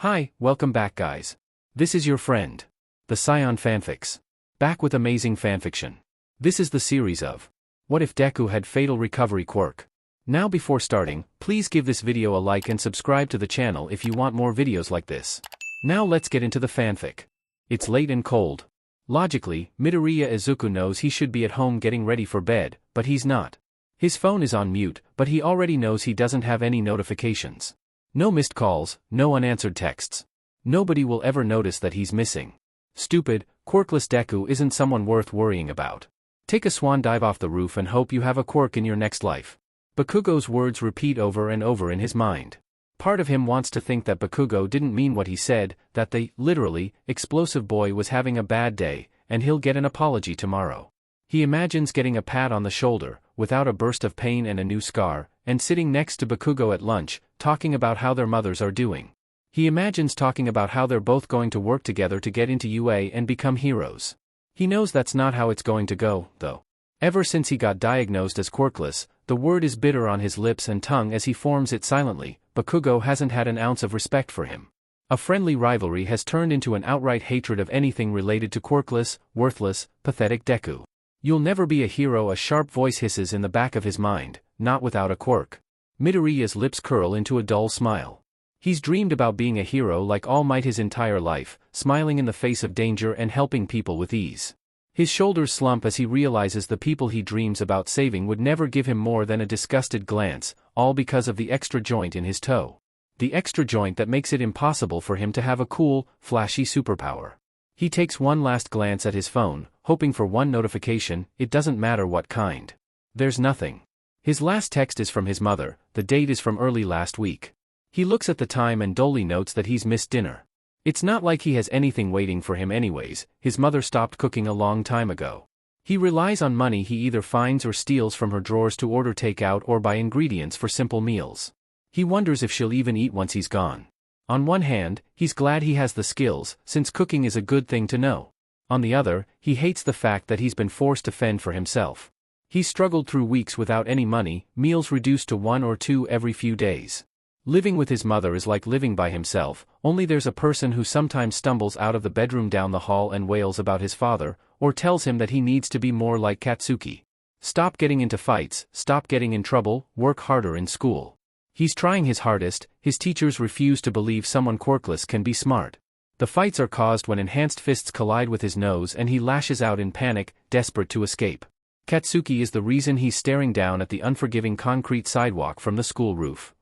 Hi, welcome back guys. This is your friend, the Scion Fanfics. Back with amazing fanfiction. This is the series of What if Deku had fatal recovery quirk? Now before starting, please give this video a like and subscribe to the channel if you want more videos like this. Now let's get into the fanfic. It's late and cold. Logically, Midoriya Izuku knows he should be at home getting ready for bed, but he's not. His phone is on mute, but he already knows he doesn't have any notifications. No missed calls, no unanswered texts. Nobody will ever notice that he's missing. Stupid, quirkless Deku isn't someone worth worrying about. Take a swan dive off the roof and hope you have a quirk in your next life. Bakugo's words repeat over and over in his mind. Part of him wants to think that Bakugo didn't mean what he said, that the, literally, explosive boy was having a bad day, and he'll get an apology tomorrow. He imagines getting a pat on the shoulder, without a burst of pain and a new scar, and sitting next to Bakugo at lunch, talking about how their mothers are doing. He imagines talking about how they're both going to work together to get into UA and become heroes. He knows that's not how it's going to go, though. Ever since he got diagnosed as quirkless, the word is bitter on his lips and tongue as he forms it silently. Bakugo hasn't had an ounce of respect for him. A friendly rivalry has turned into an outright hatred of anything related to quirkless, worthless, pathetic Deku. You'll never be a hero, a sharp voice hisses in the back of his mind, not without a quirk. Midoriya's lips curl into a dull smile. He's dreamed about being a hero like All Might his entire life, smiling in the face of danger and helping people with ease. His shoulders slump as he realizes the people he dreams about saving would never give him more than a disgusted glance, all because of the extra joint in his toe. The extra joint that makes it impossible for him to have a cool, flashy superpower. He takes one last glance at his phone, hoping for one notification, it doesn't matter what kind. There's nothing. His last text is from his mother, the date is from early last week. He looks at the time and dully notes that he's missed dinner. It's not like he has anything waiting for him anyways, his mother stopped cooking a long time ago. He relies on money he either finds or steals from her drawers to order takeout or buy ingredients for simple meals. He wonders if she'll even eat once he's gone. On one hand, he's glad he has the skills, since cooking is a good thing to know. On the other, he hates the fact that he's been forced to fend for himself. He's struggled through weeks without any money, meals reduced to 1 or 2 every few days. Living with his mother is like living by himself, only there's a person who sometimes stumbles out of the bedroom down the hall and wails about his father, or tells him that he needs to be more like Katsuki. Stop getting into fights, stop getting in trouble, work harder in school. He's trying his hardest, his teachers refuse to believe someone quirkless can be smart. The fights are caused when enhanced fists collide with his nose and he lashes out in panic, desperate to escape. Katsuki is the reason he's staring down at the unforgiving concrete sidewalk from the school roof.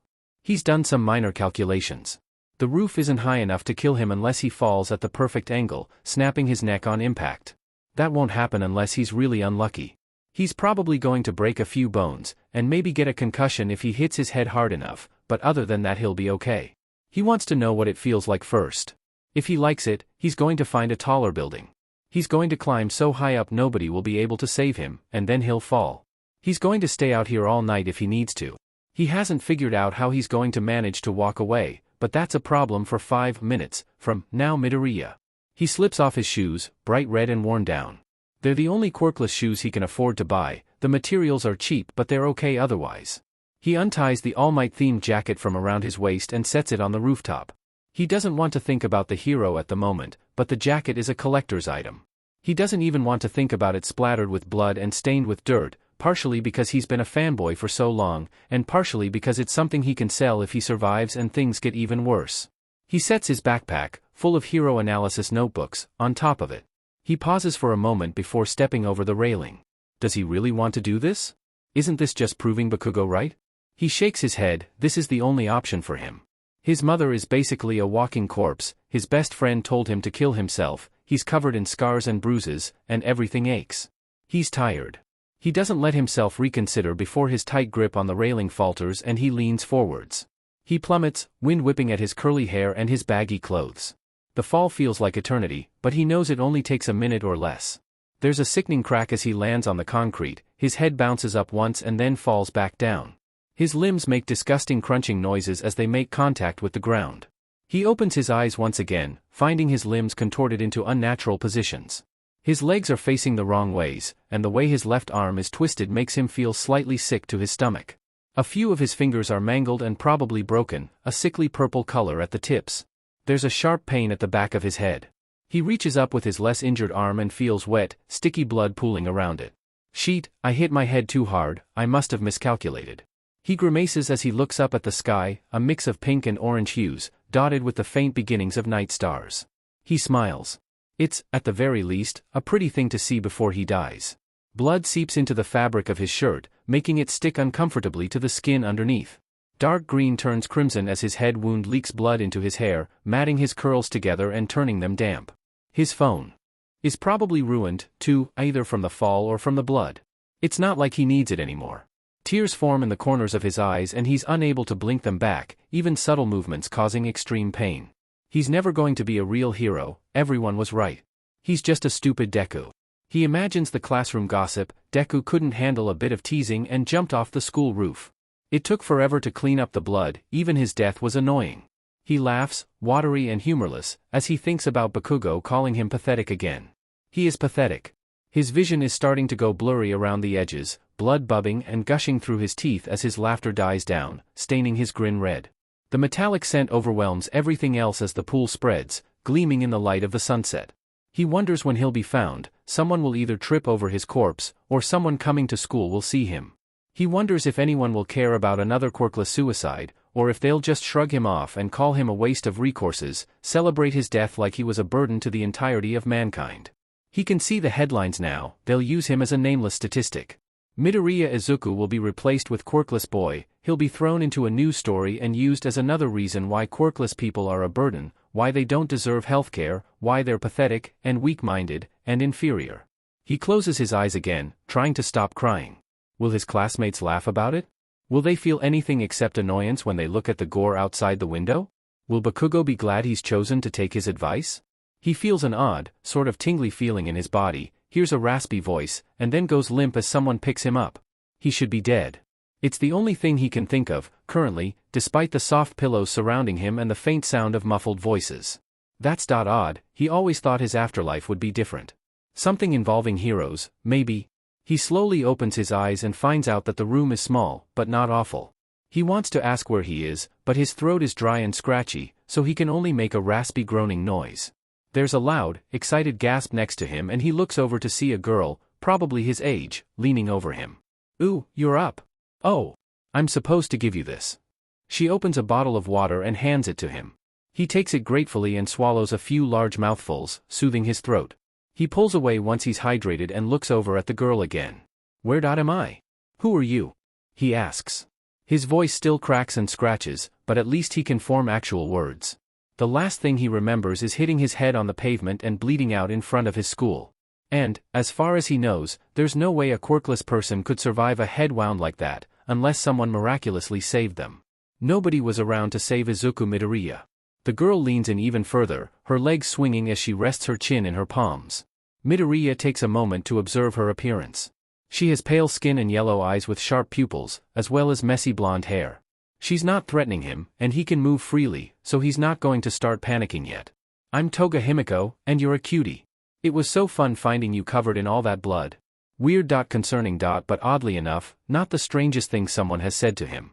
He's done some minor calculations. The roof isn't high enough to kill him unless he falls at the perfect angle, snapping his neck on impact. That won't happen unless he's really unlucky. He's probably going to break a few bones, and maybe get a concussion if he hits his head hard enough, but other than that he'll be okay. He wants to know what it feels like first. If he likes it, he's going to find a taller building. He's going to climb so high up nobody will be able to save him, and then he'll fall. He's going to stay out here all night if he needs to. He hasn't figured out how he's going to manage to walk away, but that's a problem for 5 minutes, from now Midoriya. He slips off his shoes, bright red and worn down. They're the only quirkless shoes he can afford to buy, the materials are cheap but they're okay otherwise. He unties the All Might themed jacket from around his waist and sets it on the rooftop. He doesn't want to think about the hero at the moment, but the jacket is a collector's item. He doesn't even want to think about it splattered with blood and stained with dirt, partially because he's been a fanboy for so long, and partially because it's something he can sell if he survives and things get even worse. He sets his backpack, full of hero analysis notebooks, on top of it. He pauses for a moment before stepping over the railing. Does he really want to do this? Isn't this just proving Bakugo right? He shakes his head, this is the only option for him. His mother is basically a walking corpse, his best friend told him to kill himself, he's covered in scars and bruises, and everything aches. He's tired. He doesn't let himself reconsider before his tight grip on the railing falters and he leans forwards. He plummets, wind whipping at his curly hair and his baggy clothes. The fall feels like eternity, but he knows it only takes a minute or less. There's a sickening crack as he lands on the concrete, his head bounces up once and then falls back down. His limbs make disgusting crunching noises as they make contact with the ground. He opens his eyes once again, finding his limbs contorted into unnatural positions. His legs are facing the wrong ways, and the way his left arm is twisted makes him feel slightly sick to his stomach. A few of his fingers are mangled and probably broken, a sickly purple color at the tips. There's a sharp pain at the back of his head. He reaches up with his less injured arm and feels wet, sticky blood pooling around it. Sheet, I hit my head too hard, I must have miscalculated. He grimaces as he looks up at the sky, a mix of pink and orange hues, dotted with the faint beginnings of night stars. He smiles. It's, at the very least, a pretty thing to see before he dies. Blood seeps into the fabric of his shirt, making it stick uncomfortably to the skin underneath. Dark green turns crimson as his head wound leaks blood into his hair, matting his curls together and turning them damp. His phone is probably ruined, too, either from the fall or from the blood. It's not like he needs it anymore. Tears form in the corners of his eyes and he's unable to blink them back, even subtle movements causing extreme pain. He's never going to be a real hero, everyone was right. He's just a stupid Deku. He imagines the classroom gossip, Deku couldn't handle a bit of teasing and jumped off the school roof. It took forever to clean up the blood, even his death was annoying. He laughs, watery and humorless, as he thinks about Bakugo calling him pathetic again. He is pathetic. His vision is starting to go blurry around the edges, blood bubbling and gushing through his teeth as his laughter dies down, staining his grin red. The metallic scent overwhelms everything else as the pool spreads, gleaming in the light of the sunset. He wonders when he'll be found, someone will either trip over his corpse, or someone coming to school will see him. He wonders if anyone will care about another quirkless suicide, or if they'll just shrug him off and call him a waste of resources, celebrate his death like he was a burden to the entirety of mankind. He can see the headlines now, they'll use him as a nameless statistic. Midoriya Izuku will be replaced with Quirkless Boy, he'll be thrown into a news story and used as another reason why quirkless people are a burden, why they don't deserve healthcare, why they're pathetic, and weak-minded, and inferior. He closes his eyes again, trying to stop crying. Will his classmates laugh about it? Will they feel anything except annoyance when they look at the gore outside the window? Will Bakugo be glad he's chosen to take his advice? He feels an odd, sort of tingly feeling in his body, hears a raspy voice, and then goes limp as someone picks him up. He should be dead. It's the only thing he can think of, currently, despite the soft pillows surrounding him and the faint sound of muffled voices. That's odd, he always thought his afterlife would be different. Something involving heroes, maybe. He slowly opens his eyes and finds out that the room is small, but not awful. He wants to ask where he is, but his throat is dry and scratchy, so he can only make a raspy groaning noise. There's a loud, excited gasp next to him and he looks over to see a girl, probably his age, leaning over him. Ooh, you're up. Oh, I'm supposed to give you this. She opens a bottle of water and hands it to him. He takes it gratefully and swallows a few large mouthfuls, soothing his throat. He pulls away once he's hydrated and looks over at the girl again. Where am I? Who are you? He asks. His voice still cracks and scratches, but at least he can form actual words. The last thing he remembers is hitting his head on the pavement and bleeding out in front of his school. And, as far as he knows, there's no way a quirkless person could survive a head wound like that, unless someone miraculously saved them. Nobody was around to save Izuku Midoriya. The girl leans in even further, her legs swinging as she rests her chin in her palms. Midoriya takes a moment to observe her appearance. She has pale skin and yellow eyes with sharp pupils, as well as messy blonde hair. She's not threatening him, and he can move freely, so he's not going to start panicking yet. I'm Toga Himiko, and you're a cutie. It was so fun finding you covered in all that blood. Weird. Concerning. But oddly enough, not the strangest thing someone has said to him.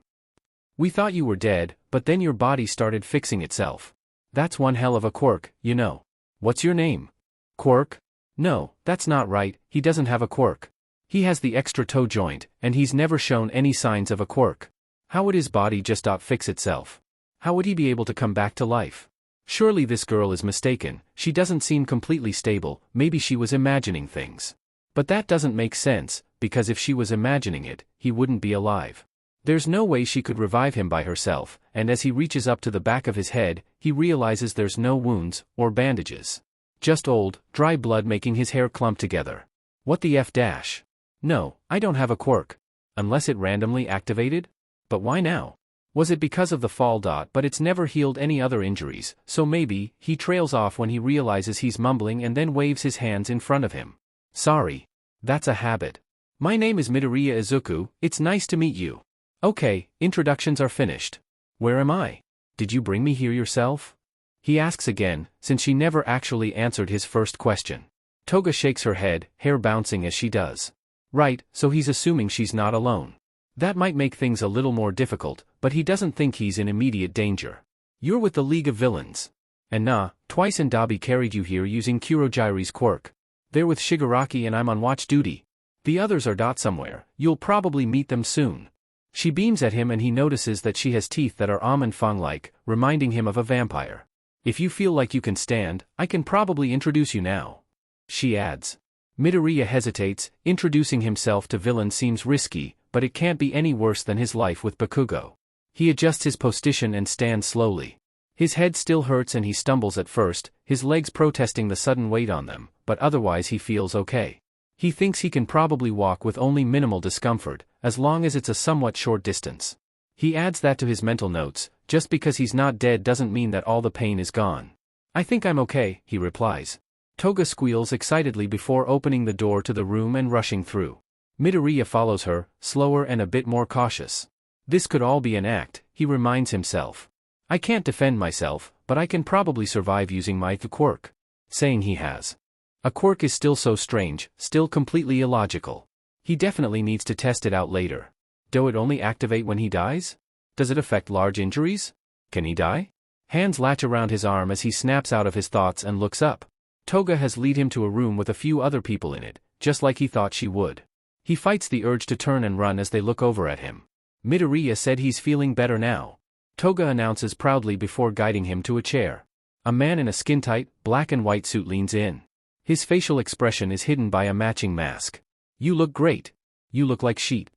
We thought you were dead, but then your body started fixing itself. That's one hell of a quirk, you know. What's your name? Quirk? No, that's not right, he doesn't have a quirk. He has the extra toe joint, and he's never shown any signs of a quirk. How would his body just fix itself? How would he be able to come back to life? Surely this girl is mistaken, she doesn't seem completely stable, maybe she was imagining things. But that doesn't make sense, because if she was imagining it, he wouldn't be alive. There's no way she could revive him by herself, and as he reaches up to the back of his head, he realizes there's no wounds, or bandages. Just old, dry blood making his hair clump together. What the F dash? No, I don't have a quirk. Unless it randomly activated? But why now? Was it because of the fall? But it's never healed any other injuries, so maybe. He trails off when he realizes he's mumbling and then waves his hands in front of him. Sorry. That's a habit. My name is Midoriya Izuku, it's nice to meet you. Okay, introductions are finished. Where am I? Did you bring me here yourself? He asks again, since she never actually answered his first question. Toga shakes her head, hair bouncing as she does. Right, so he's assuming she's not alone. That might make things a little more difficult, but he doesn't think he's in immediate danger. You're with the League of Villains. And nah, Twice and Dabi carried you here using Kurogiri's quirk. They're with Shigaraki and I'm on watch duty. The others are somewhere, you'll probably meet them soon. She beams at him and he notices that she has teeth that are almond fang-like, reminding him of a vampire. If you feel like you can stand, I can probably introduce you now. She adds. Midoriya hesitates, introducing himself to villain seems risky, but it can't be any worse than his life with Bakugo. He adjusts his position and stands slowly. His head still hurts and he stumbles at first, his legs protesting the sudden weight on them, but otherwise he feels okay. He thinks he can probably walk with only minimal discomfort, as long as it's a somewhat short distance. He adds that to his mental notes, just because he's not dead doesn't mean that all the pain is gone. I think I'm okay, he replies. Toga squeals excitedly before opening the door to the room and rushing through. Midoriya follows her, slower and a bit more cautious. This could all be an act, he reminds himself. I can't defend myself, but I can probably survive using my quirk. Saying he has a quirk is still so strange, still completely illogical. He definitely needs to test it out later. Do it only activate when he dies? Does it affect large injuries? Can he die? Hands latch around his arm as he snaps out of his thoughts and looks up. Toga has led him to a room with a few other people in it, just like he thought she would. He fights the urge to turn and run as they look over at him. Midoriya said he's feeling better now. Toga announces proudly before guiding him to a chair. A man in a skin-tight, black and white suit leans in. His facial expression is hidden by a matching mask. You look great. You look like sheep.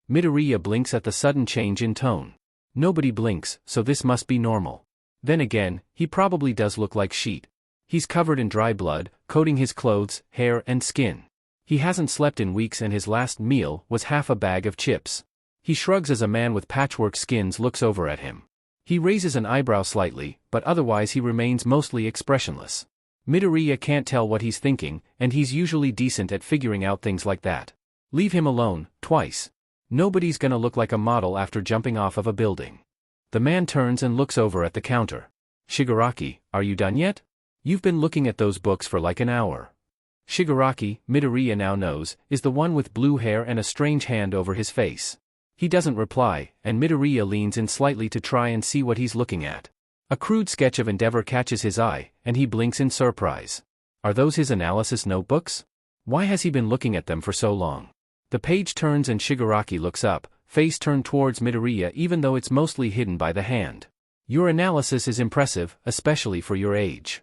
Midoriya blinks at the sudden change in tone. Nobody blinks, so this must be normal. Then again, he probably does look like sheep. He's covered in dry blood, coating his clothes, hair and skin. He hasn't slept in weeks and his last meal was half a bag of chips. He shrugs as a man with patchwork skins looks over at him. He raises an eyebrow slightly, but otherwise he remains mostly expressionless. Midoriya can't tell what he's thinking, and he's usually decent at figuring out things like that. Leave him alone, Twice. Nobody's gonna look like a model after jumping off of a building. The man turns and looks over at the counter. Shigaraki, are you done yet? You've been looking at those books for like an hour. Shigaraki, Midoriya now knows, is the one with blue hair and a strange hand over his face. He doesn't reply, and Midoriya leans in slightly to try and see what he's looking at. A crude sketch of Endeavor catches his eye, and he blinks in surprise. Are those his analysis notebooks? Why has he been looking at them for so long? The page turns and Shigaraki looks up, face turned towards Midoriya even though it's mostly hidden by the hand. Your analysis is impressive, especially for your age.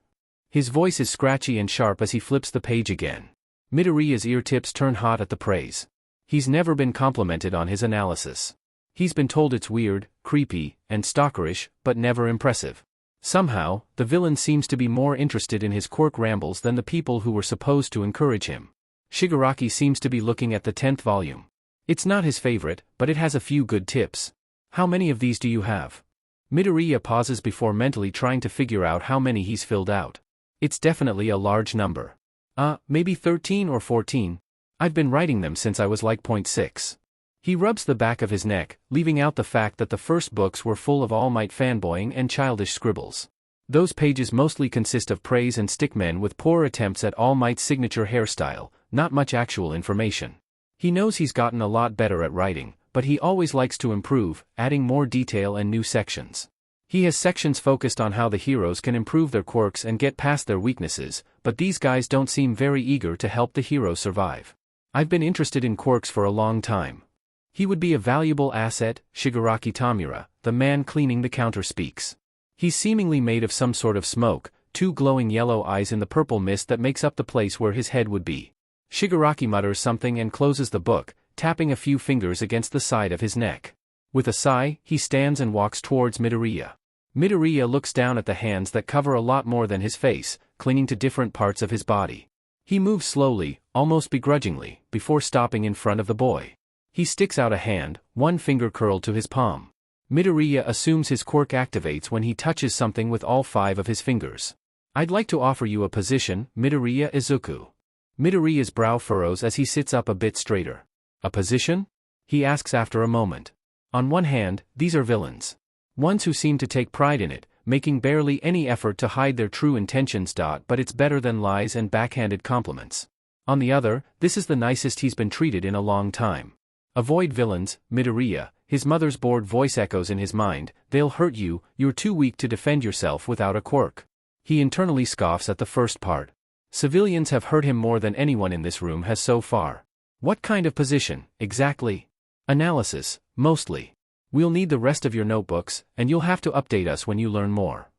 His voice is scratchy and sharp as he flips the page again. Midoriya's ear tips turn hot at the praise. He's never been complimented on his analysis. He's been told it's weird, creepy, and stalkerish, but never impressive. Somehow, the villain seems to be more interested in his quirk rambles than the people who were supposed to encourage him. Shigaraki seems to be looking at the 10th volume. It's not his favorite, but it has a few good tips. How many of these do you have? Midoriya pauses before mentally trying to figure out how many he's filled out. It's definitely a large number. Maybe 13 or 14. I've been writing them since I was like 0.6. He rubs the back of his neck, leaving out the fact that the first books were full of All Might fanboying and childish scribbles. Those pages mostly consist of praise and stickmen with poor attempts at All Might's signature hairstyle, not much actual information. He knows he's gotten a lot better at writing, but he always likes to improve, adding more detail and new sections. He has sections focused on how the heroes can improve their quirks and get past their weaknesses, but these guys don't seem very eager to help the heroes survive. I've been interested in quirks for a long time. He would be a valuable asset, Shigaraki Tamura, the man cleaning the counter speaks. He's seemingly made of some sort of smoke, two glowing yellow eyes in the purple mist that makes up the place where his head would be. Shigaraki mutters something and closes the book, tapping a few fingers against the side of his neck. With a sigh, he stands and walks towards Midoriya. Midoriya looks down at the hands that cover a lot more than his face, clinging to different parts of his body. He moves slowly, almost begrudgingly, before stopping in front of the boy. He sticks out a hand, one finger curled to his palm. Midoriya assumes his quirk activates when he touches something with all 5 of his fingers. I'd like to offer you a position, Midoriya Izuku. Midoriya's brow furrows as he sits up a bit straighter. A position? He asks after a moment. On one hand, these are villains. Ones who seem to take pride in it, making barely any effort to hide their true intentions. But it's better than lies and backhanded compliments. On the other, this is the nicest he's been treated in a long time. Avoid villains, Midoriya, his mother's bored voice echoes in his mind, they'll hurt you, you're too weak to defend yourself without a quirk. He internally scoffs at the first part. Civilians have hurt him more than anyone in this room has so far. What kind of position, exactly? Analysis, mostly. We'll need the rest of your notebooks, and you'll have to update us when you learn more.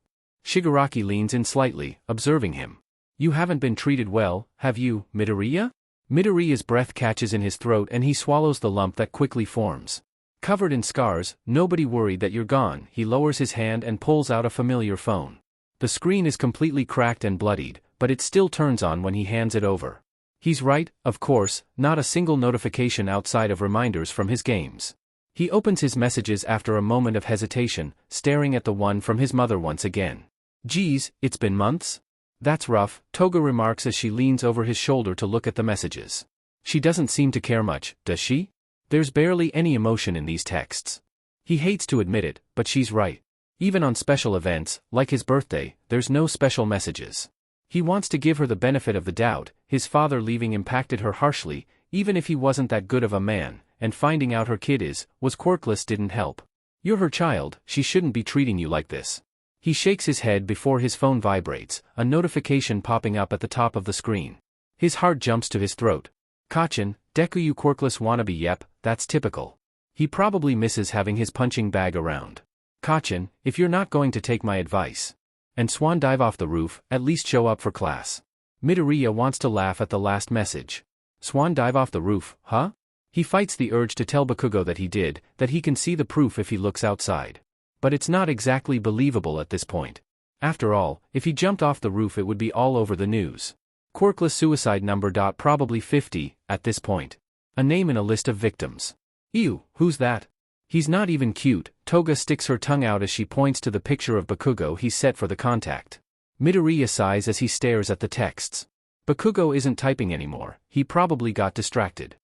Shigaraki leans in slightly, observing him. You haven't been treated well, have you, Midoriya? Midoriya's breath catches in his throat and he swallows the lump that quickly forms. Covered in scars, nobody worried that you're gone. He lowers his hand and pulls out a familiar phone. The screen is completely cracked and bloodied, but it still turns on when he hands it over. He's right, of course, not a single notification outside of reminders from his games. He opens his messages after a moment of hesitation, staring at the one from his mother once again. Geez, it's been months? That's rough, Toga remarks as she leans over his shoulder to look at the messages. She doesn't seem to care much, does she? There's barely any emotion in these texts. He hates to admit it, but she's right. Even on special events, like his birthday, there's no special messages. He wants to give her the benefit of the doubt. His father leaving impacted her harshly, even if he wasn't that good of a man, and finding out her kid was quirkless didn't help. You're her child, she shouldn't be treating you like this. He shakes his head before his phone vibrates, a notification popping up at the top of the screen. His heart jumps to his throat. Kachin, Deku you quirkless wannabe. Yep, that's typical. He probably misses having his punching bag around. Kachin, if you're not going to take my advice and swan dive off the roof, at least show up for class. Midoriya wants to laugh at the last message. Swan dive off the roof, huh? He fights the urge to tell Bakugo that he did, that he can see the proof if he looks outside. But it's not exactly believable at this point. After all, if he jumped off the roof it would be all over the news. Quirkless suicide number. Probably 50, at this point. A name in a list of victims. Ew, who's that? He's not even cute. Toga sticks her tongue out as she points to the picture of Bakugo he's set for the contact. Midoriya sighs as he stares at the texts. Bakugo isn't typing anymore, he probably got distracted.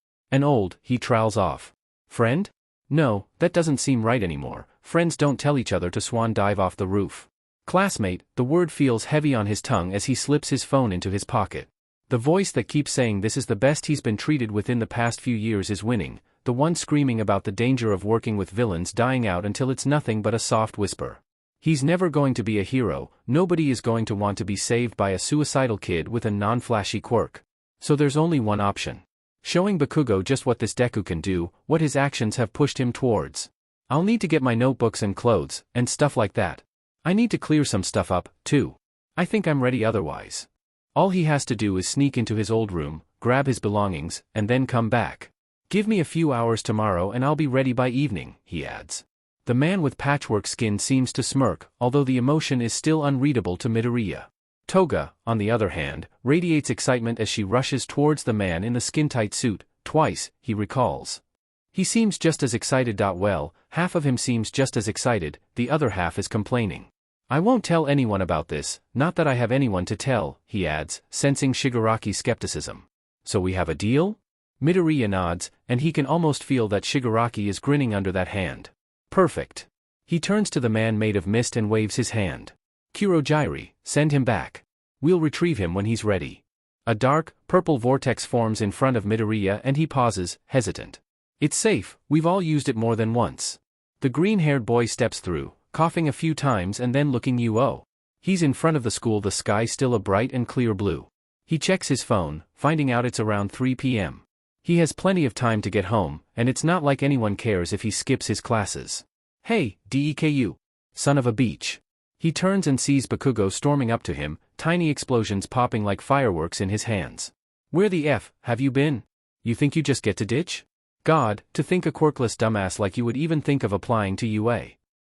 He trowels off. Friend? No, that doesn't seem right anymore. Friends don't tell each other to swan dive off the roof. Classmate, the word feels heavy on his tongue as he slips his phone into his pocket. The voice that keeps saying this is the best he's been treated within the past few years is winning, the one screaming about the danger of working with villains dying out until it's nothing but a soft whisper. He's never going to be a hero, nobody is going to want to be saved by a suicidal kid with a non-flashy quirk. So there's only one option. Showing Bakugo just what this Deku can do, what his actions have pushed him towards. I'll need to get my notebooks and clothes, and stuff like that. I need to clear some stuff up, too. I think I'm ready otherwise. All he has to do is sneak into his old room, grab his belongings, and then come back. Give me a few hours tomorrow and I'll be ready by evening, he adds. The man with patchwork skin seems to smirk, although the emotion is still unreadable to Midoriya. Toga, on the other hand, radiates excitement as she rushes towards the man in the skin-tight suit. Twice, he recalls. He seems just as excited. Well, half of him seems just as excited, the other half is complaining. I won't tell anyone about this, not that I have anyone to tell, he adds, sensing Shigaraki's skepticism. So we have a deal? Midoriya nods, and he can almost feel that Shigaraki is grinning under that hand. Perfect. He turns to the man made of mist and waves his hand. Kurojairi, send him back. We'll retrieve him when he's ready. A dark, purple vortex forms in front of Midoriya and he pauses, hesitant. It's safe, we've all used it more than once. The green-haired boy steps through, coughing a few times and then looking UO. He's in front of the school, the sky still a bright and clear blue. He checks his phone, finding out it's around 3 p.m. He has plenty of time to get home, and it's not like anyone cares if he skips his classes. Hey, Deku. Son of a beach. He turns and sees Bakugo storming up to him, tiny explosions popping like fireworks in his hands. Where the F have you been? You think you just get to ditch? God, to think a quirkless dumbass like you would even think of applying to UA.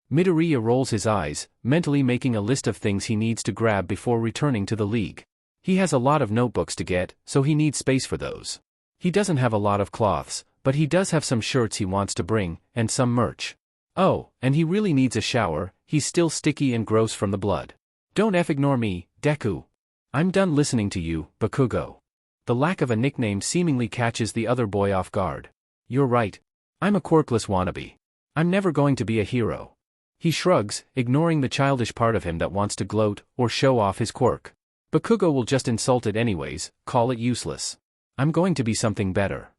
Midoriya rolls his eyes, mentally making a list of things he needs to grab before returning to the league. He has a lot of notebooks to get, so he needs space for those. He doesn't have a lot of cloths, but he does have some shirts he wants to bring, and some merch. Oh, and he really needs a shower, he's still sticky and gross from the blood. Don't ignore me, Deku. I'm done listening to you, Bakugo. The lack of a nickname seemingly catches the other boy off guard. You're right. I'm a quirkless wannabe. I'm never going to be a hero. He shrugs, ignoring the childish part of him that wants to gloat or show off his quirk. Bakugo will just insult it anyways, call it useless. I'm going to be something better.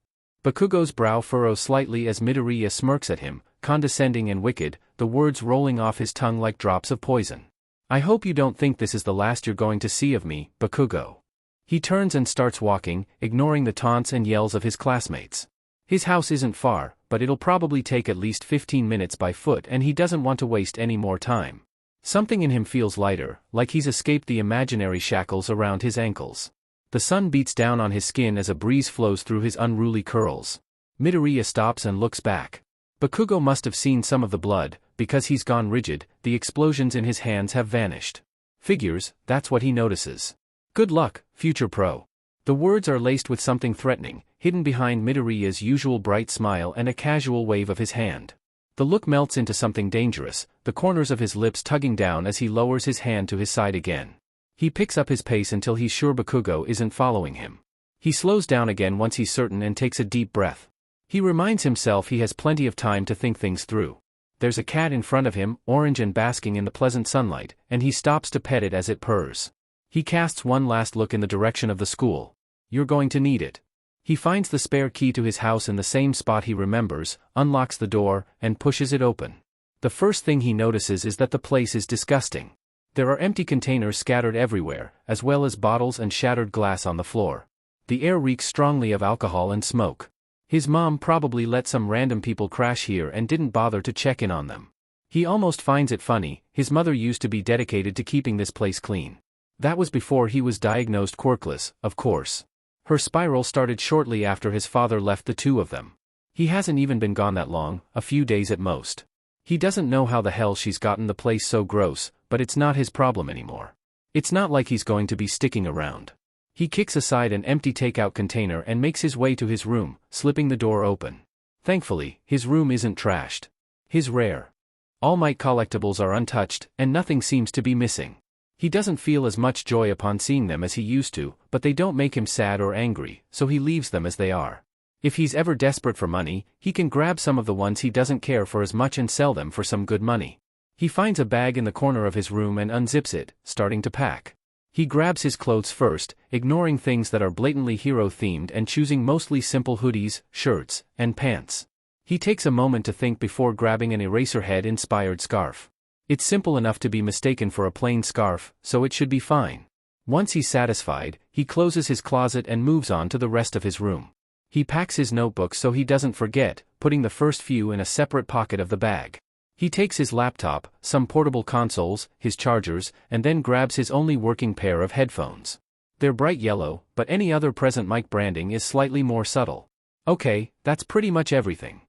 Bakugo's brow furrows slightly as Midoriya smirks at him, condescending and wicked, the words rolling off his tongue like drops of poison. I hope you don't think this is the last you're going to see of me, Bakugo. He turns and starts walking, ignoring the taunts and yells of his classmates. His house isn't far, but it'll probably take at least 15 minutes by foot and he doesn't want to waste any more time. Something in him feels lighter, like he's escaped the imaginary shackles around his ankles. The sun beats down on his skin as a breeze flows through his unruly curls. Midoriya stops and looks back. Bakugo must have seen some of the blood, because he's gone rigid, the explosions in his hands have vanished. Figures, that's what he notices. Good luck, future pro. The words are laced with something threatening, hidden behind Midoriya's usual bright smile and a casual wave of his hand. The look melts into something dangerous, the corners of his lips tugging down as he lowers his hand to his side again. He picks up his pace until he's sure Bakugo isn't following him. He slows down again once he's certain and takes a deep breath. He reminds himself he has plenty of time to think things through. There's a cat in front of him, orange and basking in the pleasant sunlight, and he stops to pet it as it purrs. He casts one last look in the direction of the school. You're going to need it. He finds the spare key to his house in the same spot he remembers, unlocks the door, and pushes it open. The first thing he notices is that the place is disgusting. There are empty containers scattered everywhere, as well as bottles and shattered glass on the floor. The air reeks strongly of alcohol and smoke. His mom probably let some random people crash here and didn't bother to check in on them. He almost finds it funny, his mother used to be dedicated to keeping this place clean. That was before he was diagnosed quirkless, of course. Her spiral started shortly after his father left the two of them. He hasn't even been gone that long, a few days at most. He doesn't know how the hell she's gotten the place so gross, but it's not his problem anymore. It's not like he's going to be sticking around. He kicks aside an empty takeout container and makes his way to his room, slipping the door open. Thankfully, his room isn't trashed. His rare All Might collectibles are untouched, and nothing seems to be missing. He doesn't feel as much joy upon seeing them as he used to, but they don't make him sad or angry, so he leaves them as they are. If he's ever desperate for money, he can grab some of the ones he doesn't care for as much and sell them for some good money. He finds a bag in the corner of his room and unzips it, starting to pack. He grabs his clothes first, ignoring things that are blatantly hero-themed and choosing mostly simple hoodies, shirts, and pants. He takes a moment to think before grabbing an Eraserhead-inspired scarf. It's simple enough to be mistaken for a plain scarf, so it should be fine. Once he's satisfied, he closes his closet and moves on to the rest of his room. He packs his notebooks so he doesn't forget, putting the first few in a separate pocket of the bag. He takes his laptop, some portable consoles, his chargers, and then grabs his only working pair of headphones. They're bright yellow, but any other present mic branding is slightly more subtle. Okay, that's pretty much everything.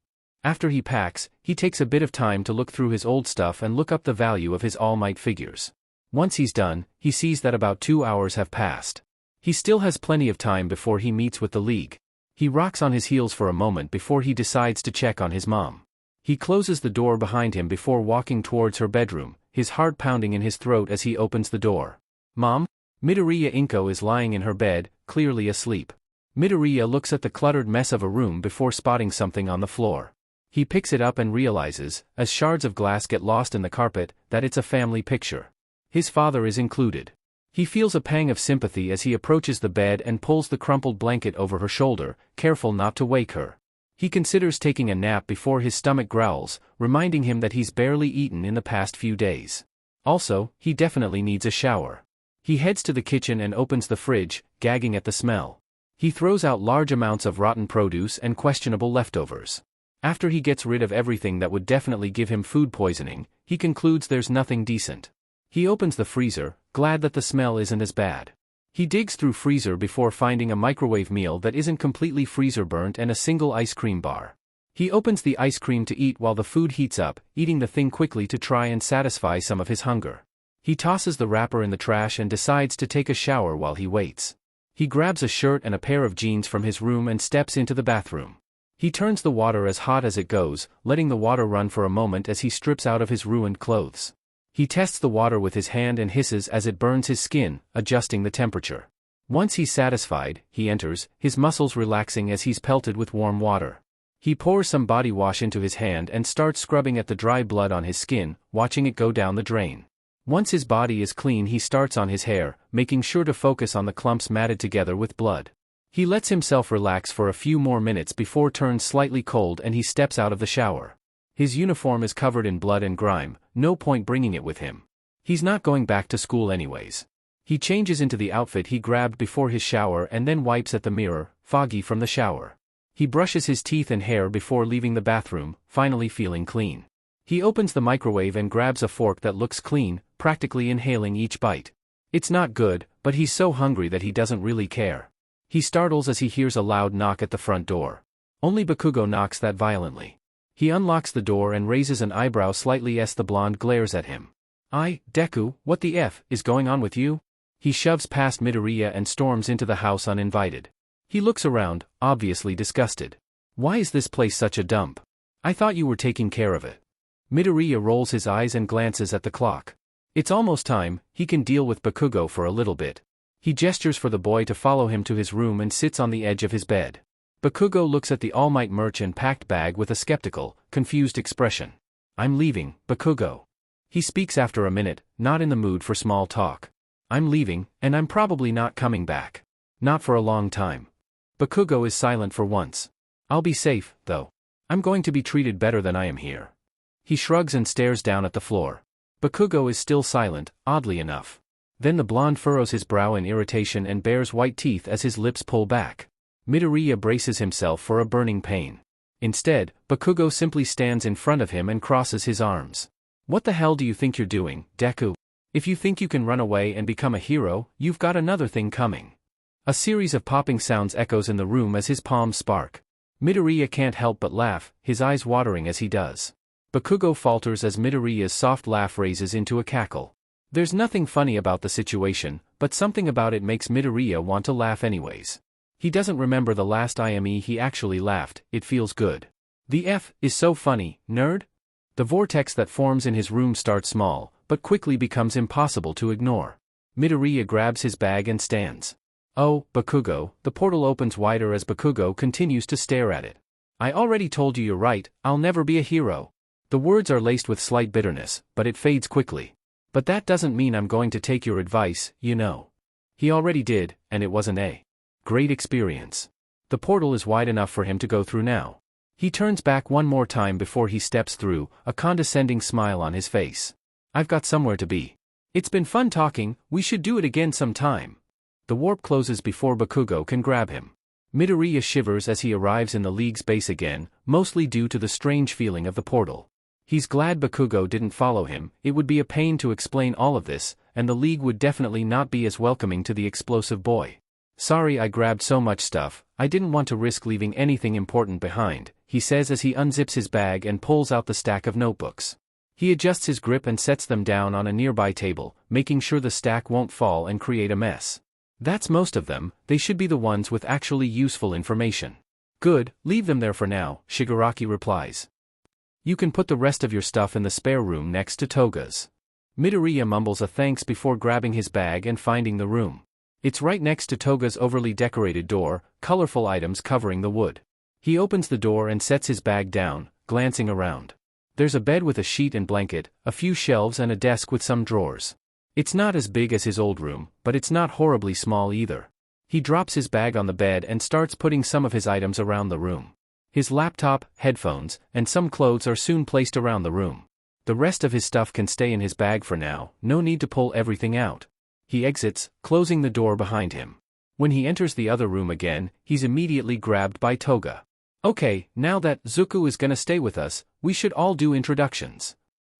After he packs, he takes a bit of time to look through his old stuff and look up the value of his All Might figures. Once he's done, he sees that about 2 hours have passed. He still has plenty of time before he meets with the League. He rocks on his heels for a moment before he decides to check on his mom. He closes the door behind him before walking towards her bedroom, his heart pounding in his throat as he opens the door. Mom? Midoriya Inko is lying in her bed, clearly asleep. Midoriya looks at the cluttered mess of a room before spotting something on the floor. He picks it up and realizes, as shards of glass get lost in the carpet, that it's a family picture. His father is included. He feels a pang of sympathy as he approaches the bed and pulls the crumpled blanket over her shoulder, careful not to wake her. He considers taking a nap before his stomach growls, reminding him that he's barely eaten in the past few days. Also, he definitely needs a shower. He heads to the kitchen and opens the fridge, gagging at the smell. He throws out large amounts of rotten produce and questionable leftovers. After he gets rid of everything that would definitely give him food poisoning, he concludes there's nothing decent. He opens the freezer, glad that the smell isn't as bad. He digs through freezer before finding a microwave meal that isn't completely freezer burnt and a single ice cream bar. He opens the ice cream to eat while the food heats up, eating the thing quickly to try and satisfy some of his hunger. He tosses the wrapper in the trash and decides to take a shower while he waits. He grabs a shirt and a pair of jeans from his room and steps into the bathroom. He turns the water as hot as it goes, letting the water run for a moment as he strips out of his ruined clothes. He tests the water with his hand and hisses as it burns his skin, adjusting the temperature. Once he's satisfied, he enters, his muscles relaxing as he's pelted with warm water. He pours some body wash into his hand and starts scrubbing at the dry blood on his skin, watching it go down the drain. Once his body is clean, he starts on his hair, making sure to focus on the clumps matted together with blood. He lets himself relax for a few more minutes before turns slightly cold and he steps out of the shower. His uniform is covered in blood and grime, no point bringing it with him. He's not going back to school anyways. He changes into the outfit he grabbed before his shower and then wipes at the mirror, foggy from the shower. He brushes his teeth and hair before leaving the bathroom, finally feeling clean. He opens the microwave and grabs a fork that looks clean, practically inhaling each bite. It's not good, but he's so hungry that he doesn't really care. He startles as he hears a loud knock at the front door. Only Bakugo knocks that violently. He unlocks the door and raises an eyebrow slightly as the blonde glares at him. Deku, what the F is going on with you? He shoves past Midoriya and storms into the house uninvited. He looks around, obviously disgusted. Why is this place such a dump? I thought you were taking care of it. Midoriya rolls his eyes and glances at the clock. It's almost time, he can deal with Bakugo for a little bit. He gestures for the boy to follow him to his room and sits on the edge of his bed. Bakugo looks at the All Might merch and packed bag with a skeptical, confused expression. I'm leaving, Bakugo. He speaks after a minute, not in the mood for small talk. I'm leaving, and I'm probably not coming back. Not for a long time. Bakugo is silent for once. I'll be safe, though. I'm going to be treated better than I am here. He shrugs and stares down at the floor. Bakugo is still silent, oddly enough. Then the blonde furrows his brow in irritation and bares white teeth as his lips pull back. Midoriya braces himself for a burning pain. Instead, Bakugo simply stands in front of him and crosses his arms. What the hell do you think you're doing, Deku? If you think you can run away and become a hero, you've got another thing coming. A series of popping sounds echoes in the room as his palms spark. Midoriya can't help but laugh, his eyes watering as he does. Bakugo falters as Midoriya's soft laugh raises into a cackle. There's nothing funny about the situation, but something about it makes Midoriya want to laugh anyways. He doesn't remember the last time he actually laughed, it feels good. The F is so funny, nerd? The vortex that forms in his room starts small, but quickly becomes impossible to ignore. Midoriya grabs his bag and stands. Oh, Bakugo, the portal opens wider as Bakugo continues to stare at it. I already told you you're right, I'll never be a hero. The words are laced with slight bitterness, but it fades quickly. But that doesn't mean I'm going to take your advice, you know. He already did, and it wasn't a great experience. The portal is wide enough for him to go through now. He turns back one more time before he steps through, a condescending smile on his face. I've got somewhere to be. It's been fun talking, we should do it again sometime. The warp closes before Bakugo can grab him. Midoriya shivers as he arrives in the League's base again, mostly due to the strange feeling of the portal. He's glad Bakugo didn't follow him, it would be a pain to explain all of this, and the League would definitely not be as welcoming to the explosive boy. Sorry I grabbed so much stuff, I didn't want to risk leaving anything important behind, he says as he unzips his bag and pulls out the stack of notebooks. He adjusts his grip and sets them down on a nearby table, making sure the stack won't fall and create a mess. That's most of them, they should be the ones with actually useful information. Good, leave them there for now, Shigaraki replies. You can put the rest of your stuff in the spare room next to Toga's. Midoriya mumbles a thanks before grabbing his bag and finding the room. It's right next to Toga's overly decorated door, colorful items covering the wood. He opens the door and sets his bag down, glancing around. There's a bed with a sheet and blanket, a few shelves and a desk with some drawers. It's not as big as his old room, but it's not horribly small either. He drops his bag on the bed and starts putting some of his items around the room. His laptop, headphones, and some clothes are soon placed around the room. The rest of his stuff can stay in his bag for now, no need to pull everything out. He exits, closing the door behind him. When he enters the other room again, he's immediately grabbed by Toga. Okay, now that Zuko is gonna stay with us, we should all do introductions.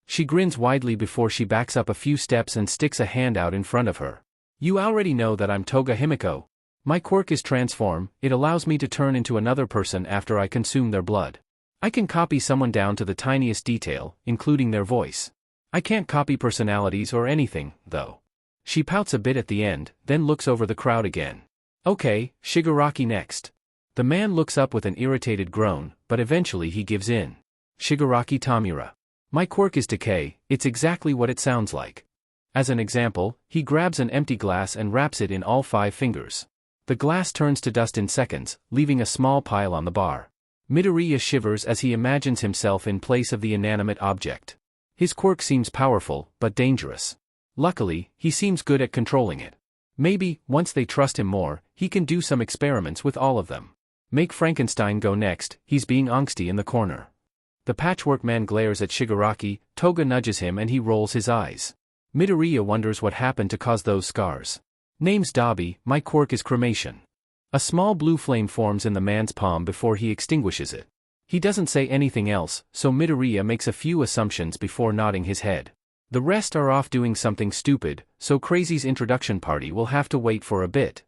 She grins widely before she backs up a few steps and sticks a hand out in front of her. You already know that I'm Toga Himiko. My quirk is transform, it allows me to turn into another person after I consume their blood. I can copy someone down to the tiniest detail, including their voice. I can't copy personalities or anything, though. She pouts a bit at the end, then looks over the crowd again. Okay, Shigaraki next. The man looks up with an irritated groan, but eventually he gives in. Shigaraki Tamura. My quirk is decay, it's exactly what it sounds like. As an example, he grabs an empty glass and wraps it in all 5 fingers. The glass turns to dust in seconds, leaving a small pile on the bar. Midoriya shivers as he imagines himself in place of the inanimate object. His quirk seems powerful, but dangerous. Luckily, he seems good at controlling it. Maybe, once they trust him more, he can do some experiments with all of them. Make Frankenstein go next, he's being angsty in the corner. The patchwork man glares at Shigaraki, Toga nudges him and he rolls his eyes. Midoriya wonders what happened to cause those scars. Name's Dabi, my quirk is cremation. A small blue flame forms in the man's palm before he extinguishes it. He doesn't say anything else, so Midoriya makes a few assumptions before nodding his head. The rest are off doing something stupid, so Crazy's introduction party will have to wait for a bit.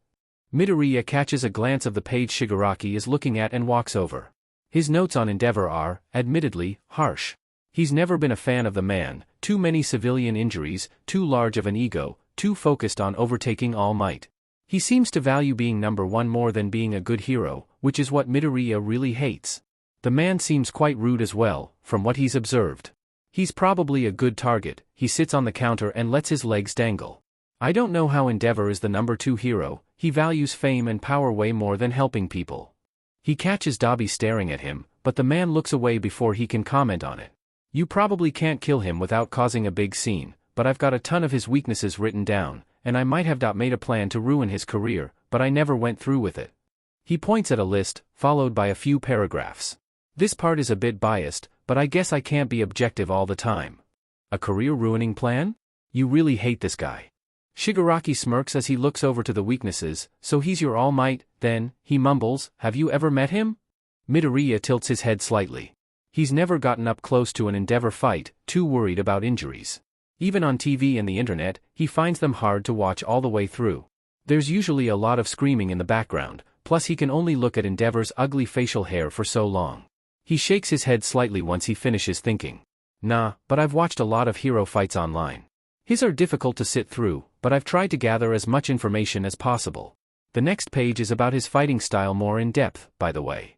Midoriya catches a glance of the page Shigaraki is looking at and walks over. His notes on Endeavor are, admittedly, harsh. He's never been a fan of the man, too many civilian injuries, too large of an ego, too focused on overtaking All Might. He seems to value being number one more than being a good hero, which is what Midoriya really hates. The man seems quite rude as well, from what he's observed. He's probably a good target. He sits on the counter and lets his legs dangle. I don't know how Endeavor is the number 2 hero. He values fame and power way more than helping people. He catches Dabi staring at him, but the man looks away before he can comment on it. You probably can't kill him without causing a big scene, but I've got a ton of his weaknesses written down, and I might have made a plan to ruin his career, but I never went through with it. He points at a list, followed by a few paragraphs. This part is a bit biased, but I guess I can't be objective all the time. A career-ruining plan? You really hate this guy. Shigaraki smirks as he looks over to the weaknesses. So he's your All Might, then, he mumbles. Have you ever met him? Midoriya tilts his head slightly. He's never gotten up close to an Endeavor fight, too worried about injuries. Even on TV and the internet, he finds them hard to watch all the way through. There's usually a lot of screaming in the background, plus he can only look at Endeavor's ugly facial hair for so long. He shakes his head slightly once he finishes thinking. Nah, but I've watched a lot of hero fights online. His are difficult to sit through, but I've tried to gather as much information as possible. The next page is about his fighting style more in depth, by the way.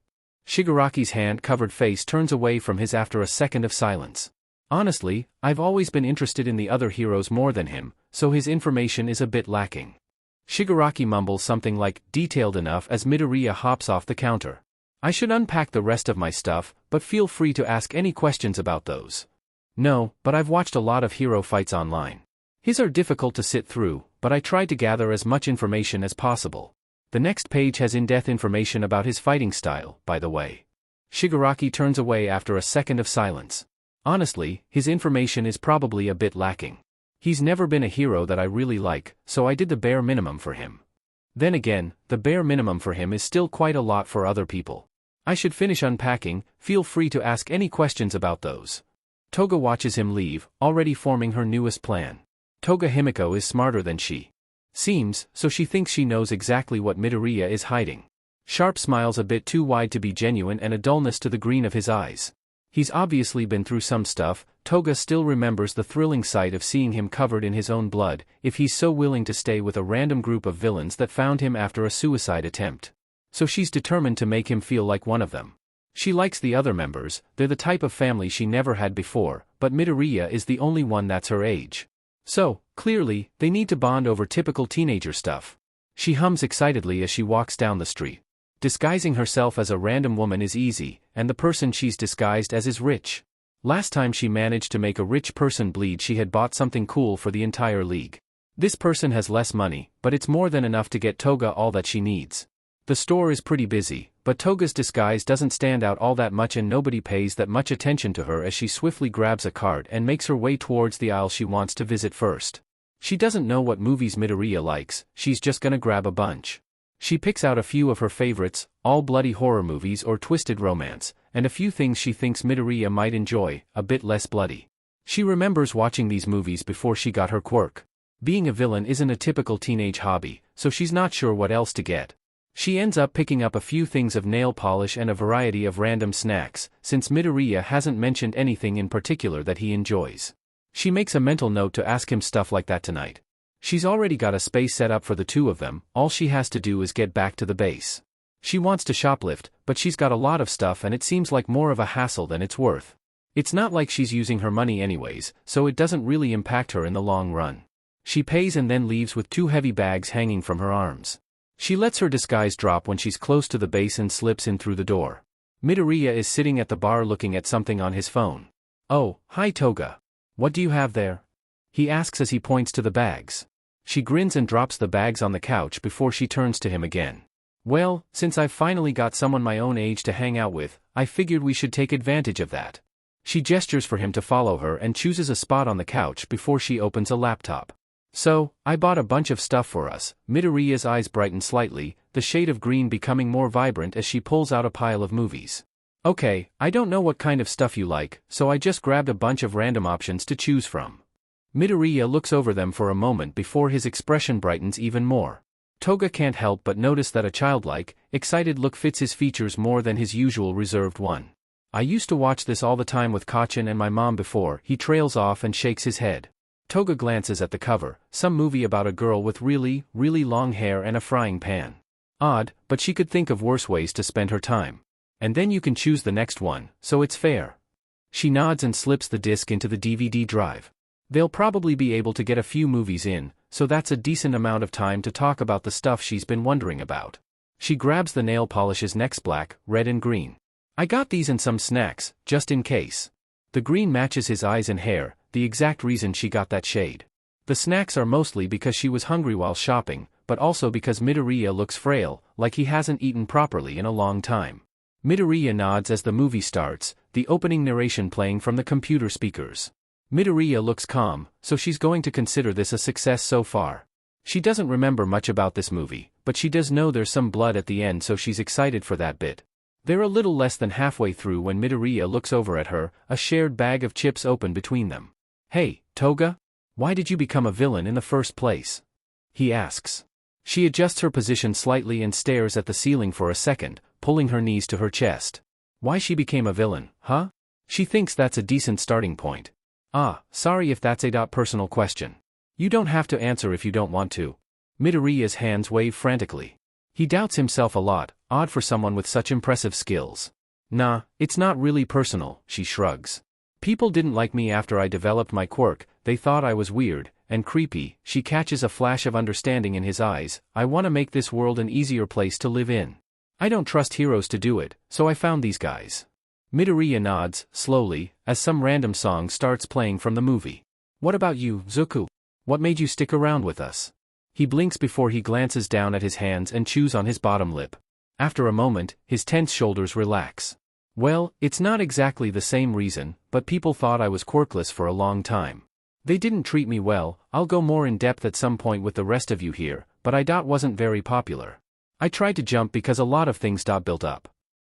Shigaraki's hand-covered face turns away from his after a second of silence. Honestly, I've always been interested in the other heroes more than him, so his information is a bit lacking. Shigaraki mumbles something like, detailed enough as Midoriya hops off the counter. I should unpack the rest of my stuff, but feel free to ask any questions about those. No, but I've watched a lot of hero fights online. His are difficult to sit through, but I tried to gather as much information as possible. The next page has in-depth information about his fighting style, by the way. Shigaraki turns away after a second of silence. Honestly, his information is probably a bit lacking. He's never been a hero that I really like, so I did the bare minimum for him. Then again, the bare minimum for him is still quite a lot for other people. I should finish unpacking. Feel free to ask any questions about those. Toga watches him leave, already forming her newest plan. Toga Himiko is smarter than she seems, so she thinks she knows exactly what Midoriya is hiding. Sharp smiles a bit too wide to be genuine and a dullness to the green of his eyes. He's obviously been through some stuff. Toga still remembers the thrilling sight of seeing him covered in his own blood, if he's so willing to stay with a random group of villains that found him after a suicide attempt. So she's determined to make him feel like one of them. She likes the other members, they're the type of family she never had before, but Midoriya is the only one that's her age. So, clearly, they need to bond over typical teenager stuff. She hums excitedly as she walks down the street. Disguising herself as a random woman is easy, and the person she's disguised as is rich. Last time she managed to make a rich person bleed, she had bought something cool for the entire league. This person has less money, but it's more than enough to get Toga all that she needs. The store is pretty busy, but Toga's disguise doesn't stand out all that much and nobody pays that much attention to her as she swiftly grabs a cart and makes her way towards the aisle she wants to visit first. She doesn't know what movies Midoriya likes, she's just gonna grab a bunch. She picks out a few of her favorites, all bloody horror movies or twisted romance, and a few things she thinks Midoriya might enjoy, a bit less bloody. She remembers watching these movies before she got her quirk. Being a villain isn't a typical teenage hobby, so she's not sure what else to get. She ends up picking up a few things of nail polish and a variety of random snacks, since Midoriya hasn't mentioned anything in particular that he enjoys. She makes a mental note to ask him stuff like that tonight. She's already got a space set up for the two of them, all she has to do is get back to the base. She wants to shoplift, but she's got a lot of stuff and it seems like more of a hassle than it's worth. It's not like she's using her money anyways, so it doesn't really impact her in the long run. She pays and then leaves with 2 heavy bags hanging from her arms. She lets her disguise drop when she's close to the base and slips in through the door. Midoriya is sitting at the bar looking at something on his phone. Oh, hi Toga. What do you have there? He asks as he points to the bags. She grins and drops the bags on the couch before she turns to him again. Well, since I've finally got someone my own age to hang out with, I figured we should take advantage of that. She gestures for him to follow her and chooses a spot on the couch before she opens a laptop. So, I bought a bunch of stuff for us. Midoriya's eyes brighten slightly, the shade of green becoming more vibrant as she pulls out a pile of movies. Okay, I don't know what kind of stuff you like, so I just grabbed a bunch of random options to choose from. Midoriya looks over them for a moment before his expression brightens even more. Toga can't help but notice that a childlike, excited look fits his features more than his usual reserved one. I used to watch this all the time with Kachin and my mom before. He trails off and shakes his head. Toga glances at the cover, some movie about a girl with really, really long hair and a frying pan. Odd, but she could think of worse ways to spend her time. And then you can choose the next one, so it's fair. She nods and slips the disc into the DVD drive. They'll probably be able to get a few movies in, so that's a decent amount of time to talk about the stuff she's been wondering about. She grabs the nail polishes next, black, red and green. I got these and some snacks, just in case. The green matches his eyes and hair, the exact reason she got that shade. The snacks are mostly because she was hungry while shopping, but also because Midoriya looks frail, like he hasn't eaten properly in a long time. Midoriya nods as the movie starts, the opening narration playing from the computer speakers. Midoriya looks calm, so she's going to consider this a success so far. She doesn't remember much about this movie, but she does know there's some blood at the end, so she's excited for that bit. They're a little less than halfway through when Midoriya looks over at her, a shared bag of chips open between them. Hey, Toga? Why did you become a villain in the first place? He asks. She adjusts her position slightly and stares at the ceiling for a second, pulling her knees to her chest. Why she became a villain, huh? She thinks that's a decent starting point. Sorry if that's a personal question. You don't have to answer if you don't want to. Midoriya's hands wave frantically. He doubts himself a lot, odd for someone with such impressive skills. Nah, it's not really personal, she shrugs. People didn't like me after I developed my quirk, they thought I was weird and creepy. She catches a flash of understanding in his eyes. I want to make this world an easier place to live in. I don't trust heroes to do it, so I found these guys. Midoriya nods, slowly, as some random song starts playing from the movie. What about you, Zuko? What made you stick around with us? He blinks before he glances down at his hands and chews on his bottom lip. After a moment, his tense shoulders relax. Well, it's not exactly the same reason, but people thought I was quirkless for a long time. They didn't treat me well. I'll go more in depth at some point with the rest of you here, but I wasn't very popular. I tried to jump because a lot of things built up.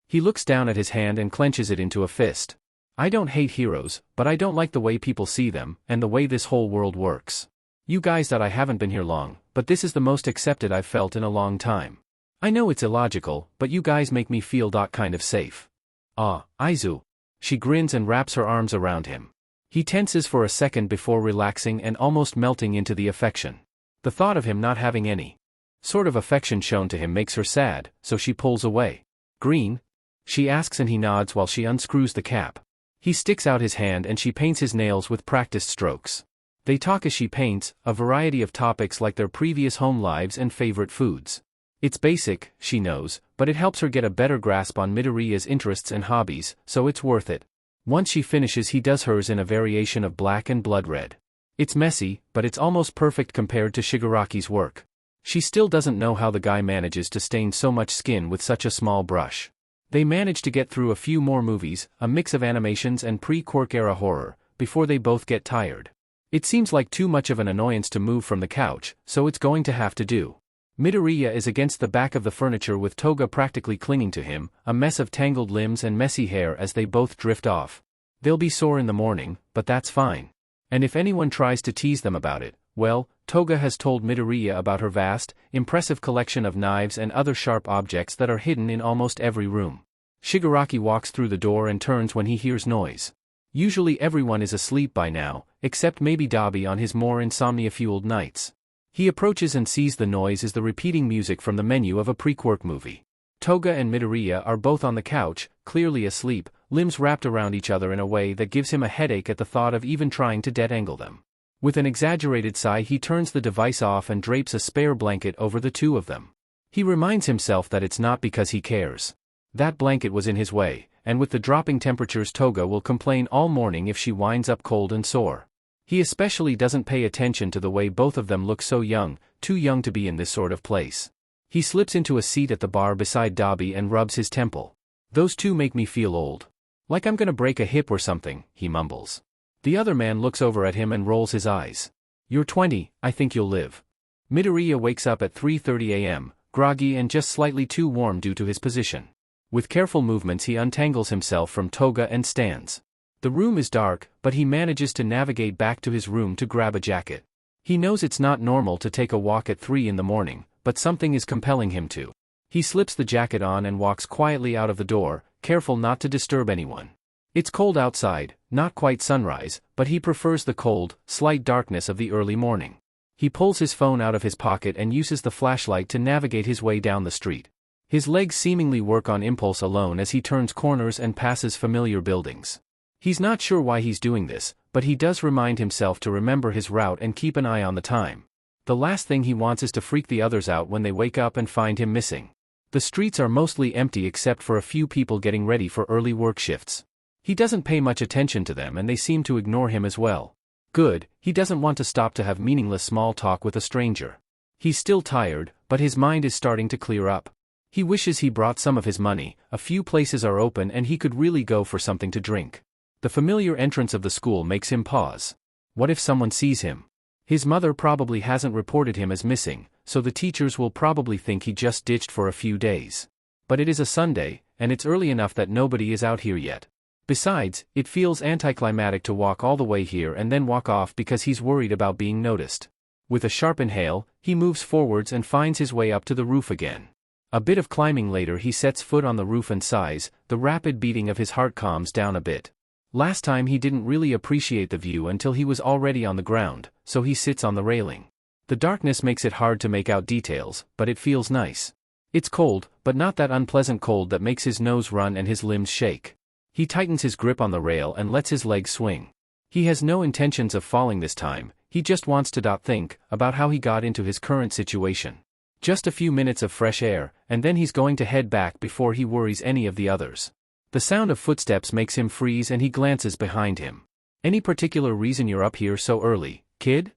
He looks down at his hand and clenches it into a fist. I don't hate heroes, but I don't like the way people see them, and the way this whole world works. You guys I haven't been here long, but this is the most accepted I've felt in a long time. I know it's illogical, but you guys make me feel kind of safe. Aizu. She grins and wraps her arms around him. He tenses for a second before relaxing and almost melting into the affection. The thought of him not having any sort of affection shown to him makes her sad, so she pulls away. Green? She asks and he nods while she unscrews the cap. He sticks out his hand and she paints his nails with practiced strokes. They talk as she paints, a variety of topics like their previous home lives and favorite foods. It's basic, she knows, but it helps her get a better grasp on Midoriya's interests and hobbies, so it's worth it. Once she finishes, he does hers in a variation of black and blood red. It's messy, but it's almost perfect compared to Shigaraki's work. She still doesn't know how the guy manages to stain so much skin with such a small brush. They manage to get through a few more movies, a mix of animations and pre-Quirk era horror, before they both get tired. It seems like too much of an annoyance to move from the couch, so it's going to have to do. Midoriya is against the back of the furniture with Toga practically clinging to him, a mess of tangled limbs and messy hair as they both drift off. They'll be sore in the morning, but that's fine. And if anyone tries to tease them about it, well, Toga has told Midoriya about her vast, impressive collection of knives and other sharp objects that are hidden in almost every room. Shigaraki walks through the door and turns when he hears noise. Usually everyone is asleep by now, except maybe Dabi on his more insomnia-fueled nights. He approaches and sees the noise is the repeating music from the menu of a pre-Quirk movie. Toga and Midoriya are both on the couch, clearly asleep, limbs wrapped around each other in a way that gives him a headache at the thought of even trying to detangle them. With an exaggerated sigh, he turns the device off and drapes a spare blanket over the two of them. He reminds himself that it's not because he cares. That blanket was in his way, and with the dropping temperatures, Toga will complain all morning if she winds up cold and sore. He especially doesn't pay attention to the way both of them look so young, too young to be in this sort of place. He slips into a seat at the bar beside Dabi and rubs his temple. Those two make me feel old. Like I'm gonna break a hip or something, he mumbles. The other man looks over at him and rolls his eyes. You're 20, I think you'll live. Midoriya wakes up at 3:30 a.m., groggy and just slightly too warm due to his position. With careful movements he untangles himself from toga and stands. The room is dark, but he manages to navigate back to his room to grab a jacket. He knows it's not normal to take a walk at 3 in the morning, but something is compelling him to. He slips the jacket on and walks quietly out of the door, careful not to disturb anyone. It's cold outside, not quite sunrise, but he prefers the cold, slight darkness of the early morning. He pulls his phone out of his pocket and uses the flashlight to navigate his way down the street. His legs seemingly work on impulse alone as he turns corners and passes familiar buildings. He's not sure why he's doing this, but he does remind himself to remember his route and keep an eye on the time. The last thing he wants is to freak the others out when they wake up and find him missing. The streets are mostly empty except for a few people getting ready for early work shifts. He doesn't pay much attention to them and they seem to ignore him as well. Good, he doesn't want to stop to have meaningless small talk with a stranger. He's still tired, but his mind is starting to clear up. He wishes he brought some of his money, a few places are open and he could really go for something to drink. The familiar entrance of the school makes him pause. What if someone sees him? His mother probably hasn't reported him as missing, so the teachers will probably think he just ditched for a few days. But it is a Sunday, and it's early enough that nobody is out here yet. Besides, it feels anticlimactic to walk all the way here and then walk off because he's worried about being noticed. With a sharp inhale, he moves forwards and finds his way up to the roof again. A bit of climbing later he sets foot on the roof and sighs, the rapid beating of his heart calms down a bit. Last time he didn't really appreciate the view until he was already on the ground, so he sits on the railing. The darkness makes it hard to make out details, but it feels nice. It's cold, but not that unpleasant cold that makes his nose run and his limbs shake. He tightens his grip on the rail and lets his legs swing. He has no intentions of falling this time, he just wants to think about how he got into his current situation. Just a few minutes of fresh air, and then he's going to head back before he worries any of the others. The sound of footsteps makes him freeze and he glances behind him. Any particular reason you're up here so early, kid?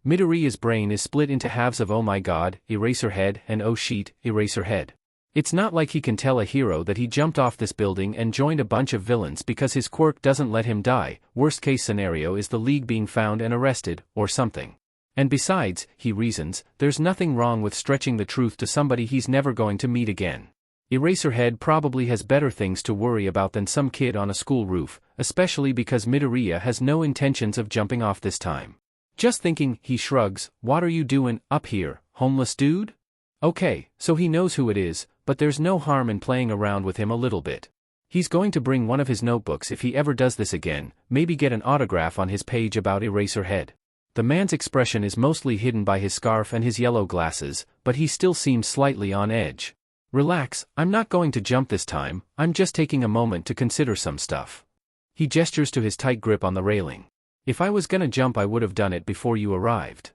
Midoriya's brain is split into halves of oh my god, Eraserhead and oh shit, Eraserhead. It's not like he can tell a hero that he jumped off this building and joined a bunch of villains because his quirk doesn't let him die. Worst case scenario is the League being found and arrested, or something. And besides, he reasons, there's nothing wrong with stretching the truth to somebody he's never going to meet again. Eraserhead probably has better things to worry about than some kid on a school roof, especially because Midoriya has no intentions of jumping off this time. Just thinking, he shrugs, what are you doing up here, homeless dude? Okay, so he knows who it is, but there's no harm in playing around with him a little bit. He's going to bring one of his notebooks if he ever does this again, maybe get an autograph on his page about Eraserhead. The man's expression is mostly hidden by his scarf and his yellow glasses, but he still seems slightly on edge. Relax, I'm not going to jump this time, I'm just taking a moment to consider some stuff. He gestures to his tight grip on the railing. If I was gonna jump I would have done it before you arrived.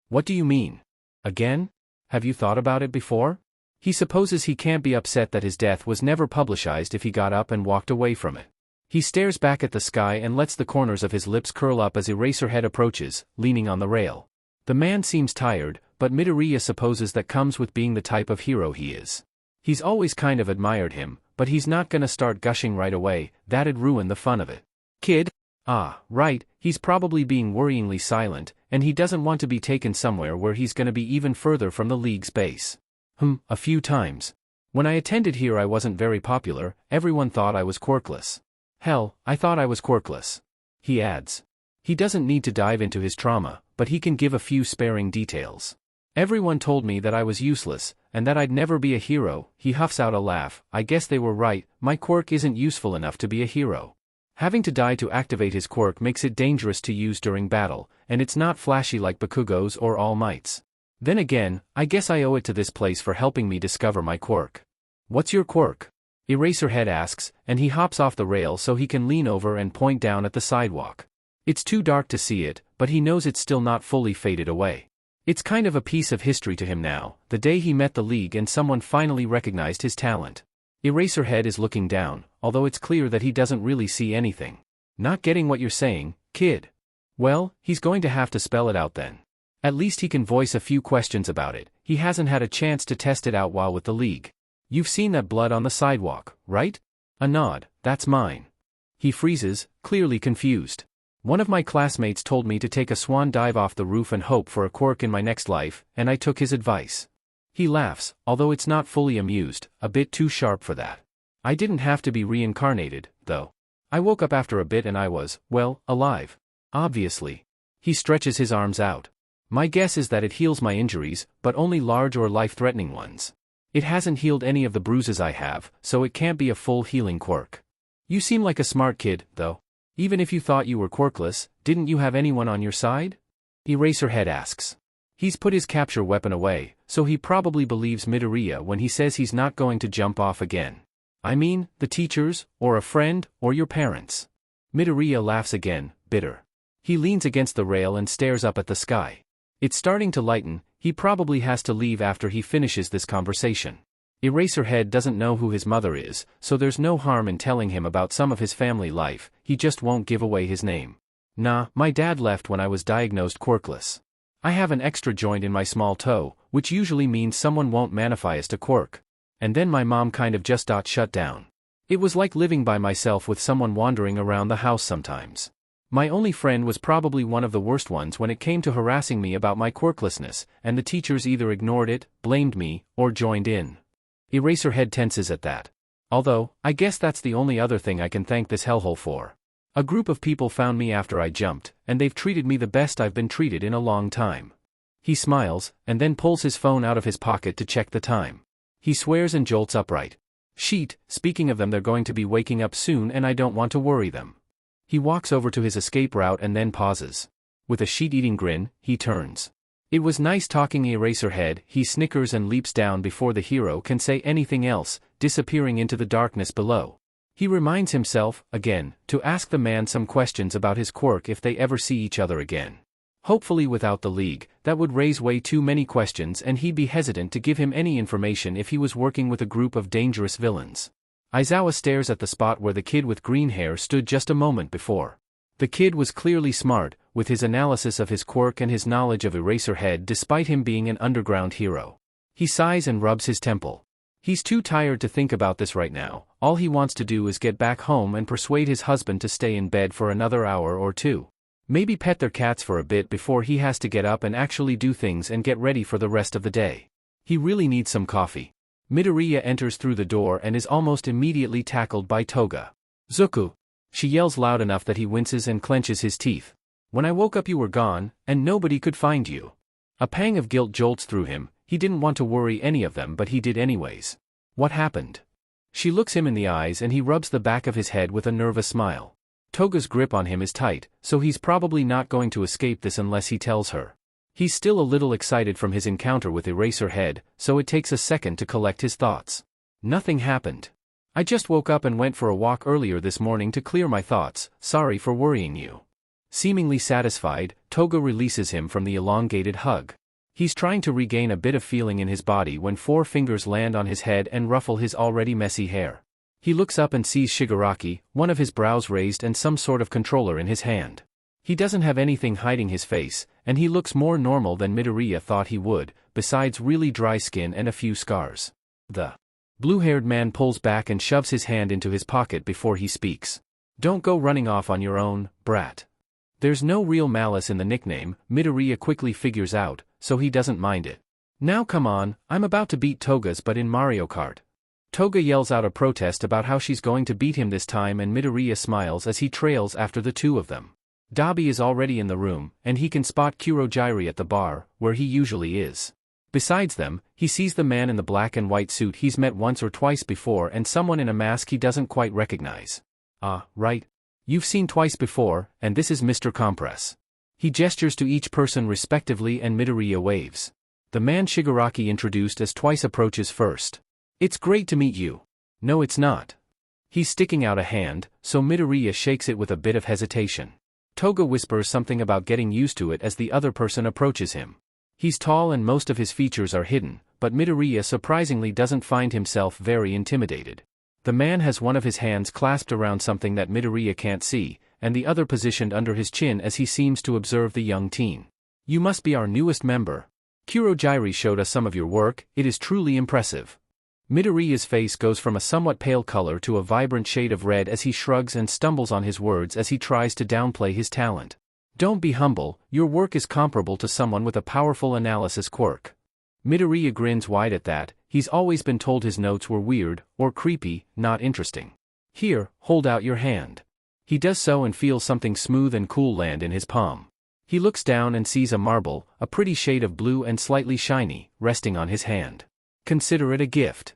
What do you mean? Again? Have you thought about it before? He supposes he can't be upset that his death was never publicized if he got up and walked away from it. He stares back at the sky and lets the corners of his lips curl up as Eraserhead approaches, leaning on the rail. The man seems tired, but Midoriya supposes that comes with being the type of hero he is. He's always kind of admired him, but he's not gonna start gushing right away, that'd ruin the fun of it. Kid? Ah, right, he's probably being worryingly silent, and he doesn't want to be taken somewhere where he's gonna be even further from the League's base. A few times. When I attended here I wasn't very popular, everyone thought I was quirkless. Hell, I thought I was quirkless. He adds. He doesn't need to dive into his trauma, but he can give a few sparing details. Everyone told me that I was useless, and that I'd never be a hero. He huffs out a laugh. I guess they were right, my quirk isn't useful enough to be a hero. Having to die to activate his quirk makes it dangerous to use during battle, and it's not flashy like Bakugo's or All Might's. Then again, I guess I owe it to this place for helping me discover my quirk. What's your quirk? Eraserhead asks, and he hops off the rail so he can lean over and point down at the sidewalk. It's too dark to see it, but he knows it's still not fully faded away. It's kind of a piece of history to him now, the day he met the League and someone finally recognized his talent. Eraserhead is looking down, although it's clear that he doesn't really see anything. Not getting what you're saying, kid. Well, he's going to have to spell it out then. At least he can voice a few questions about it, he hasn't had a chance to test it out while with the League. You've seen that blood on the sidewalk, right? A nod, that's mine. He freezes, clearly confused. One of my classmates told me to take a swan dive off the roof and hope for a quirk in my next life, and I took his advice. He laughs, although it's not fully amused, a bit too sharp for that. I didn't have to be reincarnated, though. I woke up after a bit and I was, well, alive. Obviously. He stretches his arms out. My guess is that it heals my injuries, but only large or life-threatening ones. It hasn't healed any of the bruises I have, so it can't be a full healing quirk. You seem like a smart kid, though. Even if you thought you were quirkless, didn't you have anyone on your side? Eraserhead asks. He's put his capture weapon away, so he probably believes Midoriya when he says he's not going to jump off again. I mean, the teachers, or a friend, or your parents. Midoriya laughs again, bitter. He leans against the rail and stares up at the sky. It's starting to lighten, he probably has to leave after he finishes this conversation. Eraserhead doesn't know who his mother is, so there's no harm in telling him about some of his family life, he just won't give away his name. Nah, my dad left when I was diagnosed quirkless. I have an extra joint in my small toe, which usually means someone won't manifest a quirk. And then my mom kind of just shut down. It was like living by myself with someone wandering around the house sometimes. My only friend was probably one of the worst ones when it came to harassing me about my quirklessness, and the teachers either ignored it, blamed me, or joined in. Eraserhead tenses at that. Although, I guess that's the only other thing I can thank this hellhole for. A group of people found me after I jumped, and they've treated me the best I've been treated in a long time. He smiles, and then pulls his phone out of his pocket to check the time. He swears and jolts upright. Sheet, speaking of them, they're going to be waking up soon and I don't want to worry them. He walks over to his escape route and then pauses. With a sheet-eating grin, he turns. It was nice talking, Eraserhead. He snickers and leaps down before the hero can say anything else, disappearing into the darkness below. He reminds himself, again, to ask the man some questions about his quirk if they ever see each other again. Hopefully without the League, that would raise way too many questions and he'd be hesitant to give him any information if he was working with a group of dangerous villains. Aizawa stares at the spot where the kid with green hair stood just a moment before. The kid was clearly smart, with his analysis of his quirk and his knowledge of Eraserhead despite him being an underground hero. He sighs and rubs his temple. He's too tired to think about this right now, all he wants to do is get back home and persuade his husband to stay in bed for another hour or two. Maybe pet their cats for a bit before he has to get up and actually do things and get ready for the rest of the day. He really needs some coffee. Midoriya enters through the door and is almost immediately tackled by Toga. Zuku! She yells loud enough that he winces and clenches his teeth. When I woke up you were gone, and nobody could find you. A pang of guilt jolts through him. He didn't want to worry any of them but he did anyways. What happened? She looks him in the eyes and he rubs the back of his head with a nervous smile. Toga's grip on him is tight, so he's probably not going to escape this unless he tells her. He's still a little excited from his encounter with Eraserhead, so it takes a second to collect his thoughts. Nothing happened. I just woke up and went for a walk earlier this morning to clear my thoughts, sorry for worrying you. Seemingly satisfied, Toga releases him from the elongated hug. He's trying to regain a bit of feeling in his body when 4 fingers land on his head and ruffle his already messy hair. He looks up and sees Shigaraki, one of his brows raised and some sort of controller in his hand. He doesn't have anything hiding his face, and he looks more normal than Midoriya thought he would, besides really dry skin and a few scars. The blue-haired man pulls back and shoves his hand into his pocket before he speaks. Don't go running off on your own, brat. There's no real malice in the nickname, Midoriya quickly figures out, so he doesn't mind it. Now come on, I'm about to beat Toga's butt in Mario Kart. Toga yells out a protest about how she's going to beat him this time and Midoriya smiles as he trails after the two of them. Dabi is already in the room, and he can spot Kurogyri at the bar, where he usually is. Besides them, he sees the man in the black and white suit he's met once or twice before and someone in a mask he doesn't quite recognize. Ah, right. You've seen twice before, and this is Mr. Compress. He gestures to each person respectively and Midoriya waves. The man Shigaraki introduced as twice approaches first. It's great to meet you. No, it's not. He's sticking out a hand, so Midoriya shakes it with a bit of hesitation. Toga whispers something about getting used to it as the other person approaches him. He's tall and most of his features are hidden, but Midoriya surprisingly doesn't find himself very intimidated. The man has one of his hands clasped around something that Midoriya can't see, and the other positioned under his chin as he seems to observe the young teen. You must be our newest member. Kurogyri showed us some of your work, it is truly impressive. Midoriya's face goes from a somewhat pale color to a vibrant shade of red as he shrugs and stumbles on his words as he tries to downplay his talent. Don't be humble, your work is comparable to someone with a powerful analysis quirk. Midoriya grins wide at that. He's always been told his notes were weird, or creepy, not interesting. Here, hold out your hand. He does so and feels something smooth and cool land in his palm. He looks down and sees a marble, a pretty shade of blue and slightly shiny, resting on his hand. Consider it a gift.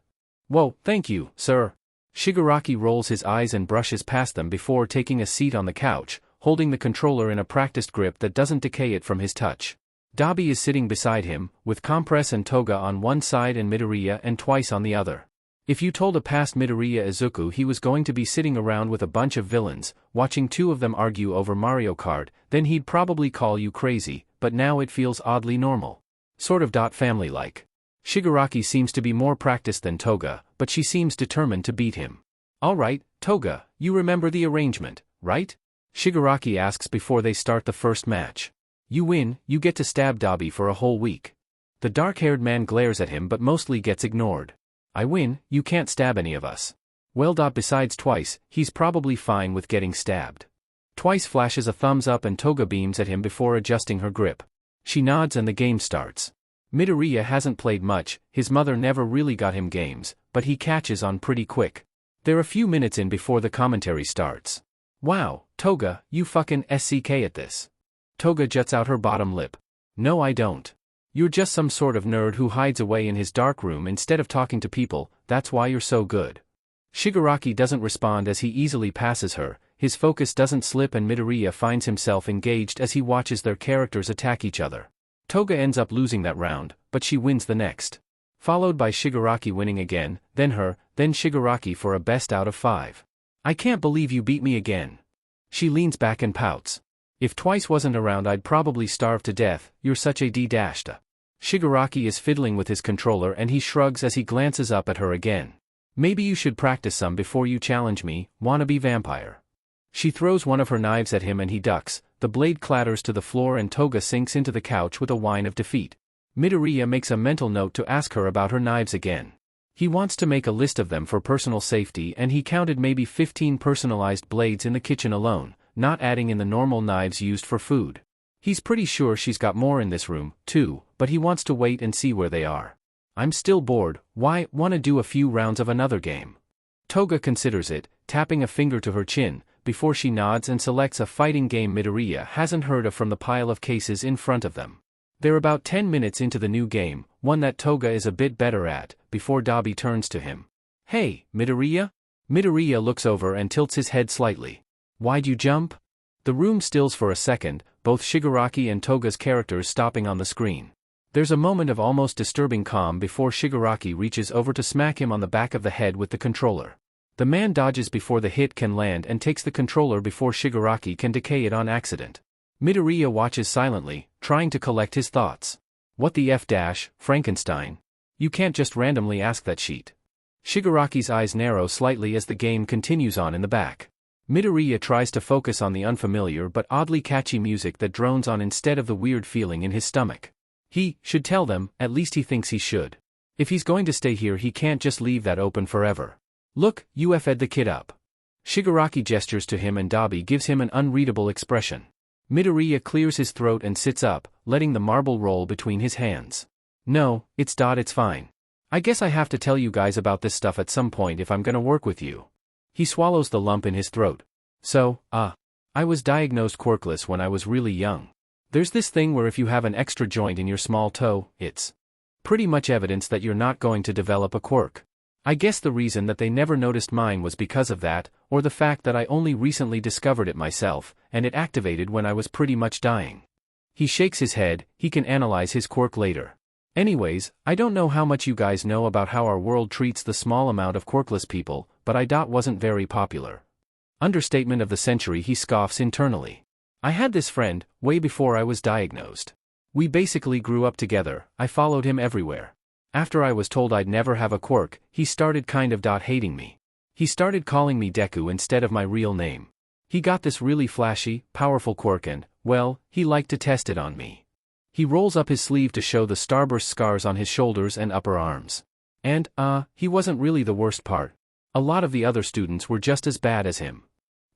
Whoa, thank you, sir. Shigaraki rolls his eyes and brushes past them before taking a seat on the couch, holding the controller in a practiced grip that doesn't decay it from his touch. Dabi is sitting beside him, with Compress and Toga on one side and Midoriya and Twice on the other. If you told a past Midoriya Izuku he was going to be sitting around with a bunch of villains, watching two of them argue over Mario Kart, then he'd probably call you crazy, but now it feels oddly normal. Sort of family-like. Shigaraki seems to be more practiced than Toga, but she seems determined to beat him. Alright, Toga, you remember the arrangement, right? Shigaraki asks before they start the first match. You win, you get to stab Dabi for a whole week. The dark-haired man glares at him but mostly gets ignored. I win, you can't stab any of us. Well, besides Twice, he's probably fine with getting stabbed. Twice flashes a thumbs up and Toga beams at him before adjusting her grip. She nods and the game starts. Midoriya hasn't played much, his mother never really got him games, but he catches on pretty quick. They're a few minutes in before the commentary starts. Wow, Toga, you fucking SCK at this. Toga juts out her bottom lip. No, I don't. You're just some sort of nerd who hides away in his dark room instead of talking to people, that's why you're so good. Shigaraki doesn't respond as he easily passes her, his focus doesn't slip and Midoriya finds himself engaged as he watches their characters attack each other. Toga ends up losing that round, but she wins the next. Followed by Shigaraki winning again, then her, then Shigaraki for a best out of 5. I can't believe you beat me again. She leans back and pouts. If Twice wasn't around I'd probably starve to death, you're such a d-dashed. Shigaraki is fiddling with his controller and he shrugs as he glances up at her again. Maybe you should practice some before you challenge me, wannabe vampire. She throws one of her knives at him and he ducks, the blade clatters to the floor and Toga sinks into the couch with a whine of defeat. Midoriya makes a mental note to ask her about her knives again. He wants to make a list of them for personal safety and he counted maybe 15 personalized blades in the kitchen alone, not adding in the normal knives used for food. He's pretty sure she's got more in this room, too, but he wants to wait and see where they are. I'm still bored, why, wanna do a few rounds of another game? Toga considers it, tapping a finger to her chin, before she nods and selects a fighting game Midoriya hasn't heard of from the pile of cases in front of them. They're about 10 minutes into the new game, one that Toga is a bit better at, before Dabi turns to him. Hey, Midoriya? Midoriya looks over and tilts his head slightly. Why'd you jump? The room stills for a second, both Shigaraki and Toga's characters stopping on the screen. There's a moment of almost disturbing calm before Shigaraki reaches over to smack him on the back of the head with the controller. The man dodges before the hit can land and takes the controller before Shigaraki can decay it on accident. Midoriya watches silently, trying to collect his thoughts. What the Frankenstein? You can't just randomly ask that sheet. Shigaraki's eyes narrow slightly as the game continues on in the back. Midoriya tries to focus on the unfamiliar but oddly catchy music that drones on instead of the weird feeling in his stomach. He should tell them, at least he thinks he should. If he's going to stay here he can't just leave that open forever. Look, you f'd the kid up. Shigaraki gestures to him and Dabi gives him an unreadable expression. Midoriya clears his throat and sits up, letting the marble roll between his hands. No, it's fine. I guess I have to tell you guys about this stuff at some point if I'm gonna work with you. He swallows the lump in his throat. So, I was diagnosed quirkless when I was really young. There's this thing where if you have an extra joint in your small toe, it's pretty much evidence that you're not going to develop a quirk. I guess the reason that they never noticed mine was because of that, or the fact that I only recently discovered it myself, and it activated when I was pretty much dying. He shakes his head, he can analyze his quirk later. Anyways, I don't know how much you guys know about how our world treats the small amount of quirkless people, but I wasn't very popular. Understatement of the century, he scoffs internally. I had this friend, way before I was diagnosed. We basically grew up together, I followed him everywhere. After I was told I'd never have a quirk, he started kind of hating me. He started calling me Deku instead of my real name. He got this really flashy, powerful quirk and, well, he liked to test it on me. He rolls up his sleeve to show the starburst scars on his shoulders and upper arms. And, he wasn't really the worst part. A lot of the other students were just as bad as him.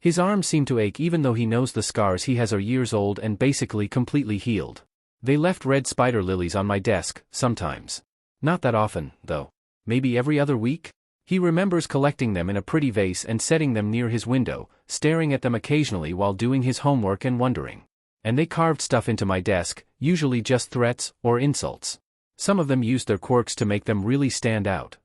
His arms seem to ache even though he knows the scars he has are years old and basically completely healed. They left red spider lilies on my desk, sometimes. Not that often, though. Maybe every other week? He remembers collecting them in a pretty vase and setting them near his window, staring at them occasionally while doing his homework and wondering. And they carved stuff into my desk, usually just threats or insults. Some of them used their quirks to make them really stand out.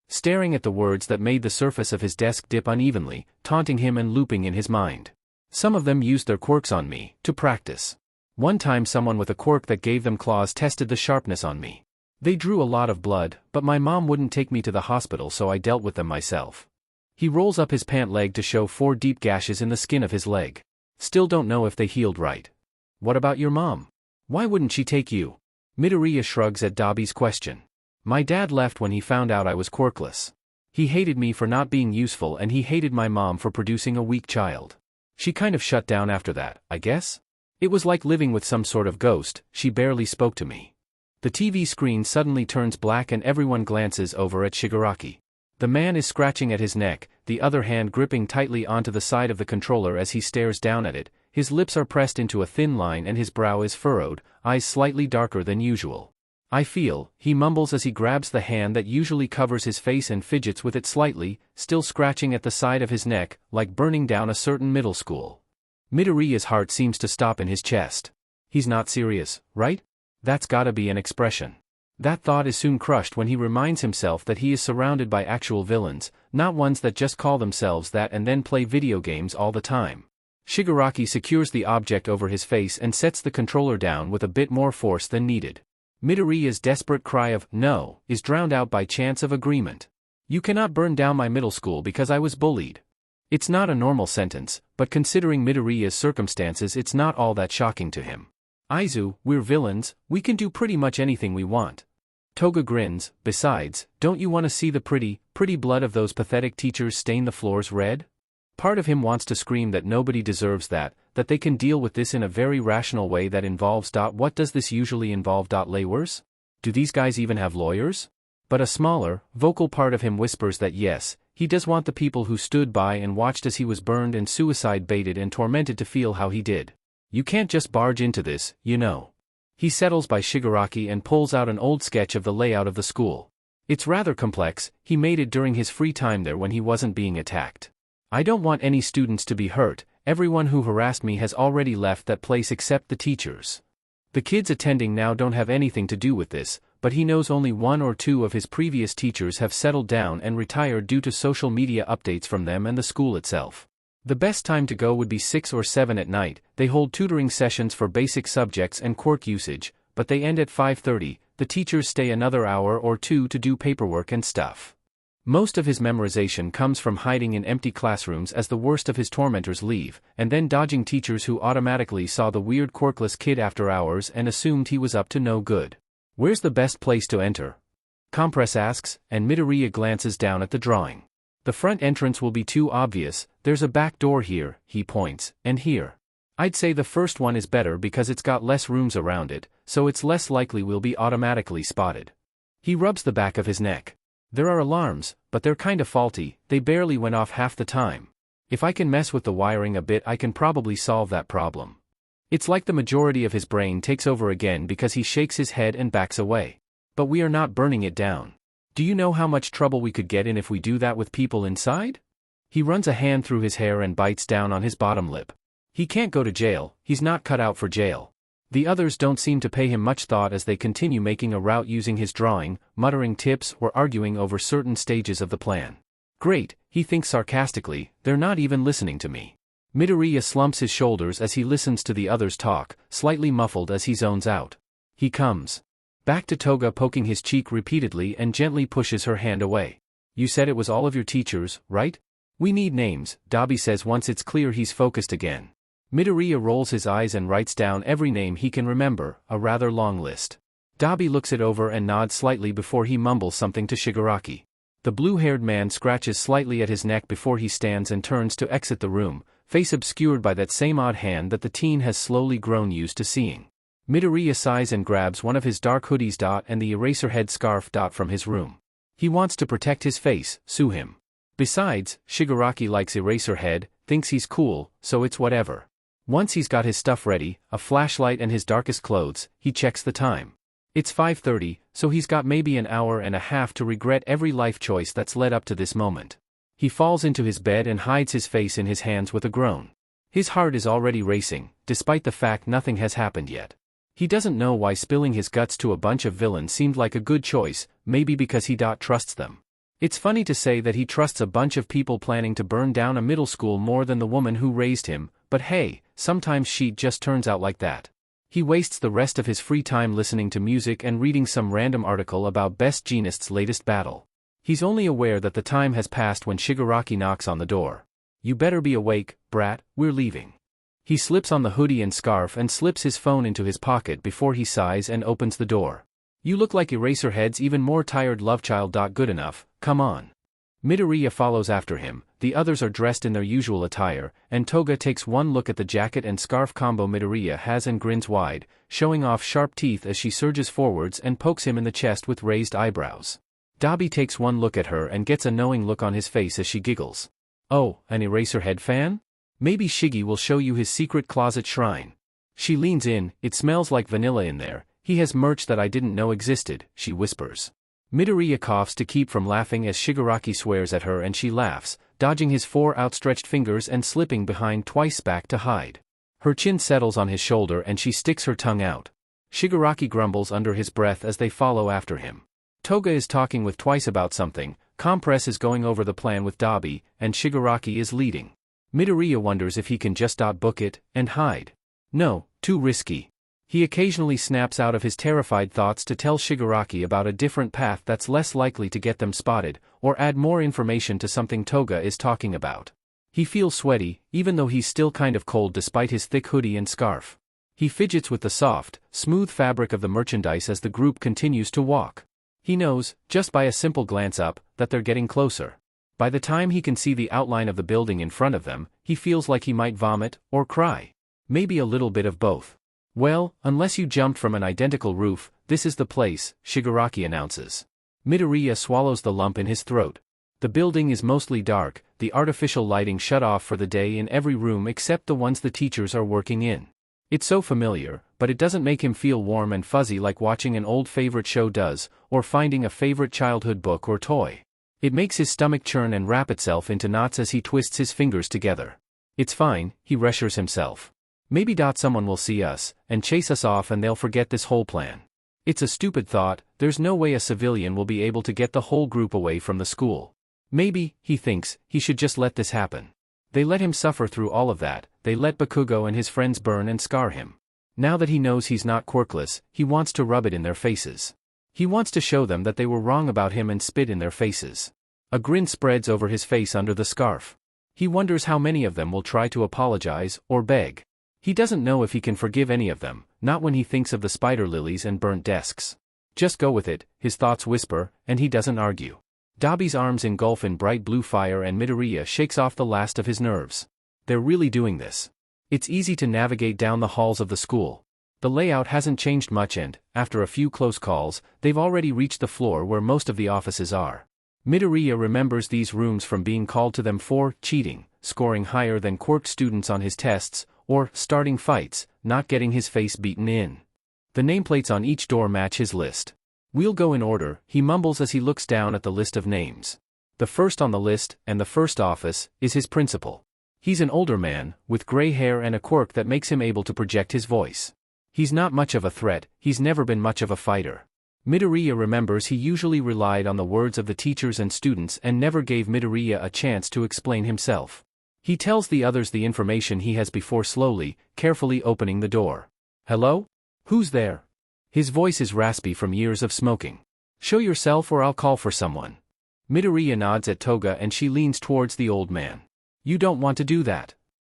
Staring at the words that made the surface of his desk dip unevenly, taunting him and looping in his mind. Some of them used their quirks on me, to practice. One time someone with a quirk that gave them claws tested the sharpness on me. They drew a lot of blood, but my mom wouldn't take me to the hospital so I dealt with them myself. He rolls up his pant leg to show 4 deep gashes in the skin of his leg. Still don't know if they healed right. What about your mom? Why wouldn't she take you? Midoriya shrugs at Dabi's question. My dad left when he found out I was quirkless. He hated me for not being useful and he hated my mom for producing a weak child. She kind of shut down after that, I guess? It was like living with some sort of ghost. She barely spoke to me. The TV screen suddenly turns black and everyone glances over at Shigaraki. The man is scratching at his neck, the other hand gripping tightly onto the side of the controller as he stares down at it. His lips are pressed into a thin line and his brow is furrowed, eyes slightly darker than usual. I feel, he mumbles as he grabs the hand that usually covers his face and fidgets with it slightly, still scratching at the side of his neck, like burning down a certain middle school. Midoriya's heart seems to stop in his chest. He's not serious, right? That's gotta be an expression. That thought is soon crushed when he reminds himself that he is surrounded by actual villains, not ones that just call themselves that and then play video games all the time. Shigaraki secures the object over his face and sets the controller down with a bit more force than needed. Midoriya's desperate cry of, "No," is drowned out by chants of agreement. You cannot burn down my middle school because I was bullied. It's not a normal sentence, but considering Midoriya's circumstances it's not all that shocking to him. Aizu, we're villains, we can do pretty much anything we want. Toga grins, besides, don't you want to see the pretty blood of those pathetic teachers stain the floors red? Part of him wants to scream that nobody deserves that they can deal with this in a very rational way that involves. What does this usually involve? Lawyers? Do these guys even have lawyers? But a smaller, vocal part of him whispers that yes, he does want the people who stood by and watched as he was burned and suicide baited and tormented to feel how he did. You can't just barge into this, you know. He settles by Shigaraki and pulls out an old sketch of the layout of the school. It's rather complex, he made it during his free time there when he wasn't being attacked. I don't want any students to be hurt, everyone who harassed me has already left that place except the teachers. The kids attending now don't have anything to do with this, but he knows only 1 or 2 of his previous teachers have settled down and retired due to social media updates from them and the school itself. The best time to go would be 6 or 7 at night. They hold tutoring sessions for basic subjects and quirk usage, but they end at 5:30, the teachers stay another hour or 2 to do paperwork and stuff. Most of his memorization comes from hiding in empty classrooms as the worst of his tormentors leave, and then dodging teachers who automatically saw the weird quirkless kid after hours and assumed he was up to no good. Where's the best place to enter? Compress asks, and Midoriya glances down at the drawing. The front entrance will be too obvious, there's a back door here, he points, and here. I'd say the first one is better because it's got less rooms around it, so it's less likely we'll be automatically spotted. He rubs the back of his neck. There are alarms, but they're kinda faulty, they barely went off half the time. If I can mess with the wiring a bit I can probably solve that problem. It's like the majority of his brain takes over again because he shakes his head and backs away. But we are not burning it down. Do you know how much trouble we could get in if we do that with people inside? He runs a hand through his hair and bites down on his bottom lip. He can't go to jail, he's not cut out for jail. The others don't seem to pay him much thought as they continue making a route using his drawing, muttering tips or arguing over certain stages of the plan. Great, he thinks sarcastically, they're not even listening to me. Midoriya slumps his shoulders as he listens to the others talk, slightly muffled as he zones out. He comes back to Toga poking his cheek repeatedly and gently pushes her hand away. You said it was all of your teachers, right? We need names, Dabi says once it's clear he's focused again. Midoriya rolls his eyes and writes down every name he can remember, a rather long list. Dabi looks it over and nods slightly before he mumbles something to Shigaraki. The blue-haired man scratches slightly at his neck before he stands and turns to exit the room, face obscured by that same odd hand that the teen has slowly grown used to seeing. Midoriya sighs and grabs one of his dark hoodies. And the eraser head scarf. From his room. He wants to protect his face, sue him. Besides, Shigaraki likes Eraserhead, thinks he's cool, so it's whatever. Once he's got his stuff ready, a flashlight and his darkest clothes, he checks the time. It's 5:30, so he's got maybe an hour and a half to regret every life choice that's led up to this moment. He falls into his bed and hides his face in his hands with a groan. His heart is already racing, despite the fact nothing has happened yet. He doesn't know why spilling his guts to a bunch of villains seemed like a good choice, maybe because he trusts them. It's funny to say that he trusts a bunch of people planning to burn down a middle school more than the woman who raised him, but hey, sometimes shit just turns out like that. He wastes the rest of his free time listening to music and reading some random article about Best Jeanist's latest battle. He's only aware that the time has passed when Shigaraki knocks on the door. You better be awake, brat, we're leaving. He slips on the hoodie and scarf and slips his phone into his pocket before he sighs and opens the door. You look like Eraserhead's even more tired lovechild. Good enough, come on. Midoriya follows after him, the others are dressed in their usual attire, and Toga takes one look at the jacket and scarf combo Midoriya has and grins wide, showing off sharp teeth as she surges forwards and pokes him in the chest with raised eyebrows. Dabi takes one look at her and gets a knowing look on his face as she giggles. Oh, an Eraserhead fan? Maybe Shiggy will show you his secret closet shrine. She leans in, it smells like vanilla in there, he has merch that I didn't know existed, she whispers. Midoriya coughs to keep from laughing as Shigaraki swears at her and she laughs, dodging his 4 outstretched fingers and slipping behind twice back to hide. Her chin settles on his shoulder and she sticks her tongue out. Shigaraki grumbles under his breath as they follow after him. Toga is talking with Twice about something, Compress is going over the plan with Dabi, and Shigaraki is leading. Midoriya wonders if he can just book it and hide. No, too risky. He occasionally snaps out of his terrified thoughts to tell Shigaraki about a different path that's less likely to get them spotted, or add more information to something Toga is talking about. He feels sweaty, even though he's still kind of cold despite his thick hoodie and scarf. He fidgets with the soft, smooth fabric of the merchandise as the group continues to walk. He knows, just by a simple glance up, that they're getting closer. By the time he can see the outline of the building in front of them, he feels like he might vomit, or cry. Maybe a little bit of both. Well, unless you jumped from an identical roof, this is the place, Shigaraki announces. Midoriya swallows the lump in his throat. The building is mostly dark, the artificial lighting shut off for the day in every room except the ones the teachers are working in. It's so familiar, but it doesn't make him feel warm and fuzzy like watching an old favorite show does, or finding a favorite childhood book or toy. It makes his stomach churn and wrap itself into knots as he twists his fingers together. It's fine, he reassures himself. Maybe someone will see us, and chase us off and they'll forget this whole plan. It's a stupid thought, there's no way a civilian will be able to get the whole group away from the school. Maybe, he thinks, he should just let this happen. They let him suffer through all of that, they let Bakugo and his friends burn and scar him. Now that he knows he's not quirkless, he wants to rub it in their faces. He wants to show them that they were wrong about him and spit in their faces. A grin spreads over his face under the scarf. He wonders how many of them will try to apologize, or beg. He doesn't know if he can forgive any of them, not when he thinks of the spider lilies and burnt desks. Just go with it, his thoughts whisper, and he doesn't argue. Dabi's arms engulf in bright blue fire and Midoriya shakes off the last of his nerves. They're really doing this. It's easy to navigate down the halls of the school. The layout hasn't changed much and, after a few close calls, they've already reached the floor where most of the offices are. Midoriya remembers these rooms from being called to them for cheating, scoring higher than Quirk students on his tests, or starting fights, not getting his face beaten in. The nameplates on each door match his list. We'll go in order, he mumbles as he looks down at the list of names. The first on the list, and the first office, is his principal. He's an older man, with gray hair and a quirk that makes him able to project his voice. He's not much of a threat, he's never been much of a fighter. Midoriya remembers he usually relied on the words of the teachers and students and never gave Midoriya a chance to explain himself. He tells the others the information he has before slowly, carefully opening the door. Hello? Who's there? His voice is raspy from years of smoking. Show yourself or I'll call for someone. Midoriya nods at Toga and she leans towards the old man. You don't want to do that.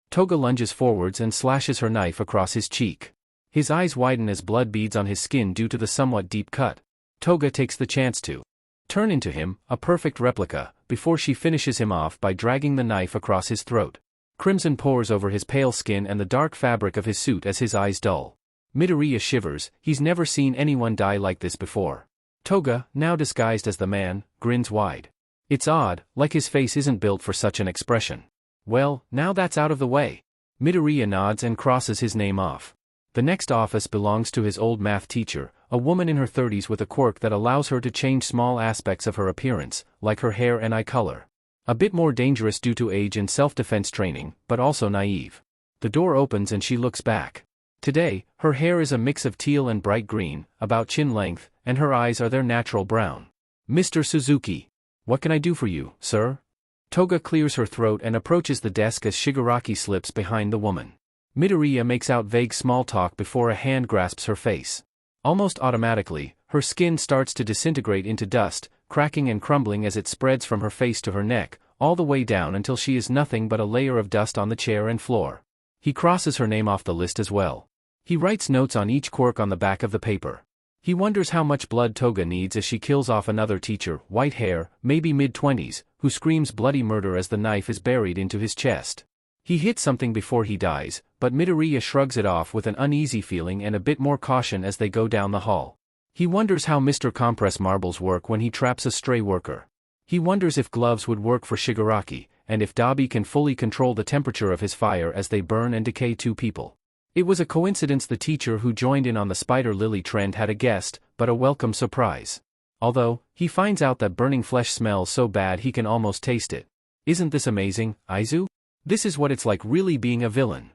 Toga lunges forwards and slashes her knife across his cheek. His eyes widen as blood beads on his skin due to the somewhat deep cut. Toga takes the chance to turn into him, a perfect replica, before she finishes him off by dragging the knife across his throat. Crimson pours over his pale skin and the dark fabric of his suit as his eyes dull. Midoriya shivers, he's never seen anyone die like this before. Toga, now disguised as the man, grins wide. It's odd, like his face isn't built for such an expression. Well, now that's out of the way. Midoriya nods and crosses his name off. The next office belongs to his old math teacher, a woman in her 30s with a quirk that allows her to change small aspects of her appearance, like her hair and eye color. A bit more dangerous due to age and self-defense training, but also naive. The door opens and she looks back. Today, her hair is a mix of teal and bright green, about chin length, and her eyes are their natural brown. Mr. Suzuki. What can I do for you, sir? Toga clears her throat and approaches the desk as Shigaraki slips behind the woman. Midoriya makes out vague small talk before a hand grasps her face. Almost automatically, her skin starts to disintegrate into dust, cracking and crumbling as it spreads from her face to her neck, all the way down until she is nothing but a layer of dust on the chair and floor. He crosses her name off the list as well. He writes notes on each quirk on the back of the paper. He wonders how much blood Toga needs as she kills off another teacher, white hair, maybe mid-20s, who screams bloody murder as the knife is buried into his chest. He hits something before he dies, but Midoriya shrugs it off with an uneasy feeling and a bit more caution as they go down the hall. He wonders how Mr. Compress marbles work when he traps a stray worker. He wonders if gloves would work for Shigaraki, and if Dabi can fully control the temperature of his fire as they burn and decay two people. It was a coincidence the teacher who joined in on the spider lily trend had a guest, but a welcome surprise. Although, he finds out that burning flesh smells so bad he can almost taste it. Isn't this amazing, Aizu? This is what it's like really being a villain.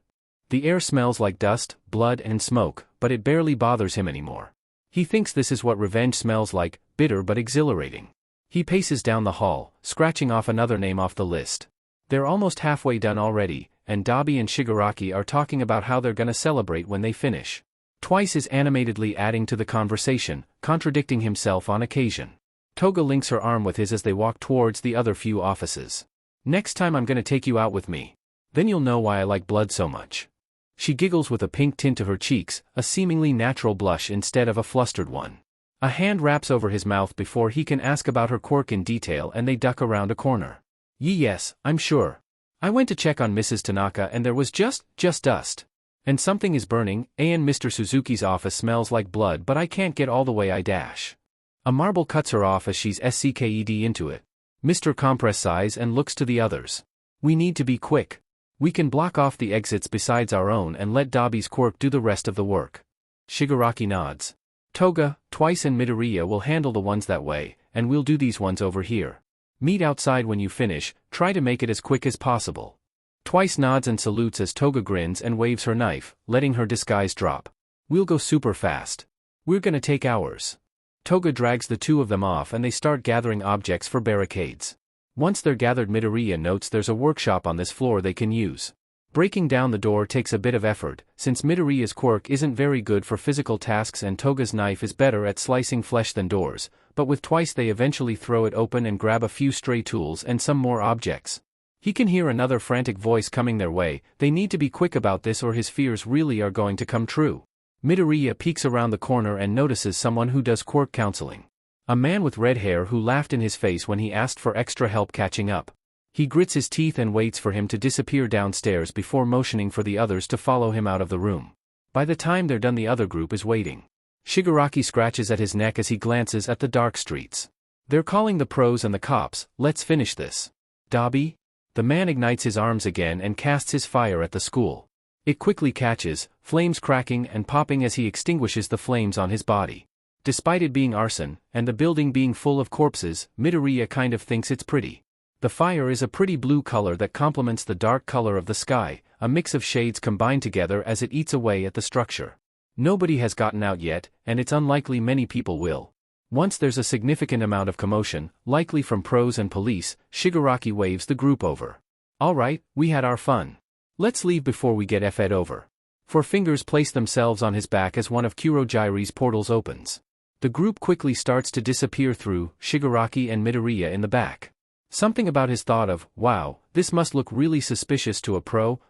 The air smells like dust, blood and smoke, but it barely bothers him anymore. He thinks this is what revenge smells like, bitter but exhilarating. He paces down the hall, scratching off another name off the list. They're almost halfway done already, and Dabi and Shigaraki are talking about how they're gonna celebrate when they finish. Twice is animatedly adding to the conversation, contradicting himself on occasion. Toga links her arm with his as they walk towards the other few offices. Next time I'm gonna take you out with me. Then you'll know why I like blood so much. She giggles with a pink tint to her cheeks, a seemingly natural blush instead of a flustered one. A hand wraps over his mouth before he can ask about her quirk in detail and they duck around a corner. Yes, I'm sure. I went to check on Mrs. Tanaka and there was just dust. And something is burning, and Mr. Suzuki's office smells like blood but I can't get all the way I dash. A marble cuts her off as she's SCKED into it. Mr. Compress sighs and looks to the others. We need to be quick. We can block off the exits besides our own and let Dabi's quirk do the rest of the work. Shigaraki nods. Toga, Twice and Midoriya will handle the ones that way, and we'll do these ones over here. Meet outside when you finish, try to make it as quick as possible. Twice nods and salutes as Toga grins and waves her knife, letting her disguise drop. We'll go super fast. We're gonna take hours. Toga drags the two of them off and they start gathering objects for barricades. Once they're gathered, Midoriya notes there's a workshop on this floor they can use. Breaking down the door takes a bit of effort, since Midoriya's quirk isn't very good for physical tasks and Toga's knife is better at slicing flesh than doors, but with Twice they eventually throw it open and grab a few stray tools and some more objects. He can hear another frantic voice coming their way. They need to be quick about this or his fears really are going to come true. Midoriya peeks around the corner and notices someone who does quirk counseling. A man with red hair who laughed in his face when he asked for extra help catching up. He grits his teeth and waits for him to disappear downstairs before motioning for the others to follow him out of the room. By the time they're done, the other group is waiting. Shigaraki scratches at his neck as he glances at the dark streets. They're calling the pros and the cops. Let's finish this. Dabi? The man ignites his arms again and casts his fire at the school. It quickly catches, flames cracking and popping as he extinguishes the flames on his body. Despite it being arson, and the building being full of corpses, Midoriya kind of thinks it's pretty. The fire is a pretty blue color that complements the dark color of the sky, a mix of shades combined together as it eats away at the structure. Nobody has gotten out yet, and it's unlikely many people will. Once there's a significant amount of commotion, likely from pros and police, Shigaraki waves the group over. Alright, we had our fun. Let's leave before we get F'd over. Four fingers place themselves on his back as one of Kurojire's portals opens. The group quickly starts to disappear through Shigaraki and Midoriya in the back. Something about his thought of, wow, this must look really suspicious to a pro,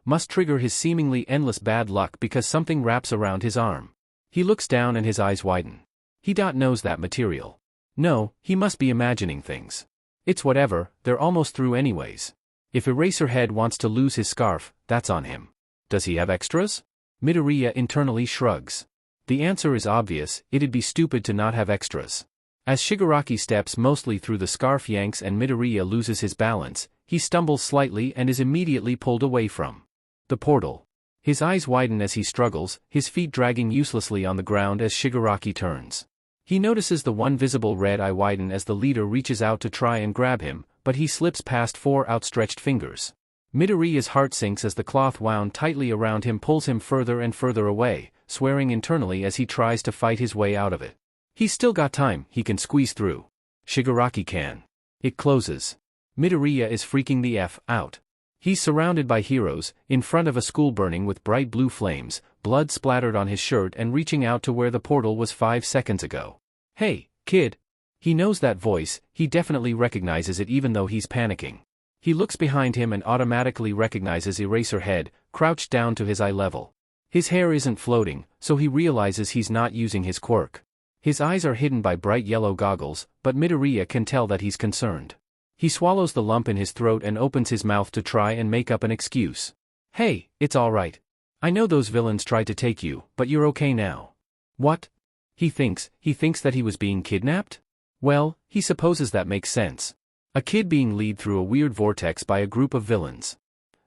must trigger his seemingly endless bad luck because something wraps around his arm. He looks down and his eyes widen. He knows that material. No, he must be imagining things. It's whatever, they're almost through anyways. If Eraserhead wants to lose his scarf, that's on him. Does he have extras? Midoriya internally shrugs. The answer is obvious, it'd be stupid to not have extras. As Shigaraki steps mostly through the scarf yanks and Midoriya loses his balance, he stumbles slightly and is immediately pulled away from the portal. His eyes widen as he struggles, his feet dragging uselessly on the ground as Shigaraki turns. He notices the one visible red eye widen as the leader reaches out to try and grab him, but he slips past 4 outstretched fingers. Midoriya's heart sinks as the cloth wound tightly around him pulls him further and further away, swearing internally as he tries to fight his way out of it. He's still got time, he can squeeze through. Shigaraki can. It closes. Midoriya is freaking the F out. He's surrounded by heroes, in front of a school burning with bright blue flames, blood splattered on his shirt and reaching out to where the portal was 5 seconds ago. Hey, kid! He knows that voice, he definitely recognizes it even though he's panicking. He looks behind him and automatically recognizes Eraserhead, crouched down to his eye level. His hair isn't floating, so he realizes he's not using his quirk. His eyes are hidden by bright yellow goggles, but Midoriya can tell that he's concerned. He swallows the lump in his throat and opens his mouth to try and make up an excuse. Hey, it's alright. I know those villains tried to take you, but you're okay now. What? He thinks that he was being kidnapped? Well, he supposes that makes sense. A kid being led through a weird vortex by a group of villains.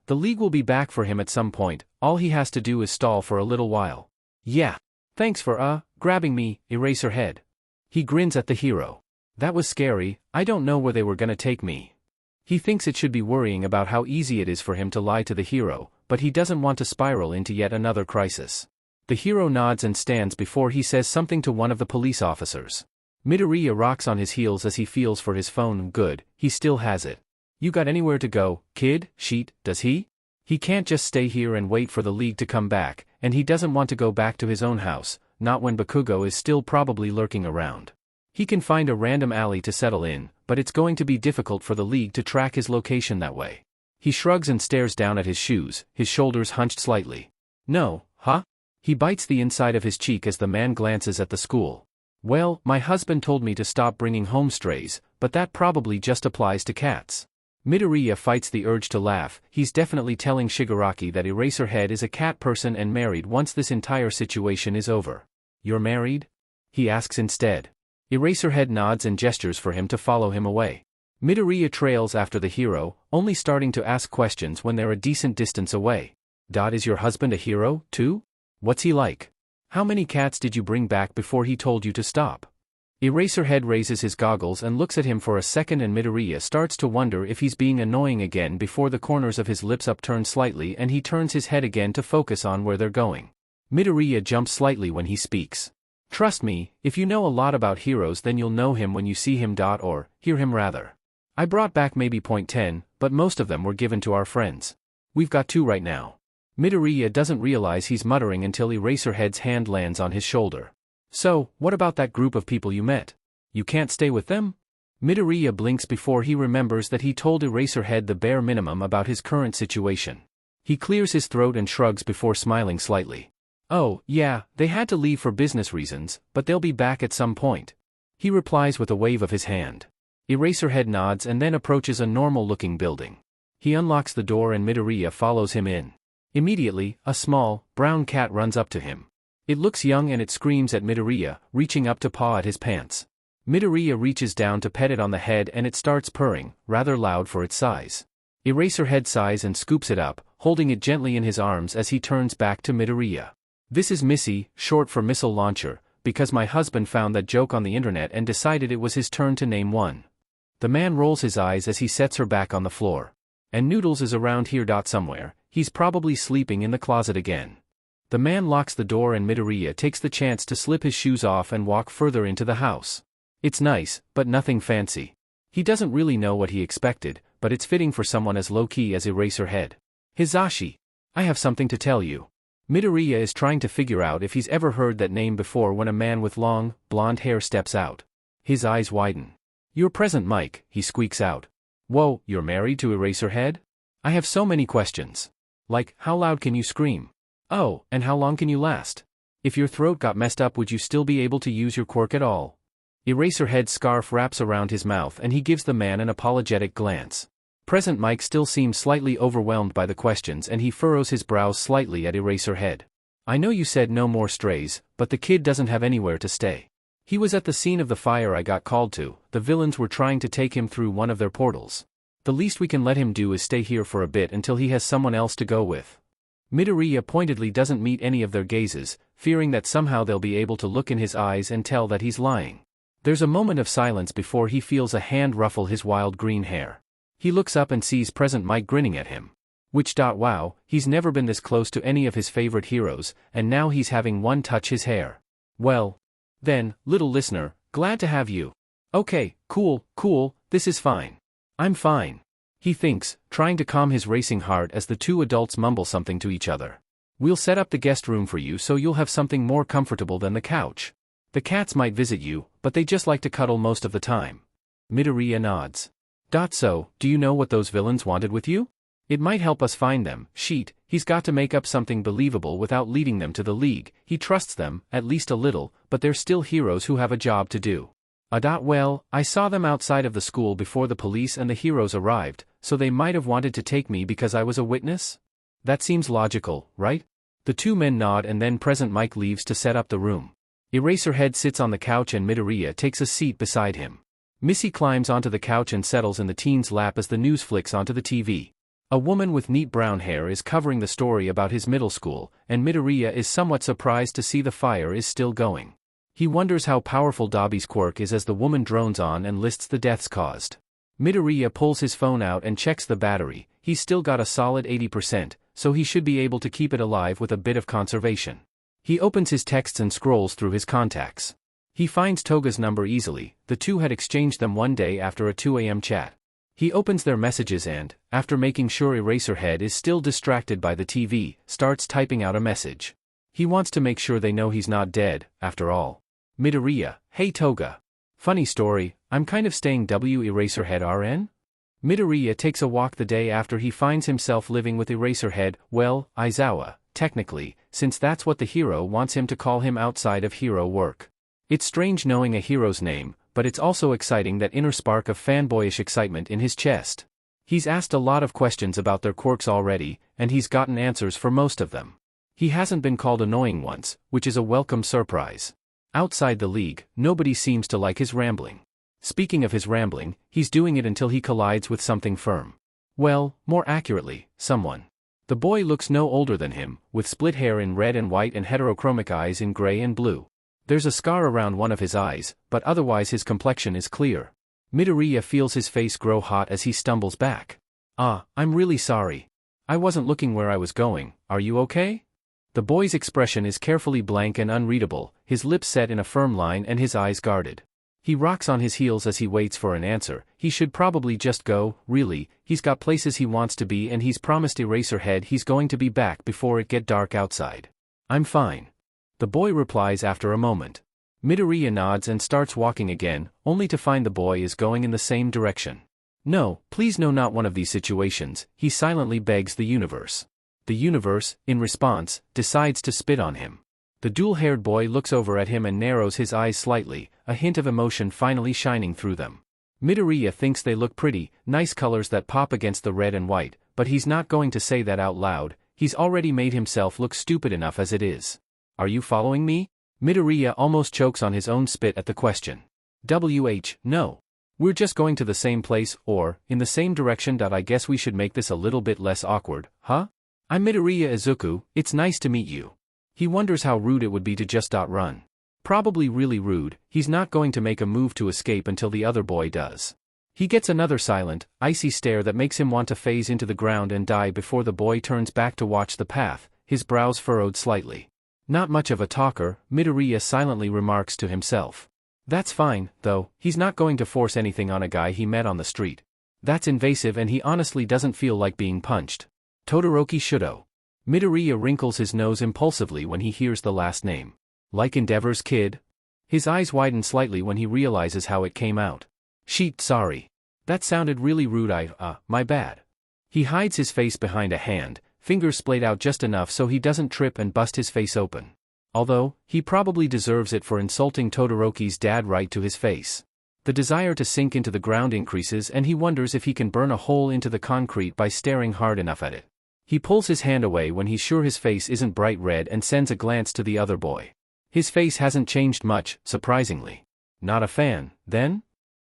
The League will be back for him at some point, all he has to do is stall for a little while. Yeah. Thanks for, grabbing me, Eraserhead. He grins at the hero. That was scary, I don't know where they were gonna take me. He thinks it should be worrying about how easy it is for him to lie to the hero, but he doesn't want to spiral into yet another crisis. The hero nods and stands before he says something to one of the police officers. Midoriya rocks on his heels as he feels for his phone. Good, he still has it. You got anywhere to go, kid? Sheet, does he? He can't just stay here and wait for the League to come back, and he doesn't want to go back to his own house, not when Bakugo is still probably lurking around. He can find a random alley to settle in, but it's going to be difficult for the League to track his location that way. He shrugs and stares down at his shoes, his shoulders hunched slightly. No, huh? He bites the inside of his cheek as the man glances at the school. Well, my husband told me to stop bringing home strays, but that probably just applies to cats. Midoriya fights the urge to laugh, he's definitely telling Shigaraki that Eraserhead is a cat person and married once this entire situation is over. You're married? He asks instead. Eraserhead nods and gestures for him to follow him away. Midoriya trails after the hero, only starting to ask questions when they're a decent distance away. Is your husband a hero, too? What's he like? How many cats did you bring back before he told you to stop? Eraserhead raises his goggles and looks at him for a second and Midoriya starts to wonder if he's being annoying again before the corners of his lips upturn slightly and he turns his head again to focus on where they're going. Midoriya jumps slightly when he speaks. Trust me, if you know a lot about heroes then you'll know him when you see him. Or hear him rather. I brought back maybe 10, but most of them were given to our friends. We've got 2 right now. Midoriya doesn't realize he's muttering until Eraserhead's hand lands on his shoulder. So, what about that group of people you met? You can't stay with them? Midoriya blinks before he remembers that he told Eraserhead the bare minimum about his current situation. He clears his throat and shrugs before smiling slightly. Oh, yeah, they had to leave for business reasons, but they'll be back at some point. He replies with a wave of his hand. Eraserhead nods and then approaches a normal-looking building. He unlocks the door and Midoriya follows him in. Immediately, a small, brown cat runs up to him. It looks young and it screams at Midoriya, reaching up to paw at his pants. Midoriya reaches down to pet it on the head and it starts purring, rather loud for its size. Eraserhead sighs and scoops it up, holding it gently in his arms as he turns back to Midoriya. This is Missy, short for missile launcher, because my husband found that joke on the internet and decided it was his turn to name one. The man rolls his eyes as he sets her back on the floor. And Noodles is around here. Somewhere, he's probably sleeping in the closet again. The man locks the door and Midoriya takes the chance to slip his shoes off and walk further into the house. It's nice, but nothing fancy. He doesn't really know what he expected, but it's fitting for someone as low-key as Eraserhead. Hizashi, I have something to tell you. Midoriya is trying to figure out if he's ever heard that name before when a man with long, blonde hair steps out. His eyes widen. You're present, Mike, he squeaks out. Whoa, you're married to Eraserhead? I have so many questions. Like, how loud can you scream? Oh, and how long can you last? If your throat got messed up would you still be able to use your quirk at all? Eraserhead's scarf wraps around his mouth and he gives the man an apologetic glance. Present Mike still seems slightly overwhelmed by the questions and he furrows his brows slightly at Eraserhead. I know you said no more strays, but the kid doesn't have anywhere to stay. He was at the scene of the fire I got called to. The villains were trying to take him through one of their portals. The least we can let him do is stay here for a bit until he has someone else to go with. Midoriya pointedly doesn't meet any of their gazes, fearing that somehow they'll be able to look in his eyes and tell that he's lying. There's a moment of silence before he feels a hand ruffle his wild green hair. He looks up and sees present Mike grinning at him. Wow, he's never been this close to any of his favorite heroes, and now he's having one touch his hair. Well, then, little listener, glad to have you. Okay, cool, this is fine. I'm fine. He thinks, trying to calm his racing heart as the two adults mumble something to each other. We'll set up the guest room for you so you'll have something more comfortable than the couch. The cats might visit you, but they just like to cuddle most of the time. Midoriya nods. So, do you know what those villains wanted with you? It might help us find them. He's got to make up something believable without leading them to the League. He trusts them, at least a little, but they're still heroes who have a job to do. Well, I saw them outside of the school before the police and the heroes arrived, so they might have wanted to take me because I was a witness? That seems logical, right? The two men nod and then present Mike leaves to set up the room. Eraserhead sits on the couch and Midoriya takes a seat beside him. Missy climbs onto the couch and settles in the teen's lap as the news flicks onto the TV. A woman with neat brown hair is covering the story about his middle school, and Midoriya is somewhat surprised to see the fire is still going. He wonders how powerful Dobby's quirk is as the woman drones on and lists the deaths caused. Midoriya pulls his phone out and checks the battery. He's still got a solid 80%, so he should be able to keep it alive with a bit of conservation. He opens his texts and scrolls through his contacts. He finds Toga's number easily. The two had exchanged them one day after a 2 a.m. chat. He opens their messages and, after making sure Eraserhead is still distracted by the TV, starts typing out a message. He wants to make sure they know he's not dead, after all. Midoriya, hey Toga. Funny story, I'm kind of staying Eraserhead RN? Midoriya takes a walk the day after he finds himself living with Eraserhead, well, Aizawa, technically, since that's what the hero wants him to call him outside of hero work. It's strange knowing a hero's name, but it's also exciting that inner spark of fanboyish excitement in his chest. He's asked a lot of questions about their quirks already, and he's gotten answers for most of them. He hasn't been called annoying once, which is a welcome surprise. Outside the League, nobody seems to like his rambling. Speaking of his rambling, he's doing it until he collides with something firm. Well, more accurately, someone. The boy looks no older than him, with split hair in red and white and heterochromic eyes in gray and blue. There's a scar around one of his eyes, but otherwise his complexion is clear. Midoriya feels his face grow hot as he stumbles back. I'm really sorry. I wasn't looking where I was going. Are you okay? The boy's expression is carefully blank and unreadable, his lips set in a firm line and his eyes guarded. He rocks on his heels as he waits for an answer. He should probably just go, really, he's got places he wants to be and he's promised Eraserhead he's going to be back before it get dark outside. I'm fine. The boy replies after a moment. Midoriya nods and starts walking again, only to find the boy is going in the same direction. No, please no, not one of these situations, he silently begs the universe. The universe, in response, decides to spit on him. The dual-haired boy looks over at him and narrows his eyes slightly, a hint of emotion finally shining through them. Midoriya thinks they look pretty, nice colors that pop against the red and white, but he's not going to say that out loud. He's already made himself look stupid enough as it is. Are you following me? Midoriya almost chokes on his own spit at the question. No. We're just going to the same place, or, in the same direction. I guess we should make this a little bit less awkward, huh? I'm Midoriya Izuku, it's nice to meet you. He wonders how rude it would be to just run. Probably really rude. He's not going to make a move to escape until the other boy does. He gets another silent, icy stare that makes him want to phase into the ground and die before the boy turns back to watch the path, his brows furrowed slightly. Not much of a talker, Midoriya silently remarks to himself. That's fine, though, he's not going to force anything on a guy he met on the street. That's invasive and he honestly doesn't feel like being punched. Todoroki Shudo. Midoriya wrinkles his nose impulsively when he hears the last name. Like Endeavor's kid? His eyes widen slightly when he realizes how it came out. Sorry. That sounded really rude. My bad. He hides his face behind a hand, fingers splayed out just enough so he doesn't trip and bust his face open. Although, he probably deserves it for insulting Todoroki's dad right to his face. The desire to sink into the ground increases and he wonders if he can burn a hole into the concrete by staring hard enough at it. He pulls his hand away when he's sure his face isn't bright red and sends a glance to the other boy. His face hasn't changed much, surprisingly. Not a fan, then?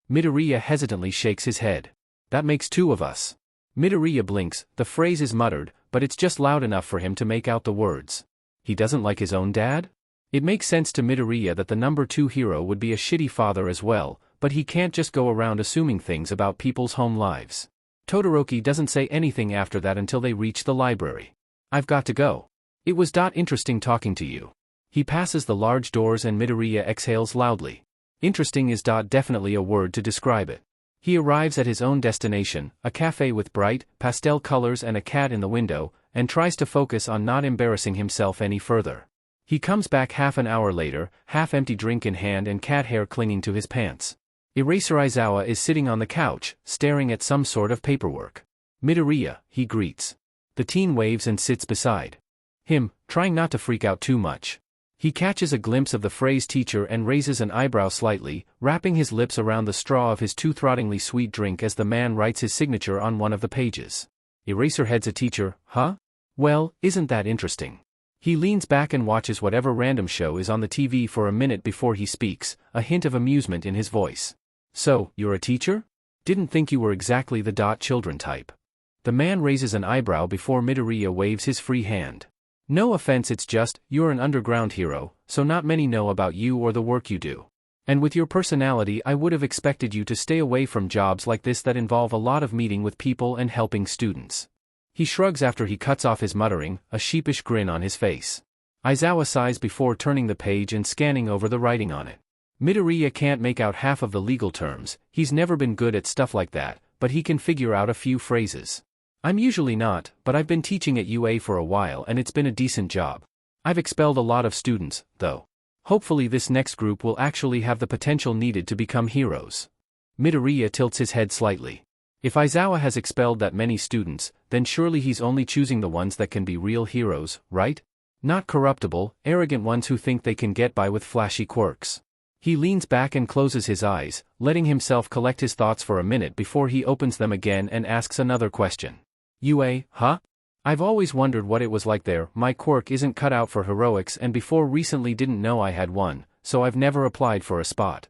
Midoriya hesitantly shakes his head. That makes two of us. Midoriya blinks, the phrase is muttered, but it's just loud enough for him to make out the words. He doesn't like his own dad? It makes sense to Midoriya that the number 2 hero would be a shitty father as well, but he can't just go around assuming things about people's home lives. Todoroki doesn't say anything after that until they reach the library. I've got to go. It was interesting talking to you. He passes the large doors and Midoriya exhales loudly. Interesting is definitely a word to describe it. He arrives at his own destination, a cafe with bright, pastel colors and a cat in the window, and tries to focus on not embarrassing himself any further. He comes back half an hour later, half-empty drink in hand and cat hair clinging to his pants. Eraser Aizawa is sitting on the couch, staring at some sort of paperwork. Midoriya, he greets. The teen waves and sits beside him, trying not to freak out too much. He catches a glimpse of the phrase teacher and raises an eyebrow slightly, wrapping his lips around the straw of his tooth-rottingly sweet drink as the man writes his signature on one of the pages. Eraserhead's a teacher, huh? Well, isn't that interesting? He leans back and watches whatever random show is on the TV for a minute before he speaks, a hint of amusement in his voice. So, you're a teacher? Didn't think you were exactly the children type. The man raises an eyebrow before Midoriya waves his free hand. No offense, it's just, you're an underground hero, so not many know about you or the work you do. And with your personality I would have expected you to stay away from jobs like this that involve a lot of meeting with people and helping students. He shrugs after he cuts off his muttering, a sheepish grin on his face. Aizawa sighs before turning the page and scanning over the writing on it. Midoriya can't make out half of the legal terms, he's never been good at stuff like that, but he can figure out a few phrases. I'm usually not, but I've been teaching at UA for a while and it's been a decent job. I've expelled a lot of students, though. Hopefully this next group will actually have the potential needed to become heroes. Midoriya tilts his head slightly. If Aizawa has expelled that many students, then surely he's only choosing the ones that can be real heroes, right? Not corruptible, arrogant ones who think they can get by with flashy quirks. He leans back and closes his eyes, letting himself collect his thoughts for a minute before he opens them again and asks another question. UA, huh? I've always wondered what it was like there. My quirk isn't cut out for heroics and before recently didn't know I had one, so I've never applied for a spot.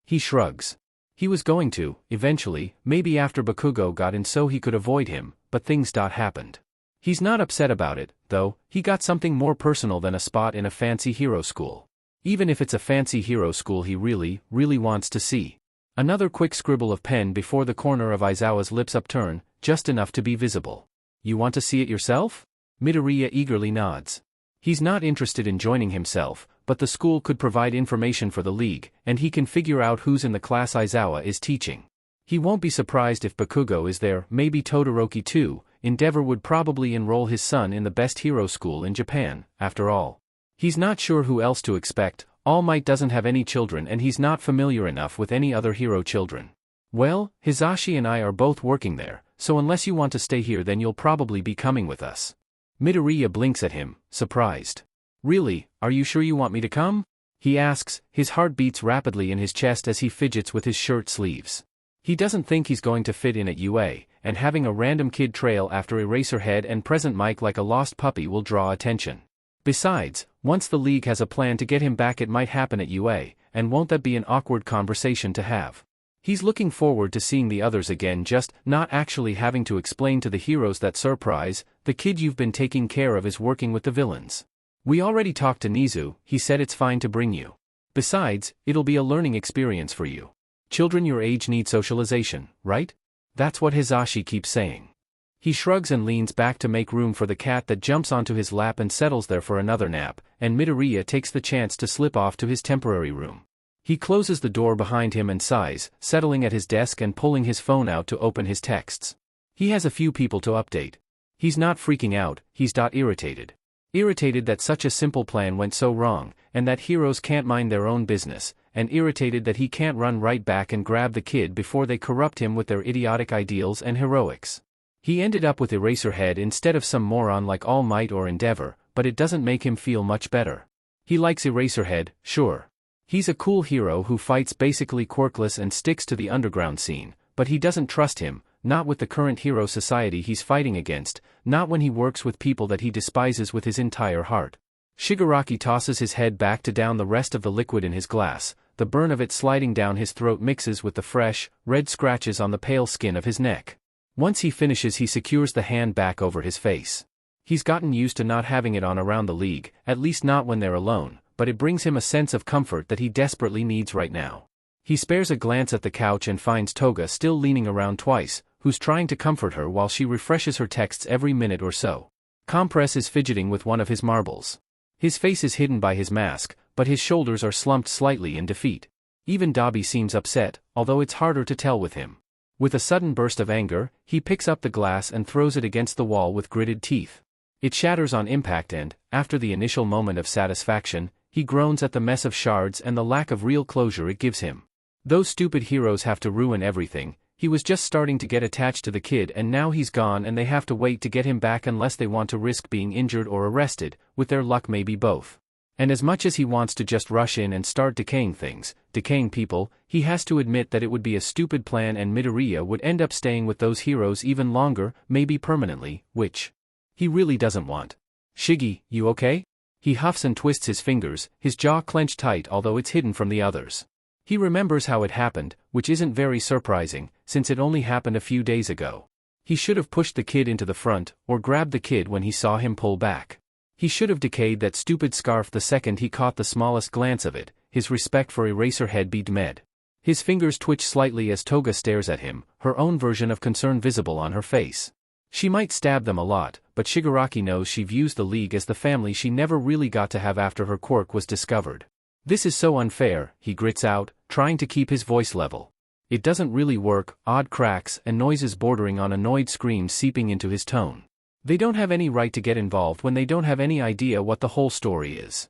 He shrugs. He was going to, eventually, maybe after Bakugo got in so he could avoid him, but things happened. He's not upset about it, though. He got something more personal than a spot in a fancy hero school. Even if it's a fancy hero school he really wants to see. Another quick scribble of pen before the corner of Aizawa's lips upturn, just enough to be visible. You want to see it yourself? Midoriya eagerly nods. He's not interested in joining himself, but the school could provide information for the league, and he can figure out who's in the class Aizawa is teaching. He won't be surprised if Bakugo is there, maybe Todoroki too. Endeavor would probably enroll his son in the best hero school in Japan, after all. He's not sure who else to expect. All Might doesn't have any children and he's not familiar enough with any other hero children. Well, Hisashi and I are both working there, so unless you want to stay here then you'll probably be coming with us. Midoriya blinks at him, surprised. Really, are you sure you want me to come? He asks, his heart beats rapidly in his chest as he fidgets with his shirt sleeves. He doesn't think he's going to fit in at UA, and having a random kid trail after Eraserhead and Present Mike like a lost puppy will draw attention. Besides, once the league has a plan to get him back it might happen at UA, and won't that be an awkward conversation to have? He's looking forward to seeing the others again, just not actually having to explain to the heroes that surprise, the kid you've been taking care of is working with the villains. We already talked to Nizu, he said it's fine to bring you. Besides, it'll be a learning experience for you. Children your age need socialization, right? That's what Hisashi keeps saying. He shrugs and leans back to make room for the cat that jumps onto his lap and settles there for another nap, and Midoriya takes the chance to slip off to his temporary room. He closes the door behind him and sighs, settling at his desk and pulling his phone out to open his texts. He has a few people to update. He's not freaking out, he's irritated. Irritated that such a simple plan went so wrong, and that heroes can't mind their own business, and irritated that he can't run right back and grab the kid before they corrupt him with their idiotic ideals and heroics. He ended up with Eraserhead instead of some moron like All Might or Endeavor, but it doesn't make him feel much better. He likes Eraserhead, sure. He's a cool hero who fights basically quirkless and sticks to the underground scene, but he doesn't trust him, not with the current hero society he's fighting against, not when he works with people that he despises with his entire heart. Shigaraki tosses his head back to down the rest of the liquid in his glass. The burn of it sliding down his throat mixes with the fresh, red scratches on the pale skin of his neck. Once he finishes, he secures the hand back over his face. He's gotten used to not having it on around the league, at least not when they're alone, but it brings him a sense of comfort that he desperately needs right now. He spares a glance at the couch and finds Toga still leaning around Twice, who's trying to comfort her while she refreshes her texts every minute or so. Compress is fidgeting with one of his marbles. His face is hidden by his mask, but his shoulders are slumped slightly in defeat. Even Dabi seems upset, although it's harder to tell with him. With a sudden burst of anger, he picks up the glass and throws it against the wall with gritted teeth. It shatters on impact and, after the initial moment of satisfaction, he groans at the mess of shards and the lack of real closure it gives him. Those stupid heroes have to ruin everything. He was just starting to get attached to the kid and now he's gone and they have to wait to get him back unless they want to risk being injured or arrested, with their luck maybe both. And as much as he wants to just rush in and start decaying things, decaying people, he has to admit that it would be a stupid plan and Midoriya would end up staying with those heroes even longer, maybe permanently, which he really doesn't want. Shiggy, you okay? He huffs and twists his fingers, his jaw clenched tight although it's hidden from the others. He remembers how it happened, which isn't very surprising, since it only happened a few days ago. He should have pushed the kid into the front, or grabbed the kid when he saw him pull back. He should have decayed that stupid scarf the second he caught the smallest glance of it. His respect for Eraserhead be damned. His fingers twitch slightly as Toga stares at him, her own version of concern visible on her face. She might stab them a lot, but Shigaraki knows she views the League as the family she never really got to have after her quirk was discovered. This is so unfair, he grits out, trying to keep his voice level. It doesn't really work, odd cracks and noises bordering on annoyed screams seeping into his tone. They don't have any right to get involved when they don't have any idea what the whole story is.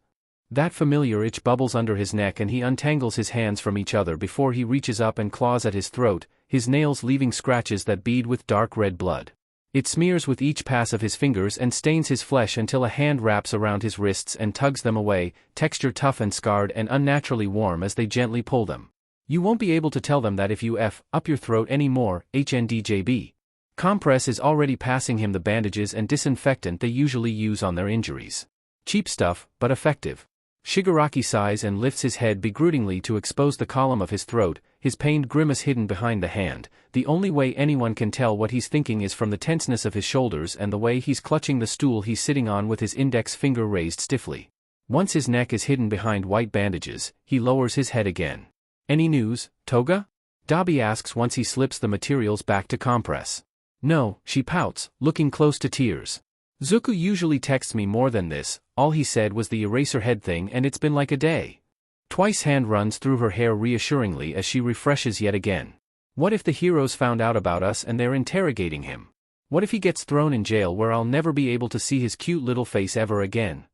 That familiar itch bubbles under his neck and he untangles his hands from each other before he reaches up and claws at his throat, his nails leaving scratches that bead with dark red blood. It smears with each pass of his fingers and stains his flesh until a hand wraps around his wrists and tugs them away, texture tough and scarred and unnaturally warm as they gently pull them. You won't be able to tell them that if you F up your throat anymore, HNDJB. Compress is already passing him the bandages and disinfectant they usually use on their injuries. Cheap stuff, but effective. Shigaraki sighs and lifts his head begrudgingly to expose the column of his throat, his pained grimace hidden behind the hand. The only way anyone can tell what he's thinking is from the tenseness of his shoulders and the way he's clutching the stool he's sitting on with his index finger raised stiffly. Once his neck is hidden behind white bandages, he lowers his head again. Any news, Toga? Dabi asks once he slips the materials back to Compress. No, she pouts, looking close to tears. Zuko usually texts me more than this. All he said was the Eraserhead thing and it's been like a day. Twice hand runs through her hair reassuringly as she refreshes yet again. What if the heroes found out about us and they're interrogating him? What if he gets thrown in jail where I'll never be able to see his cute little face ever again?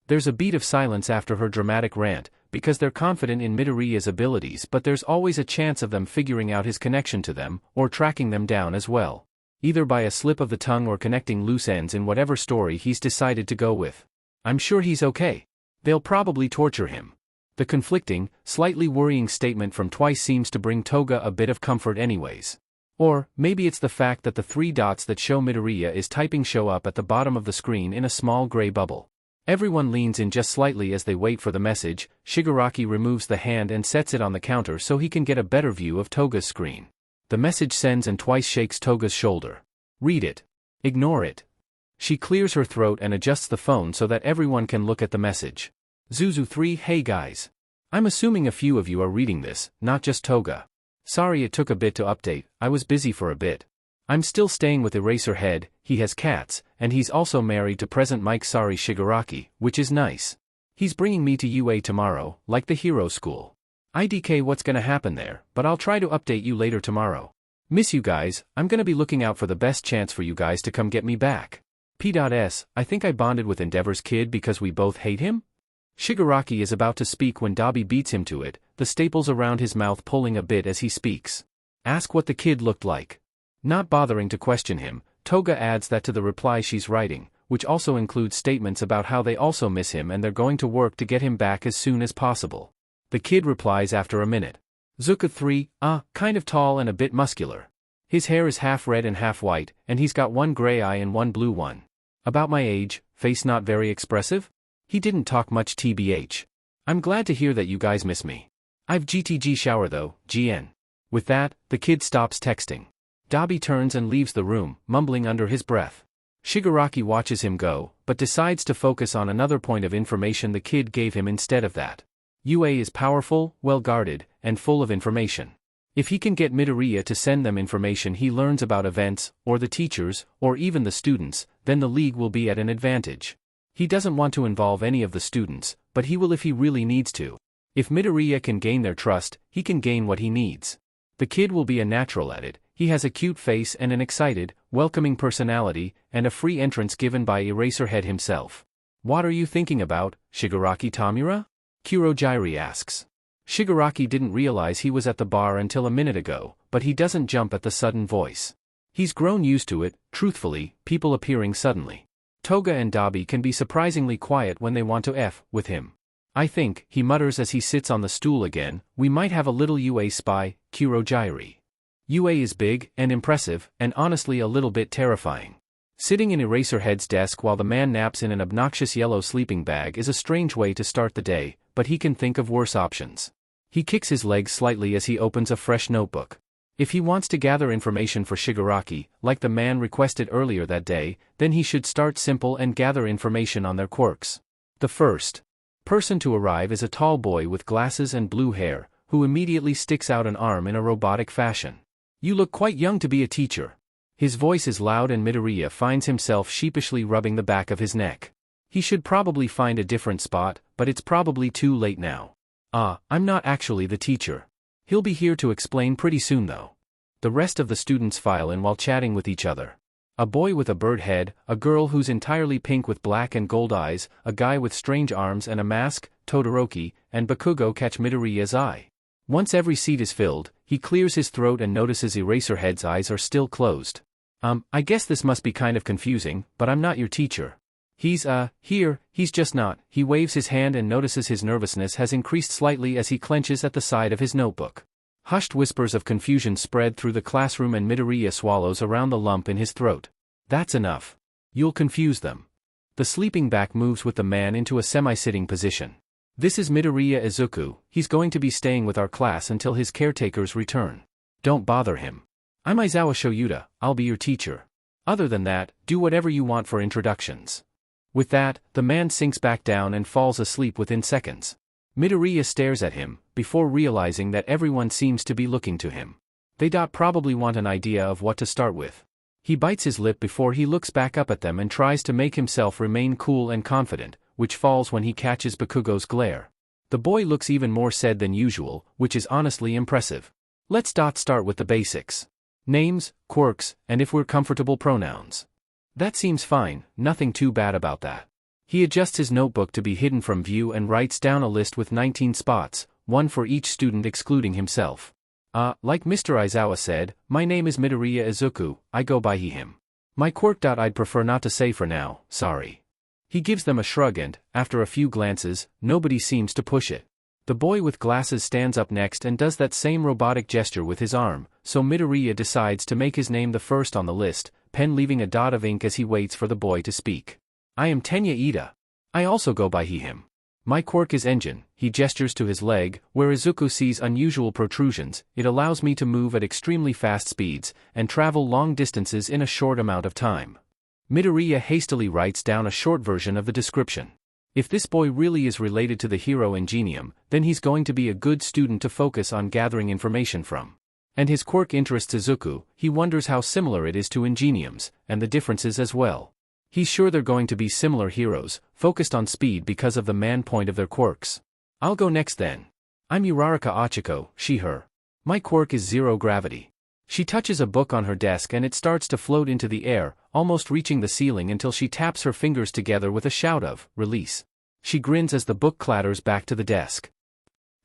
There's a beat of silence after her dramatic rant, because they're confident in Midoriya's abilities but there's always a chance of them figuring out his connection to them, or tracking them down as well. Either by a slip of the tongue or connecting loose ends in whatever story he's decided to go with. I'm sure he's okay. They'll probably torture him. The conflicting, slightly worrying statement from Twice seems to bring Toga a bit of comfort anyways. Or, maybe it's the fact that the 3 dots that show Midoriya is typing show up at the bottom of the screen in a small gray bubble. Everyone leans in just slightly as they wait for the message. Shigaraki removes the hand and sets it on the counter so he can get a better view of Toga's screen. The message sends and Twice shakes Toga's shoulder. Read it. Ignore it. She clears her throat and adjusts the phone so that everyone can look at the message. Zuzu 3, hey guys. I'm assuming a few of you are reading this, not just Toga. Sorry it took a bit to update, I was busy for a bit. I'm still staying with Eraserhead, he has cats, and he's also married to present Mike Sari Shigaraki, which is nice. He's bringing me to UA tomorrow, like the hero school. IDK what's gonna happen there, but I'll try to update you later tomorrow. Miss you guys, I'm gonna be looking out for the best chance for you guys to come get me back. P.S. I think I bonded with Endeavor's kid because we both hate him? Shigaraki is about to speak when Dabi beats him to it, the staples around his mouth pulling a bit as he speaks. Ask what the kid looked like. Not bothering to question him, Toga adds that to the reply she's writing, which also includes statements about how they also miss him and they're going to work to get him back as soon as possible. The kid replies after a minute. Zuka 3, kind of tall and a bit muscular. His hair is half red and half white, and he's got one gray eye and one blue one. About my age, face not very expressive? He didn't talk much tbh. I'm glad to hear that you guys miss me. I've GTG shower though, GN. With that, the kid stops texting. Dabi turns and leaves the room, mumbling under his breath. Shigaraki watches him go, but decides to focus on another point of information the kid gave him instead of that. UA is powerful, well-guarded, and full of information. If he can get Midoriya to send them information he learns about events, or the teachers, or even the students, then the league will be at an advantage. He doesn't want to involve any of the students, but he will if he really needs to. If Midoriya can gain their trust, he can gain what he needs. The kid will be a natural at it. He has a cute face and an excited, welcoming personality, and a free entrance given by Eraserhead himself. What are you thinking about, Shigaraki Tamura? Kurojiiri asks. Shigaraki didn't realize he was at the bar until a minute ago, but he doesn't jump at the sudden voice. He's grown used to it, truthfully, people appearing suddenly. Toga and Dabi can be surprisingly quiet when they want to F with him. I think, he mutters as he sits on the stool again, we might have a little UA spy, Kurojiiri. UA is big, and impressive, and honestly a little bit terrifying. Sitting in Eraserhead's desk while the man naps in an obnoxious yellow sleeping bag is a strange way to start the day, but he can think of worse options. He kicks his legs slightly as he opens a fresh notebook. If he wants to gather information for Shigaraki, like the man requested earlier that day, then he should start simple and gather information on their quirks. The first person to arrive is a tall boy with glasses and blue hair, who immediately sticks out an arm in a robotic fashion. You look quite young to be a teacher. His voice is loud and Midoriya finds himself sheepishly rubbing the back of his neck. He should probably find a different spot, but it's probably too late now. I'm not actually the teacher. He'll be here to explain pretty soon though. The rest of the students file in while chatting with each other. A boy with a bird head, a girl who's entirely pink with black and gold eyes, a guy with strange arms and a mask, Todoroki, and Bakugo catch Midoriya's eye. Once every seat is filled, he clears his throat and notices Eraserhead's eyes are still closed. I guess this must be kind of confusing, but I'm not your teacher. He's just not. He waves his hand and notices his nervousness has increased slightly as he clenches at the side of his notebook. Hushed whispers of confusion spread through the classroom and Midoriya swallows around the lump in his throat. That's enough. You'll confuse them. The sleeping back moves with the man into a semi-sitting position. This is Midoriya Izuku, he's going to be staying with our class until his caretakers return. Don't bother him. I'm Aizawa Shoyuta, I'll be your teacher. Other than that, do whatever you want for introductions. With that, the man sinks back down and falls asleep within seconds. Midoriya stares at him, before realizing that everyone seems to be looking to him. They probably want an idea of what to start with. He bites his lip before he looks back up at them and tries to make himself remain cool and confident, which falls when he catches Bakugo's glare. The boy looks even more sad than usual, which is honestly impressive. Let's start with the basics. Names, quirks, and if we're comfortable pronouns. That seems fine, nothing too bad about that. He adjusts his notebook to be hidden from view and writes down a list with 19 spots, one for each student excluding himself. Like Mr. Aizawa said, my name is Midoriya Izuku, I go by he/him. My quirk. I'd prefer not to say for now, sorry. He gives them a shrug and, after a few glances, nobody seems to push it. The boy with glasses stands up next and does that same robotic gesture with his arm, so Midoriya decides to make his name the first on the list, pen leaving a dot of ink as he waits for the boy to speak. I am Tenya Ida. I also go by he/him. My quirk is engine. He gestures to his leg, where Izuku sees unusual protrusions. It allows me to move at extremely fast speeds, and travel long distances in a short amount of time. Midoriya hastily writes down a short version of the description. If this boy really is related to the hero Ingenium, then he's going to be a good student to focus on gathering information from. And his quirk interests Izuku. He wonders how similar it is to Ingenium's, and the differences as well. He's sure they're going to be similar heroes, focused on speed because of the man point of their quirks. I'll go next then. I'm Uraraka Achiko, she/her. My quirk is zero gravity. She touches a book on her desk and it starts to float into the air, almost reaching the ceiling until she taps her fingers together with a shout of release. She grins as the book clatters back to the desk.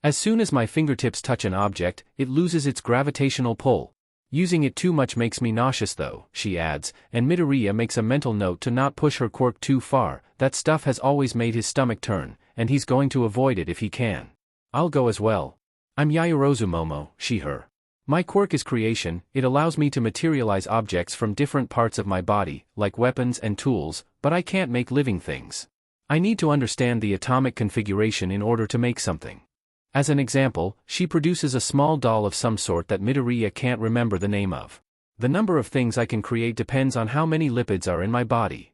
As soon as my fingertips touch an object, it loses its gravitational pull. Using it too much makes me nauseous though, she adds, and Midoriya makes a mental note to not push her quirk too far. That stuff has always made his stomach turn, and he's going to avoid it if he can. I'll go as well. I'm Yaoyorozu Momo, she/her. My quirk is creation. It allows me to materialize objects from different parts of my body, like weapons and tools, but I can't make living things. I need to understand the atomic configuration in order to make something. As an example, she produces a small doll of some sort that Midoriya can't remember the name of. The number of things I can create depends on how many lipids are in my body.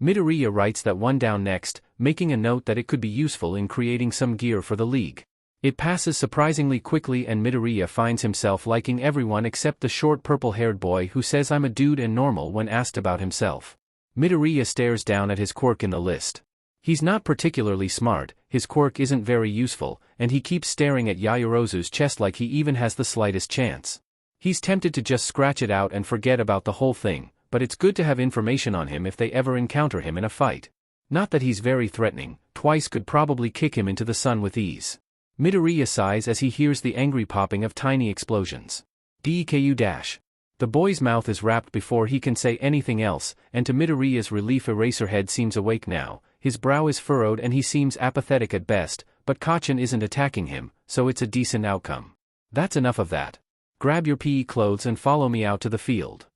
Midoriya writes that one down next, making a note that it could be useful in creating some gear for the league. It passes surprisingly quickly and Midoriya finds himself liking everyone except the short purple-haired boy who says I'm a dude and normal when asked about himself. Midoriya stares down at his quirk in the list. He's not particularly smart, his quirk isn't very useful, and he keeps staring at Yaoyorozu's chest like he even has the slightest chance. He's tempted to just scratch it out and forget about the whole thing, but it's good to have information on him if they ever encounter him in a fight. Not that he's very threatening, Twice could probably kick him into the sun with ease. Midoriya sighs as he hears the angry popping of tiny explosions. Deku-. The boy's mouth is wrapped before he can say anything else, and to Midoriya's relief Eraserhead seems awake now. His brow is furrowed and he seems apathetic at best, but Kacchan isn't attacking him, so it's a decent outcome. That's enough of that. Grab your PE clothes and follow me out to the field.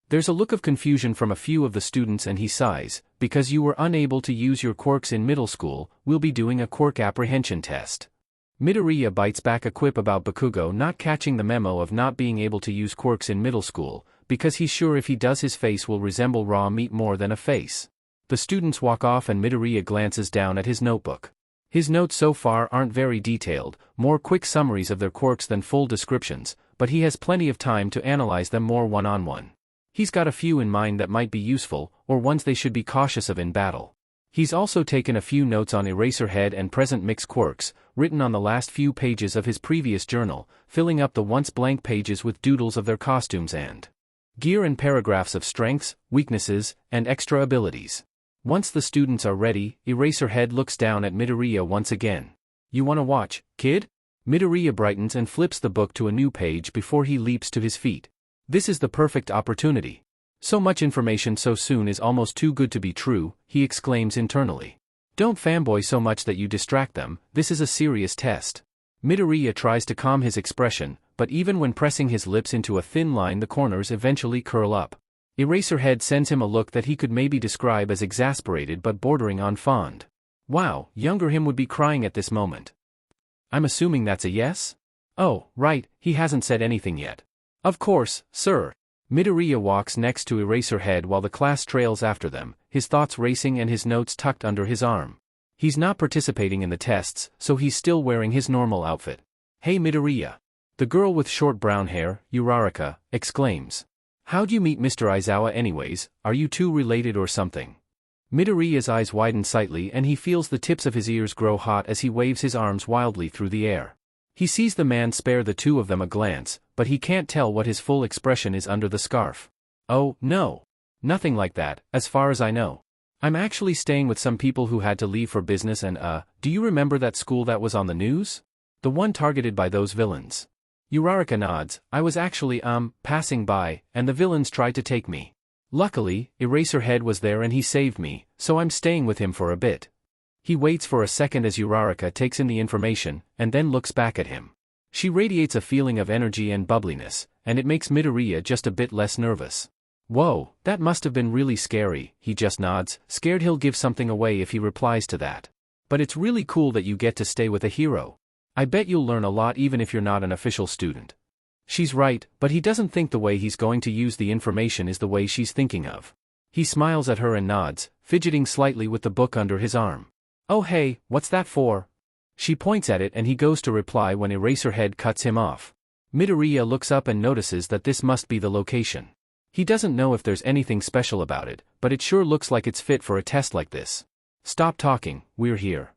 There's a look of confusion from a few of the students and he sighs, because you were unable to use your quirks in middle school, we'll be doing a quirk apprehension test. Midoriya bites back a quip about Bakugo not catching the memo of not being able to use quirks in middle school, because he's sure if he does his face will resemble raw meat more than a face. The students walk off and Midoriya glances down at his notebook. His notes so far aren't very detailed, more quick summaries of their quirks than full descriptions, but he has plenty of time to analyze them more one-on-one. He's got a few in mind that might be useful, or ones they should be cautious of in battle. He's also taken a few notes on Eraserhead and present mix quirks, written on the last few pages of his previous journal, filling up the once blank pages with doodles of their costumes and gear and paragraphs of strengths, weaknesses, and extra abilities. Once the students are ready, Eraserhead looks down at Midoriya once again. You wanna watch, kid? Midoriya brightens and flips the book to a new page before he leaps to his feet. This is the perfect opportunity. So much information so soon is almost too good to be true, he exclaims internally. Don't fanboy so much that you distract them, this is a serious test. Midoriya tries to calm his expression, but even when pressing his lips into a thin line the corners eventually curl up. Eraserhead sends him a look that he could maybe describe as exasperated but bordering on fond. Wow, younger him would be crying at this moment. I'm assuming that's a yes? Oh, right, he hasn't said anything yet. Of course, sir. Midoriya walks next to Eraserhead while the class trails after them, his thoughts racing and his notes tucked under his arm. He's not participating in the tests, so he's still wearing his normal outfit. Hey Midoriya. The girl with short brown hair, Uraraka, exclaims. How'd you meet Mr. Aizawa anyways, are you two related or something? Midoriya's eyes widen slightly and he feels the tips of his ears grow hot as he waves his arms wildly through the air. He sees the man spare the two of them a glance, but he can't tell what his full expression is under the scarf. Oh, no. Nothing like that, as far as I know. I'm actually staying with some people who had to leave for business and do you remember that school that was on the news? The one targeted by those villains. Uraraka nods. I was actually, passing by, and the villains tried to take me. Luckily, Eraserhead was there and he saved me, so I'm staying with him for a bit. He waits for a second as Uraraka takes in the information, and then looks back at him. She radiates a feeling of energy and bubbliness, and it makes Midoriya just a bit less nervous. Whoa, that must have been really scary, he just nods, scared he'll give something away if he replies to that. But it's really cool that you get to stay with a hero. I bet you'll learn a lot even if you're not an official student. She's right, but he doesn't think the way he's going to use the information is the way she's thinking of. He smiles at her and nods, fidgeting slightly with the book under his arm. Oh hey, what's that for? She points at it and he goes to reply when Eraserhead cuts him off. Midoriya looks up and notices that this must be the location. He doesn't know if there's anything special about it, but it sure looks like it's fit for a test like this. Stop talking, we're here.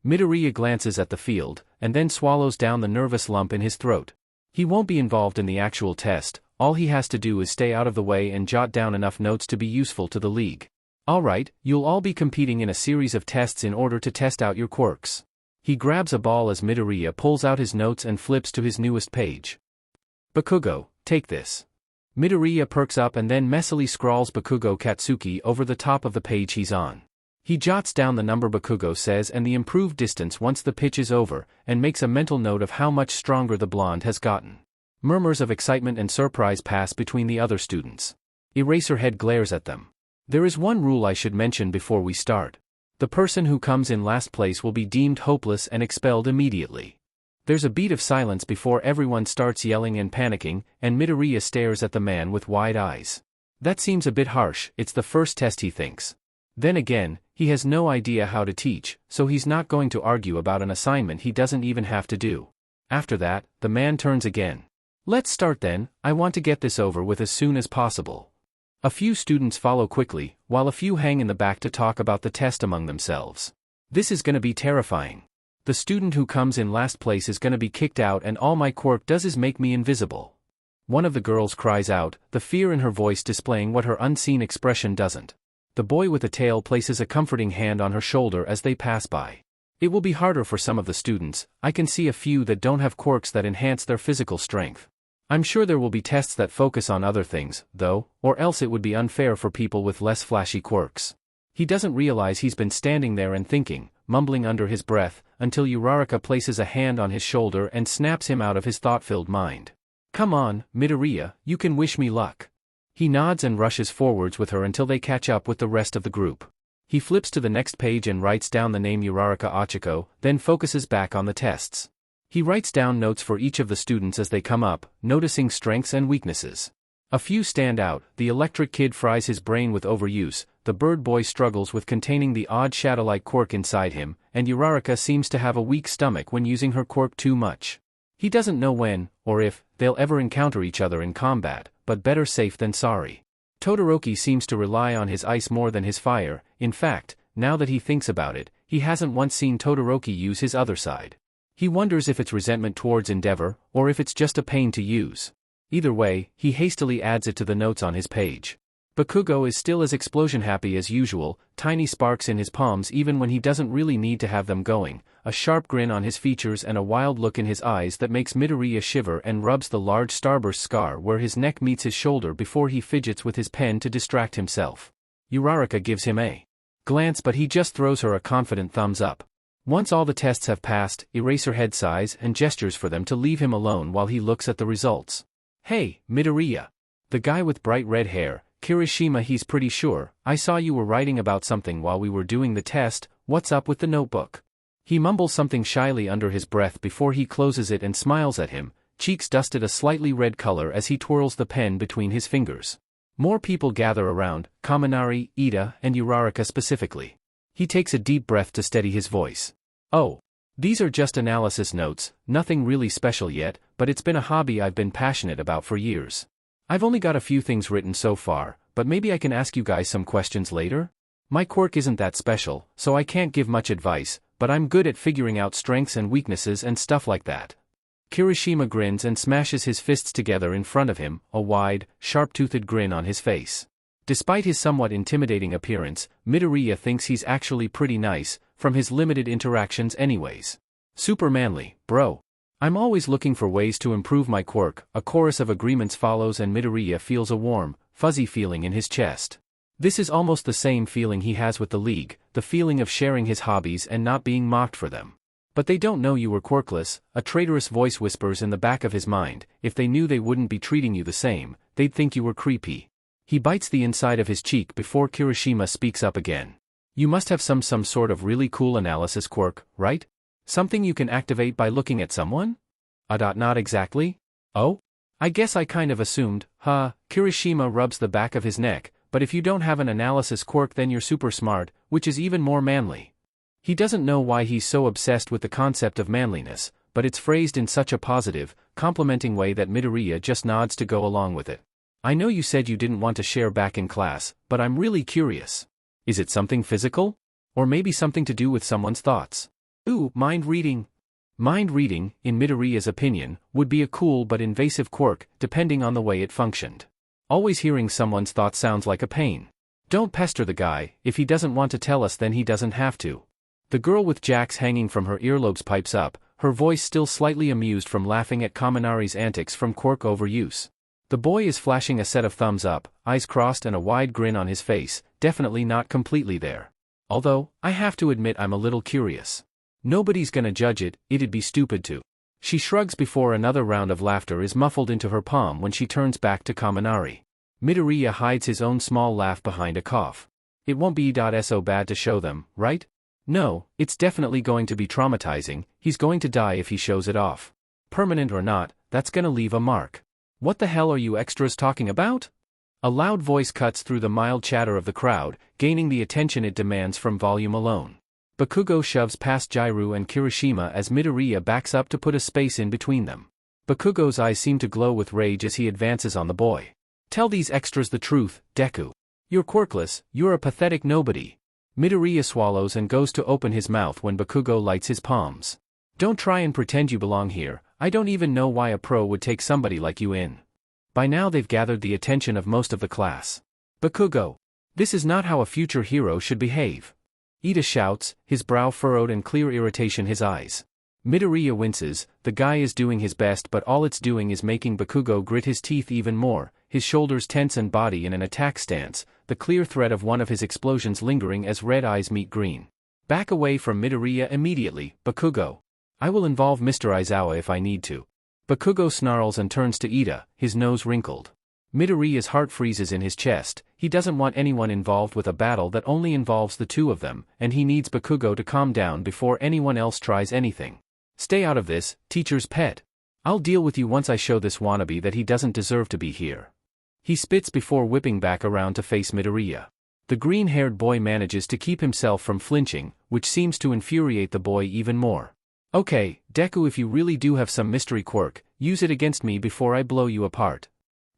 Midoriya glances at the field, and then swallows down the nervous lump in his throat. He won't be involved in the actual test, all he has to do is stay out of the way and jot down enough notes to be useful to the league. Alright, you'll all be competing in a series of tests in order to test out your quirks. He grabs a ball as Midoriya pulls out his notes and flips to his newest page. Bakugo, take this. Midoriya perks up and then messily scrawls Bakugo Katsuki over the top of the page he's on. He jots down the number Bakugo says and the improved distance once the pitch is over, and makes a mental note of how much stronger the blonde has gotten. Murmurs of excitement and surprise pass between the other students. Eraserhead glares at them. There is one rule I should mention before we start. The person who comes in last place will be deemed hopeless and expelled immediately. There's a beat of silence before everyone starts yelling and panicking, and Midoriya stares at the man with wide eyes. That seems a bit harsh, it's the first test he thinks. Then again, he has no idea how to teach, so he's not going to argue about an assignment he doesn't even have to do. After that, the man turns again. Let's start then, I want to get this over with as soon as possible. A few students follow quickly, while a few hang in the back to talk about the test among themselves. This is gonna be terrifying. The student who comes in last place is gonna be kicked out and all my quirk does is make me invisible. One of the girls cries out, the fear in her voice displaying what her unseen expression doesn't. The boy with the tail places a comforting hand on her shoulder as they pass by. It will be harder for some of the students, I can see a few that don't have quirks that enhance their physical strength. I'm sure there will be tests that focus on other things, though, or else it would be unfair for people with less flashy quirks. He doesn't realize he's been standing there and thinking, mumbling under his breath, until Uraraka places a hand on his shoulder and snaps him out of his thought-filled mind. Come on, Midoriya, you can wish me luck. He nods and rushes forwards with her until they catch up with the rest of the group. He flips to the next page and writes down the name Uraraka Ochiko, then focuses back on the tests. He writes down notes for each of the students as they come up, noticing strengths and weaknesses. A few stand out, the electric kid fries his brain with overuse, the bird boy struggles with containing the odd shadow-like quirk inside him, and Uraraka seems to have a weak stomach when using her quirk too much. He doesn't know when, or if, they'll ever encounter each other in combat, but better safe than sorry. Todoroki seems to rely on his ice more than his fire, in fact, now that he thinks about it, he hasn't once seen Todoroki use his other side. He wonders if it's resentment towards Endeavor, or if it's just a pain to use. Either way, he hastily adds it to the notes on his page. Bakugo is still as explosion-happy as usual, tiny sparks in his palms even when he doesn't really need to have them going, a sharp grin on his features and a wild look in his eyes that makes Midoriya shiver and rubs the large starburst scar where his neck meets his shoulder before he fidgets with his pen to distract himself. Uraraka gives him a glance but he just throws her a confident thumbs up. Once all the tests have passed, Eraserhead sighs and gestures for them to leave him alone while he looks at the results. Hey, Midoriya. The guy with bright red hair, Kirishima, he's pretty sure, I saw you were writing about something while we were doing the test, what's up with the notebook? He mumbles something shyly under his breath before he closes it and smiles at him, cheeks dusted a slightly red color as he twirls the pen between his fingers. More people gather around, Kaminari, Ida, and Uraraka specifically. He takes a deep breath to steady his voice. Oh. These are just analysis notes, nothing really special yet, but it's been a hobby I've been passionate about for years. I've only got a few things written so far, but maybe I can ask you guys some questions later? My quirk isn't that special, so I can't give much advice, but I'm good at figuring out strengths and weaknesses and stuff like that. Kirishima grins and smashes his fists together in front of him, a wide, sharp-toothed grin on his face. Despite his somewhat intimidating appearance, Midoriya thinks he's actually pretty nice, from his limited interactions anyways. Super manly, bro. I'm always looking for ways to improve my quirk. A chorus of agreements follows and Midoriya feels a warm, fuzzy feeling in his chest. This is almost the same feeling he has with the League, the feeling of sharing his hobbies and not being mocked for them. But they don't know you were quirkless, a traitorous voice whispers in the back of his mind. If they knew they wouldn't be treating you the same, they'd think you were creepy. He bites the inside of his cheek before Kirishima speaks up again. You must have some sort of really cool analysis quirk, right? Something you can activate by looking at someone? Not exactly? Oh? I guess I kind of assumed, huh? Kirishima rubs the back of his neck, but if you don't have an analysis quirk then you're super smart, which is even more manly. He doesn't know why he's so obsessed with the concept of manliness, but it's phrased in such a positive, complimenting way that Midoriya just nods to go along with it. I know you said you didn't want to share back in class, but I'm really curious. Is it something physical? Or maybe something to do with someone's thoughts? Ooh, mind reading. Mind reading, in Midoriya's opinion, would be a cool but invasive quirk, depending on the way it functioned. Always hearing someone's thoughts sounds like a pain. Don't pester the guy, if he doesn't want to tell us then he doesn't have to. The girl with jacks hanging from her earlobes pipes up, her voice still slightly amused from laughing at Kaminari's antics from quirk overuse. The boy is flashing a set of thumbs up, eyes crossed and a wide grin on his face, definitely not completely there. Although, I have to admit I'm a little curious. Nobody's gonna judge it, it'd be stupid to. She shrugs before another round of laughter is muffled into her palm when she turns back to Kaminari. Midoriya hides his own small laugh behind a cough. It won't be so bad to show them, right? No, it's definitely going to be traumatizing. He's going to die if he shows it off. Permanent or not, that's gonna leave a mark. What the hell are you extras talking about? A loud voice cuts through the mild chatter of the crowd, gaining the attention it demands from volume alone. Bakugo shoves past Jairu and Kirishima as Midoriya backs up to put a space in between them. Bakugo's eyes seem to glow with rage as he advances on the boy. Tell these extras the truth, Deku. You're quirkless, you're a pathetic nobody. Midoriya swallows and goes to open his mouth when Bakugo lights his palms. Don't try and pretend you belong here. I don't even know why a pro would take somebody like you in. By now they've gathered the attention of most of the class. Bakugo. This is not how a future hero should behave. Ida shouts, his brow furrowed and clear irritation his eyes. Midoriya winces. The guy is doing his best, but all it's doing is making Bakugo grit his teeth even more, his shoulders tense and body in an attack stance, the clear threat of one of his explosions lingering as red eyes meet green. Back away from Midoriya immediately, Bakugo. I will involve Mr. Aizawa if I need to. Bakugo snarls and turns to Ida, his nose wrinkled. Midoriya's heart freezes in his chest. He doesn't want anyone involved with a battle that only involves the two of them, and he needs Bakugo to calm down before anyone else tries anything. Stay out of this, teacher's pet. I'll deal with you once I show this wannabe that he doesn't deserve to be here. He spits before whipping back around to face Midoriya. The green-haired boy manages to keep himself from flinching, which seems to infuriate the boy even more. Okay, Deku, if you really do have some mystery quirk, use it against me before I blow you apart.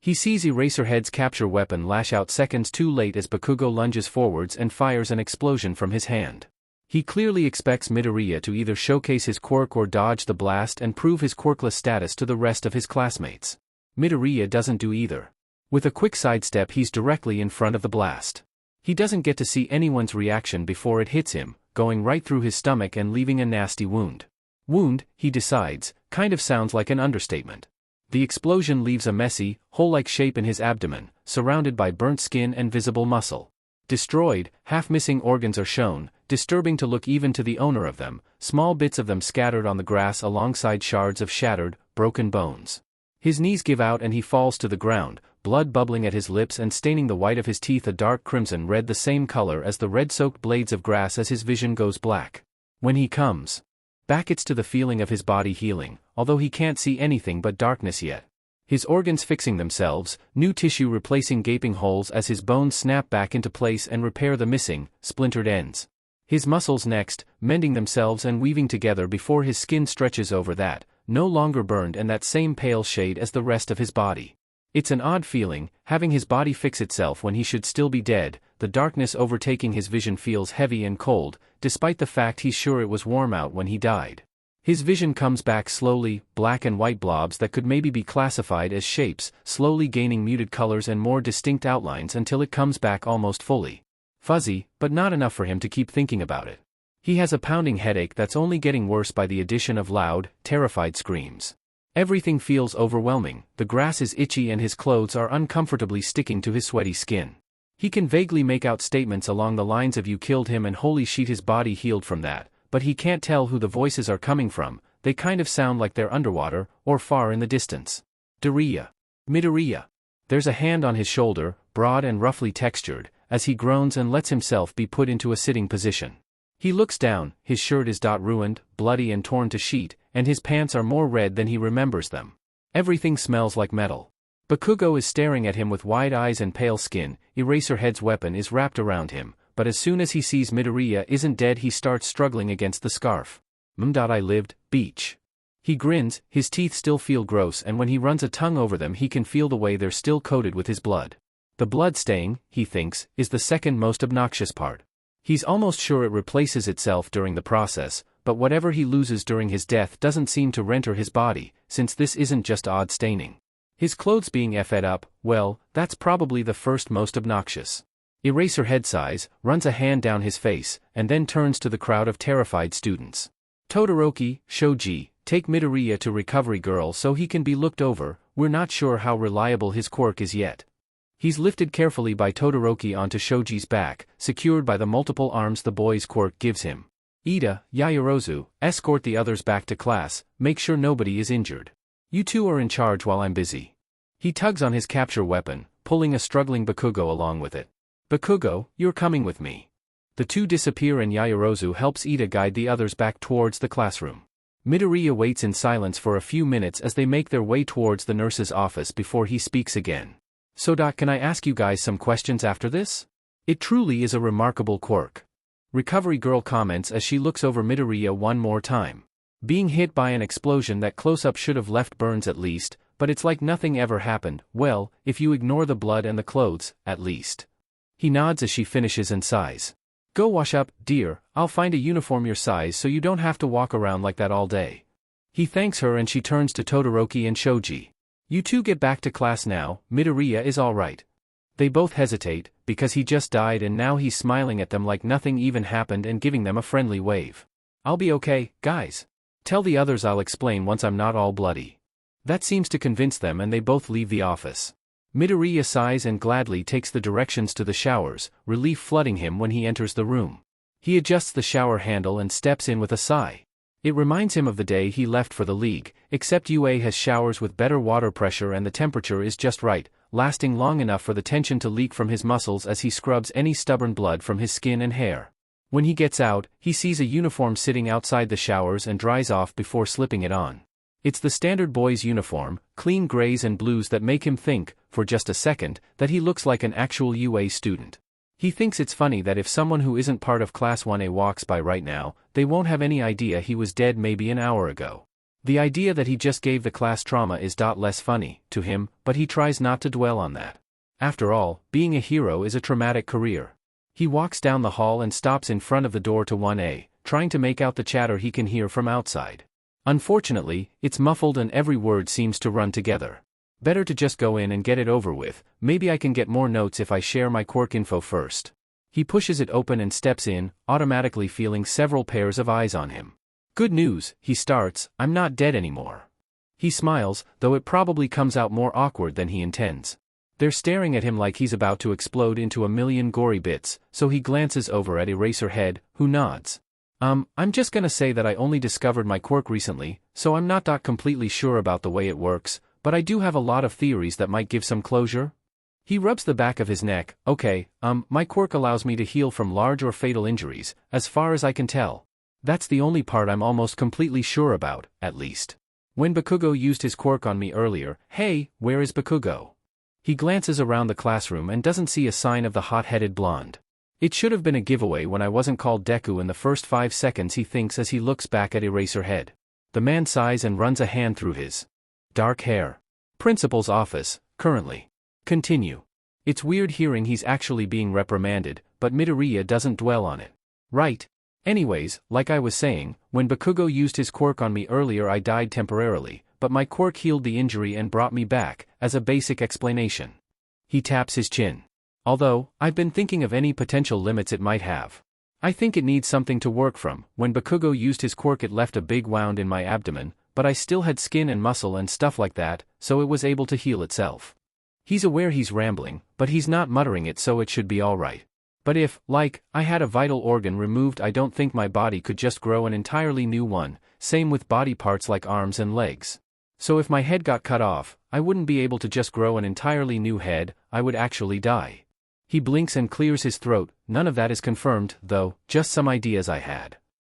He sees Eraserhead's capture weapon lash out seconds too late as Bakugo lunges forwards and fires an explosion from his hand. He clearly expects Midoriya to either showcase his quirk or dodge the blast and prove his quirkless status to the rest of his classmates. Midoriya doesn't do either. With a quick sidestep, he's directly in front of the blast. He doesn't get to see anyone's reaction before it hits him, going right through his stomach and leaving a nasty wound. Wound, he decides, kind of sounds like an understatement. The explosion leaves a messy, hole-like shape in his abdomen, surrounded by burnt skin and visible muscle. Destroyed, half-missing organs are shown, disturbing to look even to the owner of them, small bits of them scattered on the grass alongside shards of shattered, broken bones. His knees give out and he falls to the ground, blood bubbling at his lips and staining the white of his teeth a dark crimson-red, the same color as the red-soaked blades of grass as his vision goes black. When he comes back, it's to the feeling of his body healing, although he can't see anything but darkness yet. His organs fixing themselves, new tissue replacing gaping holes as his bones snap back into place and repair the missing, splintered ends. His muscles next, mending themselves and weaving together before his skin stretches over that, no longer burned and that same pale shade as the rest of his body. It's an odd feeling, having his body fix itself when he should still be dead. The darkness overtaking his vision feels heavy and cold, despite the fact he's sure it was warm out when he died. His vision comes back slowly, black and white blobs that could maybe be classified as shapes, slowly gaining muted colors and more distinct outlines until it comes back almost fully fuzzy, but not enough for him to keep thinking about it. He has a pounding headache that's only getting worse by the addition of loud, terrified screams. Everything feels overwhelming, the grass is itchy and his clothes are uncomfortably sticking to his sweaty skin. He can vaguely make out statements along the lines of "you killed him" and "holy shit, his body healed from that," but he can't tell who the voices are coming from. They kind of sound like they're underwater, or far in the distance. Midoriya. There's a hand on his shoulder, broad and roughly textured, as he groans and lets himself be put into a sitting position. He looks down, his shirt is ruined, bloody and torn to sheet, and his pants are more red than he remembers them. Everything smells like metal. Bakugo is staring at him with wide eyes and pale skin. Eraserhead's weapon is wrapped around him, but as soon as he sees Midoriya isn't dead, he starts struggling against the scarf. I lived, beach. He grins, his teeth still feel gross, and when he runs a tongue over them he can feel the way they're still coated with his blood. The blood stain, he thinks, is the second most obnoxious part. He's almost sure it replaces itself during the process, but whatever he loses during his death doesn't seem to renter his body, since this isn't just odd staining. His clothes being effed up, well, that's probably the first most obnoxious. Eraserhead sighs, runs a hand down his face, and then turns to the crowd of terrified students. Todoroki, Shoji, take Midoriya to Recovery Girl so he can be looked over. We're not sure how reliable his quirk is yet. He's lifted carefully by Todoroki onto Shoji's back, secured by the multiple arms the boy's quirk gives him. Ida, Yaoyorozu, escort the others back to class, make sure nobody is injured. You two are in charge while I'm busy. He tugs on his capture weapon, pulling a struggling Bakugo along with it. Bakugo, you're coming with me. The two disappear and Yaoyorozu helps Ida guide the others back towards the classroom. Midoriya waits in silence for a few minutes as they make their way towards the nurse's office before he speaks again. So can I ask you guys some questions after this? It truly is a remarkable quirk. Recovery Girl comments as she looks over Midoriya one more time. Being hit by an explosion that close-up should have left burns at least, but it's like nothing ever happened, well, if you ignore the blood and the clothes, at least. He nods as she finishes and sighs. Go wash up, dear, I'll find a uniform your size so you don't have to walk around like that all day. He thanks her and she turns to Todoroki and Shoji. You two get back to class now, Midoriya is alright. They both hesitate, because he just died and now he's smiling at them like nothing even happened and giving them a friendly wave. I'll be okay, guys. Tell the others I'll explain once I'm not all bloody. That seems to convince them and they both leave the office. Midoriya sighs and gladly takes the directions to the showers, relief flooding him when he enters the room. He adjusts the shower handle and steps in with a sigh. It reminds him of the day he left for the league, except UA has showers with better water pressure and the temperature is just right, lasting long enough for the tension to leak from his muscles as he scrubs any stubborn blood from his skin and hair. When he gets out, he sees a uniform sitting outside the showers and dries off before slipping it on. It's the standard boys' uniform, clean grays and blues that make him think, for just a second, that he looks like an actual UA student. He thinks it's funny that if someone who isn't part of Class 1A walks by right now, they won't have any idea he was dead maybe an hour ago. The idea that he just gave the class trauma is less funny to him, but he tries not to dwell on that. After all, being a hero is a traumatic career. He walks down the hall and stops in front of the door to 1A, trying to make out the chatter he can hear from outside. Unfortunately, it's muffled and every word seems to run together. Better to just go in and get it over with, maybe I can get more notes if I share my quirk info first. He pushes it open and steps in, automatically feeling several pairs of eyes on him. Good news, he starts, I'm not dead anymore. He smiles, though it probably comes out more awkward than he intends. They're staring at him like he's about to explode into a million gory bits, so he glances over at Eraserhead, who nods. I'm just gonna say that I only discovered my quirk recently, so I'm not completely sure about the way it works, but I do have a lot of theories that might give some closure. He rubs the back of his neck. Okay, my quirk allows me to heal from large or fatal injuries, as far as I can tell. That's the only part I'm almost completely sure about, at least. When Bakugo used his quirk on me earlier, hey, where is Bakugo? He glances around the classroom and doesn't see a sign of the hot-headed blonde. It should have been a giveaway when I wasn't called Deku in the first 5 seconds, he thinks as he looks back at Eraserhead. The man sighs and runs a hand through his dark hair. Principal's office, currently. Continue. It's weird hearing he's actually being reprimanded, but Midoriya doesn't dwell on it. Right. Anyways, like I was saying, when Bakugo used his quirk on me earlier I died temporarily, but my quirk healed the injury and brought me back, as a basic explanation. He taps his chin. Although, I've been thinking of any potential limits it might have. I think it needs something to work from. When Bakugo used his quirk it left a big wound in my abdomen, but I still had skin and muscle and stuff like that, so it was able to heal itself. He's aware he's rambling, but he's not muttering it, so it should be alright. But if, like, I had a vital organ removed, I don't think my body could just grow an entirely new one, same with body parts like arms and legs. So if my head got cut off, I wouldn't be able to just grow an entirely new head, I would actually die. He blinks and clears his throat. None of that is confirmed, though, just some ideas I had.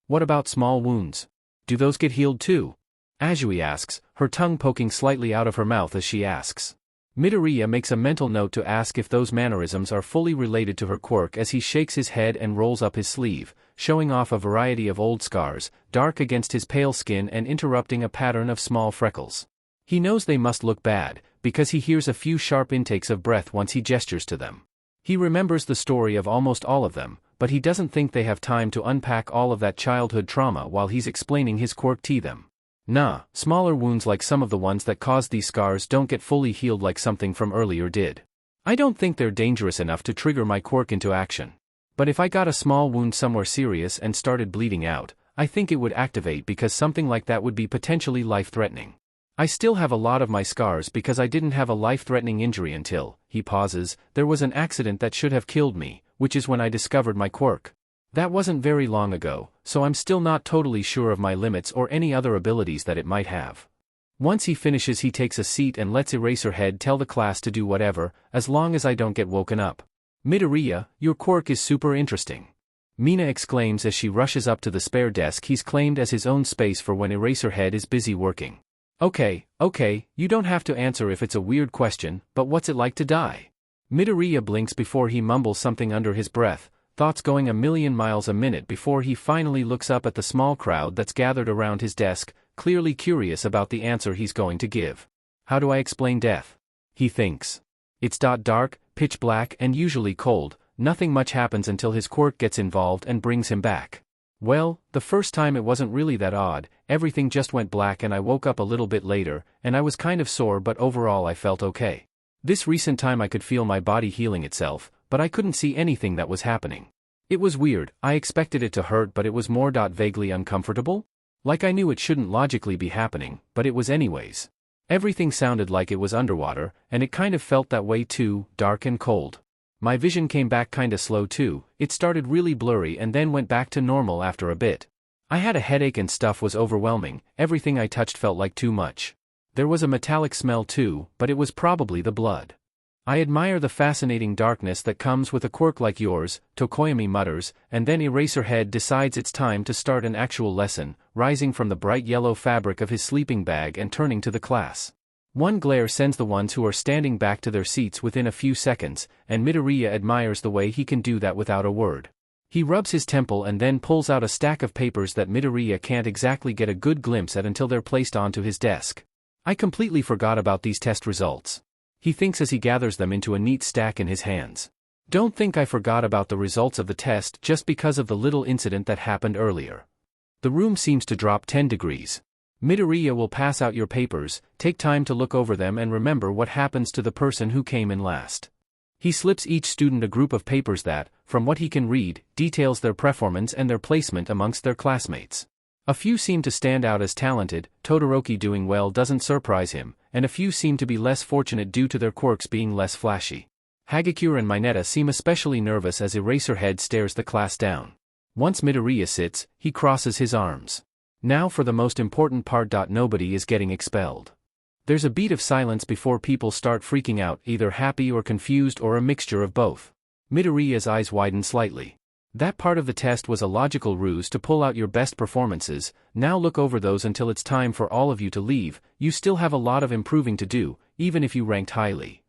What about small wounds? Do those get healed too? Azui asks, her tongue poking slightly out of her mouth as she asks. Midoriya makes a mental note to ask if those mannerisms are fully related to her quirk as he shakes his head and rolls up his sleeve, showing off a variety of old scars, dark against his pale skin and interrupting a pattern of small freckles. He knows they must look bad, because he hears a few sharp intakes of breath once he gestures to them. He remembers the story of almost all of them, but he doesn't think they have time to unpack all of that childhood trauma while he's explaining his quirk to them. Nah, smaller wounds like some of the ones that caused these scars don't get fully healed like something from earlier did. I don't think they're dangerous enough to trigger my quirk into action. But if I got a small wound somewhere serious and started bleeding out, I think it would activate because something like that would be potentially life-threatening. I still have a lot of my scars because I didn't have a life-threatening injury until, he pauses, there was an accident that should have killed me, which is when I discovered my quirk. That wasn't very long ago, so I'm still not totally sure of my limits or any other abilities that it might have. Once he finishes, he takes a seat and lets Eraserhead tell the class to do whatever, as long as I don't get woken up. Midoriya, your quirk is super interesting. Mina exclaims as she rushes up to the spare desk he's claimed as his own space for when Eraserhead is busy working. Okay, you don't have to answer if it's a weird question, but what's it like to die? Midoriya blinks before he mumbles something under his breath, thoughts going a million miles a minute before he finally looks up at the small crowd that's gathered around his desk, clearly curious about the answer he's going to give. How do I explain death? He thinks. It's dark, pitch black and usually cold. Nothing much happens until his quirk gets involved and brings him back. Well, the first time it wasn't really that odd, everything just went black and I woke up a little bit later, and I was kind of sore but overall I felt okay. This recent time I could feel my body healing itself, but I couldn't see anything that was happening. It was weird, I expected it to hurt but it was more vaguely uncomfortable? Like I knew it shouldn't logically be happening, but it was anyways. Everything sounded like it was underwater, and it kind of felt that way too, dark and cold. My vision came back kinda slow too, it started really blurry and then went back to normal after a bit. I had a headache and stuff was overwhelming, everything I touched felt like too much. There was a metallic smell too, but it was probably the blood. I admire the fascinating darkness that comes with a quirk like yours, Tokoyami mutters, and then Eraserhead decides it's time to start an actual lesson, rising from the bright yellow fabric of his sleeping bag and turning to the class. One glare sends the ones who are standing back to their seats within a few seconds, and Midoriya admires the way he can do that without a word. He rubs his temple and then pulls out a stack of papers that Midoriya can't exactly get a good glimpse at until they're placed onto his desk. I completely forgot about these test results. He thinks as he gathers them into a neat stack in his hands. Don't think I forgot about the results of the test just because of the little incident that happened earlier. The room seems to drop 10 degrees. Midoriya will pass out your papers, take time to look over them and remember what happens to the person who came in last. He slips each student a group of papers that, from what he can read, details their performance and their placement amongst their classmates. A few seem to stand out as talented, Todoroki doing well doesn't surprise him, and a few seem to be less fortunate due to their quirks being less flashy. Hagakure and Mineta seem especially nervous as Eraserhead stares the class down. Once Midoriya sits, he crosses his arms. Now for the most important part. Nobody is getting expelled. There's a beat of silence before people start freaking out, either happy or confused or a mixture of both. Midoriya's eyes widen slightly. That part of the test was a logical ruse to pull out your best performances, now look over those until it's time for all of you to leave, you still have a lot of improving to do, even if you ranked highly.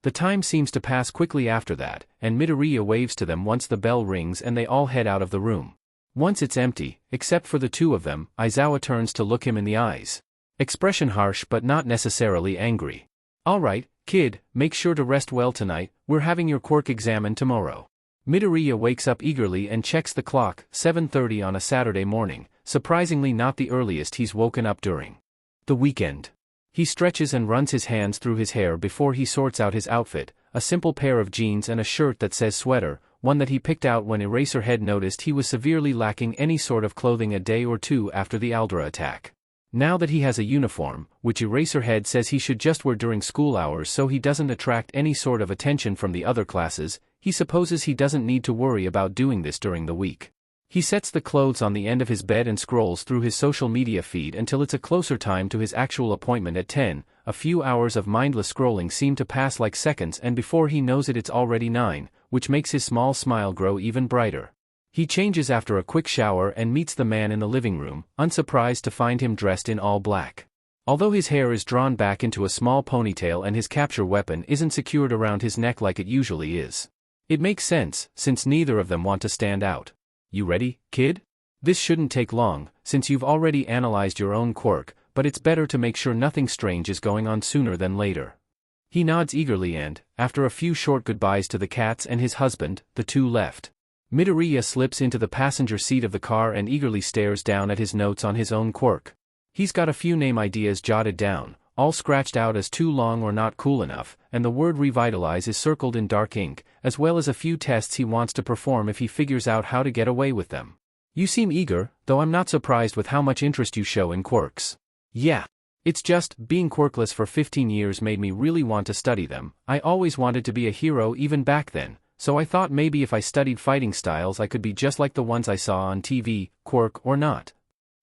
The time seems to pass quickly after that, and Midoriya waves to them once the bell rings and they all head out of the room. Once it's empty, except for the two of them, Aizawa turns to look him in the eyes. Expression harsh but not necessarily angry. Alright, kid, make sure to rest well tonight, we're having your quirk examined tomorrow. Midoriya wakes up eagerly and checks the clock, 7:30 on a Saturday morning, surprisingly not the earliest he's woken up during the weekend. He stretches and runs his hands through his hair before he sorts out his outfit, a simple pair of jeans and a shirt that says sweater, one that he picked out when Eraserhead noticed he was severely lacking any sort of clothing a day or two after the Aldra attack. Now that he has a uniform, which Eraserhead says he should just wear during school hours so he doesn't attract any sort of attention from the other classes, he supposes he doesn't need to worry about doing this during the week. He sets the clothes on the end of his bed and scrolls through his social media feed until it's a closer time to his actual appointment at 10. A few hours of mindless scrolling seem to pass like seconds and before he knows it it's already 9, which makes his small smile grow even brighter. He changes after a quick shower and meets the man in the living room, unsurprised to find him dressed in all black. Although his hair is drawn back into a small ponytail and his capture weapon isn't secured around his neck like it usually is. It makes sense, since neither of them want to stand out. You ready, kid? This shouldn't take long, since you've already analyzed your own quirk, but it's better to make sure nothing strange is going on sooner than later. He nods eagerly and, after a few short goodbyes to the cats and his husband, the two left. Midoriya slips into the passenger seat of the car and eagerly stares down at his notes on his own quirk. He's got a few name ideas jotted down, all scratched out as too long or not cool enough, and the word revitalize is circled in dark ink, as well as a few tests he wants to perform if he figures out how to get away with them. You seem eager, though I'm not surprised with how much interest you show in quirks. Yeah. It's just, being quirkless for 15 years made me really want to study them. I always wanted to be a hero even back then, so I thought maybe if I studied fighting styles I could be just like the ones I saw on TV, Quirk or not.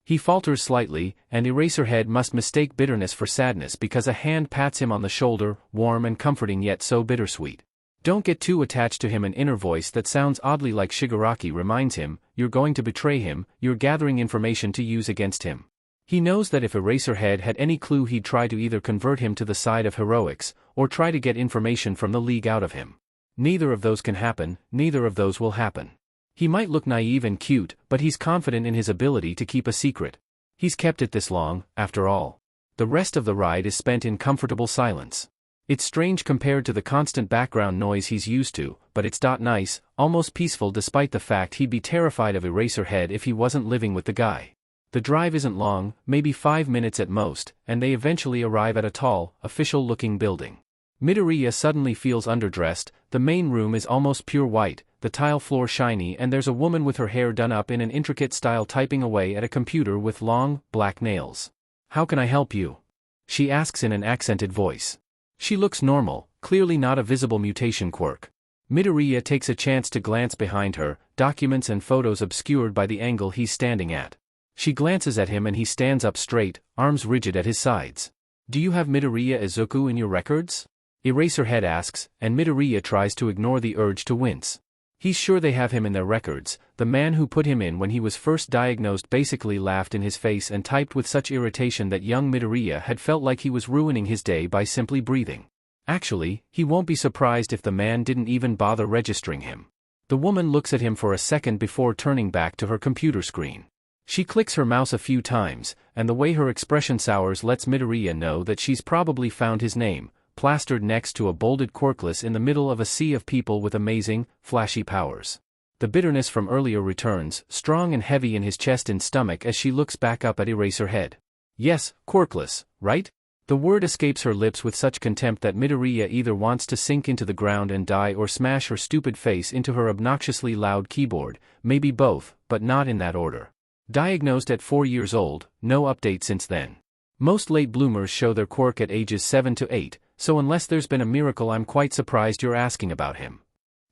He falters slightly, and Eraserhead must mistake bitterness for sadness because a hand pats him on the shoulder, warm and comforting yet so bittersweet. Don't get too attached to him. An inner voice that sounds oddly like Shigaraki reminds him, you're going to betray him, you're gathering information to use against him. He knows that if Eraserhead had any clue he'd try to either convert him to the side of heroics, or try to get information from the League out of him. Neither of those can happen, neither of those will happen. He might look naive and cute, but he's confident in his ability to keep a secret. He's kept it this long, after all. The rest of the ride is spent in comfortable silence. It's strange compared to the constant background noise he's used to, but it's nice, almost peaceful despite the fact he'd be terrified of Eraserhead if he wasn't living with the guy. The drive isn't long, maybe 5 minutes at most, and they eventually arrive at a tall, official-looking building. Midoriya suddenly feels underdressed. The main room is almost pure white, the tile floor shiny, and there's a woman with her hair done up in an intricate style typing away at a computer with long, black nails. "How can I help you?" she asks in an accented voice. She looks normal, clearly not a visible mutation quirk. Midoriya takes a chance to glance behind her, documents and photos obscured by the angle he's standing at. She glances at him and he stands up straight, arms rigid at his sides. "Do you have Midoriya Izuku in your records?" Eraserhead asks, and Midoriya tries to ignore the urge to wince. He's sure they have him in their records. The man who put him in when he was first diagnosed basically laughed in his face and typed with such irritation that young Midoriya had felt like he was ruining his day by simply breathing. Actually, he won't be surprised if the man didn't even bother registering him. The woman looks at him for a second before turning back to her computer screen. She clicks her mouse a few times, and the way her expression sours lets Midoriya know that she's probably found his name, plastered next to a bolded quirkless in the middle of a sea of people with amazing, flashy powers. The bitterness from earlier returns, strong and heavy in his chest and stomach as she looks back up at Eraserhead. "Yes, quirkless, right?" The word escapes her lips with such contempt that Midoriya either wants to sink into the ground and die or smash her stupid face into her obnoxiously loud keyboard, maybe both, but not in that order. Diagnosed at 4 years old, no update since then. Most late bloomers show their quirk at ages 7 to 8, so unless there's been a miracle I'm quite surprised you're asking about him.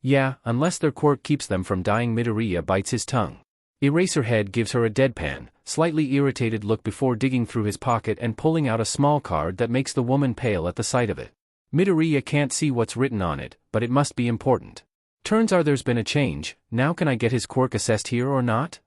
Yeah, unless their quirk keeps them from dying. Midoriya bites his tongue. Eraserhead gives her a deadpan, slightly irritated look before digging through his pocket and pulling out a small card that makes the woman pale at the sight of it. Midoriya can't see what's written on it, but it must be important. Turns out there's been a change. "Now can I get his quirk assessed here or not?"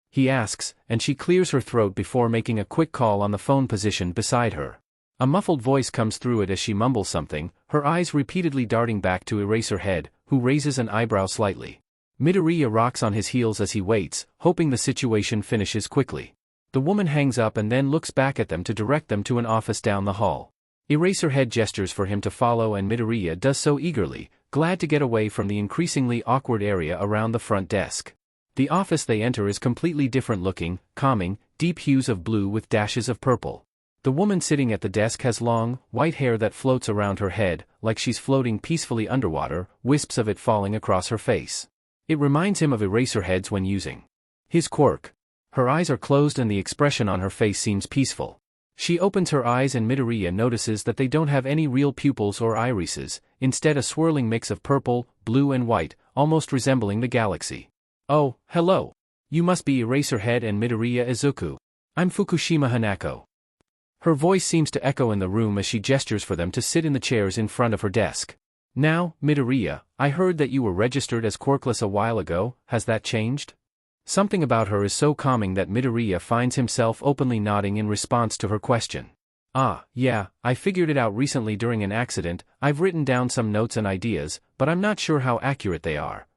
he asks, and she clears her throat before making a quick call on the phone positioned beside her. A muffled voice comes through it as she mumbles something, her eyes repeatedly darting back to Eraserhead, who raises an eyebrow slightly. Midoriya rocks on his heels as he waits, hoping the situation finishes quickly. The woman hangs up and then looks back at them to direct them to an office down the hall. Eraserhead gestures for him to follow and Midoriya does so eagerly, glad to get away from the increasingly awkward area around the front desk. The office they enter is completely different looking, calming, deep hues of blue with dashes of purple. The woman sitting at the desk has long, white hair that floats around her head, like she's floating peacefully underwater, wisps of it falling across her face. It reminds him of Eraserhead's when using his quirk. Her eyes are closed and the expression on her face seems peaceful. She opens her eyes and Midoriya notices that they don't have any real pupils or irises, instead a swirling mix of purple, blue and white, almost resembling the galaxy. "Oh, hello. You must be Eraserhead and Midoriya Izuku. I'm Fukushima Hanako." Her voice seems to echo in the room as she gestures for them to sit in the chairs in front of her desk. "Now, Midoriya, I heard that you were registered as quirkless a while ago. Has that changed?" Something about her is so calming that Midoriya finds himself openly nodding in response to her question. "Ah, yeah, I figured it out recently during an accident. I've written down some notes and ideas, but I'm not sure how accurate they are,"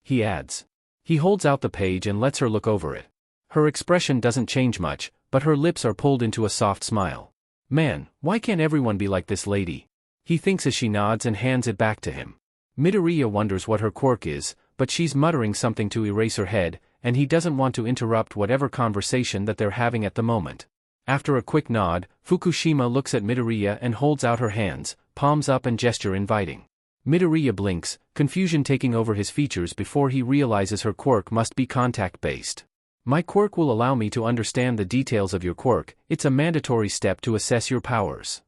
he adds. He holds out the page and lets her look over it. Her expression doesn't change much, but her lips are pulled into a soft smile. "Man, why can't everyone be like this lady?" he thinks as she nods and hands it back to him. Midoriya wonders what her quirk is, but she's muttering something to Eraserhead, and he doesn't want to interrupt whatever conversation that they're having at the moment. After a quick nod, Fukushima looks at Midoriya and holds out her hands, palms up and gesture inviting. Midoriya blinks, confusion taking over his features before he realizes her quirk must be contact-based. "My quirk will allow me to understand the details of your quirk. It's a mandatory step to assess your powers."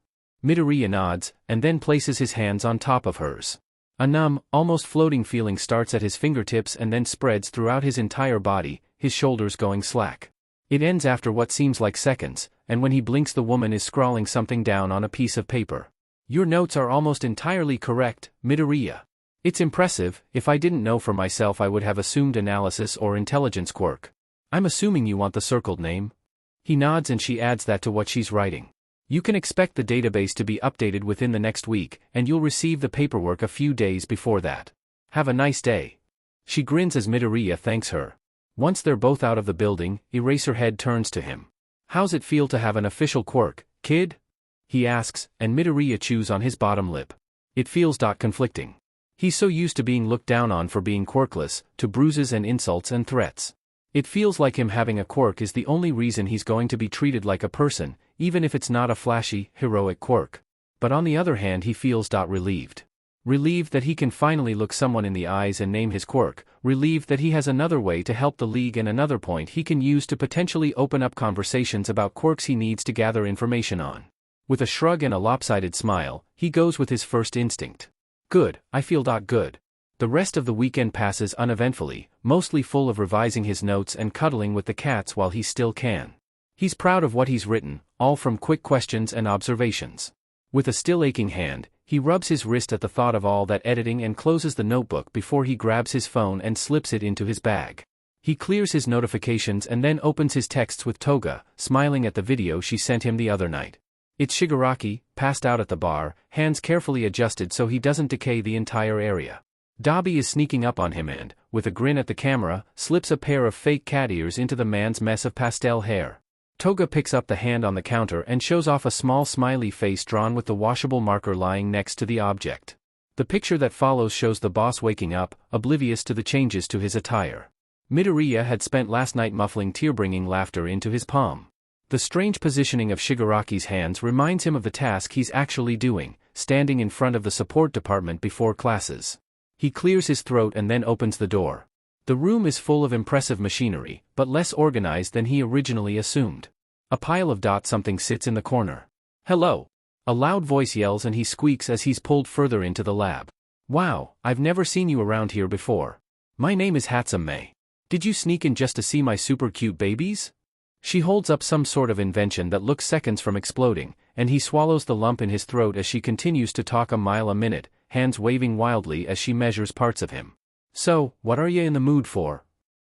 Midoriya nods, and then places his hands on top of hers. A numb, almost floating feeling starts at his fingertips and then spreads throughout his entire body, his shoulders going slack. It ends after what seems like seconds, and when he blinks the woman is scrawling something down on a piece of paper. Your notes are almost entirely correct, Midoriya. It's impressive. If I didn't know for myself I would have assumed analysis or intelligence quirk. I'm assuming you want the circled name? He nods and she adds that to what she's writing. You can expect the database to be updated within the next week, and you'll receive the paperwork a few days before that. Have a nice day. She grins as Midoriya thanks her. Once they're both out of the building, Eraserhead turns to him. How's it feel to have an official quirk, kid? He asks, and Midoriya chews on his bottom lip. It feels conflicting. He's so used to being looked down on for being quirkless, to bruises and insults and threats. It feels like him having a quirk is the only reason he's going to be treated like a person, even if it's not a flashy, heroic quirk. But on the other hand he feels relieved. Relieved that he can finally look someone in the eyes and name his quirk, relieved that he has another way to help the League and another point he can use to potentially open up conversations about quirks he needs to gather information on. With a shrug and a lopsided smile, he goes with his first instinct. Good, I feel good. The rest of the weekend passes uneventfully, mostly full of revising his notes and cuddling with the cats while he still can. He's proud of what he's written, all from quick questions and observations. With a still aching hand, he rubs his wrist at the thought of all that editing and closes the notebook before he grabs his phone and slips it into his bag. He clears his notifications and then opens his texts with Toga, smiling at the video she sent him the other night. It's Shigaraki, passed out at the bar, hands carefully adjusted so he doesn't decay the entire area. Dabi is sneaking up on him and, with a grin at the camera, slips a pair of fake cat ears into the man's mess of pastel hair. Toga picks up the hand on the counter and shows off a small smiley face drawn with the washable marker lying next to the object. The picture that follows shows the boss waking up, oblivious to the changes to his attire. Midoriya had spent last night muffling tear-bringing laughter into his palm. The strange positioning of Shigaraki's hands reminds him of the task he's actually doing, standing in front of the support department before classes. He clears his throat and then opens the door. The room is full of impressive machinery, but less organized than he originally assumed. A pile of something sits in the corner. Hello! A loud voice yells and he squeaks as he's pulled further into the lab. Wow, I've never seen you around here before. My name is Hatsume. Did you sneak in just to see my super cute babies? She holds up some sort of invention that looks seconds from exploding, and he swallows the lump in his throat as she continues to talk a mile a minute, hands waving wildly as she measures parts of him. So, what are you in the mood for?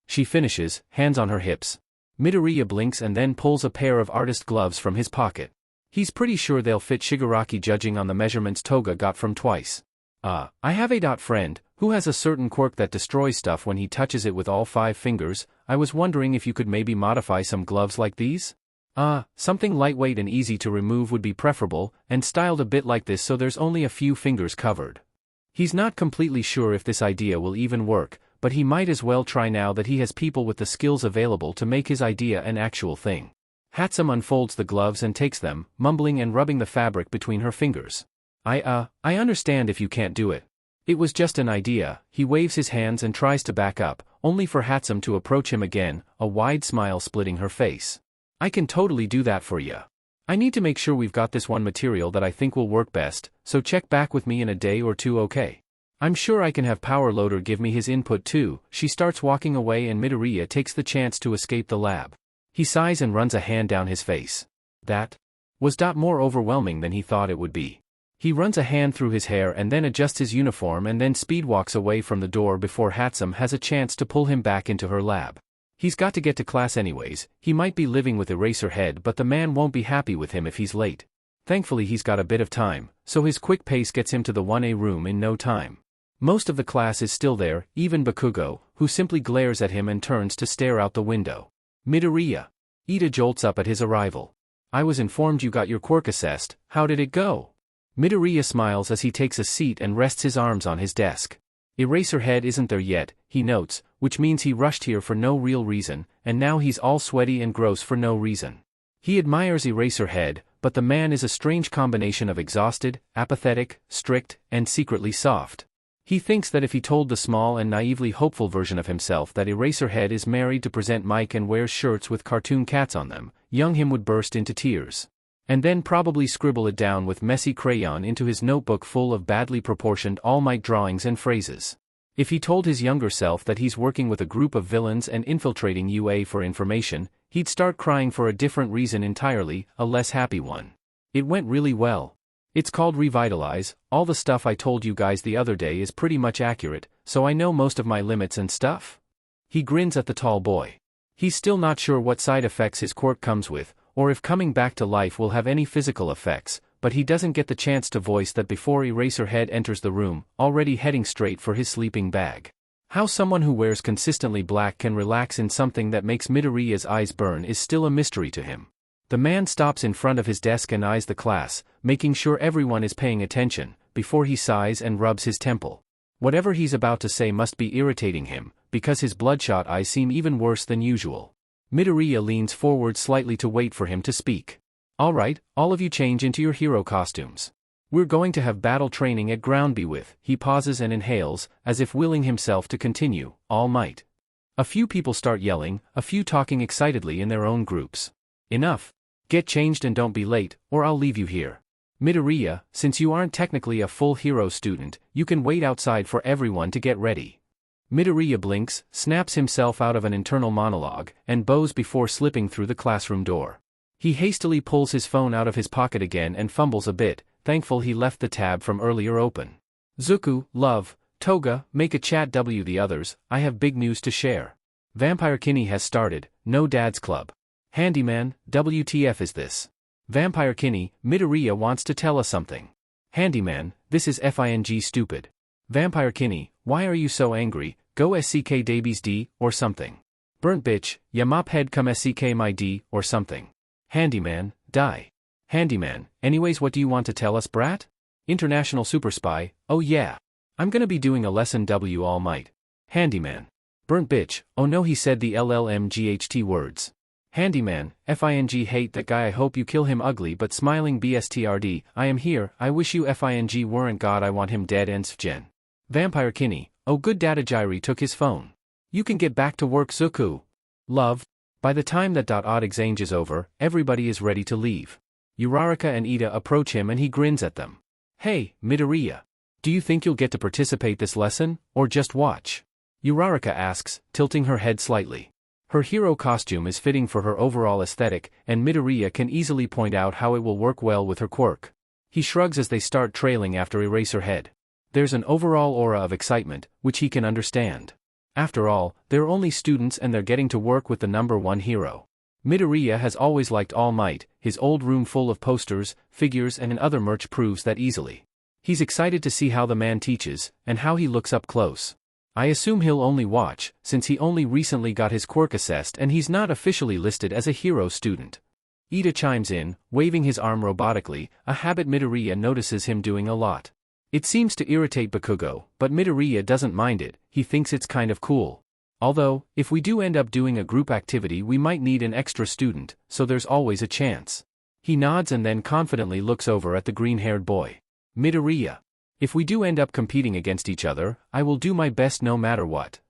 She finishes, hands on her hips. Midoriya blinks and then pulls a pair of artist gloves from his pocket. He's pretty sure they'll fit Shigaraki judging on the measurements Toga got from Twice. I have a friend, who has a certain quirk that destroys stuff when he touches it with all 5 fingers. I was wondering if you could maybe modify some gloves like these? Something lightweight and easy to remove would be preferable, and styled a bit like this so there's only a few fingers covered. He's not completely sure if this idea will even work, but he might as well try now that he has people with the skills available to make his idea an actual thing. Hatsume unfolds the gloves and takes them, mumbling and rubbing the fabric between her fingers. I understand if you can't do it. It was just an idea. He waves his hands and tries to back up, only for Hatsume to approach him again, a wide smile splitting her face. I can totally do that for ya. I need to make sure we've got this one material that I think will work best, so check back with me in a day or two, okay? I'm sure I can have Power Loader give me his input too. She starts walking away and Midoriya takes the chance to escape the lab. He sighs and runs a hand down his face. That was more overwhelming than he thought it would be. He runs a hand through his hair and then adjusts his uniform and then speedwalks away from the door before Hatsume has a chance to pull him back into her lab. He's got to get to class anyways. He might be living with Eraserhead, but the man won't be happy with him if he's late. Thankfully he's got a bit of time, so his quick pace gets him to the 1A room in no time. Most of the class is still there, even Bakugo, who simply glares at him and turns to stare out the window. Midoriya. Ida jolts up at his arrival. I was informed you got your quirk assessed. How did it go? Midoriya smiles as he takes a seat and rests his arms on his desk. Eraserhead isn't there yet, he notes, which means he rushed here for no real reason, and now he's all sweaty and gross for no reason. He admires Eraserhead, but the man is a strange combination of exhausted, apathetic, strict, and secretly soft. He thinks that if he told the small and naively hopeful version of himself that Eraserhead is married to present Mike and wears shirts with cartoon cats on them, young him would burst into tears. And then probably scribble it down with messy crayon into his notebook full of badly proportioned All Might drawings and phrases. If he told his younger self that he's working with a group of villains and infiltrating UA for information, he'd start crying for a different reason entirely, a less happy one. It went really well. It's called Revitalize. All the stuff I told you guys the other day is pretty much accurate, so I know most of my limits and stuff. He grins at the tall boy. He's still not sure what side effects his quirk comes with, or if coming back to life will have any physical effects, but he doesn't get the chance to voice that before Eraserhead enters the room, already heading straight for his sleeping bag. How someone who wears consistently black can relax in something that makes Midoriya's eyes burn is still a mystery to him. The man stops in front of his desk and eyes the class, making sure everyone is paying attention, before he sighs and rubs his temple. Whatever he's about to say must be irritating him, because his bloodshot eyes seem even worse than usual. Midoriya leans forward slightly to wait for him to speak. Alright, all of you change into your hero costumes. We're going to have battle training at Ground B with, he pauses and inhales, as if willing himself to continue, All Might. A few people start yelling, a few talking excitedly in their own groups. Enough. Get changed and don't be late, or I'll leave you here. Midoriya, since you aren't technically a full hero student, you can wait outside for everyone to get ready. Midoriya blinks, snaps himself out of an internal monologue, and bows before slipping through the classroom door. He hastily pulls his phone out of his pocket again and fumbles a bit, thankful he left the tab from earlier open. Zuko, love, Toga, make a chat the others, I have big news to share. Vampire Kinney has started, no dad's club. Handyman, WTF is this? Vampire Kinney, Midoriya wants to tell us something. Handyman, this is FING stupid. Vampire Kinney, why are you so angry, go SPKOTHDVL, or something. Burnt bitch, ya mop head come SCK my D, or something. Handyman, die. Handyman, anyways what do you want to tell us brat? International Super Spy, oh yeah. I'm gonna be doing a lesson W All Might. Handyman. Burnt bitch, oh no he said the LLMGHT words. Handyman, FING hate that guy I hope you kill him ugly but smiling BSTRD, I am here, I wish you FING weren't God I want him dead ensfgen. Vampire Kinney, oh good Data Gyri took his phone. You can get back to work Zuko. Love. By the time that odd exchange is over, everybody is ready to leave. Uraraka and Ida approach him and he grins at them. Hey, Midoriya. Do you think you'll get to participate this lesson, or just watch? Uraraka asks, tilting her head slightly. Her hero costume is fitting for her overall aesthetic, and Midoriya can easily point out how it will work well with her quirk. He shrugs as they start trailing after Eraserhead. There's an overall aura of excitement, which he can understand. After all, they're only students and they're getting to work with the #1 hero. Midoriya has always liked All Might, his old room full of posters, figures and other merch proves that easily. He's excited to see how the man teaches, and how he looks up close. I assume he'll only watch, since he only recently got his quirk assessed and he's not officially listed as a hero student. Ida chimes in, waving his arm robotically, a habit Midoriya notices him doing a lot. It seems to irritate Bakugo, but Midoriya doesn't mind it, he thinks it's kind of cool. Although, if we do end up doing a group activity we might need an extra student, so there's always a chance. He nods and then confidently looks over at the green-haired boy. Midoriya. If we do end up competing against each other, I will do my best no matter what.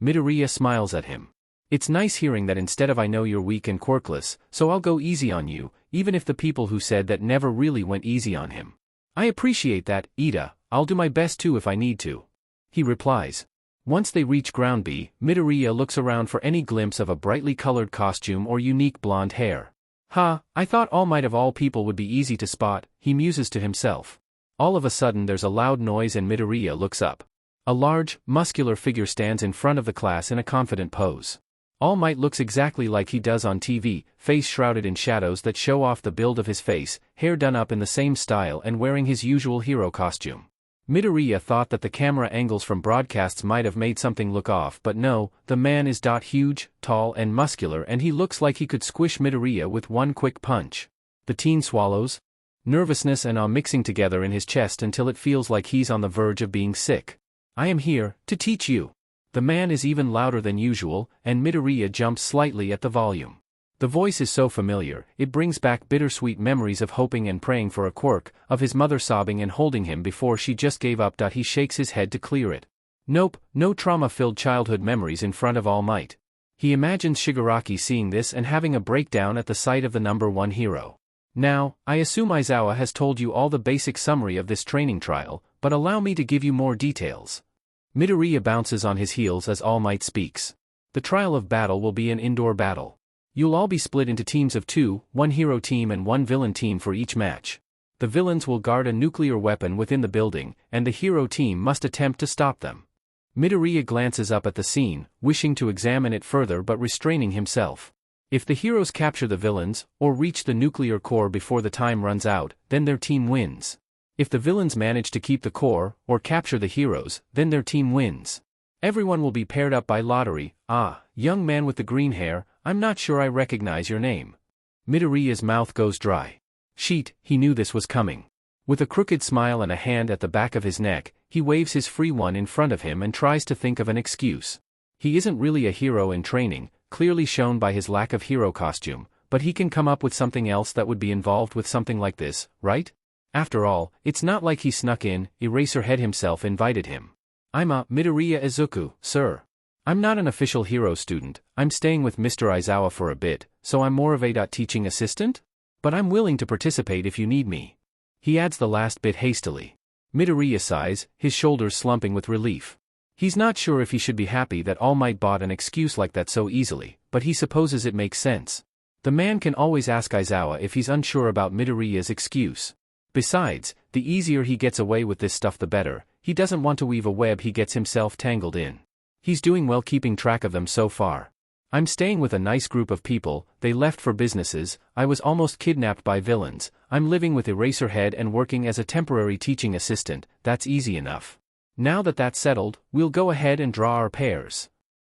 Midoriya smiles at him. It's nice hearing that instead of I know you're weak and quirkless, so I'll go easy on you, even if the people who said that never really went easy on him. I appreciate that, Ida, I'll do my best too if I need to. He replies. Once they reach Ground B, Midoriya looks around for any glimpse of a brightly colored costume or unique blonde hair. I thought All Might of all people would be easy to spot, he muses to himself. All of a sudden there's a loud noise and Midoriya looks up. A large, muscular figure stands in front of the class in a confident pose. All Might looks exactly like he does on TV, face shrouded in shadows that show off the build of his face, hair done up in the same style and wearing his usual hero costume. Midoriya thought that the camera angles from broadcasts might have made something look off, but no, the man is huge, tall and muscular and he looks like he could squish Midoriya with one quick punch. The teen swallows. Nervousness and awe mixing together in his chest until it feels like he's on the verge of being sick. I am here, to teach you. The man is even louder than usual, and Midoriya jumps slightly at the volume. The voice is so familiar, it brings back bittersweet memories of hoping and praying for a quirk, of his mother sobbing and holding him before she just gave up. He shakes his head to clear it. Nope, no trauma-filled childhood memories in front of All Might. He imagines Shigaraki seeing this and having a breakdown at the sight of the #1 hero. Now, I assume Aizawa has told you all the basic summary of this training trial, but allow me to give you more details. Midoriya bounces on his heels as All Might speaks. The trial of battle will be an indoor battle. You'll all be split into teams of 2, 1 hero team and 1 villain team for each match. The villains will guard a nuclear weapon within the building, and the hero team must attempt to stop them. Midoriya glances up at the scene, wishing to examine it further but restraining himself. If the heroes capture the villains, or reach the nuclear core before the time runs out, then their team wins. If the villains manage to keep the core, or capture the heroes, then their team wins. Everyone will be paired up by lottery. Ah, young man with the green hair, I'm not sure I recognize your name. Midoriya's mouth goes dry. Sheet, he knew this was coming. With a crooked smile and a hand at the back of his neck, he waves his free one in front of him and tries to think of an excuse. He isn't really a hero in training, clearly shown by his lack of hero costume, but he can come up with something else that would be involved with something like this, right? After all, it's not like he snuck in, Eraserhead himself invited him. I'm a Midoriya Izuku, sir. I'm not an official hero student, I'm staying with Mr. Aizawa for a bit, so I'm more of a teaching assistant? But I'm willing to participate if you need me. He adds the last bit hastily. Midoriya sighs, his shoulders slumping with relief. He's not sure if he should be happy that All Might bought an excuse like that so easily, but he supposes it makes sense. The man can always ask Aizawa if he's unsure about Midoriya's excuse. Besides, the easier he gets away with this stuff the better, he doesn't want to weave a web he gets himself tangled in. He's doing well keeping track of them so far. I'm staying with a nice group of people, they left for businesses, I was almost kidnapped by villains, I'm living with Eraserhead and working as a temporary teaching assistant, that's easy enough. Now that that's settled, we'll go ahead and draw our pairs.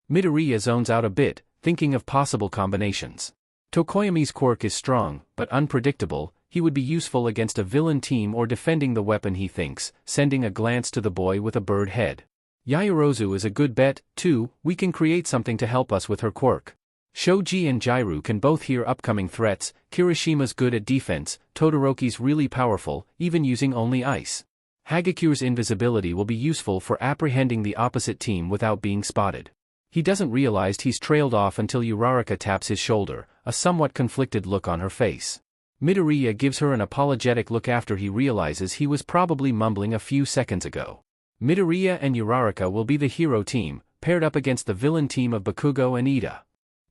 Midoriya zones out a bit, thinking of possible combinations. Tokoyami's quirk is strong, but unpredictable, he would be useful against a villain team or defending the weapon he thinks, sending a glance to the boy with a bird head. Yaoyorozu is a good bet, too, we can create something to help us with her quirk. Shoji and Jairu can both hear upcoming threats, Kirishima's good at defense, Todoroki's really powerful, even using only ice. Hagakure's invisibility will be useful for apprehending the opposite team without being spotted. He doesn't realize he's trailed off until Uraraka taps his shoulder, a somewhat conflicted look on her face. Midoriya gives her an apologetic look after he realizes he was probably mumbling a few seconds ago. Midoriya and Uraraka will be the hero team, paired up against the villain team of Bakugo and Ida.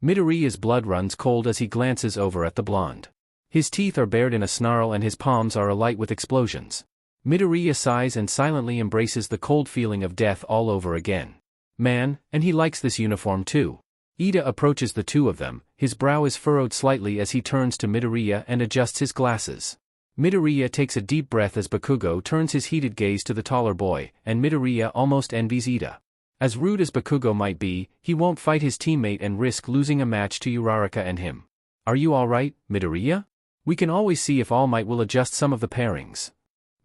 Midoriya's blood runs cold as he glances over at the blonde. His teeth are bared in a snarl and his palms are alight with explosions. Midoriya sighs and silently embraces the cold feeling of death all over again. Man, and he likes this uniform too. Ida approaches the two of them, his brow is furrowed slightly as he turns to Midoriya and adjusts his glasses. Midoriya takes a deep breath as Bakugo turns his heated gaze to the taller boy, and Midoriya almost envies Ida. As rude as Bakugo might be, he won't fight his teammate and risk losing a match to Uraraka and him. Are you alright, Midoriya? We can always see if All Might will adjust some of the pairings.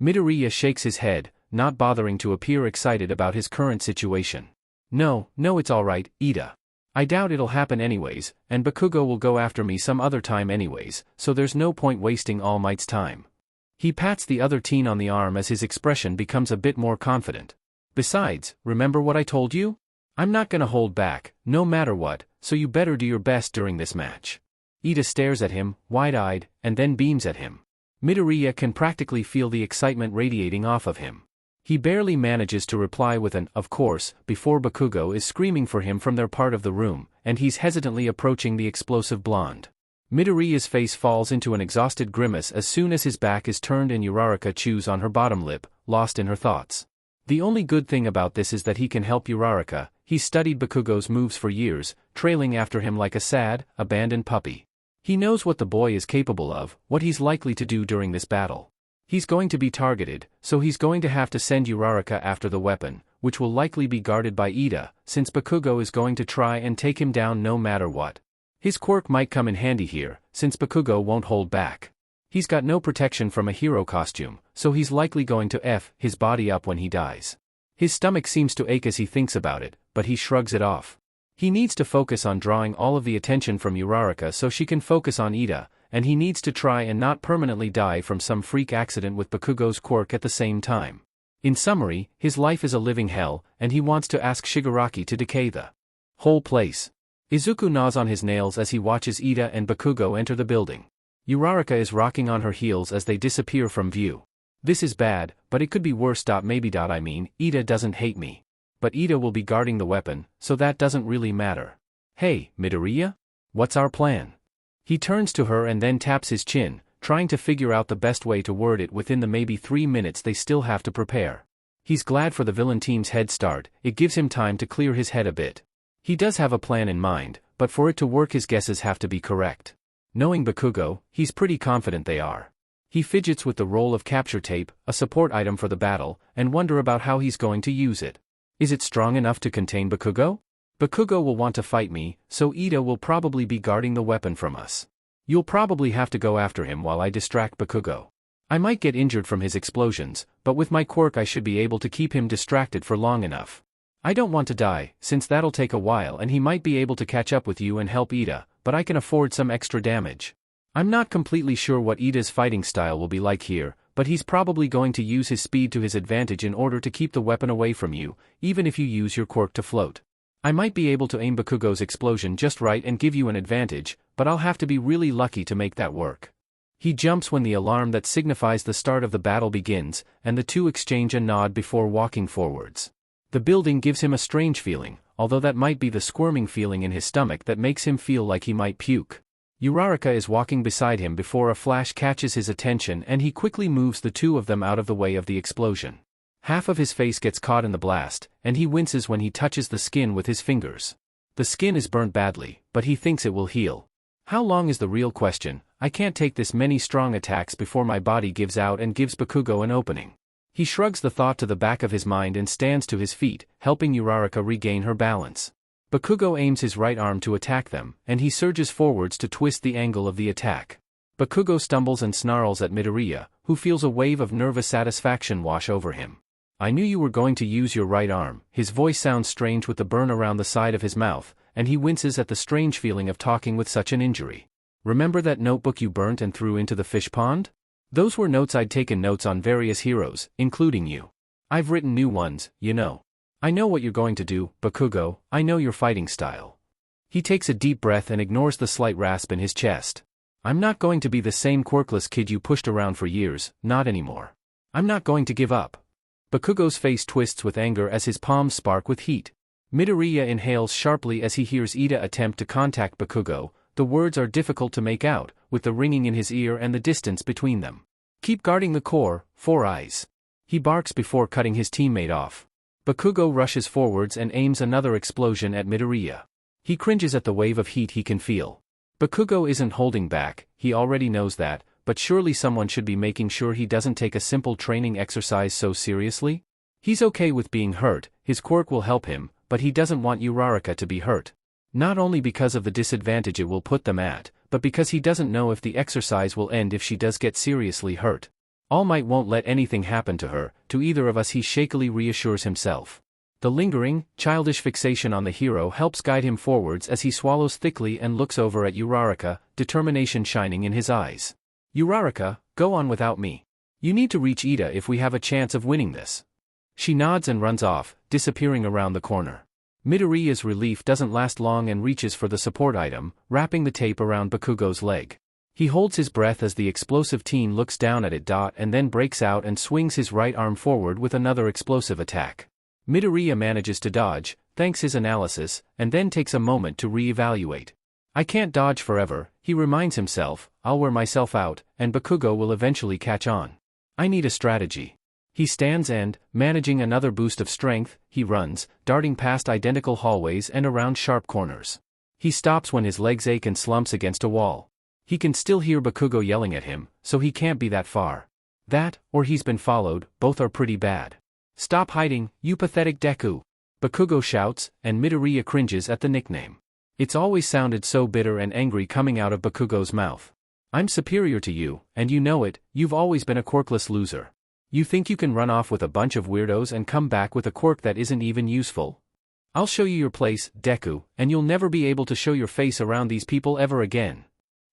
Midoriya shakes his head, not bothering to appear excited about his current situation. No, it's alright, Ida. I doubt it'll happen anyways, and Bakugo will go after me some other time anyways, so there's no point wasting All Might's time. He pats the other teen on the arm as his expression becomes a bit more confident. Besides, remember what I told you? I'm not gonna hold back, no matter what, so you better do your best during this match. Ida stares at him, wide-eyed, and then beams at him. Midoriya can practically feel the excitement radiating off of him. He barely manages to reply with an, of course, before Bakugo is screaming for him from their part of the room, and he's hesitantly approaching the explosive blonde. Midoriya's face falls into an exhausted grimace as soon as his back is turned and Uraraka chews on her bottom lip, lost in her thoughts. The only good thing about this is that he can help Uraraka, he's studied Bakugo's moves for years, trailing after him like a sad, abandoned puppy. He knows what the boy is capable of, what he's likely to do during this battle. He's going to be targeted, so he's going to have to send Uraraka after the weapon, which will likely be guarded by Ida, since Bakugo is going to try and take him down no matter what. His quirk might come in handy here, since Bakugo won't hold back. He's got no protection from a hero costume, so he's likely going to F his body up when he dies. His stomach seems to ache as he thinks about it, but he shrugs it off. He needs to focus on drawing all of the attention from Uraraka so she can focus on Ida, and he needs to try and not permanently die from some freak accident with Bakugo's quirk at the same time. In summary, his life is a living hell, and he wants to ask Shigaraki to decay the whole place. Izuku gnaws on his nails as he watches Ida and Bakugo enter the building. Uraraka is rocking on her heels as they disappear from view. This is bad, but it could be worse. Maybe. I mean, Ida doesn't hate me. But Ida will be guarding the weapon, so that doesn't really matter. Hey, Midoriya? What's our plan? He turns to her and then taps his chin, trying to figure out the best way to word it within the maybe 3 minutes they still have to prepare. He's glad for the villain team's head start, it gives him time to clear his head a bit. He does have a plan in mind, but for it to work his guesses have to be correct. Knowing Bakugo, he's pretty confident they are. He fidgets with the roll of capture tape, a support item for the battle, and wonder about how he's going to use it. Is it strong enough to contain Bakugo? Bakugo will want to fight me, so Ida will probably be guarding the weapon from us. You'll probably have to go after him while I distract Bakugo. I might get injured from his explosions, but with my quirk I should be able to keep him distracted for long enough. I don't want to die, since that'll take a while and he might be able to catch up with you and help Ida, but I can afford some extra damage. I'm not completely sure what Ida's fighting style will be like here, but he's probably going to use his speed to his advantage in order to keep the weapon away from you, even if you use your quirk to float. I might be able to aim Bakugo's explosion just right and give you an advantage, but I'll have to be really lucky to make that work. He jumps when the alarm that signifies the start of the battle begins, and the two exchange a nod before walking forwards. The building gives him a strange feeling, although that might be the squirming feeling in his stomach that makes him feel like he might puke. Uraraka is walking beside him before a flash catches his attention and he quickly moves the two of them out of the way of the explosion. Half of his face gets caught in the blast, and he winces when he touches the skin with his fingers. The skin is burnt badly, but he thinks it will heal. How long is the real question? I can't take this many strong attacks before my body gives out and gives Bakugo an opening. He shrugs the thought to the back of his mind and stands to his feet, helping Uraraka regain her balance. Bakugo aims his right arm to attack them, and he surges forwards to twist the angle of the attack. Bakugo stumbles and snarls at Midoriya, who feels a wave of nervous satisfaction wash over him. I knew you were going to use your right arm. His voice sounds strange with the burn around the side of his mouth, and he winces at the strange feeling of talking with such an injury. Remember that notebook you burnt and threw into the fish pond? Those were notes. I'd taken notes on various heroes, including you. I've written new ones, you know. I know what you're going to do, Bakugo, I know your fighting style. He takes a deep breath and ignores the slight rasp in his chest. I'm not going to be the same quirkless kid you pushed around for years, not anymore. I'm not going to give up. Bakugo's face twists with anger as his palms spark with heat. Midoriya inhales sharply as he hears Ida attempt to contact Bakugo. The words are difficult to make out, with the ringing in his ear and the distance between them. Keep guarding the core, Four Eyes. He barks before cutting his teammate off. Bakugo rushes forwards and aims another explosion at Midoriya. He cringes at the wave of heat he can feel. Bakugo isn't holding back, he already knows that, but surely someone should be making sure he doesn't take a simple training exercise so seriously? He's okay with being hurt, his quirk will help him, but he doesn't want Uraraka to be hurt. Not only because of the disadvantage it will put them at, but because he doesn't know if the exercise will end if she does get seriously hurt. All Might won't let anything happen to her, to either of us, he shakily reassures himself. The lingering, childish fixation on the hero helps guide him forwards as he swallows thickly and looks over at Uraraka, determination shining in his eyes. Uraraka, go on without me. You need to reach Ida if we have a chance of winning this. She nods and runs off, disappearing around the corner. Midoriya's relief doesn't last long and reaches for the support item, wrapping the tape around Bakugo's leg. He holds his breath as the explosive teen looks down at it. And then breaks out and swings his right arm forward with another explosive attack. Midoriya manages to dodge, thanks his analysis, and then takes a moment to re-evaluate. I can't dodge forever, he reminds himself, I'll wear myself out, and Bakugo will eventually catch on. I need a strategy. He stands and, managing another boost of strength, he runs, darting past identical hallways and around sharp corners. He stops when his legs ache and slumps against a wall. He can still hear Bakugo yelling at him, so he can't be that far. That, or he's been followed, both are pretty bad. Stop hiding, you pathetic Deku! Bakugo shouts, and Midoriya cringes at the nickname. It's always sounded so bitter and angry coming out of Bakugo's mouth. I'm superior to you, and you know it, you've always been a quirkless loser. You think you can run off with a bunch of weirdos and come back with a quirk that isn't even useful? I'll show you your place, Deku, and you'll never be able to show your face around these people ever again.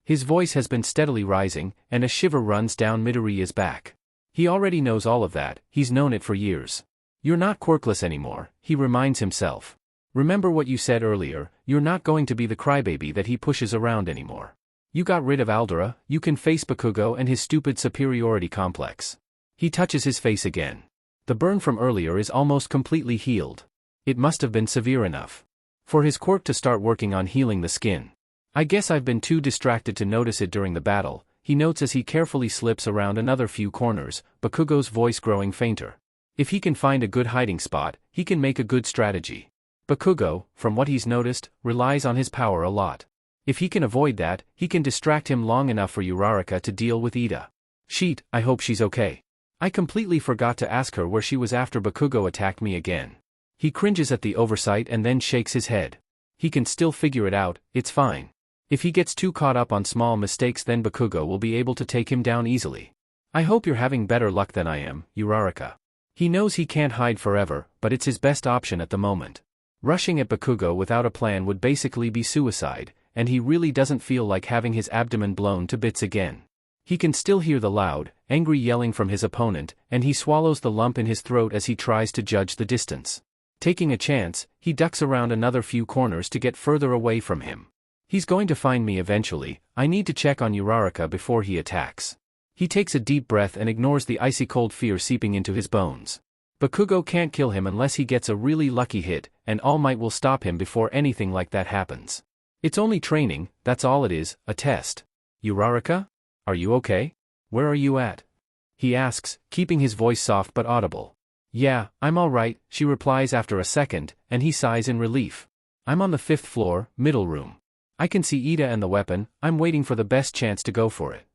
His voice has been steadily rising, and a shiver runs down Midoriya's back. He already knows all of that, he's known it for years. You're not quirkless anymore, he reminds himself. Remember what you said earlier, you're not going to be the crybaby that he pushes around anymore. You got rid of Aldera, you can face Bakugo and his stupid superiority complex. He touches his face again. The burn from earlier is almost completely healed. It must have been severe enough for his quirk to start working on healing the skin. I guess I've been too distracted to notice it during the battle, he notes as he carefully slips around another few corners, Bakugo's voice growing fainter. If he can find a good hiding spot, he can make a good strategy. Bakugo, from what he's noticed, relies on his power a lot. If he can avoid that, he can distract him long enough for Uraraka to deal with Ida. Sheet, I hope she's okay. I completely forgot to ask her where she was after Bakugo attacked me again. He cringes at the oversight and then shakes his head. He can still figure it out, it's fine. If he gets too caught up on small mistakes, then Bakugo will be able to take him down easily. I hope you're having better luck than I am, Uraraka. He knows he can't hide forever, but it's his best option at the moment. Rushing at Bakugo without a plan would basically be suicide, and he really doesn't feel like having his abdomen blown to bits again. He can still hear the loud, angry yelling from his opponent, and he swallows the lump in his throat as he tries to judge the distance. Taking a chance, he ducks around another few corners to get further away from him. He's going to find me eventually, I need to check on Uraraka before he attacks. He takes a deep breath and ignores the icy cold fear seeping into his bones. Bakugo can't kill him unless he gets a really lucky hit, and All Might will stop him before anything like that happens. It's only training, that's all it is, a test. Uraraka? Are you okay? Where are you at? He asks, keeping his voice soft but audible. Yeah, I'm alright, she replies after a second, and he sighs in relief. I'm on the 5th floor, middle room. I can see Ida and the weapon, I'm waiting for the best chance to go for it.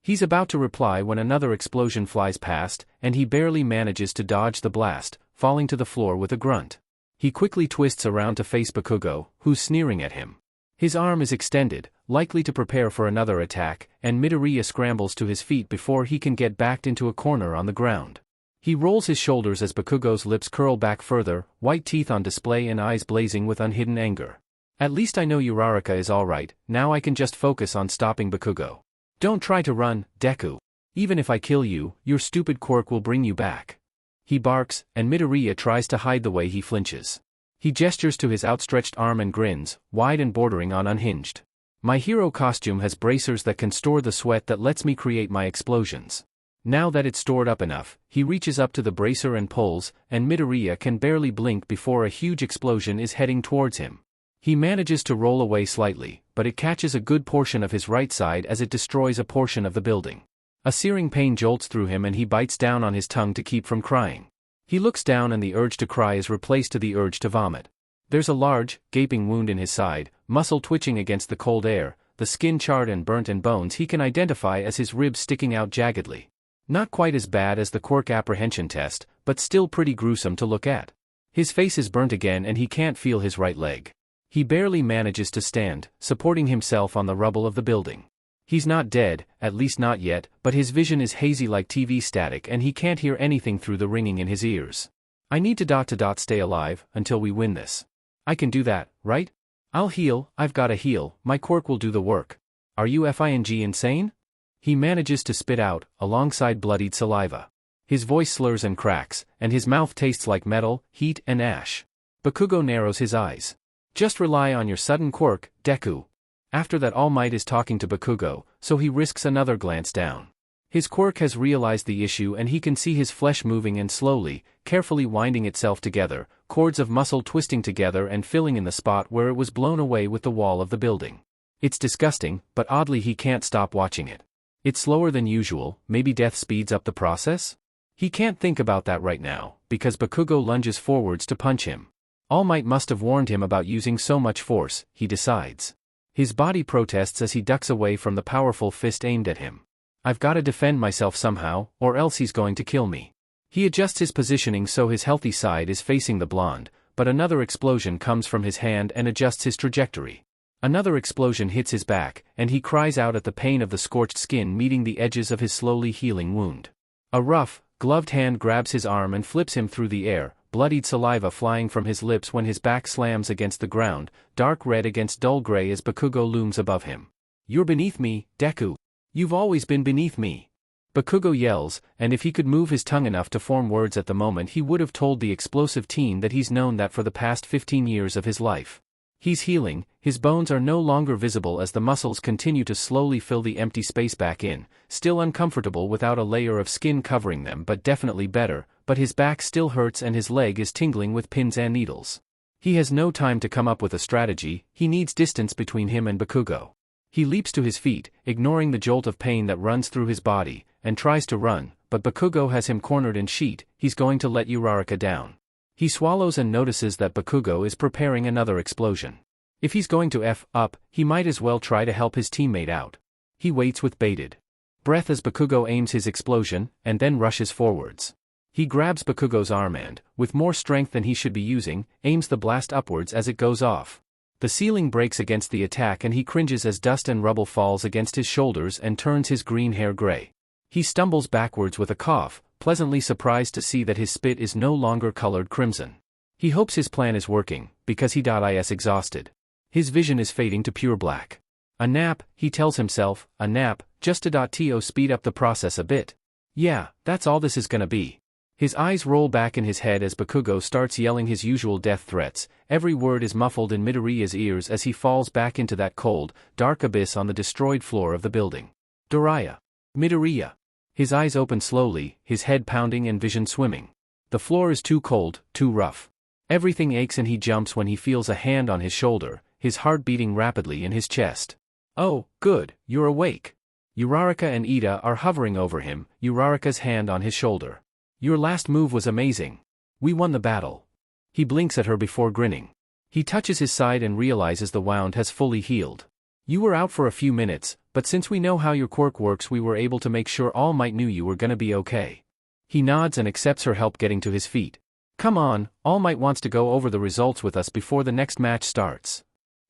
He's about to reply when another explosion flies past, and he barely manages to dodge the blast, falling to the floor with a grunt. He quickly twists around to face Bakugo, who's sneering at him. His arm is extended, likely to prepare for another attack, and Midoriya scrambles to his feet before he can get backed into a corner on the ground. He rolls his shoulders as Bakugo's lips curl back further, white teeth on display and eyes blazing with unhidden anger. At least I know Uraraka is alright, now I can just focus on stopping Bakugo. Don't try to run, Deku. Even if I kill you, your stupid quirk will bring you back. He barks, and Midoriya tries to hide the way he flinches. He gestures to his outstretched arm and grins, wide and bordering on unhinged. My hero costume has bracers that can store the sweat that lets me create my explosions. Now that it's stored up enough, he reaches up to the bracer and pulls, and Midoriya can barely blink before a huge explosion is heading towards him. He manages to roll away slightly, but it catches a good portion of his right side as it destroys a portion of the building. A searing pain jolts through him and he bites down on his tongue to keep from crying. He looks down and the urge to cry is replaced to the urge to vomit. There's a large, gaping wound in his side, muscle twitching against the cold air, the skin charred and burnt and bones he can identify as his ribs sticking out jaggedly. Not quite as bad as the quirk apprehension test, but still pretty gruesome to look at. His face is burnt again and he can't feel his right leg. He barely manages to stand, supporting himself on the rubble of the building. He's not dead, at least not yet, but his vision is hazy like TV static and he can't hear anything through the ringing in his ears. I need to stay alive, until we win this. I can do that, right? I'll heal, I've gotta heal, my quirk will do the work. Are you f***ing insane? He manages to spit out, alongside bloodied saliva. His voice slurs and cracks, and his mouth tastes like metal, heat and ash. Bakugo narrows his eyes. Just rely on your sudden quirk, Deku. After that All Might is talking to Bakugo, so he risks another glance down. His quirk has realized the issue and he can see his flesh moving and slowly, carefully winding itself together, cords of muscle twisting together and filling in the spot where it was blown away with the wall of the building. It's disgusting, but oddly he can't stop watching it. It's slower than usual, maybe death speeds up the process? He can't think about that right now, because Bakugo lunges forwards to punch him. All Might must have warned him about using so much force, he decides. His body protests as he ducks away from the powerful fist aimed at him. I've gotta defend myself somehow, or else he's going to kill me. He adjusts his positioning so his healthy side is facing the blonde, but another explosion comes from his hand and adjusts his trajectory. Another explosion hits his back, and he cries out at the pain of the scorched skin meeting the edges of his slowly healing wound. A rough, gloved hand grabs his arm and flips him through the air, bloodied saliva flying from his lips when his back slams against the ground, dark red against dull gray as Bakugo looms above him. You're beneath me, Deku. You've always been beneath me. Bakugo yells, and if he could move his tongue enough to form words at the moment he would have told the explosive teen that he's known that for the past 15 years of his life. He's healing, his bones are no longer visible as the muscles continue to slowly fill the empty space back in, still uncomfortable without a layer of skin covering them but definitely better, but his back still hurts and his leg is tingling with pins and needles. He has no time to come up with a strategy, he needs distance between him and Bakugo. He leaps to his feet, ignoring the jolt of pain that runs through his body, and tries to run, but Bakugo has him cornered in sheet, he's going to let Uraraka down. He swallows and notices that Bakugo is preparing another explosion. If he's going to F up, he might as well try to help his teammate out. He waits with bated breath as Bakugo aims his explosion, and then rushes forwards. He grabs Bakugo's arm and, with more strength than he should be using, aims the blast upwards as it goes off. The ceiling breaks against the attack and he cringes as dust and rubble falls against his shoulders and turns his green hair gray. He stumbles backwards with a cough, pleasantly surprised to see that his spit is no longer colored crimson. He hopes his plan is working, because he is exhausted. His vision is fading to pure black. A nap, he tells himself, a nap, just to speed up the process a bit. Yeah, that's all this is gonna be. His eyes roll back in his head as Bakugo starts yelling his usual death threats. Every word is muffled in Midoriya's ears as he falls back into that cold, dark abyss on the destroyed floor of the building. Midoriya. His eyes open slowly, his head pounding and vision swimming. The floor is too cold, too rough. Everything aches and he jumps when he feels a hand on his shoulder, his heart beating rapidly in his chest. Oh, good, you're awake. Uraraka and Ida are hovering over him, Uraraka's hand on his shoulder. Your last move was amazing. We won the battle. He blinks at her before grinning. He touches his side and realizes the wound has fully healed. You were out for a few minutes, but since we know how your quirk works we were able to make sure All Might knew you were gonna be okay. He nods and accepts her help getting to his feet. Come on, All Might wants to go over the results with us before the next match starts.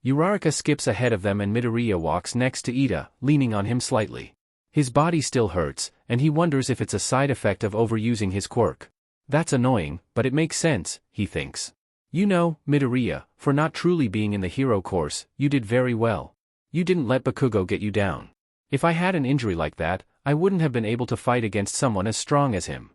Uraraka skips ahead of them and Midoriya walks next to Ida, leaning on him slightly. His body still hurts, and he wonders if it's a side effect of overusing his quirk. That's annoying, but it makes sense, he thinks. You know, Midoriya, for not truly being in the hero course, you did very well. You didn't let Bakugo get you down. If I had an injury like that, I wouldn't have been able to fight against someone as strong as him.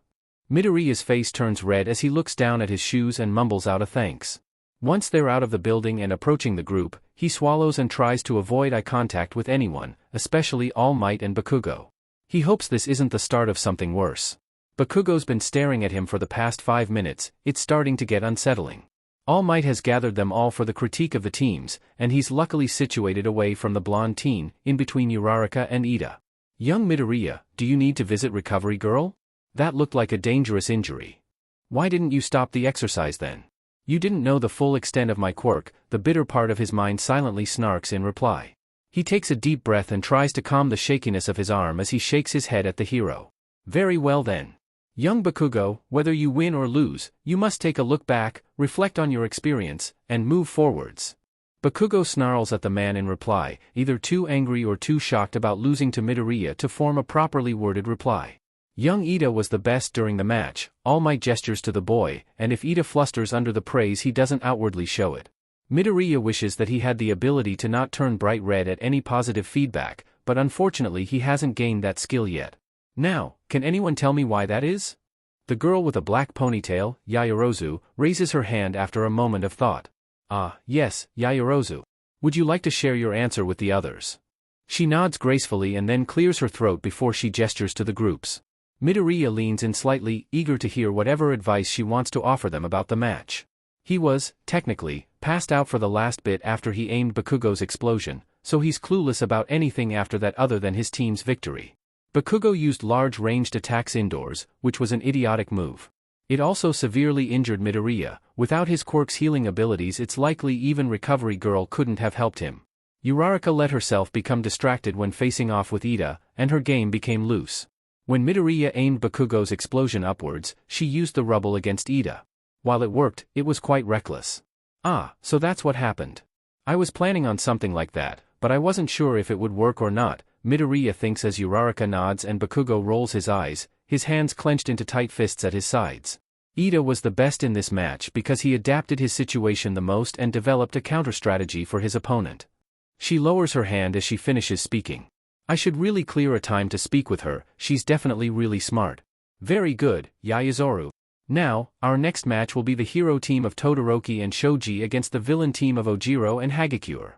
Midoriya's face turns red as he looks down at his shoes and mumbles out a thanks. Once they're out of the building and approaching the group, he swallows and tries to avoid eye contact with anyone, especially All Might and Bakugo. He hopes this isn't the start of something worse. Bakugo's been staring at him for the past 5 minutes, it's starting to get unsettling. All Might has gathered them all for the critique of the teams, and he's luckily situated away from the blonde teen, in between Uraraka and Ida. Young Midoriya, do you need to visit recovery girl? That looked like a dangerous injury. Why didn't you stop the exercise then? You didn't know the full extent of my quirk, the bitter part of his mind silently snarks in reply. He takes a deep breath and tries to calm the shakiness of his arm as he shakes his head at the hero. Very well then. Young Bakugo, whether you win or lose, you must take a look back, reflect on your experience, and move forwards. Bakugo snarls at the man in reply, either too angry or too shocked about losing to Midoriya to form a properly worded reply. Young Ida was the best during the match, All Might gestures to the boy, and if Ida flusters under the praise he doesn't outwardly show it. Midoriya wishes that he had the ability to not turn bright red at any positive feedback, but unfortunately he hasn't gained that skill yet. Now, can anyone tell me why that is? The girl with a black ponytail, Yaoyorozu, raises her hand after a moment of thought. Ah, yes, Yaoyorozu. Would you like to share your answer with the others? She nods gracefully and then clears her throat before she gestures to the groups. Midoriya leans in slightly, eager to hear whatever advice she wants to offer them about the match. He was, technically, passed out for the last bit after he aimed Bakugo's explosion, so he's clueless about anything after that other than his team's victory. Bakugo used large ranged attacks indoors, which was an idiotic move. It also severely injured Midoriya. Without his quirk's healing abilities it's likely even Recovery Girl couldn't have helped him. Uraraka let herself become distracted when facing off with Ida, and her game became loose. When Midoriya aimed Bakugo's explosion upwards, she used the rubble against Ida. While it worked, it was quite reckless. Ah, so that's what happened. I was planning on something like that, but I wasn't sure if it would work or not, Midoriya thinks as Uraraka nods and Bakugo rolls his eyes, his hands clenched into tight fists at his sides. Ida was the best in this match because he adapted his situation the most and developed a counter-strategy for his opponent. She lowers her hand as she finishes speaking. I should really clear a time to speak with her, she's definitely really smart. Very good, Yaoyorozu. Now, our next match will be the hero team of Todoroki and Shoji against the villain team of Ojiro and Hagakure.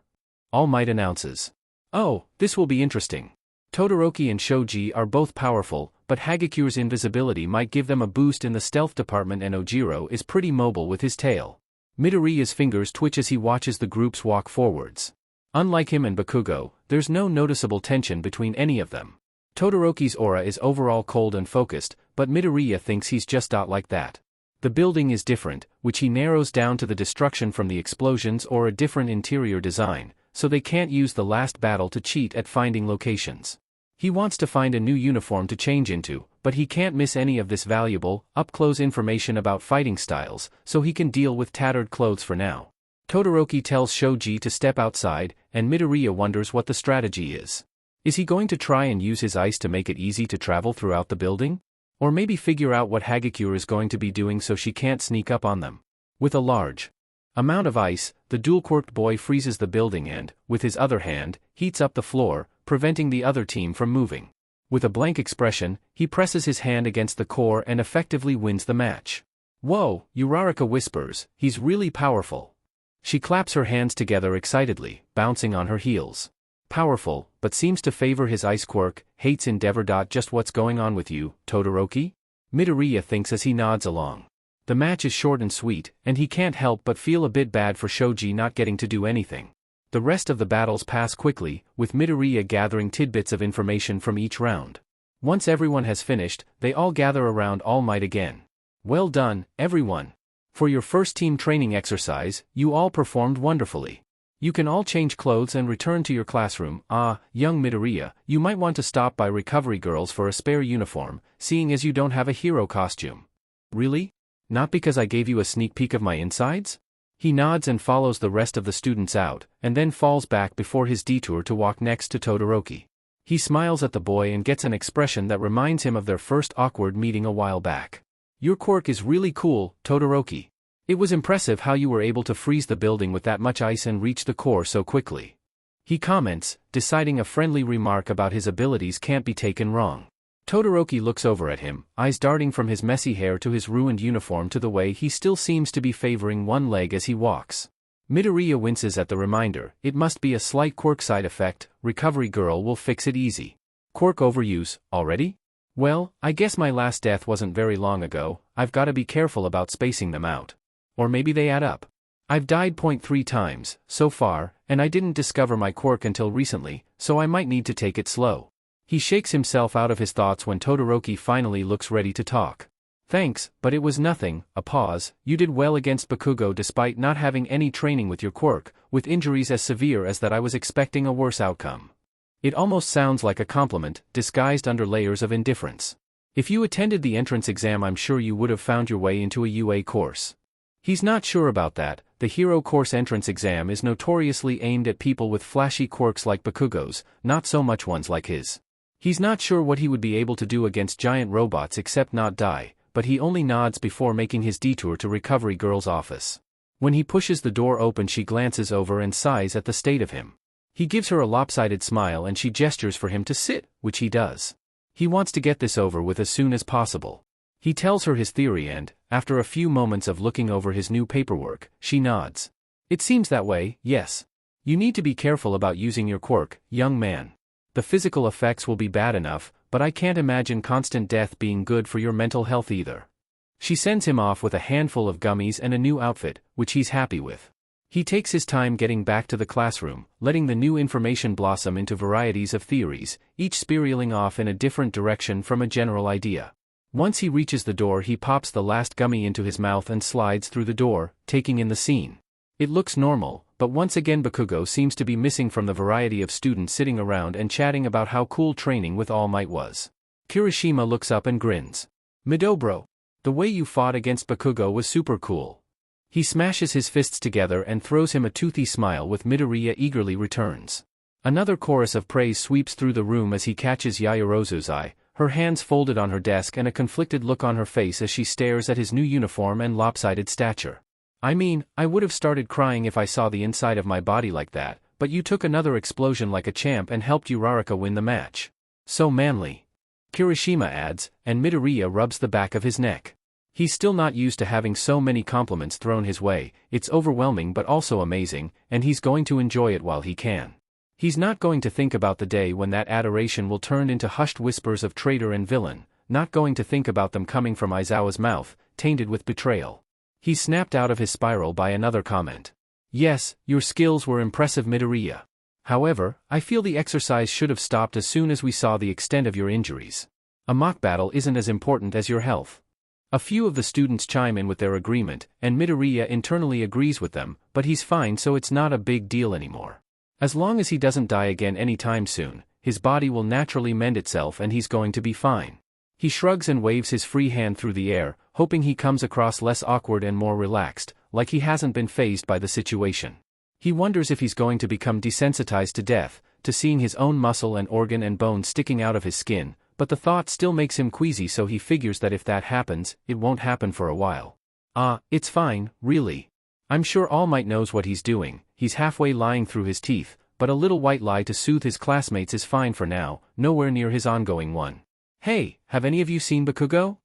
All Might announces. Oh, this will be interesting. Todoroki and Shoji are both powerful, but Hagakure's invisibility might give them a boost in the stealth department, and Ojiro is pretty mobile with his tail. Midoriya's fingers twitch as he watches the groups walk forwards. Unlike him and Bakugo, there's no noticeable tension between any of them. Todoroki's aura is overall cold and focused, but Midoriya thinks he's just not like that. The building is different, which he narrows down to the destruction from the explosions or a different interior design, so they can't use the last battle to cheat at finding locations. He wants to find a new uniform to change into, but he can't miss any of this valuable, up-close information about fighting styles, so he can deal with tattered clothes for now. Todoroki tells Shoji to step outside, and Midoriya wonders what the strategy is. Is he going to try and use his ice to make it easy to travel throughout the building? Or maybe figure out what Hagakure is going to be doing so she can't sneak up on them? With a large amount of ice, the dual-quirked boy freezes the building and, with his other hand, heats up the floor, preventing the other team from moving. With a blank expression, he presses his hand against the core and effectively wins the match. Whoa, Uraraka whispers, he's really powerful. She claps her hands together excitedly, bouncing on her heels. Powerful, but seems to favor his ice quirk, hates Endeavor. Just what's going on with you, Todoroki? Midoriya thinks as he nods along. The match is short and sweet, and he can't help but feel a bit bad for Shoji not getting to do anything. The rest of the battles pass quickly, with Midoriya gathering tidbits of information from each round. Once everyone has finished, they all gather around All Might again. Well done, everyone. For your first team training exercise, you all performed wonderfully. You can all change clothes and return to your classroom. Young Midoriya, you might want to stop by Recovery Girls for a spare uniform, seeing as you don't have a hero costume. Really? Not because I gave you a sneak peek of my insides? He nods and follows the rest of the students out, and then falls back before his detour to walk next to Todoroki. He smiles at the boy and gets an expression that reminds him of their first awkward meeting a while back. Your quirk is really cool, Todoroki. It was impressive how you were able to freeze the building with that much ice and reach the core so quickly. He comments, deciding a friendly remark about his abilities can't be taken wrong. Todoroki looks over at him, eyes darting from his messy hair to his ruined uniform to the way he still seems to be favoring one leg as he walks. Midoriya winces at the reminder, it must be a slight quirk side effect, Recovery Girl will fix it easy. Quirk overuse, already? Well, I guess my last death wasn't very long ago, I've gotta be careful about spacing them out. Or maybe they add up. I've died 0.3 times, so far, and I didn't discover my quirk until recently, so I might need to take it slow. He shakes himself out of his thoughts when Todoroki finally looks ready to talk. Thanks, but it was nothing. A pause. You did well against Bakugo despite not having any training with your quirk, with injuries as severe as that. I was expecting a worse outcome. It almost sounds like a compliment, disguised under layers of indifference. If you attended the entrance exam, I'm sure you would have found your way into a UA course. He's not sure about that. The hero course entrance exam is notoriously aimed at people with flashy quirks like Bakugo's, not so much ones like his. He's not sure what he would be able to do against giant robots except not die, but he only nods before making his detour to Recovery Girl's office. When he pushes the door open, she glances over and sighs at the state of him. He gives her a lopsided smile and she gestures for him to sit, which he does. He wants to get this over with as soon as possible. He tells her his theory and, after a few moments of looking over his new paperwork, she nods. It seems that way, yes. You need to be careful about using your quirk, young man. The physical effects will be bad enough, but I can't imagine constant death being good for your mental health either. She sends him off with a handful of gummies and a new outfit, which he's happy with. He takes his time getting back to the classroom, letting the new information blossom into varieties of theories, each spiraling off in a different direction from a general idea. Once he reaches the door, he pops the last gummy into his mouth and slides through the door, taking in the scene. It looks normal, but once again Bakugo seems to be missing from the variety of students sitting around and chatting about how cool training with All Might was. Kirishima looks up and grins. Midobro, the way you fought against Bakugo was super cool. He smashes his fists together and throws him a toothy smile with Midoriya eagerly returns. Another chorus of praise sweeps through the room as he catches Yaoyorozu's eye, her hands folded on her desk and a conflicted look on her face as she stares at his new uniform and lopsided stature. I mean, I would have started crying if I saw the inside of my body like that, but you took another explosion like a champ and helped Uraraka win the match. So manly. Kirishima adds, and Midoriya rubs the back of his neck. He's still not used to having so many compliments thrown his way. It's overwhelming but also amazing, and he's going to enjoy it while he can. He's not going to think about the day when that adoration will turn into hushed whispers of traitor and villain, not going to think about them coming from Aizawa's mouth, tainted with betrayal. He's snapped out of his spiral by another comment. Yes, your skills were impressive, Midoriya. However, I feel the exercise should have stopped as soon as we saw the extent of your injuries. A mock battle isn't as important as your health. A few of the students chime in with their agreement, and Midoriya internally agrees with them, but he's fine, so it's not a big deal anymore. As long as he doesn't die again anytime soon, his body will naturally mend itself and he's going to be fine. He shrugs and waves his free hand through the air, hoping he comes across less awkward and more relaxed, like he hasn't been fazed by the situation. He wonders if he's going to become desensitized to death, to seeing his own muscle and organ and bone sticking out of his skin, but the thought still makes him queasy, so he figures that if that happens, it won't happen for a while. It's fine, really. I'm sure All Might knows what he's doing. He's halfway lying through his teeth, but a little white lie to soothe his classmates is fine for now, nowhere near his ongoing one. Hey, have any of you seen Bakugo?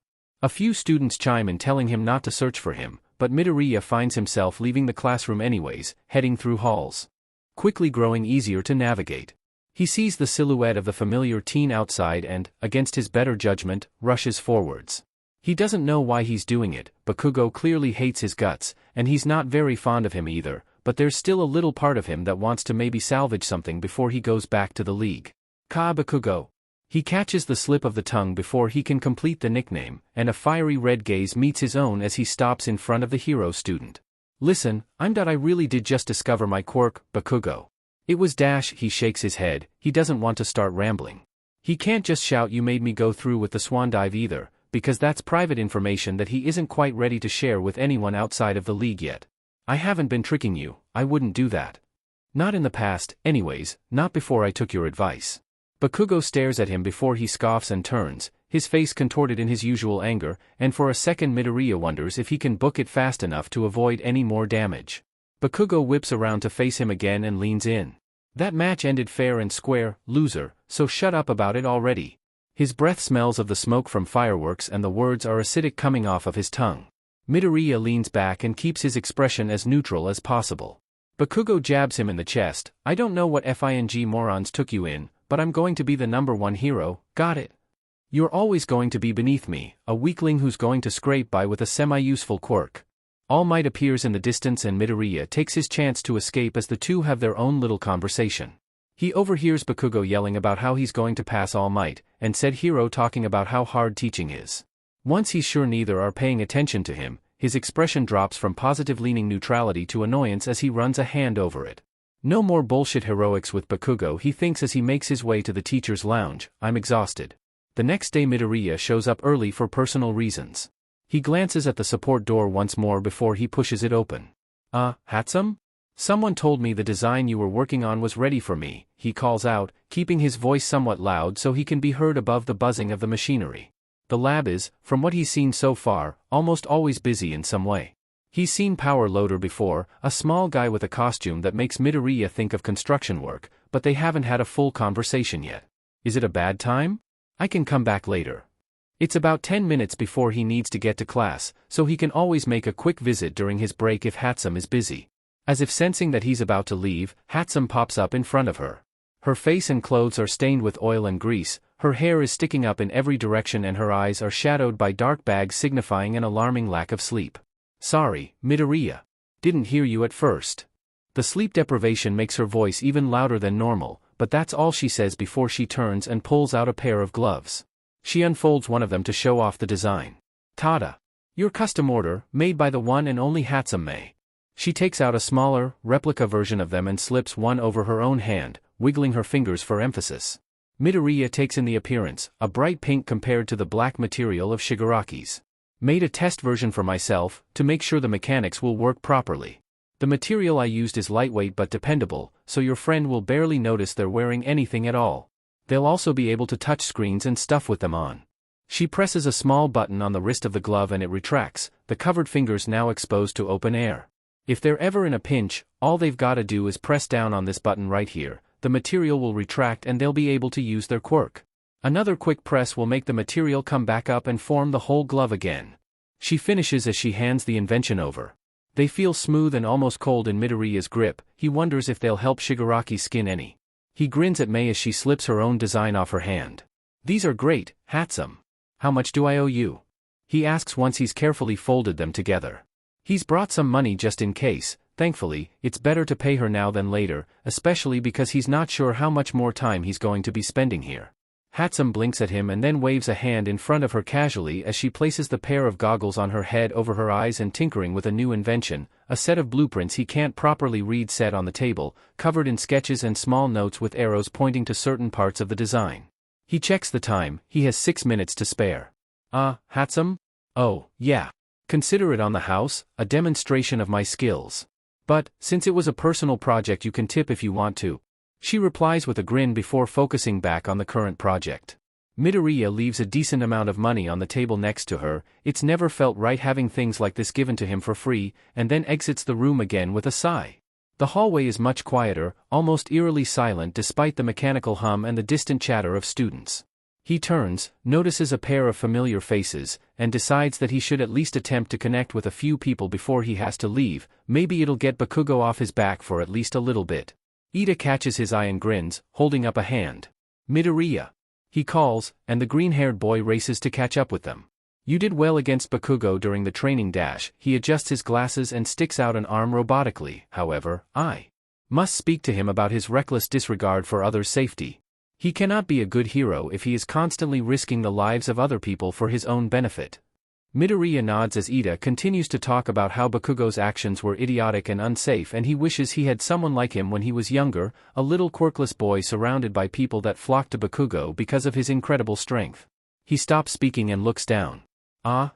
A few students chime in telling him not to search for him, but Midoriya finds himself leaving the classroom anyways, heading through halls. Quickly growing easier to navigate. He sees the silhouette of the familiar teen outside and, against his better judgment, rushes forwards. He doesn't know why he's doing it. Bakugo clearly hates his guts, and he's not very fond of him either, but there's still a little part of him that wants to maybe salvage something before he goes back to the league. Bakugo. He catches the slip of the tongue before he can complete the nickname, and a fiery red gaze meets his own as he stops in front of the hero student. Listen, I really did just discover my quirk, Bakugo. It was he shakes his head. He doesn't want to start rambling. He can't just shout you made me go through with the swan dive either, because that's private information that he isn't quite ready to share with anyone outside of the league yet. I haven't been tricking you, I wouldn't do that. Not in the past, anyways, not before I took your advice. Bakugo stares at him before he scoffs and turns, his face contorted in his usual anger, and for a second Midoriya wonders if he can book it fast enough to avoid any more damage. Bakugo whips around to face him again and leans in. That match ended fair and square, loser, so shut up about it already. His breath smells of the smoke from fireworks and the words are acidic coming off of his tongue. Midoriya leans back and keeps his expression as neutral as possible. Bakugo jabs him in the chest. I don't know what FING morons took you in, but I'm going to be the #1 hero, got it? You're always going to be beneath me, a weakling who's going to scrape by with a semi-useful quirk. All Might appears in the distance and Midoriya takes his chance to escape as the two have their own little conversation. He overhears Bakugo yelling about how he's going to pass All Might, and said hero talking about how hard teaching is. Once he's sure neither are paying attention to him, his expression drops from positive-leaning neutrality to annoyance as he runs a hand over it. No more bullshit heroics with Bakugo, he thinks as he makes his way to the teacher's lounge. I'm exhausted. The next day Midoriya shows up early for personal reasons. He glances at the support door once more before he pushes it open. Hatsum? Someone told me the design you were working on was ready for me, he calls out, keeping his voice somewhat loud so he can be heard above the buzzing of the machinery. The lab is, from what he's seen so far, almost always busy in some way. He's seen Power Loader before, a small guy with a costume that makes Midoriya think of construction work, but they haven't had a full conversation yet. Is it a bad time? I can come back later. It's about 10 minutes before he needs to get to class, so he can always make a quick visit during his break if Hatsum is busy. As if sensing that he's about to leave, Hatsum pops up in front of her. Her face and clothes are stained with oil and grease, her hair is sticking up in every direction and her eyes are shadowed by dark bags signifying an alarming lack of sleep. Sorry, Midoriya. Didn't hear you at first. The sleep deprivation makes her voice even louder than normal, but that's all she says before she turns and pulls out a pair of gloves. She unfolds one of them to show off the design. Tada! Your custom order, made by the one and only Hatsume. She takes out a smaller, replica version of them and slips one over her own hand, wiggling her fingers for emphasis. Midoriya takes in the appearance, a bright pink compared to the black material of Shigaraki's. Made a test version for myself, to make sure the mechanics will work properly. The material I used is lightweight but dependable, so your friend will barely notice they're wearing anything at all. They'll also be able to touch screens and stuff with them on. She presses a small button on the wrist of the glove and it retracts, the covered fingers now exposed to open air. If they're ever in a pinch, all they've gotta do is press down on this button right here, the material will retract and they'll be able to use their quirk. Another quick press will make the material come back up and form the whole glove again. She finishes as she hands the invention over. They feel smooth and almost cold in Midoriya's grip. He wonders if they'll help Shigaraki's skin any. He grins at Mei as she slips her own design off her hand. These are great, handsome. How much do I owe you? He asks once he's carefully folded them together. He's brought some money just in case. Thankfully, it's better to pay her now than later, especially because he's not sure how much more time he's going to be spending here. Hatsum blinks at him and then waves a hand in front of her casually as she places the pair of goggles on her head over her eyes and tinkering with a new invention, a set of blueprints he can't properly read set on the table, covered in sketches and small notes with arrows pointing to certain parts of the design. He checks the time. He has 6 minutes to spare. Hatsum? Oh, yeah. Consider it on the house, a demonstration of my skills. But, since it was a personal project, you can tip if you want to. She replies with a grin before focusing back on the current project. Midoriya leaves a decent amount of money on the table next to her. It's never felt right having things like this given to him for free, and then exits the room again with a sigh. The hallway is much quieter, almost eerily silent despite the mechanical hum and the distant chatter of students. He turns, notices a pair of familiar faces, and decides that he should at least attempt to connect with a few people before he has to leave. Maybe it'll get Bakugo off his back for at least a little bit. Ida catches his eye and grins, holding up a hand. Midoriya. He calls, and the green-haired boy races to catch up with them. You did well against Bakugo during the training dash. He adjusts his glasses and sticks out an arm robotically. However, I must speak to him about his reckless disregard for others' safety. He cannot be a good hero if he is constantly risking the lives of other people for his own benefit. Midoriya nods as Ida continues to talk about how Bakugo's actions were idiotic and unsafe and he wishes he had someone like him when he was younger, a little quirkless boy surrounded by people that flocked to Bakugo because of his incredible strength. He stops speaking and looks down.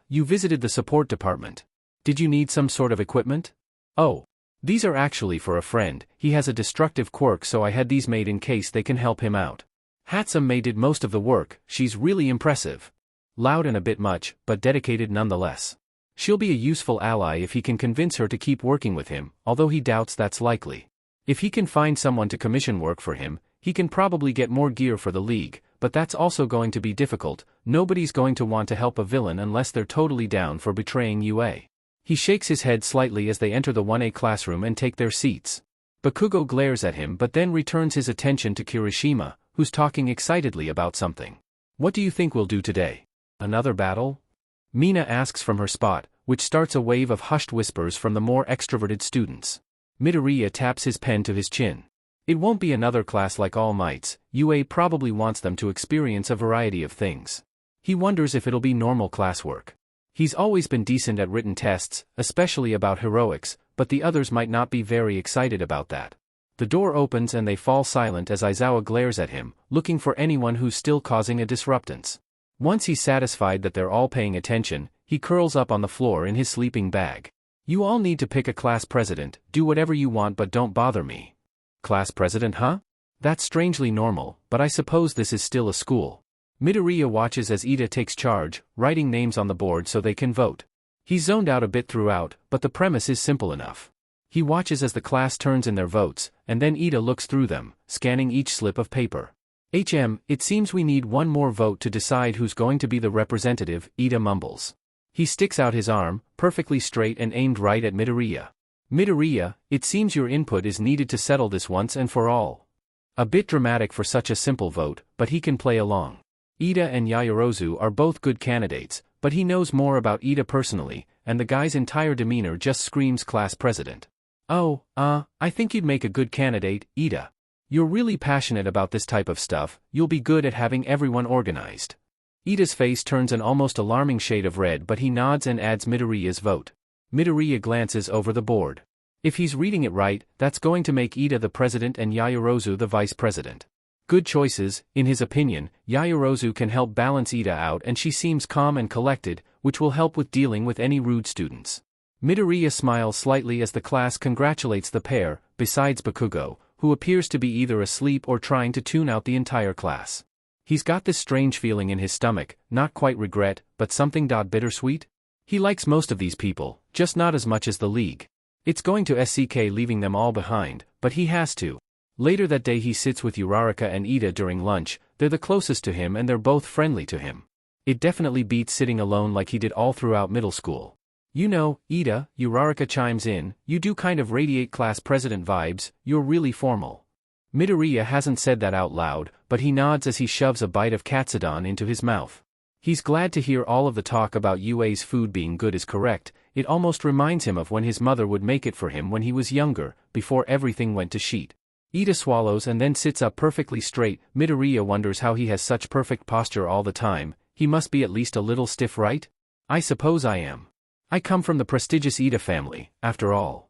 You visited the support department. Did you need some sort of equipment? Oh. These are actually for a friend. He has a destructive quirk, so I had these made in case they can help him out. Hatsum Mei did most of the work. She's really impressive. Loud and a bit much, but dedicated nonetheless. She'll be a useful ally if he can convince her to keep working with him, although he doubts that's likely. If he can find someone to commission work for him, he can probably get more gear for the league, but that's also going to be difficult. Nobody's going to want to help a villain unless they're totally down for betraying UA. He shakes his head slightly as they enter the 1A classroom and take their seats. Bakugo glares at him but then returns his attention to Kirishima, who's talking excitedly about something. What do you think we'll do today? Another battle? Mina asks from her spot, which starts a wave of hushed whispers from the more extroverted students. Midoriya taps his pen to his chin. It won't be another class like All Might's. UA probably wants them to experience a variety of things. He wonders if it'll be normal classwork. He's always been decent at written tests, especially about heroics, but the others might not be very excited about that. The door opens and they fall silent as Aizawa glares at him, looking for anyone who's still causing a disruptance. Once he's satisfied that they're all paying attention, he curls up on the floor in his sleeping bag. You all need to pick a class president. Do whatever you want but don't bother me. Class president, huh? That's strangely normal, but I suppose this is still a school. Midoriya watches as Ida takes charge, writing names on the board so they can vote. He's zoned out a bit throughout, but the premise is simple enough. He watches as the class turns in their votes, and then Ida looks through them, scanning each slip of paper. It seems we need one more vote to decide who's going to be the representative, Ida mumbles. He sticks out his arm, perfectly straight and aimed right at Midoriya. Midoriya, it seems your input is needed to settle this once and for all. A bit dramatic for such a simple vote, but he can play along. Ida and Yaoyorozu are both good candidates, but he knows more about Ida personally, and the guy's entire demeanor just screams class president. I think you'd make a good candidate, Ida. You're really passionate about this type of stuff. You'll be good at having everyone organized. Ida's face turns an almost alarming shade of red but he nods and adds Midoriya's vote. Midoriya glances over the board. If he's reading it right, that's going to make Ida the president and Yaoyorozu the vice president. Good choices. In his opinion, Yaoyorozu can help balance Ida out and she seems calm and collected, which will help with dealing with any rude students. Midoriya smiles slightly as the class congratulates the pair, besides Bakugo, who appears to be either asleep or trying to tune out the entire class. He's got this strange feeling in his stomach, not quite regret, but something bittersweet. He likes most of these people, just not as much as the league. It's going to SCK leaving them all behind, but he has to. Later that day he sits with Uraraka and Ida during lunch. They're the closest to him and they're both friendly to him. It definitely beats sitting alone like he did all throughout middle school. You know, Ida, Uraraka chimes in, you do kind of radiate class president vibes, you're really formal. Midoriya hasn't said that out loud, but he nods as he shoves a bite of katsudon into his mouth. He's glad to hear all of the talk about UA's food being good is correct. It almost reminds him of when his mother would make it for him when he was younger, before everything went to shit. Ida swallows and then sits up perfectly straight. Midoriya wonders how he has such perfect posture all the time. He must be at least a little stiff, right? I suppose I am. I come from the prestigious Ida family, after all.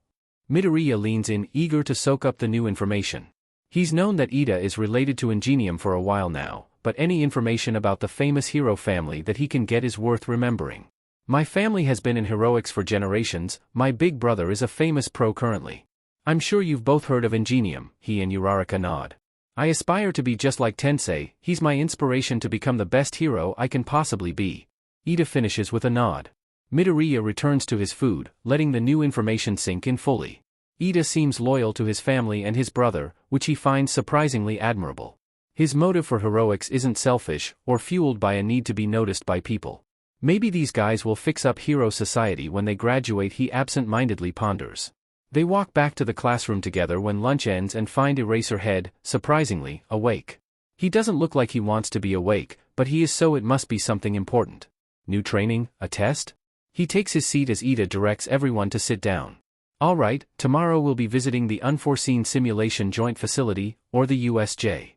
Midoriya leans in, eager to soak up the new information. He's known that Ida is related to Ingenium for a while now, but any information about the famous hero family that he can get is worth remembering. My family has been in heroics for generations. My big brother is a famous pro currently. I'm sure you've both heard of Ingenium, he and Uraraka nod. I aspire to be just like Tensei, he's my inspiration to become the best hero I can possibly be. Ida finishes with a nod. Midoriya returns to his food, letting the new information sink in fully. Ida seems loyal to his family and his brother, which he finds surprisingly admirable. His motive for heroics isn't selfish, or fueled by a need to be noticed by people. Maybe these guys will fix up hero society when they graduate, he absent-mindedly ponders. They walk back to the classroom together when lunch ends and find Eraserhead, surprisingly, awake. He doesn't look like he wants to be awake, but he is, so it must be something important. New training, a test? He takes his seat as Ida directs everyone to sit down. All right, tomorrow we'll be visiting the Unforeseen Simulation Joint Facility, or the USJ.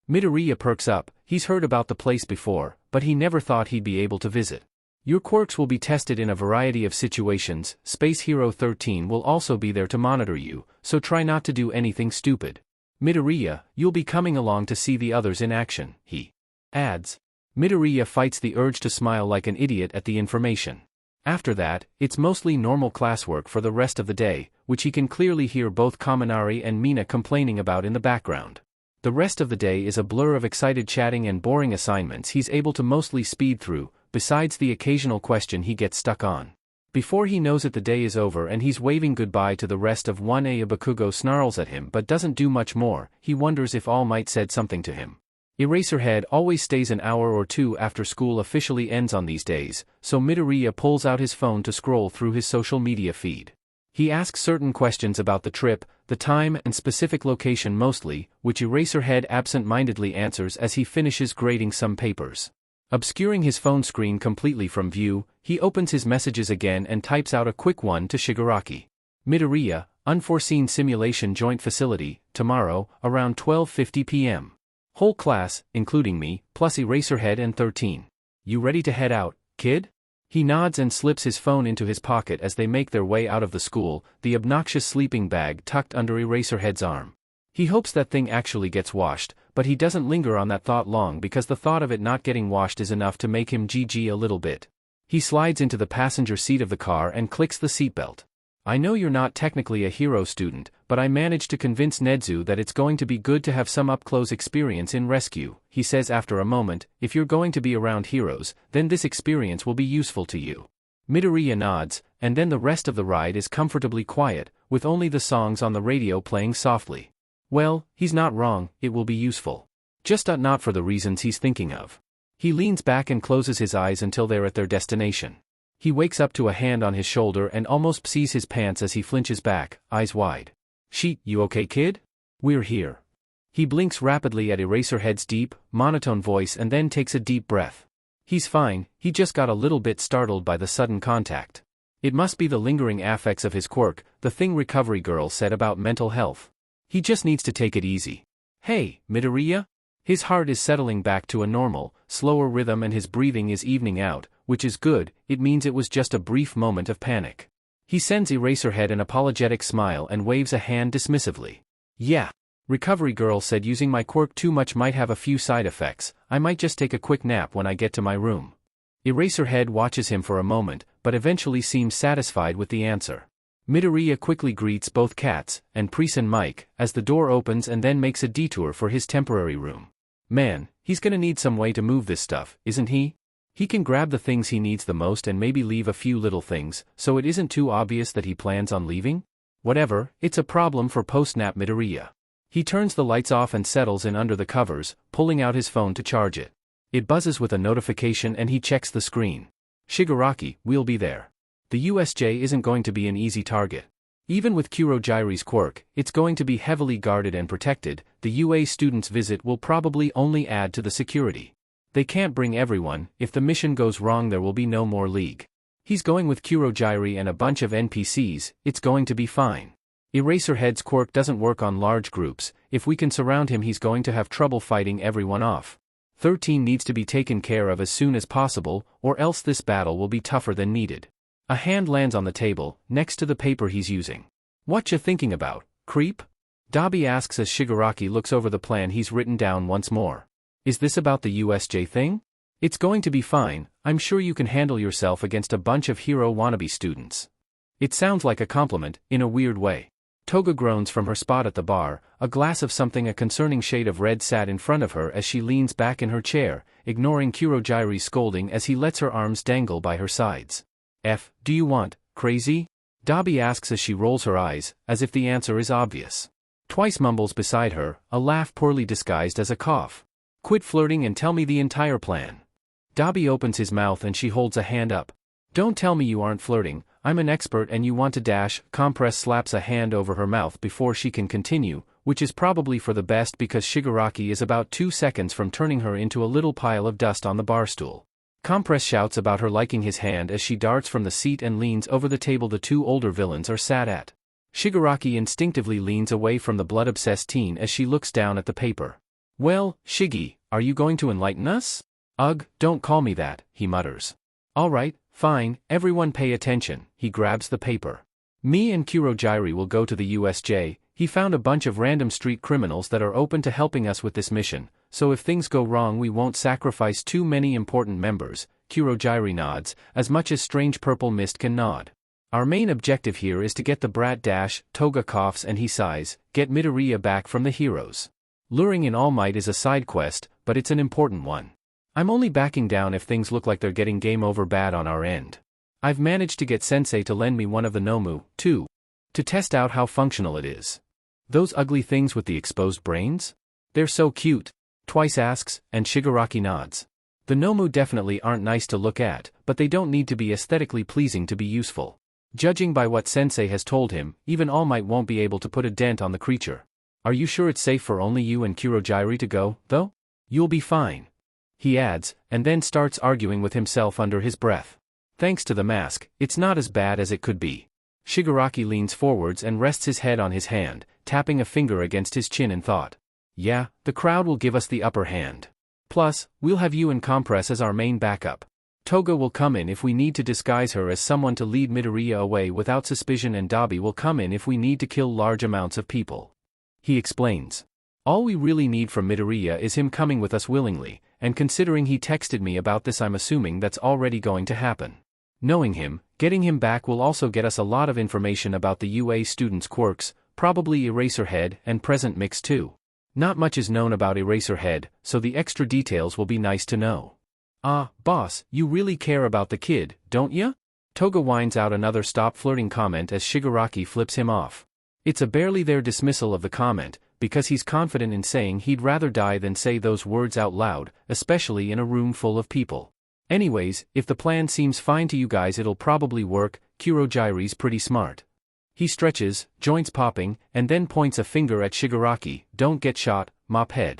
Midoriya perks up. He's heard about the place before, but he never thought he'd be able to visit. Your quirks will be tested in a variety of situations. Space Hero 13 will also be there to monitor you, so try not to do anything stupid. Midoriya, you'll be coming along to see the others in action, he adds. Midoriya fights the urge to smile like an idiot at the information. After that, it's mostly normal classwork for the rest of the day, which he can clearly hear both Kaminari and Mina complaining about in the background. The rest of the day is a blur of excited chatting and boring assignments he's able to mostly speed through, besides the occasional question he gets stuck on. Before he knows it, the day is over and he's waving goodbye to the rest of 1A. Bakugo snarls at him but doesn't do much more. He wonders if All Might said something to him. Eraserhead always stays an hour or two after school officially ends on these days, so Midoriya pulls out his phone to scroll through his social media feed. He asks certain questions about the trip, the time and specific location mostly, which Eraserhead absent-mindedly answers as he finishes grading some papers. Obscuring his phone screen completely from view, he opens his messages again and types out a quick one to Shigaraki. Midoriya, Unforeseen Simulation Joint Facility, tomorrow, around 12:50 p.m. Whole class, including me, plus Eraserhead and 13. You ready to head out, kid? He nods and slips his phone into his pocket as they make their way out of the school, the obnoxious sleeping bag tucked under Eraserhead's arm. He hopes that thing actually gets washed, but he doesn't linger on that thought long because the thought of it not getting washed is enough to make him GG a little bit. He slides into the passenger seat of the car and clicks the seatbelt. I know you're not technically a hero student, but I managed to convince Nedzu that it's going to be good to have some up-close experience in rescue, he says after a moment. If you're going to be around heroes, then this experience will be useful to you. Midoriya nods, and then the rest of the ride is comfortably quiet, with only the songs on the radio playing softly. Well, he's not wrong, it will be useful. Just not for the reasons he's thinking of. He leans back and closes his eyes until they're at their destination. He wakes up to a hand on his shoulder and almost pees his pants as he flinches back, eyes wide. Sheet, you okay, kid? We're here. He blinks rapidly at Eraserhead's deep, monotone voice and then takes a deep breath. He's fine, he just got a little bit startled by the sudden contact. It must be the lingering affects of his quirk, the thing Recovery Girl said about mental health. He just needs to take it easy. Hey, Midoriya? His heart is settling back to a normal, slower rhythm and his breathing is evening out, which is good. It means it was just a brief moment of panic. He sends Eraserhead an apologetic smile and waves a hand dismissively. Yeah. Recovery Girl said using my quirk too much might have a few side effects. I might just take a quick nap when I get to my room. Eraserhead watches him for a moment, but eventually seems satisfied with the answer. Midoriya quickly greets both cats, and Priest and Mike, as the door opens and then makes a detour for his temporary room. Man, he's gonna need some way to move this stuff, isn't he? He can grab the things he needs the most and maybe leave a few little things, so it isn't too obvious that he plans on leaving? Whatever, it's a problem for post-nap Midoriya. He turns the lights off and settles in under the covers, pulling out his phone to charge it. It buzzes with a notification and he checks the screen. Shigaraki, we'll be there. The USJ isn't going to be an easy target. Even with Kurogyri's quirk, it's going to be heavily guarded and protected. The UA students' visit will probably only add to the security. They can't bring everyone. If the mission goes wrong there will be no more league. He's going with Kurogyri and a bunch of NPCs, it's going to be fine. Eraserhead's quirk doesn't work on large groups. If we can surround him he's going to have trouble fighting everyone off. 13 needs to be taken care of as soon as possible, or else this battle will be tougher than needed. A hand lands on the table, next to the paper he's using. What you thinking about, creep? Dabi asks as Shigaraki looks over the plan he's written down once more. Is this about the USJ thing? It's going to be fine, I'm sure you can handle yourself against a bunch of hero wannabe students. It sounds like a compliment, in a weird way. Toga groans from her spot at the bar, a glass of something a concerning shade of red sat in front of her as she leans back in her chair, ignoring Kurogyri's scolding as he lets her arms dangle by her sides. Do you want, crazy? Dabi asks as she rolls her eyes, as if the answer is obvious. Twice mumbles beside her, a laugh poorly disguised as a cough. Quit flirting and tell me the entire plan. Dabi opens his mouth and she holds a hand up. Don't tell me you aren't flirting, I'm an expert and you want to dash. Compress slaps a hand over her mouth before she can continue, which is probably for the best because Shigaraki is about 2 seconds from turning her into a little pile of dust on the bar stool. Compress shouts about her liking his hand as she darts from the seat and leans over the table the two older villains are sat at. Shigaraki instinctively leans away from the blood-obsessed teen as she looks down at the paper. Well, Shiggy, are you going to enlighten us? Ugh, don't call me that, he mutters. Alright, fine, everyone pay attention, he grabs the paper. Me and Kurogyri will go to the USJ. He found a bunch of random street criminals that are open to helping us with this mission, so if things go wrong we won't sacrifice too many important members. Kurogyri nods, as much as strange purple mist can nod. Our main objective here is to get the brat dash, Toga coughs and he sighs, get Midoriya back from the heroes. Luring in All Might is a side quest, but it's an important one. I'm only backing down if things look like they're getting game over bad on our end. I've managed to get Sensei to lend me one of the Nomu, too, to test out how functional it is. Those ugly things with the exposed brains? They're so cute, Twice asks, and Shigaraki nods. The Nomu definitely aren't nice to look at, but they don't need to be aesthetically pleasing to be useful. Judging by what Sensei has told him, even All Might won't be able to put a dent on the creature. Are you sure it's safe for only you and Kurogyri to go, though? You'll be fine, he adds, and then starts arguing with himself under his breath. Thanks to the mask, it's not as bad as it could be. Shigaraki leans forwards and rests his head on his hand, tapping a finger against his chin in thought. Yeah, the crowd will give us the upper hand. Plus, we'll have you and Compress as our main backup. Toga will come in if we need to disguise her as someone to lead Midoriya away without suspicion, and Dabi will come in if we need to kill large amounts of people. He explains. All we really need from Midoriya is him coming with us willingly, and considering he texted me about this I'm assuming that's already going to happen. Knowing him, getting him back will also get us a lot of information about the UA students' quirks, probably Eraserhead and present mix too. Not much is known about Eraserhead, so the extra details will be nice to know. Ah, boss, you really care about the kid, don't ya? Toga whines out another stop flirting comment as Shigaraki flips him off. It's a barely there dismissal of the comment, because he's confident in saying he'd rather die than say those words out loud, especially in a room full of people. Anyways, if the plan seems fine to you guys it'll probably work. Kurogyri's pretty smart. He stretches, joints popping, and then points a finger at Shigaraki. Don't get shot, mophead.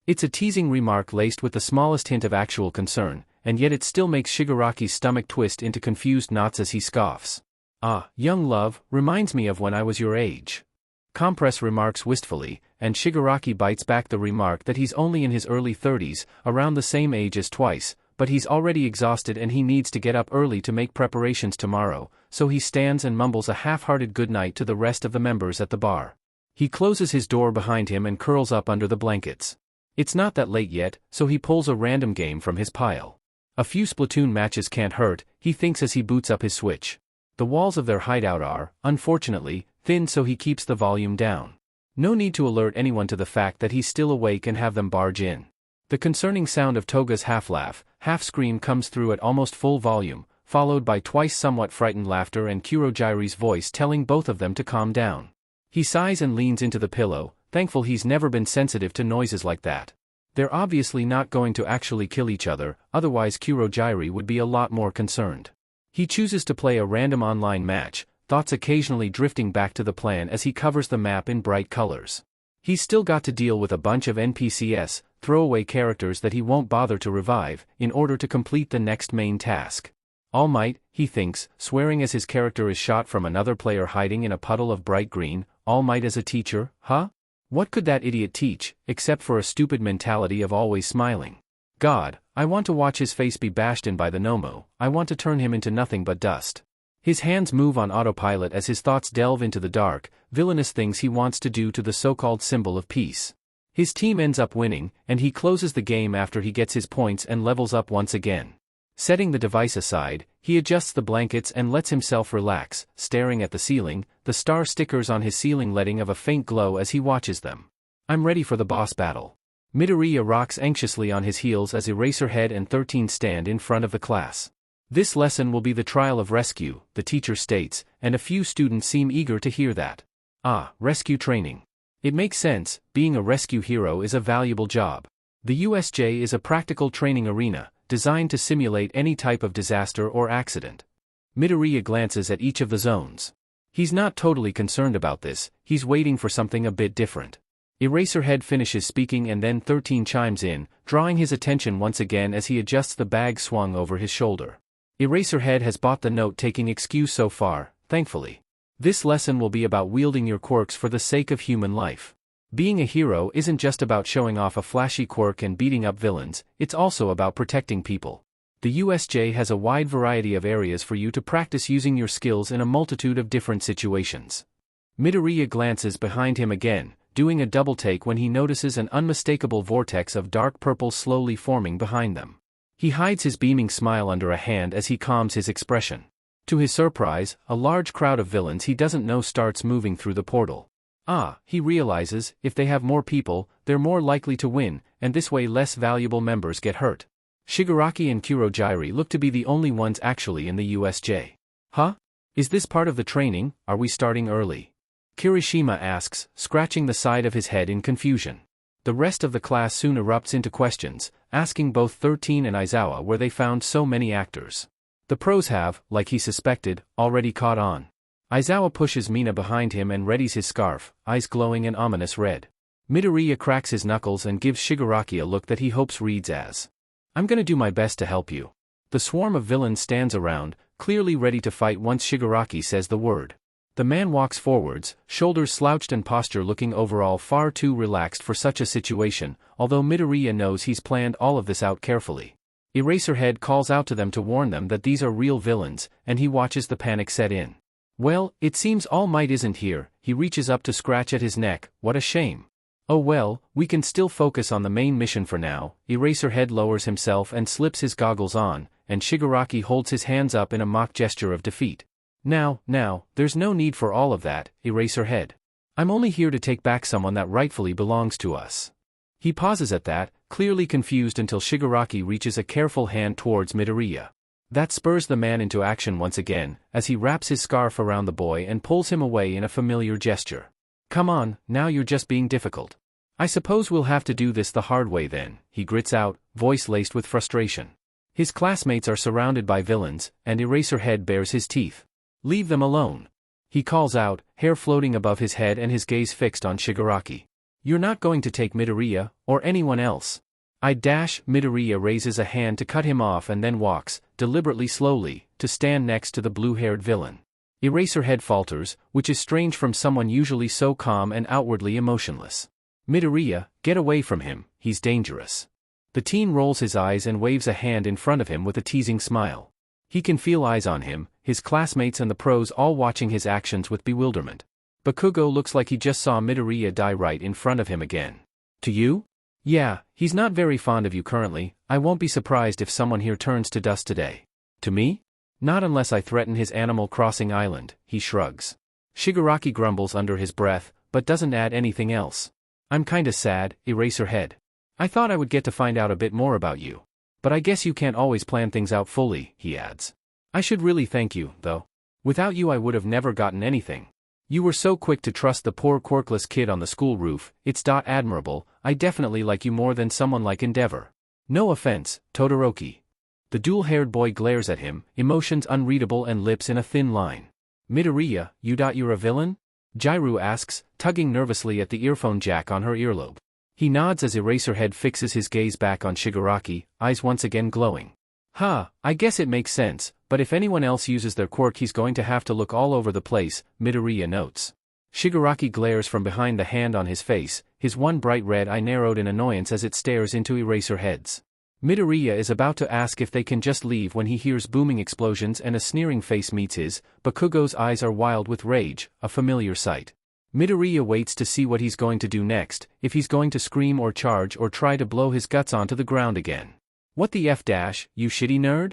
It's a teasing remark laced with the smallest hint of actual concern, and yet it still makes Shigaraki's stomach twist into confused knots as he scoffs. Ah, young love, reminds me of when I was your age. Compress remarks wistfully, and Shigaraki bites back the remark that he's only in his early 30s, around the same age as Twice, but he's already exhausted and he needs to get up early to make preparations tomorrow, so he stands and mumbles a half-hearted goodnight to the rest of the members at the bar. He closes his door behind him and curls up under the blankets. It's not that late yet, so he pulls a random game from his pile. A few Splatoon matches can't hurt, he thinks as he boots up his Switch. The walls of their hideout are, unfortunately, thin, so he keeps the volume down. No need to alert anyone to the fact that he's still awake and have them barge in. The concerning sound of Toga's half-laugh, half-scream comes through at almost full volume, followed by Twice somewhat frightened laughter and Kurogyri's voice telling both of them to calm down. He sighs and leans into the pillow, thankful he's never been sensitive to noises like that. They're obviously not going to actually kill each other, otherwise Kurogiri would be a lot more concerned. He chooses to play a random online match, thoughts occasionally drifting back to the plan as he covers the map in bright colors. He's still got to deal with a bunch of NPCs, throwaway characters that he won't bother to revive, in order to complete the next main task. All Might, he thinks, swearing as his character is shot from another player hiding in a puddle of bright green. All Might as a teacher, huh? What could that idiot teach, except for a stupid mentality of always smiling? God, I want to watch his face be bashed in by the Nomu. I want to turn him into nothing but dust. His hands move on autopilot as his thoughts delve into the dark, villainous things he wants to do to the so-called symbol of peace. His team ends up winning, and he closes the game after he gets his points and levels up once again. Setting the device aside, he adjusts the blankets and lets himself relax, staring at the ceiling, the star stickers on his ceiling letting of a faint glow as he watches them. I'm ready for the boss battle. Midoriya rocks anxiously on his heels as Eraserhead and 13 stand in front of the class. This lesson will be the trial of rescue, the teacher states, and a few students seem eager to hear that. Ah, rescue training. It makes sense, being a rescue hero is a valuable job. The USJ is a practical training arena, designed to simulate any type of disaster or accident. Midoriya glances at each of the zones. He's not totally concerned about this, he's waiting for something a bit different. Eraserhead finishes speaking and then 13 chimes in, drawing his attention once again as he adjusts the bag swung over his shoulder. Eraserhead has bought the note-taking excuse so far, thankfully. This lesson will be about wielding your quirks for the sake of human life. Being a hero isn't just about showing off a flashy quirk and beating up villains, it's also about protecting people. The USJ has a wide variety of areas for you to practice using your skills in a multitude of different situations. Midoriya glances behind him again, doing a double take when he notices an unmistakable vortex of dark purple slowly forming behind them. He hides his beaming smile under a hand as he calms his expression. To his surprise, a large crowd of villains he doesn't know starts moving through the portal. Ah, he realizes, if they have more people, they're more likely to win, and this way less valuable members get hurt. Shigaraki and Kurogiri look to be the only ones actually in the USJ. Huh? Is this part of the training? Are we starting early? Kirishima asks, scratching the side of his head in confusion. The rest of the class soon erupts into questions, asking both 13 and Aizawa where they found so many actors. The pros have, like he suspected, already caught on. Aizawa pushes Mina behind him and readies his scarf, eyes glowing an ominous red. Midoriya cracks his knuckles and gives Shigaraki a look that he hopes reads as, I'm gonna do my best to help you. The swarm of villains stands around, clearly ready to fight once Shigaraki says the word. The man walks forwards, shoulders slouched and posture looking overall far too relaxed for such a situation, although Midoriya knows he's planned all of this out carefully. Eraserhead calls out to them to warn them that these are real villains, and he watches the panic set in. Well, it seems All Might isn't here. He reaches up to scratch at his neck. What a shame. Oh well, we can still focus on the main mission for now. Eraserhead lowers himself and slips his goggles on, and Shigaraki holds his hands up in a mock gesture of defeat. Now, there's no need for all of that, Eraserhead. I'm only here to take back someone that rightfully belongs to us. He pauses at that, clearly confused until Shigaraki reaches a careful hand towards Midoriya. That spurs the man into action once again, as he wraps his scarf around the boy and pulls him away in a familiar gesture. Come on, now you're just being difficult. I suppose we'll have to do this the hard way then, he grits out, voice laced with frustration. His classmates are surrounded by villains, and Eraserhead bares his teeth. Leave them alone. He calls out, hair floating above his head and his gaze fixed on Shigaraki. You're not going to take Midoriya, or anyone else. Midoriya raises a hand to cut him off and then walks, deliberately slowly, to stand next to the blue-haired villain. Eraserhead falters, which is strange from someone usually so calm and outwardly emotionless. Midoriya, get away from him, he's dangerous. The teen rolls his eyes and waves a hand in front of him with a teasing smile. He can feel eyes on him, his classmates and the pros all watching his actions with bewilderment. Bakugo looks like he just saw Midoriya die right in front of him again. To you? Yeah, he's not very fond of you currently. I won't be surprised if someone here turns to dust today. To me? Not unless I threaten his Animal Crossing island, he shrugs. Shigaraki grumbles under his breath, but doesn't add anything else. I'm kinda sad, Eraserhead. I thought I would get to find out a bit more about you. But I guess you can't always plan things out fully, he adds. I should really thank you, though. Without you I would have never gotten anything. You were so quick to trust the poor quirkless kid on the school roof, it's admirable. I definitely like you more than someone like Endeavor. No offense, Todoroki. The dual-haired boy glares at him, emotions unreadable and lips in a thin line. Midoriya, you're a villain? Jiru asks, tugging nervously at the earphone jack on her earlobe. He nods as Eraserhead fixes his gaze back on Shigaraki, eyes once again glowing. I guess it makes sense, but if anyone else uses their quirk he's going to have to look all over the place, Midoriya notes. Shigaraki glares from behind the hand on his face, his one bright red eye narrowed in annoyance as it stares into Eraserhead's. Midoriya is about to ask if they can just leave when he hears booming explosions and a sneering face meets his. Bakugo's eyes are wild with rage, a familiar sight. Midoriya waits to see what he's going to do next, if he's going to scream or charge or try to blow his guts onto the ground again. What the F dash, you shitty nerd?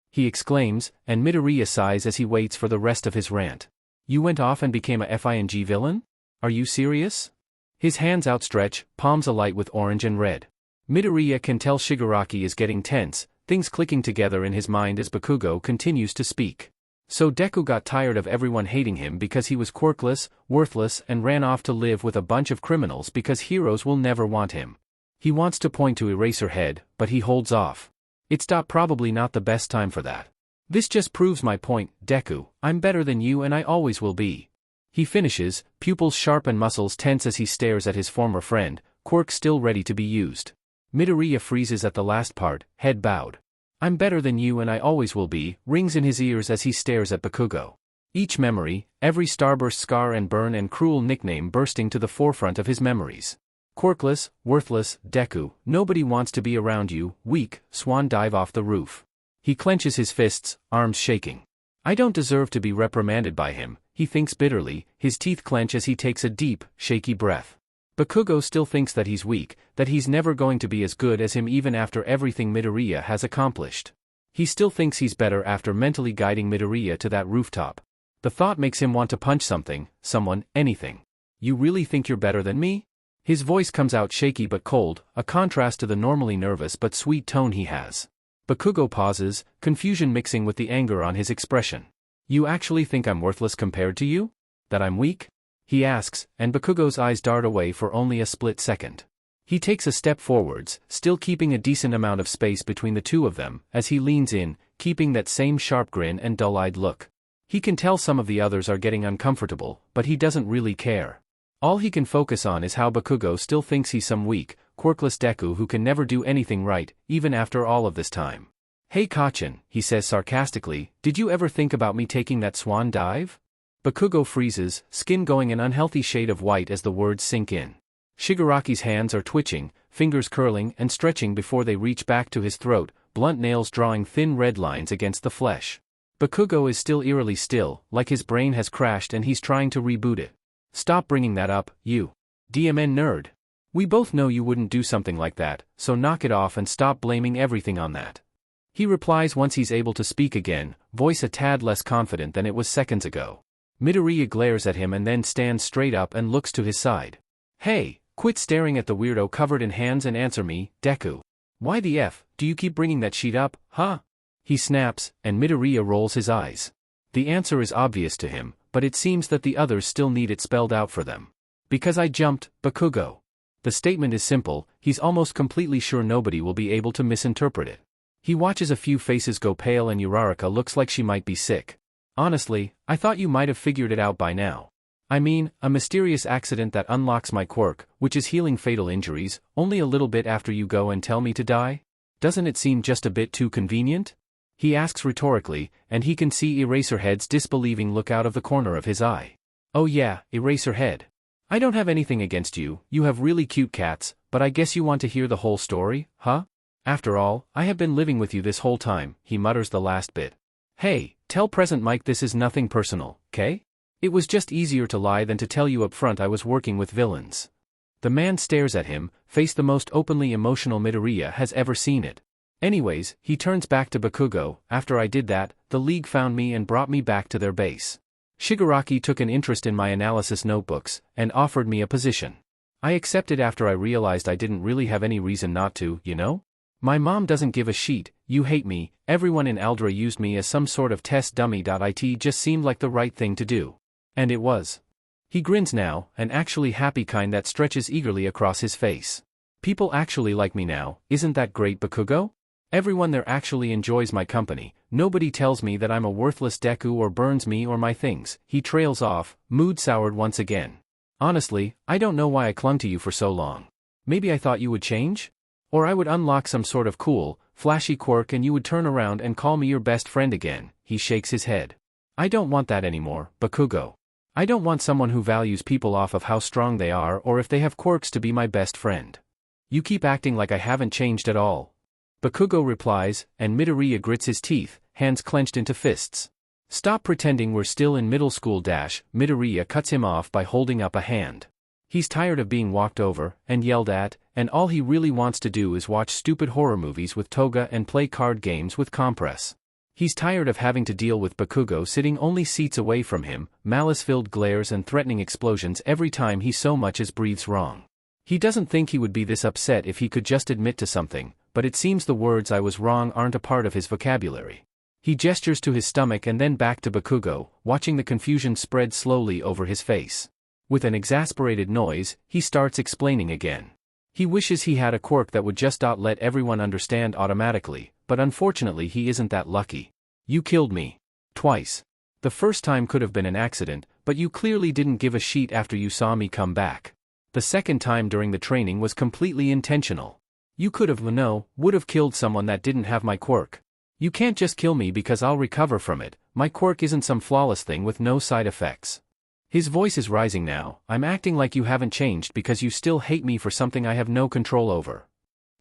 He exclaims, and Midoriya sighs as he waits for the rest of his rant. You went off and became a FING villain? Are you serious? His hands outstretch, palms alight with orange and red. Midoriya can tell Shigaraki is getting tense, things clicking together in his mind as Bakugo continues to speak. So Deku got tired of everyone hating him because he was quirkless, worthless and ran off to live with a bunch of criminals because heroes will never want him. He wants to point to Eraserhead, but he holds off. It's probably not the best time for that. This just proves my point, Deku, I'm better than you and I always will be. He finishes, pupils sharp and muscles tense as he stares at his former friend, quirk still ready to be used. Midoriya freezes at the last part, head bowed. I'm better than you and I always will be, rings in his ears as he stares at Bakugo. Each memory, every starburst scar and burn and cruel nickname bursting to the forefront of his memories. Quirkless, worthless, Deku, nobody wants to be around you, weak, swan dive off the roof. He clenches his fists, arms shaking. I don't deserve to be reprimanded by him, he thinks bitterly, his teeth clench as he takes a deep, shaky breath. Bakugo still thinks that he's weak, that he's never going to be as good as him even after everything Midoriya has accomplished. He still thinks he's better after mentally guiding Midoriya to that rooftop. The thought makes him want to punch something, someone, anything. You really think you're better than me? His voice comes out shaky but cold, a contrast to the normally nervous but sweet tone he has. Bakugo pauses, confusion mixing with the anger on his expression. You actually think I'm worthless compared to you? That I'm weak? He asks, and Bakugo's eyes dart away for only a split second. He takes a step forwards, still keeping a decent amount of space between the two of them, as he leans in, keeping that same sharp grin and dull-eyed look. He can tell some of the others are getting uncomfortable, but he doesn't really care. All he can focus on is how Bakugo still thinks he's some weak, quirkless Deku who can never do anything right, even after all of this time. Hey Kachin, he says sarcastically, did you ever think about me taking that swan dive? Bakugo freezes, skin going an unhealthy shade of white as the words sink in. Shigaraki's hands are twitching, fingers curling and stretching before they reach back to his throat, blunt nails drawing thin red lines against the flesh. Bakugo is still eerily still, like his brain has crashed and he's trying to reboot it. Stop bringing that up, you DMN nerd. We both know you wouldn't do something like that, so knock it off and stop blaming everything on that. He replies once he's able to speak again, voice a tad less confident than it was seconds ago. Midoriya glares at him and then stands straight up and looks to his side. Hey, quit staring at the weirdo covered in hands and answer me, Deku. Why the F, do you keep bringing that sheet up, huh? He snaps, and Midoriya rolls his eyes. The answer is obvious to him, but it seems that the others still need it spelled out for them. Because I jumped, Bakugo. The statement is simple, he's almost completely sure nobody will be able to misinterpret it. He watches a few faces go pale and Uraraka looks like she might be sick. Honestly, I thought you might have figured it out by now. I mean, a mysterious accident that unlocks my quirk, which is healing fatal injuries, only a little bit after you go and tell me to die? Doesn't it seem just a bit too convenient? He asks rhetorically, and he can see Eraserhead's disbelieving look out of the corner of his eye. Oh yeah, Eraserhead. I don't have anything against you, you have really cute cats, but I guess you want to hear the whole story, huh? After all, I have been living with you this whole time, he mutters the last bit. Hey, tell Present Mike this is nothing personal, okay? It was just easier to lie than to tell you up front I was working with villains. The man stares at him, face the most openly emotional Midoriya has ever seen it. Anyways, he turns back to Bakugo, after I did that, the League found me and brought me back to their base. Shigaraki took an interest in my analysis notebooks, and offered me a position. I accepted after I realized I didn't really have any reason not to, you know? My mom doesn't give a shit, you hate me, everyone in Aldra used me as some sort of test dummy. It just seemed like the right thing to do. And it was. He grins now, an actually happy kind that stretches eagerly across his face. People actually like me now, isn't that great, Bakugo? Everyone there actually enjoys my company, nobody tells me that I'm a worthless Deku or burns me or my things. He trails off, mood soured once again. Honestly, I don't know why I clung to you for so long. Maybe I thought you would change? Or I would unlock some sort of cool, flashy quirk and you would turn around and call me your best friend again. He shakes his head. I don't want that anymore, Bakugo. I don't want someone who values people off of how strong they are or if they have quirks to be my best friend. You keep acting like I haven't changed at all. Bakugo replies, and Midoriya grits his teeth, hands clenched into fists. Stop pretending we're still in middle school. Midoriya cuts him off by holding up a hand. He's tired of being walked over, and yelled at, and all he really wants to do is watch stupid horror movies with Toga and play card games with Compress. He's tired of having to deal with Bakugo sitting only seats away from him, malice-filled glares and threatening explosions every time he so much as breathes wrong. He doesn't think he would be this upset if he could just admit to something, but it seems the words "I was wrong" aren't a part of his vocabulary. He gestures to his stomach and then back to Bakugo, watching the confusion spread slowly over his face. With an exasperated noise, he starts explaining again. He wishes he had a quirk that would just let everyone understand automatically, but unfortunately he isn't that lucky. You killed me. Twice. The first time could have been an accident, but you clearly didn't give a shit after you saw me come back. The second time during the training was completely intentional. You would have killed someone that didn't have my quirk. You can't just kill me because I'll recover from it. My quirk isn't some flawless thing with no side effects. His voice is rising now. I'm acting like you haven't changed because you still hate me for something I have no control over.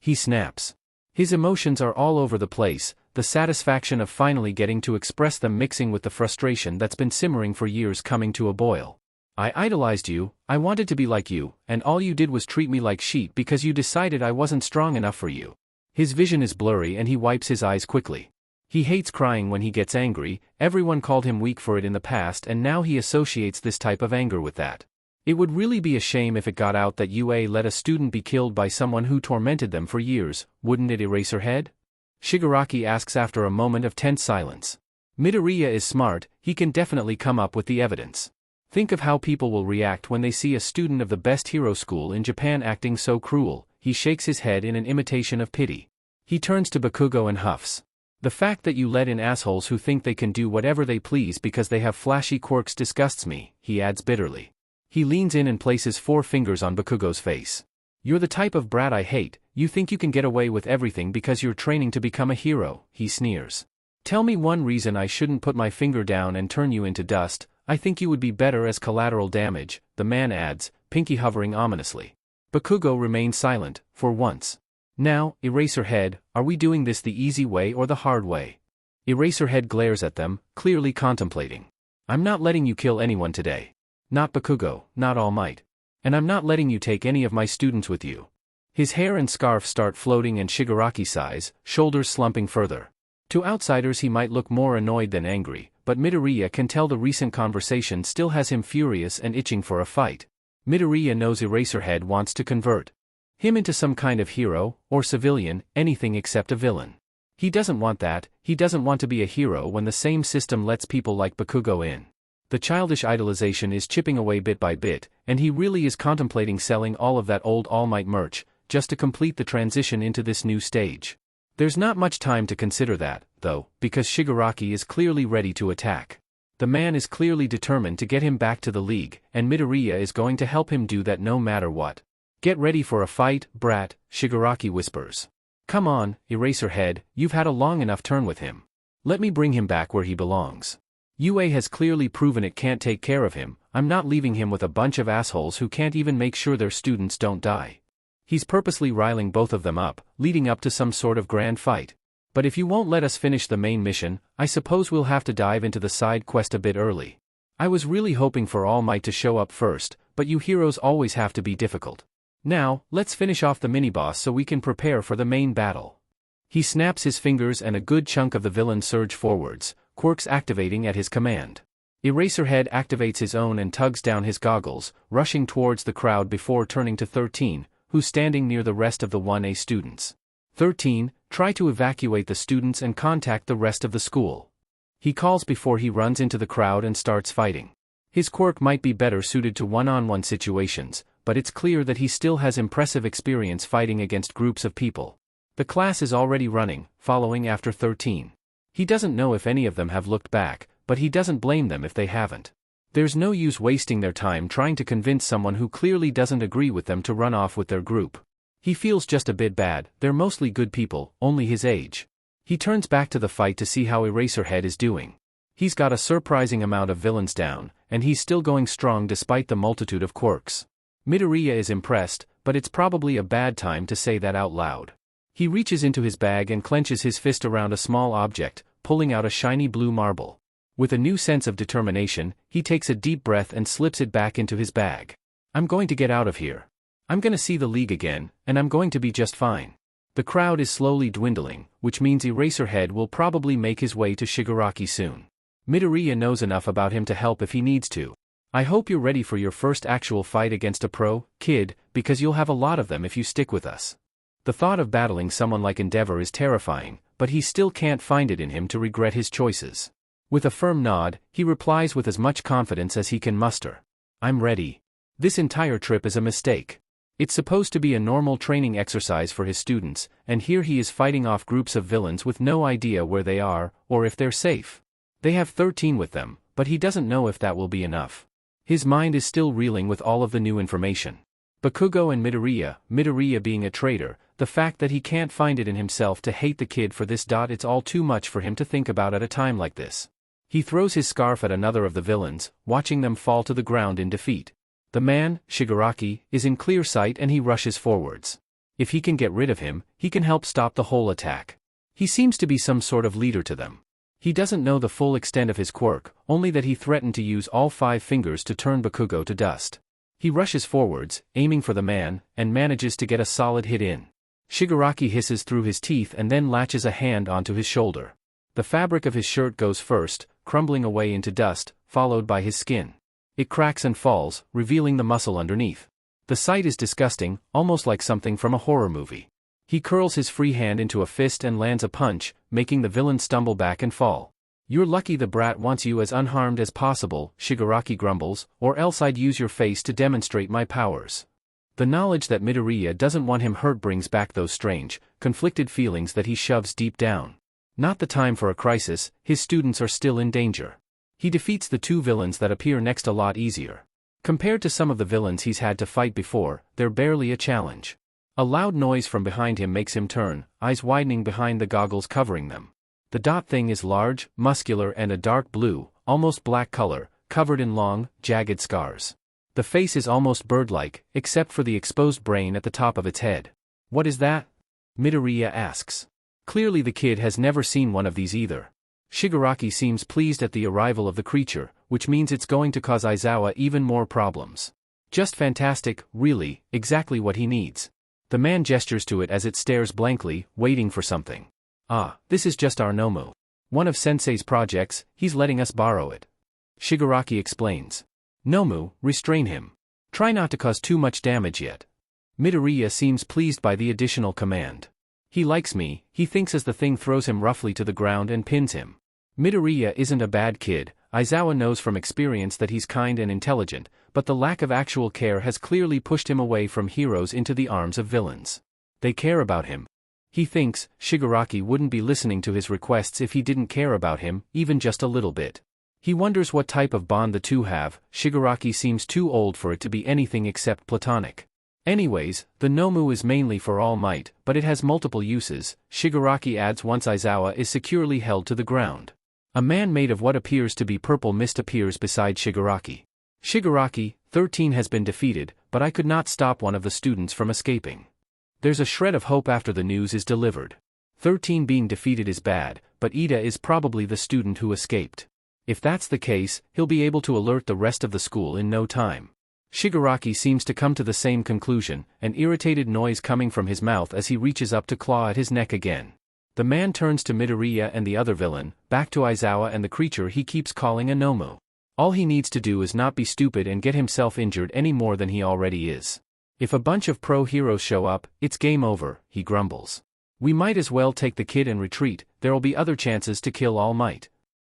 He snaps. His emotions are all over the place, the satisfaction of finally getting to express them mixing with the frustration that's been simmering for years coming to a boil. I idolized you, I wanted to be like you, and all you did was treat me like shit because you decided I wasn't strong enough for you. His vision is blurry and he wipes his eyes quickly. He hates crying when he gets angry, everyone called him weak for it in the past and now he associates this type of anger with that. It would really be a shame if it got out that UA let a student be killed by someone who tormented them for years, wouldn't it, Eraserhead? Shigaraki asks after a moment of tense silence. Midoriya is smart, he can definitely come up with the evidence. Think of how people will react when they see a student of the best hero school in Japan acting so cruel. He shakes his head in an imitation of pity. He turns to Bakugo and huffs. The fact that you let in assholes who think they can do whatever they please because they have flashy quirks disgusts me, he adds bitterly. He leans in and places 4 fingers on Bakugo's face. You're the type of brat I hate, you think you can get away with everything because you're training to become a hero, he sneers. Tell me one reason I shouldn't put my finger down and turn you into dust. I think you would be better as collateral damage, the man adds, pinky hovering ominously. Bakugo remains silent, for once. Now, Eraserhead, are we doing this the easy way or the hard way? Eraserhead glares at them, clearly contemplating. I'm not letting you kill anyone today. Not Bakugo, not All Might. And I'm not letting you take any of my students with you. His hair and scarf start floating and Shigaraki sighs, shoulders slumping further. To outsiders he might look more annoyed than angry, but Midoriya can tell the recent conversation still has him furious and itching for a fight. Midoriya knows Eraserhead wants to convert him into some kind of hero, or civilian, anything except a villain. He doesn't want that, he doesn't want to be a hero when the same system lets people like Bakugo in. The childish idolization is chipping away bit by bit, and he really is contemplating selling all of that old All Might merch, just to complete the transition into this new stage. There's not much time to consider that, though, because Shigaraki is clearly ready to attack. The man is clearly determined to get him back to the league, and Midoriya is going to help him do that no matter what. Get ready for a fight, brat, Shigaraki whispers. Come on, Eraserhead, you've had a long enough turn with him. Let me bring him back where he belongs. UA has clearly proven it can't take care of him, I'm not leaving him with a bunch of assholes who can't even make sure their students don't die. He's purposely riling both of them up, leading up to some sort of grand fight. But if you won't let us finish the main mission, I suppose we'll have to dive into the side quest a bit early. I was really hoping for All Might to show up first, but you heroes always have to be difficult. Now, let's finish off the mini-boss so we can prepare for the main battle. He snaps his fingers and a good chunk of the villains surge forwards, quirks activating at his command. Eraserhead activates his own and tugs down his goggles, rushing towards the crowd before turning to 13, who's standing near the rest of the 1A students. 13, try to evacuate the students and contact the rest of the school. He calls before he runs into the crowd and starts fighting. His quirk might be better suited to one-on-one situations, but it's clear that he still has impressive experience fighting against groups of people. The class is already running, following after 13. He doesn't know if any of them have looked back, but he doesn't blame them if they haven't. There's no use wasting their time trying to convince someone who clearly doesn't agree with them to run off with their group. He feels just a bit bad, they're mostly good people, only his age. He turns back to the fight to see how Eraserhead is doing. He's got a surprising amount of villains down, and he's still going strong despite the multitude of quirks. Midoriya is impressed, but it's probably a bad time to say that out loud. He reaches into his bag and clenches his fist around a small object, pulling out a shiny blue marble. With a new sense of determination, he takes a deep breath and slips it back into his bag. I'm going to get out of here. I'm going to see the league again, and I'm going to be just fine. The crowd is slowly dwindling, which means Eraserhead will probably make his way to Shigaraki soon. Midoriya knows enough about him to help if he needs to. I hope you're ready for your first actual fight against a pro, kid, because you'll have a lot of them if you stick with us. The thought of battling someone like Endeavor is terrifying, but he still can't find it in him to regret his choices. With a firm nod, he replies with as much confidence as he can muster. I'm ready. This entire trip is a mistake. It's supposed to be a normal training exercise for his students, and here he is fighting off groups of villains with no idea where they are, or if they're safe. They have 13 with them, but he doesn't know if that will be enough. His mind is still reeling with all of the new information. Bakugo and Midoriya being a traitor, the fact that he can't find it in himself to hate the kid for this. It's all too much for him to think about at a time like this. He throws his scarf at another of the villains, watching them fall to the ground in defeat. The man, Shigaraki, is in clear sight and he rushes forwards. If he can get rid of him, he can help stop the whole attack. He seems to be some sort of leader to them. He doesn't know the full extent of his quirk, only that he threatened to use all 5 fingers to turn Bakugo to dust. He rushes forwards, aiming for the man, and manages to get a solid hit in. Shigaraki hisses through his teeth and then latches a hand onto his shoulder. The fabric of his shirt goes first, crumbling away into dust, followed by his skin. It cracks and falls, revealing the muscle underneath. The sight is disgusting, almost like something from a horror movie. He curls his free hand into a fist and lands a punch, making the villain stumble back and fall. You're lucky the brat wants you as unharmed as possible, Shigaraki grumbles, or else I'd use your face to demonstrate my powers. The knowledge that Midoriya doesn't want him hurt brings back those strange, conflicted feelings that he shoves deep down. Not the time for a crisis, his students are still in danger. He defeats the 2 villains that appear next a lot easier. Compared to some of the villains he's had to fight before, they're barely a challenge. A loud noise from behind him makes him turn, eyes widening behind the goggles covering them. The dot thing is large, muscular and a dark blue, almost black color, covered in long, jagged scars. The face is almost bird-like, except for the exposed brain at the top of its head. What is that? Midoriya asks. Clearly the kid has never seen one of these either. Shigaraki seems pleased at the arrival of the creature, which means it's going to cause Aizawa even more problems. Just fantastic, really, exactly what he needs. The man gestures to it as it stares blankly, waiting for something. Ah, this is just our Nomu. One of Sensei's projects, he's letting us borrow it. Shigaraki explains. Nomu, restrain him. Try not to cause too much damage yet. Midoriya seems pleased by the additional command. He likes me, he thinks as the thing throws him roughly to the ground and pins him. Midoriya isn't a bad kid, Aizawa knows from experience that he's kind and intelligent, but the lack of actual care has clearly pushed him away from heroes into the arms of villains. They care about him. He thinks Shigaraki wouldn't be listening to his requests if he didn't care about him, even just a little bit. He wonders what type of bond the two have. Shigaraki seems too old for it to be anything except platonic. Anyways, the Nomu is mainly for All Might, but it has multiple uses, Shigaraki adds once Aizawa is securely held to the ground. A man made of what appears to be purple mist appears beside Shigaraki. Shigaraki, 13 has been defeated, but I could not stop one of the students from escaping. There's a shred of hope after the news is delivered. 13 being defeated is bad, but Ida is probably the student who escaped. If that's the case, he'll be able to alert the rest of the school in no time. Shigaraki seems to come to the same conclusion, an irritated noise coming from his mouth as he reaches up to claw at his neck again. The man turns to Midoriya and the other villain, back to Aizawa and the creature he keeps calling a Nomu. All he needs to do is not be stupid and get himself injured any more than he already is. If a bunch of pro heroes show up, it's game over, he grumbles. We might as well take the kid and retreat, there'll be other chances to kill All Might.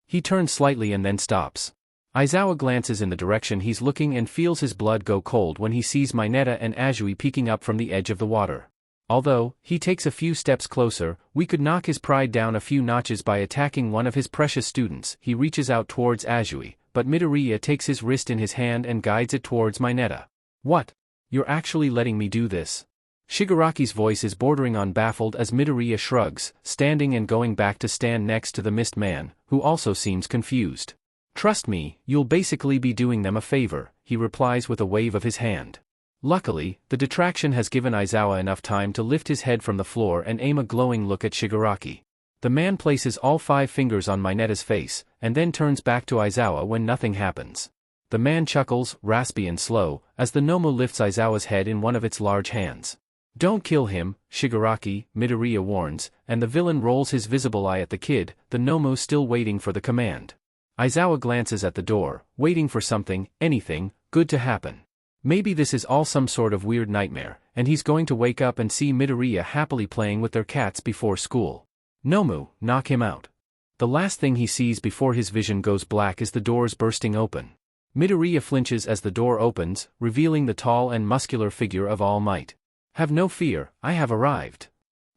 He turns slightly and then stops. Aizawa glances in the direction he's looking and feels his blood go cold when he sees Mineta and Azui peeking up from the edge of the water. Although he takes a few steps closer, we could knock his pride down a few notches by attacking one of his precious students. He reaches out towards Azui, but Midoriya takes his wrist in his hand and guides it towards Mineta. What? You're actually letting me do this? Shigaraki's voice is bordering on baffled as Midoriya shrugs, standing and going back to stand next to the mist man, who also seems confused. Trust me, you'll basically be doing them a favor, he replies with a wave of his hand. Luckily, the detraction has given Aizawa enough time to lift his head from the floor and aim a glowing look at Shigaraki. The man places all 5 fingers on Mineta's face, and then turns back to Aizawa when nothing happens. The man chuckles, raspy and slow, as the Nomu lifts Aizawa's head in one of its large hands. Don't kill him, Shigaraki, Midoriya warns, and the villain rolls his visible eye at the kid, the Nomu still waiting for the command. Aizawa glances at the door, waiting for something, anything, good to happen. Maybe this is all some sort of weird nightmare, and he's going to wake up and see Midoriya happily playing with their cats before school. Nomu, knock him out. The last thing he sees before his vision goes black is the doors bursting open. Midoriya flinches as the door opens, revealing the tall and muscular figure of All Might. Have no fear, I have arrived.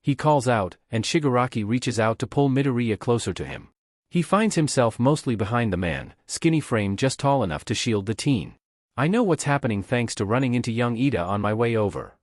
He calls out, and Shigaraki reaches out to pull Midoriya closer to him. He finds himself mostly behind the man, skinny frame just tall enough to shield the teen. I know what's happening thanks to running into young Ida on my way over.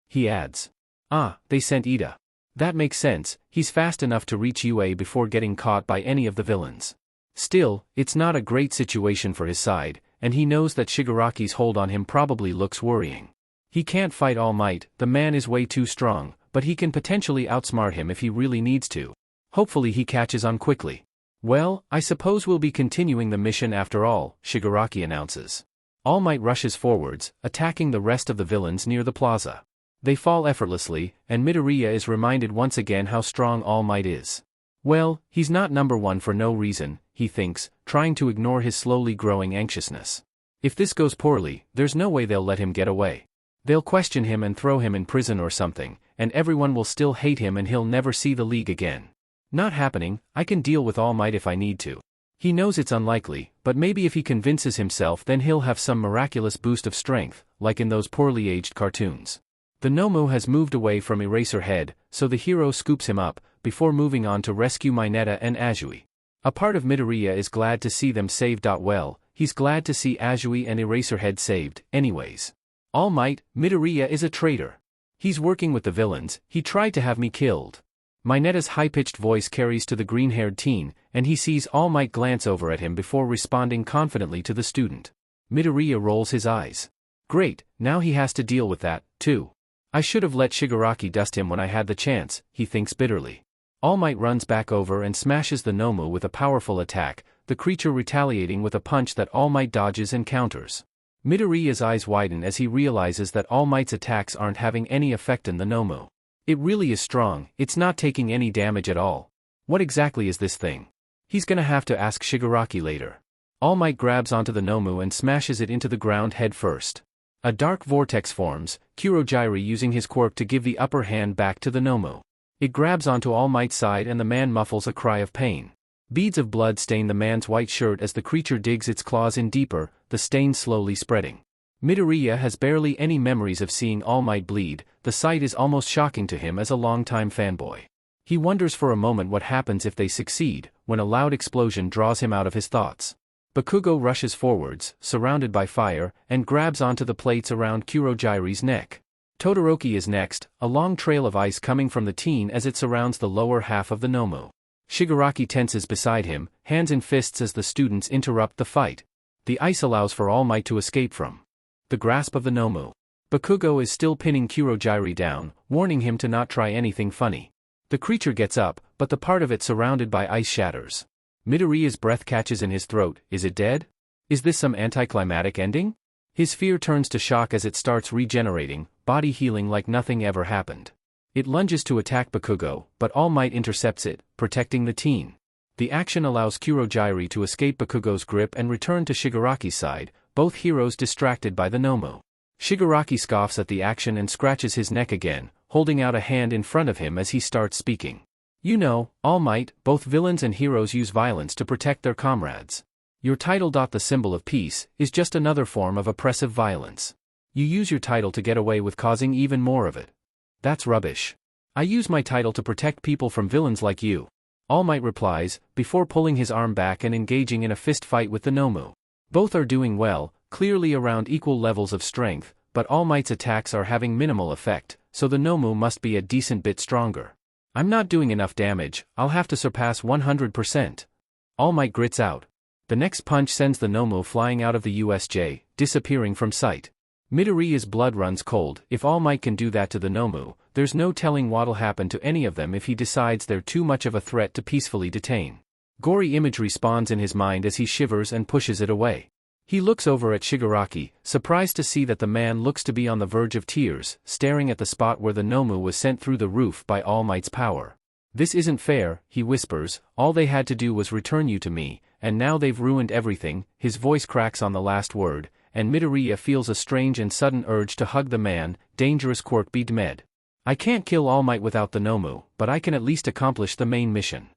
He adds. Ah, they sent Ida. That makes sense, he's fast enough to reach UA before getting caught by any of the villains. Still, it's not a great situation for his side, and he knows that Shigaraki's hold on him probably looks worrying. He can't fight All Might, the man is way too strong, but he can potentially outsmart him if he really needs to. Hopefully he catches on quickly. Well, I suppose we'll be continuing the mission after all, Shigaraki announces. All Might rushes forwards, attacking the rest of the villains near the plaza. They fall effortlessly, and Midoriya is reminded once again how strong All Might is. Well, he's not number 1 for no reason, he thinks, trying to ignore his slowly growing anxiousness. If this goes poorly, there's no way they'll let him get away. They'll question him and throw him in prison or something, and everyone will still hate him and he'll never see the league again. Not happening, I can deal with All Might if I need to. He knows it's unlikely, but maybe if he convinces himself then he'll have some miraculous boost of strength, like in those poorly aged cartoons. The Nomu has moved away from Eraserhead, so the hero scoops him up, before moving on to rescue Mineta and Azui. A part of Midoriya is glad to see them saved. Well, he's glad to see Azui and Eraserhead saved, anyways. All Might, Midoriya is a traitor. He's working with the villains, he tried to have me killed. Mineta's high-pitched voice carries to the green-haired teen, and he sees All Might glance over at him before responding confidently to the student. Midoriya rolls his eyes. Great, now he has to deal with that, too. I should have let Shigaraki dust him when I had the chance, he thinks bitterly. All Might runs back over and smashes the Nomu with a powerful attack, the creature retaliating with a punch that All Might dodges and counters. Midoriya's eyes widen as he realizes that All Might's attacks aren't having any effect on the Nomu. It really is strong, it's not taking any damage at all. What exactly is this thing? He's gonna have to ask Shigaraki later. All Might grabs onto the Nomu and smashes it into the ground head first. A dark vortex forms, Kurogyri using his quirk to give the upper hand back to the Nomu. It grabs onto All Might's side and the man muffles a cry of pain. Beads of blood stain the man's white shirt as the creature digs its claws in deeper, the stain slowly spreading. Midoriya has barely any memories of seeing All Might bleed, the sight is almost shocking to him as a longtime fanboy. He wonders for a moment what happens if they succeed, when a loud explosion draws him out of his thoughts. Bakugo rushes forwards, surrounded by fire, and grabs onto the plates around Kurogyri's neck. Todoroki is next, a long trail of ice coming from the teen as it surrounds the lower half of the Nomu. Shigaraki tenses beside him, hands in fists as the students interrupt the fight. The ice allows for All Might to escape from the grasp of the Nomu. Bakugo is still pinning Kurogyri down, warning him to not try anything funny. The creature gets up, but the part of it surrounded by ice shatters. Midoriya's breath catches in his throat. Is it dead? Is this some anticlimactic ending? His fear turns to shock as it starts regenerating, body healing like nothing ever happened. It lunges to attack Bakugo, but All Might intercepts it, protecting the teen. The action allows Kurogyri to escape Bakugo's grip and return to Shigaraki's side, both heroes distracted by the Nomu. Shigaraki scoffs at the action and scratches his neck again, holding out a hand in front of him as he starts speaking. You know, All Might, both villains and heroes use violence to protect their comrades. Your title. The symbol of peace is just another form of oppressive violence. You use your title to get away with causing even more of it. That's rubbish. I use my title to protect people from villains like you. All Might replies, before pulling his arm back and engaging in a fist fight with the Nomu. Both are doing well, clearly around equal levels of strength, but All Might's attacks are having minimal effect, so the Nomu must be a decent bit stronger. I'm not doing enough damage, I'll have to surpass 100%. All Might grits out. The next punch sends the Nomu flying out of the USJ, disappearing from sight. Midoriya's blood runs cold. If All Might can do that to the Nomu, there's no telling what'll happen to any of them if he decides they're too much of a threat to peacefully detain. Gory imagery spawns in his mind as he shivers and pushes it away. He looks over at Shigaraki, surprised to see that the man looks to be on the verge of tears, staring at the spot where the Nomu was sent through the roof by All Might's power. This isn't fair, he whispers, all they had to do was return you to me, and now they've ruined everything. His voice cracks on the last word, and Midoriya feels a strange and sudden urge to hug the man. Dangerous Quirk be d'med. I can't kill All Might without the Nomu, but I can at least accomplish the main mission.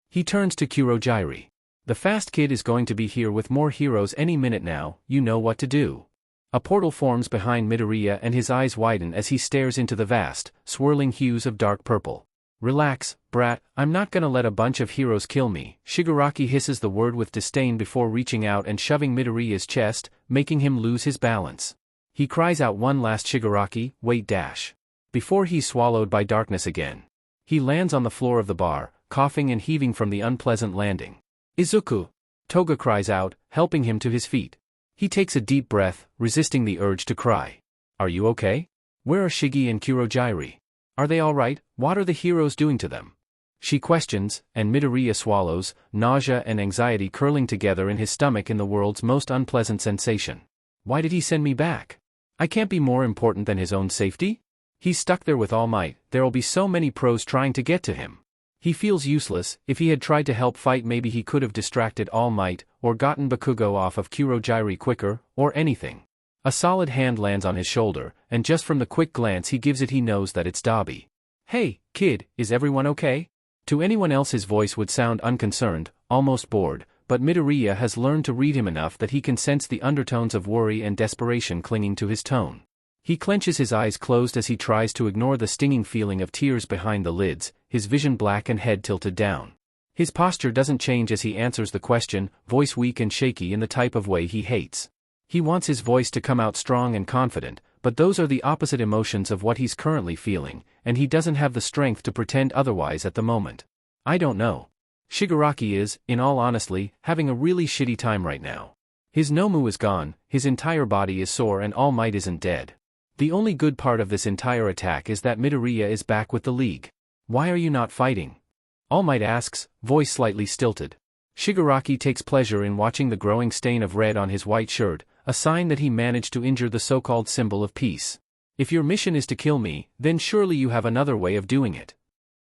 He turns to Kurojairi. The fast kid is going to be here with more heroes any minute now, you know what to do. A portal forms behind Midoriya and his eyes widen as he stares into the vast, swirling hues of dark purple. Relax, brat, I'm not gonna let a bunch of heroes kill me. Shigaraki hisses the word with disdain before reaching out and shoving Midoriya's chest, making him lose his balance. He cries out one last Shigaraki, wait dash. Before he's swallowed by darkness again. He lands on the floor of the bar, coughing and heaving from the unpleasant landing. Izuku! Toga cries out, helping him to his feet. He takes a deep breath, resisting the urge to cry. Are you okay? Where are Shigi and Kurojairi? Are they alright? What are the heroes doing to them? She questions, and Midoriya swallows, nausea and anxiety curling together in his stomach in the world's most unpleasant sensation. Why did he send me back? I can't be more important than his own safety? He's stuck there with All Might, there'll be so many pros trying to get to him. He feels useless. If he had tried to help fight, maybe he could have distracted All Might, or gotten Bakugo off of Kurojairi quicker, or anything. A solid hand lands on his shoulder, and just from the quick glance he gives it he knows that it's Dabi. Hey, kid, is everyone okay? To anyone else his voice would sound unconcerned, almost bored, but Midoriya has learned to read him enough that he can sense the undertones of worry and desperation clinging to his tone. He clenches his eyes closed as he tries to ignore the stinging feeling of tears behind the lids, his vision black and head tilted down. His posture doesn't change as he answers the question, voice weak and shaky in the type of way he hates. He wants his voice to come out strong and confident, but those are the opposite emotions of what he's currently feeling, and he doesn't have the strength to pretend otherwise at the moment. I don't know. Shigaraki is, in all honesty, having a really shitty time right now. His Nomu is gone, his entire body is sore and All Might isn't dead. The only good part of this entire attack is that Midoriya is back with the league. Why are you not fighting? All Might asks, voice slightly stilted. Shigaraki takes pleasure in watching the growing stain of red on his white shirt, a sign that he managed to injure the so-called symbol of peace. If your mission is to kill me, then surely you have another way of doing it.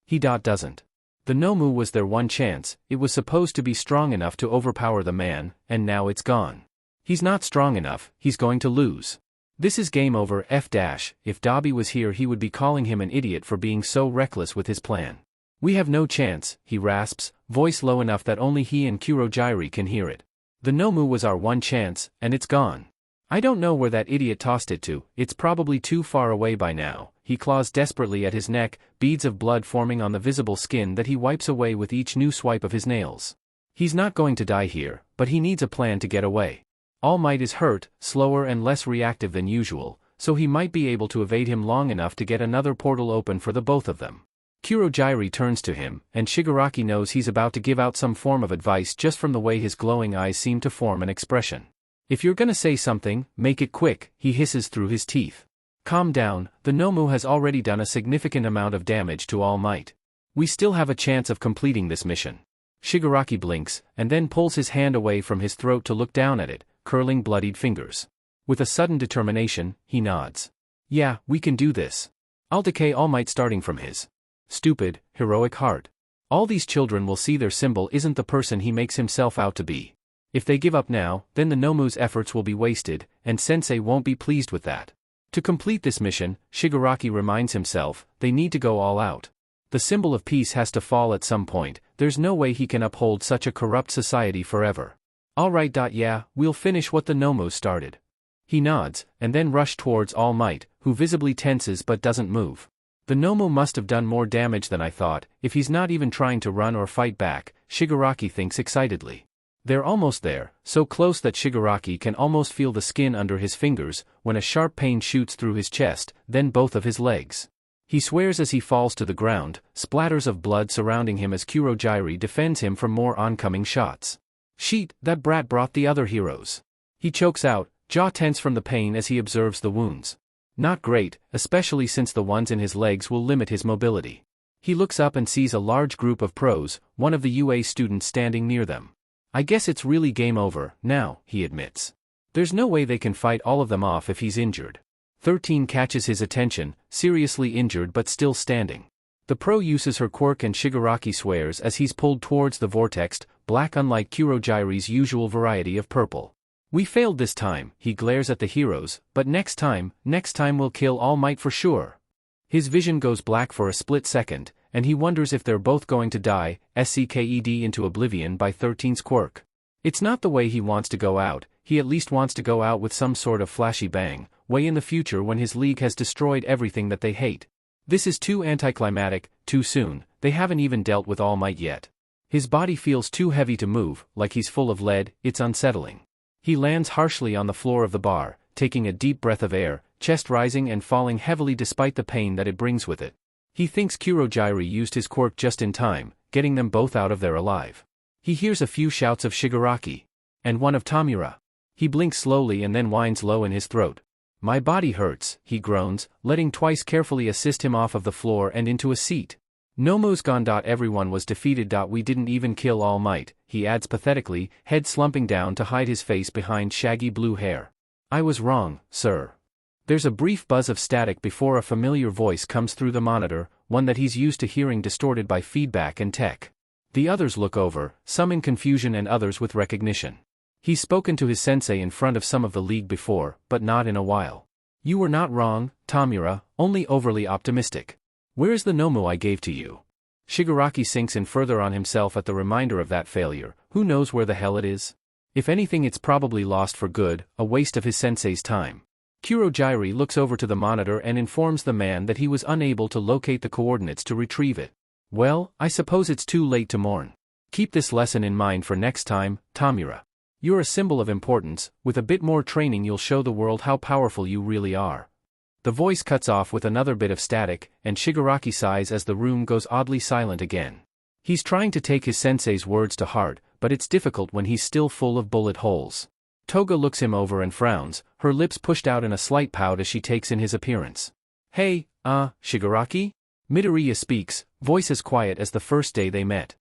He doesn't. The Nomu was their one chance, it was supposed to be strong enough to overpower the man, and now it's gone. He's not strong enough, he's going to lose. This is game over. If Dabi was here he would be calling him an idiot for being so reckless with his plan. We have no chance, he rasps, voice low enough that only he and Kurojairi can hear it. The Nomu was our one chance, and it's gone. I don't know where that idiot tossed it to, it's probably too far away by now. He claws desperately at his neck, beads of blood forming on the visible skin that he wipes away with each new swipe of his nails. He's not going to die here, but he needs a plan to get away. All Might is hurt, slower and less reactive than usual, so he might be able to evade him long enough to get another portal open for the both of them. Kurojairi turns to him, and Shigaraki knows he's about to give out some form of advice just from the way his glowing eyes seem to form an expression. If you're gonna say something, make it quick, he hisses through his teeth. Calm down, the Nomu has already done a significant amount of damage to All Might. We still have a chance of completing this mission. Shigaraki blinks, and then pulls his hand away from his throat to look down at it, curling bloodied fingers. With a sudden determination, he nods. Yeah, we can do this. I'll decay All Might starting from his stupid, heroic heart. All these children will see their symbol isn't the person he makes himself out to be. If they give up now, then the Nomu's efforts will be wasted, and Sensei won't be pleased with that. To complete this mission, Shigaraki reminds himself, they need to go all out. The symbol of peace has to fall at some point, there's no way he can uphold such a corrupt society forever. Alright. Yeah, we'll finish what the Nomo started. He nods, and then rush towards All Might, who visibly tenses but doesn't move. The Nomo must have done more damage than I thought. If he's not even trying to run or fight back, Shigaraki thinks excitedly. They're almost there, so close that Shigaraki can almost feel the skin under his fingers, when a sharp pain shoots through his chest, then both of his legs. He swears as he falls to the ground, splatters of blood surrounding him as Kurogyri defends him from more oncoming shots. Sheet, that brat brought the other heroes. He chokes out, jaw tense from the pain as he observes the wounds. Not great, especially since the ones in his legs will limit his mobility. He looks up and sees a large group of pros, one of the UA students standing near them. I guess it's really game over, now, he admits. There's no way they can fight all of them off if he's injured. 13 catches his attention, seriously injured but still standing. The pro uses her quirk and Shigaraki swears as he's pulled towards the vortex, black unlike Kurogyri's usual variety of purple. We failed this time, he glares at the heroes, but next time we'll kill All Might for sure. His vision goes black for a split second, and he wonders if they're both going to die, SPKOTHDVL into oblivion by 13's quirk. It's not the way he wants to go out, he at least wants to go out with some sort of flashy bang, way in the future when his league has destroyed everything that they hate. This is too anticlimactic, too soon, they haven't even dealt with All Might yet. His body feels too heavy to move, like he's full of lead, it's unsettling. He lands harshly on the floor of the bar, taking a deep breath of air, chest rising and falling heavily despite the pain that it brings with it. He thinks Kurogyri used his quirk just in time, getting them both out of there alive. He hears a few shouts of Shigaraki. And one of Tamura. He blinks slowly and then whines low in his throat. My body hurts, he groans, letting Twice carefully assist him off of the floor and into a seat. Nomo's gone. Everyone was defeated. We didn't even kill All Might, he adds pathetically, head slumping down to hide his face behind shaggy blue hair. I was wrong, sir. There's a brief buzz of static before a familiar voice comes through the monitor, one that he's used to hearing distorted by feedback and tech. The others look over, some in confusion and others with recognition. He's spoken to his sensei in front of some of the league before, but not in a while. You were not wrong, Tamura, only overly optimistic. Where's the Nomo I gave to you? Shigaraki sinks in further on himself at the reminder of that failure. Who knows where the hell it is? If anything, it's probably lost for good, a waste of his sensei's time. Kurogyri looks over to the monitor and informs the man that he was unable to locate the coordinates to retrieve it. Well, I suppose it's too late to mourn. Keep this lesson in mind for next time, Tamura. You're a symbol of importance, with a bit more training you'll show the world how powerful you really are. The voice cuts off with another bit of static, and Shigaraki sighs as the room goes oddly silent again. He's trying to take his sensei's words to heart, but it's difficult when he's still full of bullet holes. Toga looks him over and frowns, her lips pushed out in a slight pout as she takes in his appearance. Hey, Shigaraki? Midoriya speaks, voice as quiet as the first day they met.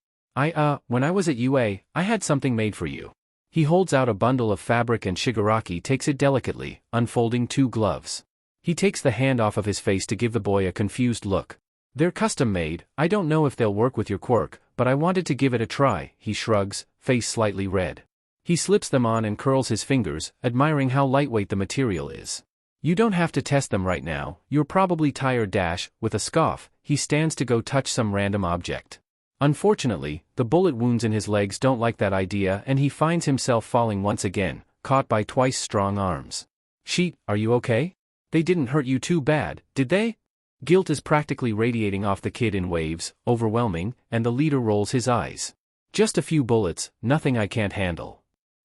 When I was at UA, I had something made for you. He holds out a bundle of fabric and Shigaraki takes it delicately, unfolding 2 gloves. He takes the hand off of his face to give the boy a confused look. They're custom made, I don't know if they'll work with your quirk, but I wanted to give it a try, he shrugs, face slightly red. He slips them on and curls his fingers, admiring how lightweight the material is. You don't have to test them right now, you're probably tired. With a scoff, he stands to go touch some random object. Unfortunately, the bullet wounds in his legs don't like that idea and he finds himself falling once again, caught by Twice's strong arms. Sheet, are you okay? They didn't hurt you too bad, did they? Guilt is practically radiating off the kid in waves, overwhelming, and the leader rolls his eyes. Just a few bullets, nothing I can't handle.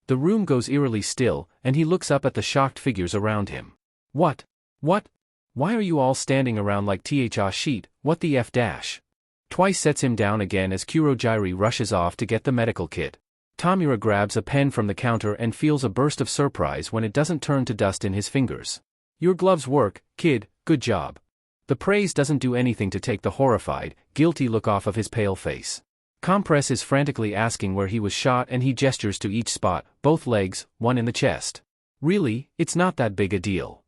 The room goes eerily still, and he looks up at the shocked figures around him. What? Why are you all standing around like Sheet, what the F dash? Twice sets him down again as Kurogyri rushes off to get the medical kit. Tamura grabs a pen from the counter and feels a burst of surprise when it doesn't turn to dust in his fingers. Your gloves work, kid, good job. The praise doesn't do anything to take the horrified, guilty look off of his pale face. Compress is frantically asking where he was shot and he gestures to each spot, both legs, one in the chest. Really, it's not that big a deal.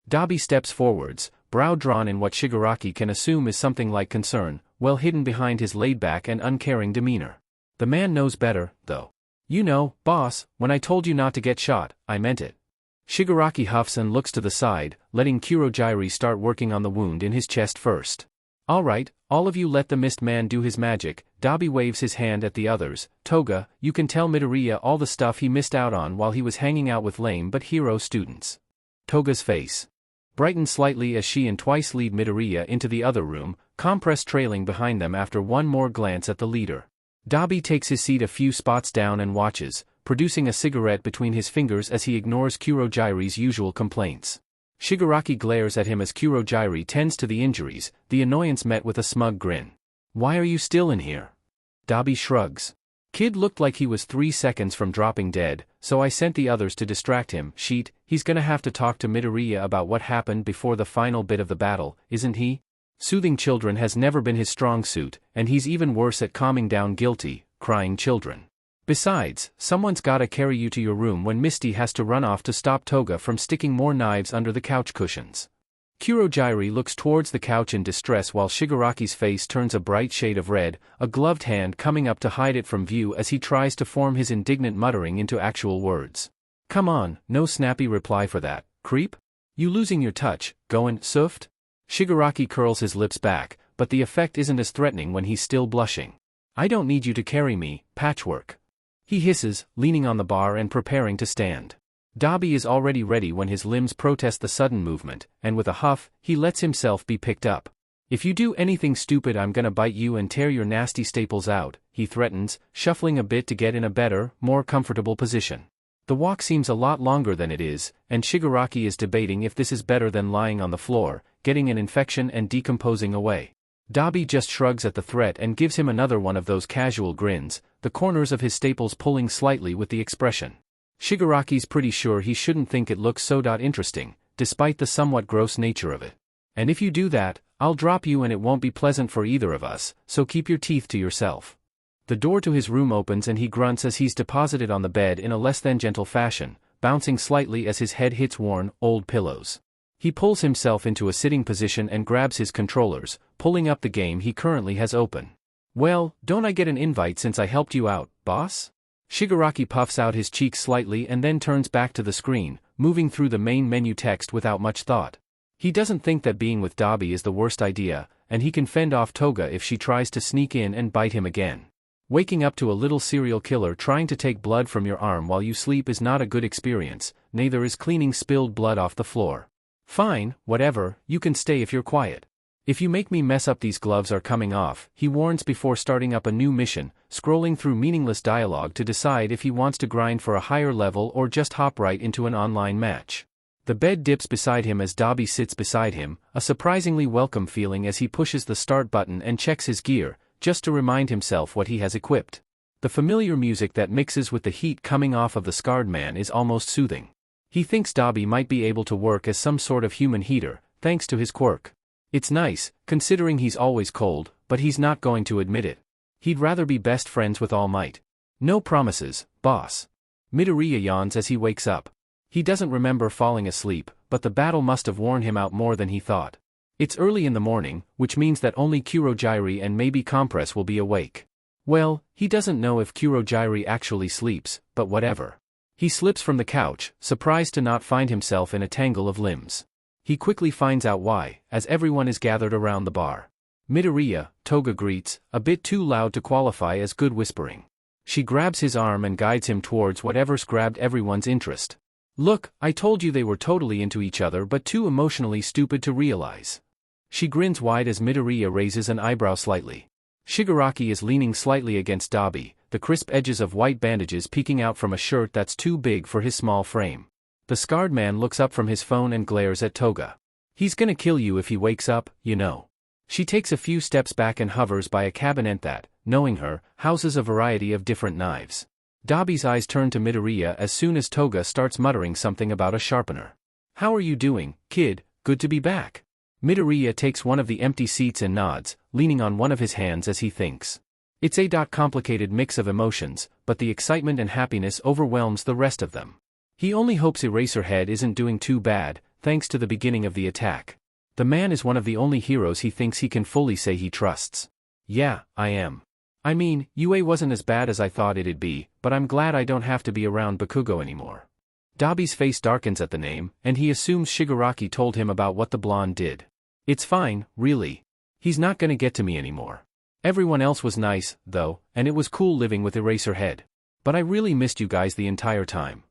Dabi steps forwards, brow drawn in what Shigaraki can assume is something like concern, well hidden behind his laid-back and uncaring demeanor. The man knows better, though. You know, boss, when I told you not to get shot, I meant it. Shigaraki huffs and looks to the side, letting Kurogyri start working on the wound in his chest first. Alright, all of you let the mist man do his magic. Dabi waves his hand at the others. Toga, you can tell Midoriya all the stuff he missed out on while he was hanging out with lame but hero students. Toga's face brightened slightly as she and Twice lead Midoriya into the other room, Compress trailing behind them after one more glance at the leader. Dabi takes his seat a few spots down and watches, producing a cigarette between his fingers as he ignores Kurojire's usual complaints. Shigaraki glares at him as Kurojire tends to the injuries, the annoyance met with a smug grin. Why are you still in here? Dabi shrugs. Kid looked like he was 3 seconds from dropping dead, so I sent the others to distract him. Sheet, he's gonna have to talk to Midoriya about what happened before the final bit of the battle, isn't he? Soothing children has never been his strong suit, and he's even worse at calming down guilty, crying children. Besides, someone's gotta carry you to your room when Misty has to run off to stop Toga from sticking more knives under the couch cushions. Kurojire looks towards the couch in distress while Shigaraki's face turns a bright shade of red, a gloved hand coming up to hide it from view as he tries to form his indignant muttering into actual words. Come on, no snappy reply for that, creep? You losing your touch, goin' soft? Shigaraki curls his lips back, but the effect isn't as threatening when he's still blushing. I don't need you to carry me, Patchwork. He hisses, leaning on the bar and preparing to stand. Dabi is already ready when his limbs protest the sudden movement, and with a huff, he lets himself be picked up. If you do anything stupid I'm gonna bite you and tear your nasty staples out, he threatens, shuffling a bit to get in a better, more comfortable position. The walk seems a lot longer than it is, and Shigaraki is debating if this is better than lying on the floor, getting an infection and decomposing away. Dabi just shrugs at the threat and gives him another one of those casual grins, the corners of his staples pulling slightly with the expression. Shigaraki's pretty sure he shouldn't think it looks so interesting, despite the somewhat gross nature of it. And if you do that, I'll drop you and it won't be pleasant for either of us, so keep your teeth to yourself. The door to his room opens and he grunts as he's deposited on the bed in a less than gentle fashion, bouncing slightly as his head hits worn, old pillows. He pulls himself into a sitting position and grabs his controllers, pulling up the game he currently has open. Well, don't I get an invite since I helped you out, boss? Shigaraki puffs out his cheeks slightly and then turns back to the screen, moving through the main menu text without much thought. He doesn't think that being with Dabi is the worst idea, and he can fend off Toga if she tries to sneak in and bite him again. Waking up to a little serial killer trying to take blood from your arm while you sleep is not a good experience, neither is cleaning spilled blood off the floor. Fine, whatever, you can stay if you're quiet. If you make me mess up these gloves are coming off, he warns before starting up a new mission, scrolling through meaningless dialogue to decide if he wants to grind for a higher level or just hop right into an online match. The bed dips beside him as Dabi sits beside him, a surprisingly welcome feeling as he pushes the start button and checks his gear, just to remind himself what he has equipped. The familiar music that mixes with the heat coming off of the scarred man is almost soothing. He thinks Dabi might be able to work as some sort of human heater, thanks to his quirk. It's nice, considering he's always cold, but he's not going to admit it. He'd rather be best friends with All Might. No promises, boss. Midoriya yawns as he wakes up. He doesn't remember falling asleep, but the battle must have worn him out more than he thought. It's early in the morning, which means that only Kurojire and maybe Compress will be awake. Well, he doesn't know if Kurojire actually sleeps, but whatever. He slips from the couch, surprised to not find himself in a tangle of limbs. He quickly finds out why, as everyone is gathered around the bar. Midoriya, Toga greets, a bit too loud to qualify as good whispering. She grabs his arm and guides him towards whatever's grabbed everyone's interest. Look, I told you they were totally into each other but too emotionally stupid to realize. She grins wide as Midoriya raises an eyebrow slightly. Shigaraki is leaning slightly against Dabi, the crisp edges of white bandages peeking out from a shirt that's too big for his small frame. The scarred man looks up from his phone and glares at Toga. He's gonna kill you if he wakes up, you know. She takes a few steps back and hovers by a cabinet that, knowing her, houses a variety of different knives. Dabi's eyes turn to Midoriya as soon as Toga starts muttering something about a sharpener. How are you doing, kid? Good to be back. Midoriya takes one of the empty seats and nods, leaning on one of his hands as he thinks. It's a complicated mix of emotions, but the excitement and happiness overwhelms the rest of them. He only hopes Eraserhead isn't doing too bad, thanks to the beginning of the attack. The man is one of the only heroes he thinks he can fully say he trusts. Yeah, I am. I mean, UA wasn't as bad as I thought it'd be, but I'm glad I don't have to be around Bakugo anymore. Dabi's face darkens at the name, and he assumes Shigaraki told him about what the blonde did. It's fine, really. He's not gonna get to me anymore. Everyone else was nice, though, and it was cool living with Eraserhead. But I really missed you guys the entire time.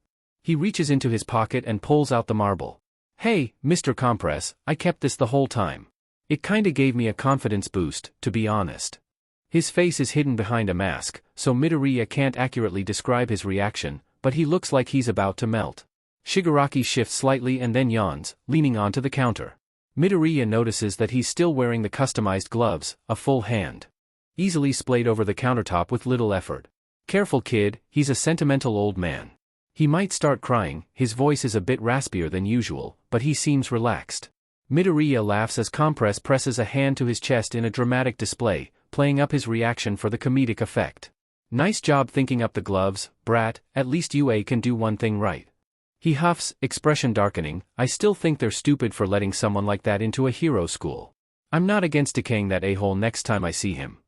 He reaches into his pocket and pulls out the marble. Hey, Mr. Compress, I kept this the whole time. It kinda gave me a confidence boost, to be honest. His face is hidden behind a mask, so Midoriya can't accurately describe his reaction, but he looks like he's about to melt. Shigaraki shifts slightly and then yawns, leaning onto the counter. Midoriya notices that he's still wearing the customized gloves, a full hand. Easily splayed over the countertop with little effort. Careful kid, he's a sentimental old man. He might start crying, his voice is a bit raspier than usual, but he seems relaxed. Midoriya laughs as Compress presses a hand to his chest in a dramatic display, playing up his reaction for the comedic effect. Nice job thinking up the gloves, brat, at least UA can do one thing right. He huffs, expression darkening, I still think they're stupid for letting someone like that into a hero school. I'm not against decaying that a-hole next time I see him.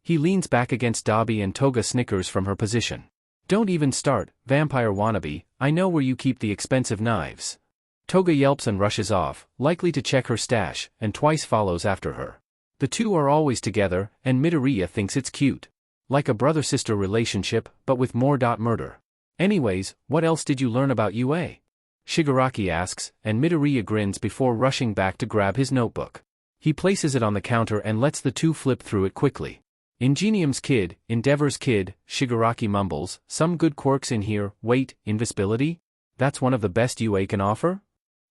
He leans back against Dabi and Toga snickers from her position. Don't even start, vampire wannabe, I know where you keep the expensive knives. Toga yelps and rushes off, likely to check her stash, and twice follows after her. The two are always together, and Midoriya thinks it's cute. Like a brother-sister relationship, but with more murder. Anyways, what else did you learn about UA? Shigaraki asks, and Midoriya grins before rushing back to grab his notebook. He places it on the counter and lets the two flip through it quickly. Ingenium's kid, Endeavor's kid, Shigaraki mumbles, some good quirks in here, wait, invisibility? That's one of the best UA can offer?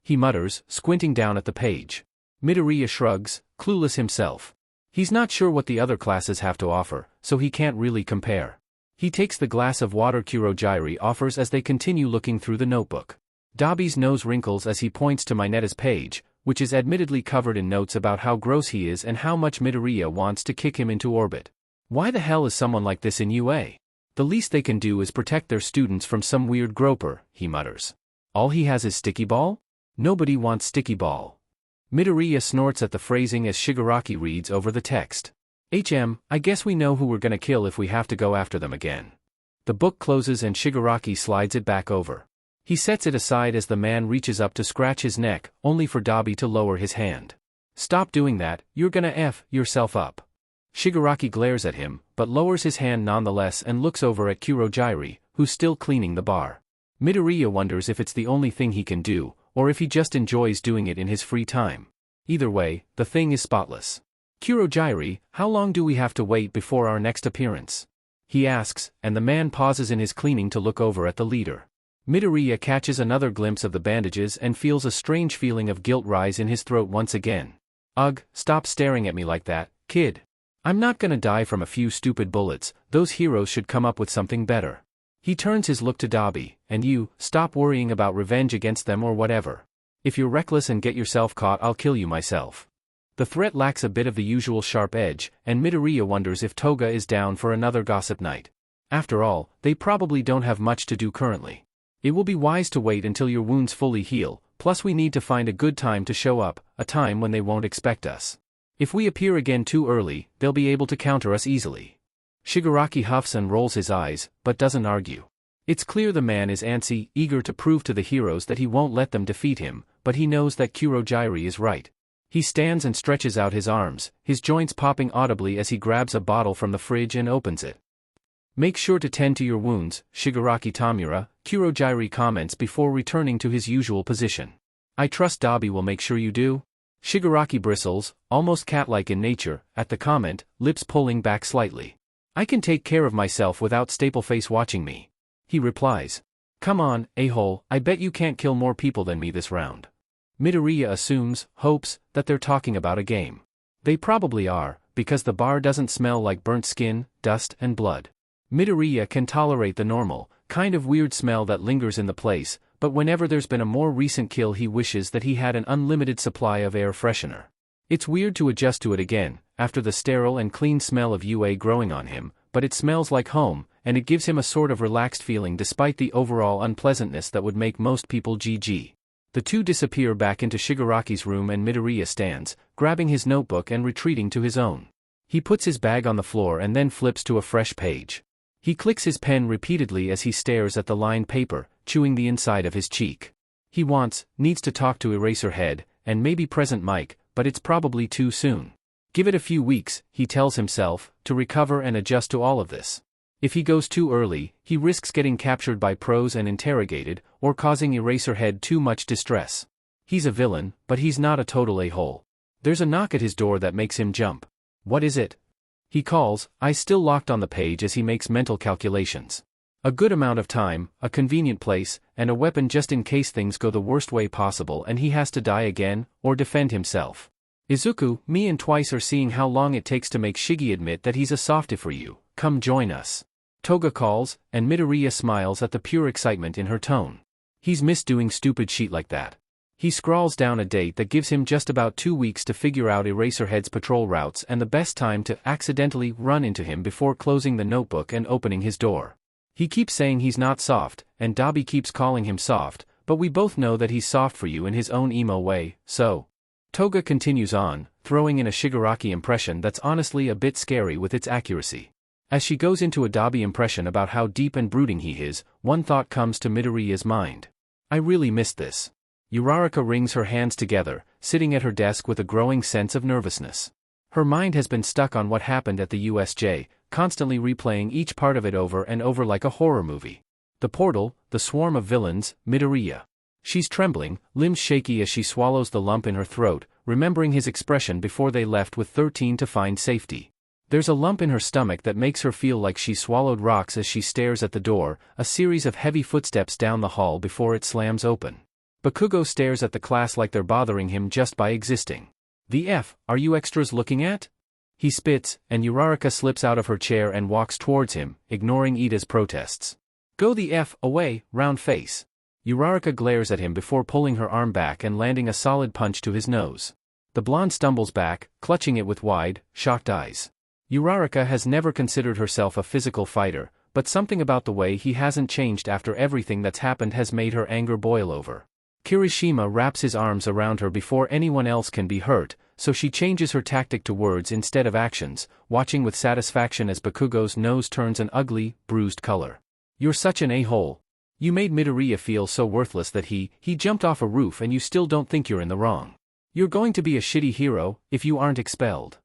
He mutters, squinting down at the page. Midoriya shrugs, clueless himself. He's not sure what the other classes have to offer, so he can't really compare. He takes the glass of water Kurogyri offers as they continue looking through the notebook. Dabi's nose wrinkles as he points to Mineta's page, which is admittedly covered in notes about how gross he is and how much Midoriya wants to kick him into orbit. Why the hell is someone like this in UA? The least they can do is protect their students from some weird groper, he mutters. All he has is sticky ball? Nobody wants sticky ball. Midoriya snorts at the phrasing as Shigaraki reads over the text. I guess we know who we're gonna kill if we have to go after them again. The book closes and Shigaraki slides it back over. He sets it aside as the man reaches up to scratch his neck, only for Dabi to lower his hand. Stop doing that, you're gonna F yourself up. Shigaraki glares at him, but lowers his hand nonetheless and looks over at Kurogyri, who's still cleaning the bar. Midoriya wonders if it's the only thing he can do, or if he just enjoys doing it in his free time. Either way, the thing is spotless. Kurogyri, how long do we have to wait before our next appearance? He asks, and the man pauses in his cleaning to look over at the leader. Midoriya catches another glimpse of the bandages and feels a strange feeling of guilt rise in his throat once again. Ugh, stop staring at me like that, kid. I'm not gonna die from a few stupid bullets, those heroes should come up with something better. He turns his look to Dabi, and you, stop worrying about revenge against them or whatever. If you're reckless and get yourself caught, I'll kill you myself. The threat lacks a bit of the usual sharp edge, and Midoriya wonders if Toga is down for another gossip night. After all, they probably don't have much to do currently. It will be wise to wait until your wounds fully heal, plus we need to find a good time to show up, a time when they won't expect us. If we appear again too early, they'll be able to counter us easily. Shigaraki huffs and rolls his eyes, but doesn't argue. It's clear the man is antsy, eager to prove to the heroes that he won't let them defeat him, but he knows that Kurogyri is right. He stands and stretches out his arms, his joints popping audibly as he grabs a bottle from the fridge and opens it. Make sure to tend to your wounds, Shigaraki Tamura, Kurogyri comments before returning to his usual position. I trust Dabi will make sure you do. Shigaraki bristles, almost cat-like in nature, at the comment, lips pulling back slightly. I can take care of myself without Stapleface watching me. He replies. Come on, a-hole, I bet you can't kill more people than me this round. Midoriya assumes, hopes, that they're talking about a game. They probably are, because the bar doesn't smell like burnt skin, dust, and blood. Midoriya can tolerate the normal, kind of weird smell that lingers in the place, but whenever there's been a more recent kill he wishes that he had an unlimited supply of air freshener. It's weird to adjust to it again, after the sterile and clean smell of UA growing on him, but it smells like home, and it gives him a sort of relaxed feeling despite the overall unpleasantness that would make most people GG. The two disappear back into Shigaraki's room and Midoriya stands, grabbing his notebook and retreating to his own. He puts his bag on the floor and then flips to a fresh page. He clicks his pen repeatedly as he stares at the lined paper, chewing the inside of his cheek. He needs to talk to Eraserhead, and maybe Present Mike, but it's probably too soon. Give it a few weeks, he tells himself, to recover and adjust to all of this. If he goes too early, he risks getting captured by pros and interrogated, or causing Eraserhead too much distress. He's a villain, but he's not a total a-hole. There's a knock at his door that makes him jump. What is it? He calls, eyes still locked on the page as he makes mental calculations. A good amount of time, a convenient place, and a weapon just in case things go the worst way possible and he has to die again, or defend himself. Izuku, me and Twice are seeing how long it takes to make Shiggy admit that he's a softie for you. Come join us. Toga calls, and Midoriya smiles at the pure excitement in her tone. He's missed doing stupid shit like that. He scrawls down a date that gives him just about 2 weeks to figure out Eraserhead's patrol routes and the best time to accidentally run into him before closing the notebook and opening his door. He keeps saying he's not soft, and Dabi keeps calling him soft, but we both know that he's soft for you in his own emo way, so. Toga continues on, throwing in a Shigaraki impression that's honestly a bit scary with its accuracy. As she goes into a Dabi impression about how deep and brooding he is, one thought comes to Midoriya's mind. I really missed this. Uraraka wrings her hands together, sitting at her desk with a growing sense of nervousness. Her mind has been stuck on what happened at the USJ, constantly replaying each part of it over and over like a horror movie. The portal, the swarm of villains, Midoriya. She's trembling, limbs shaky as she swallows the lump in her throat, remembering his expression before they left with 13 to find safety. There's a lump in her stomach that makes her feel like she swallowed rocks as she stares at the door, a series of heavy footsteps down the hall before it slams open. Bakugo stares at the class like they're bothering him just by existing. The F, are you extras looking at? He spits, and Uraraka slips out of her chair and walks towards him, ignoring Ida's protests. Go the F away, round face. Uraraka glares at him before pulling her arm back and landing a solid punch to his nose. The blonde stumbles back, clutching it with wide, shocked eyes. Uraraka has never considered herself a physical fighter, but something about the way he hasn't changed after everything that's happened has made her anger boil over. Kirishima wraps his arms around her before anyone else can be hurt, so she changes her tactic to words instead of actions, watching with satisfaction as Bakugo's nose turns an ugly, bruised color. You're such an a-hole. You made Midoriya feel so worthless that he jumped off a roof and you still don't think you're in the wrong. You're going to be a shitty hero, if you aren't expelled.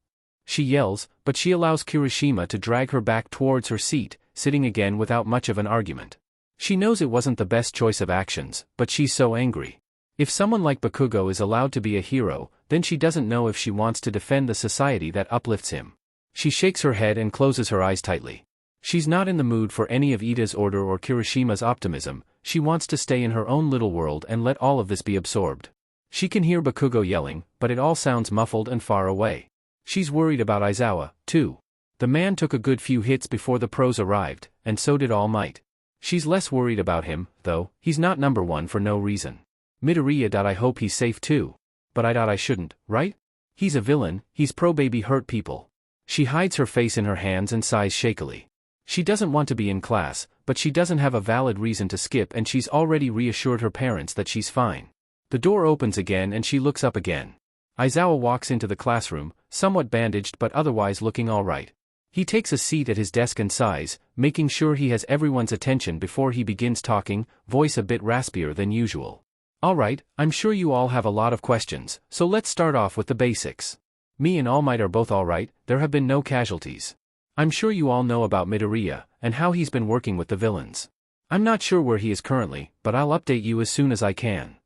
She yells, but she allows Kirishima to drag her back towards her seat, sitting again without much of an argument. She knows it wasn't the best choice of actions, but she's so angry. If someone like Bakugo is allowed to be a hero, then she doesn't know if she wants to defend the society that uplifts him. She shakes her head and closes her eyes tightly. She's not in the mood for any of Ida's order or Kirishima's optimism. She wants to stay in her own little world and let all of this be absorbed. She can hear Bakugo yelling, but it all sounds muffled and far away. She's worried about Aizawa, too. The man took a good few hits before the pros arrived, and so did All Might. She's less worried about him, though. He's not number one for no reason. Midoriya. I hope he's safe too. But I shouldn't, right? He's a villain, he's pro-baby hurt people. She hides her face in her hands and sighs shakily. She doesn't want to be in class, but she doesn't have a valid reason to skip and she's already reassured her parents that she's fine. The door opens again and she looks up again. Aizawa walks into the classroom, somewhat bandaged but otherwise looking all right. He takes a seat at his desk and sighs, making sure he has everyone's attention before he begins talking, voice a bit raspier than usual. All right, I'm sure you all have a lot of questions, so let's start off with the basics. Me and All Might are both all right, there have been no casualties. I'm sure you all know about Midoriya, and how he's been working with the villains. I'm not sure where he is currently, but I'll update you as soon as I can.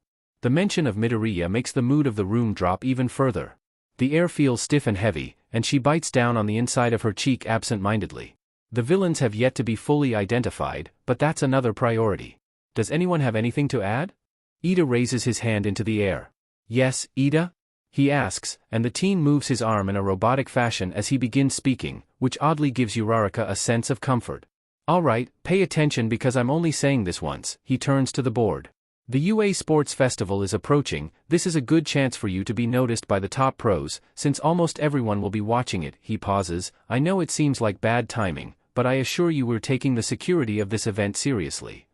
The mention of Midoriya makes the mood of the room drop even further. The air feels stiff and heavy, and she bites down on the inside of her cheek absent-mindedly. The villains have yet to be fully identified, but that's another priority. Does anyone have anything to add? Ida raises his hand into the air. Yes, Ida? He asks, and the teen moves his arm in a robotic fashion as he begins speaking, which oddly gives Uraraka a sense of comfort. All right, pay attention because I'm only saying this once. He turns to the board. The UA Sports Festival is approaching. This is a good chance for you to be noticed by the top pros, since almost everyone will be watching it. He pauses. I know it seems like bad timing, but I assure you we're taking the security of this event seriously.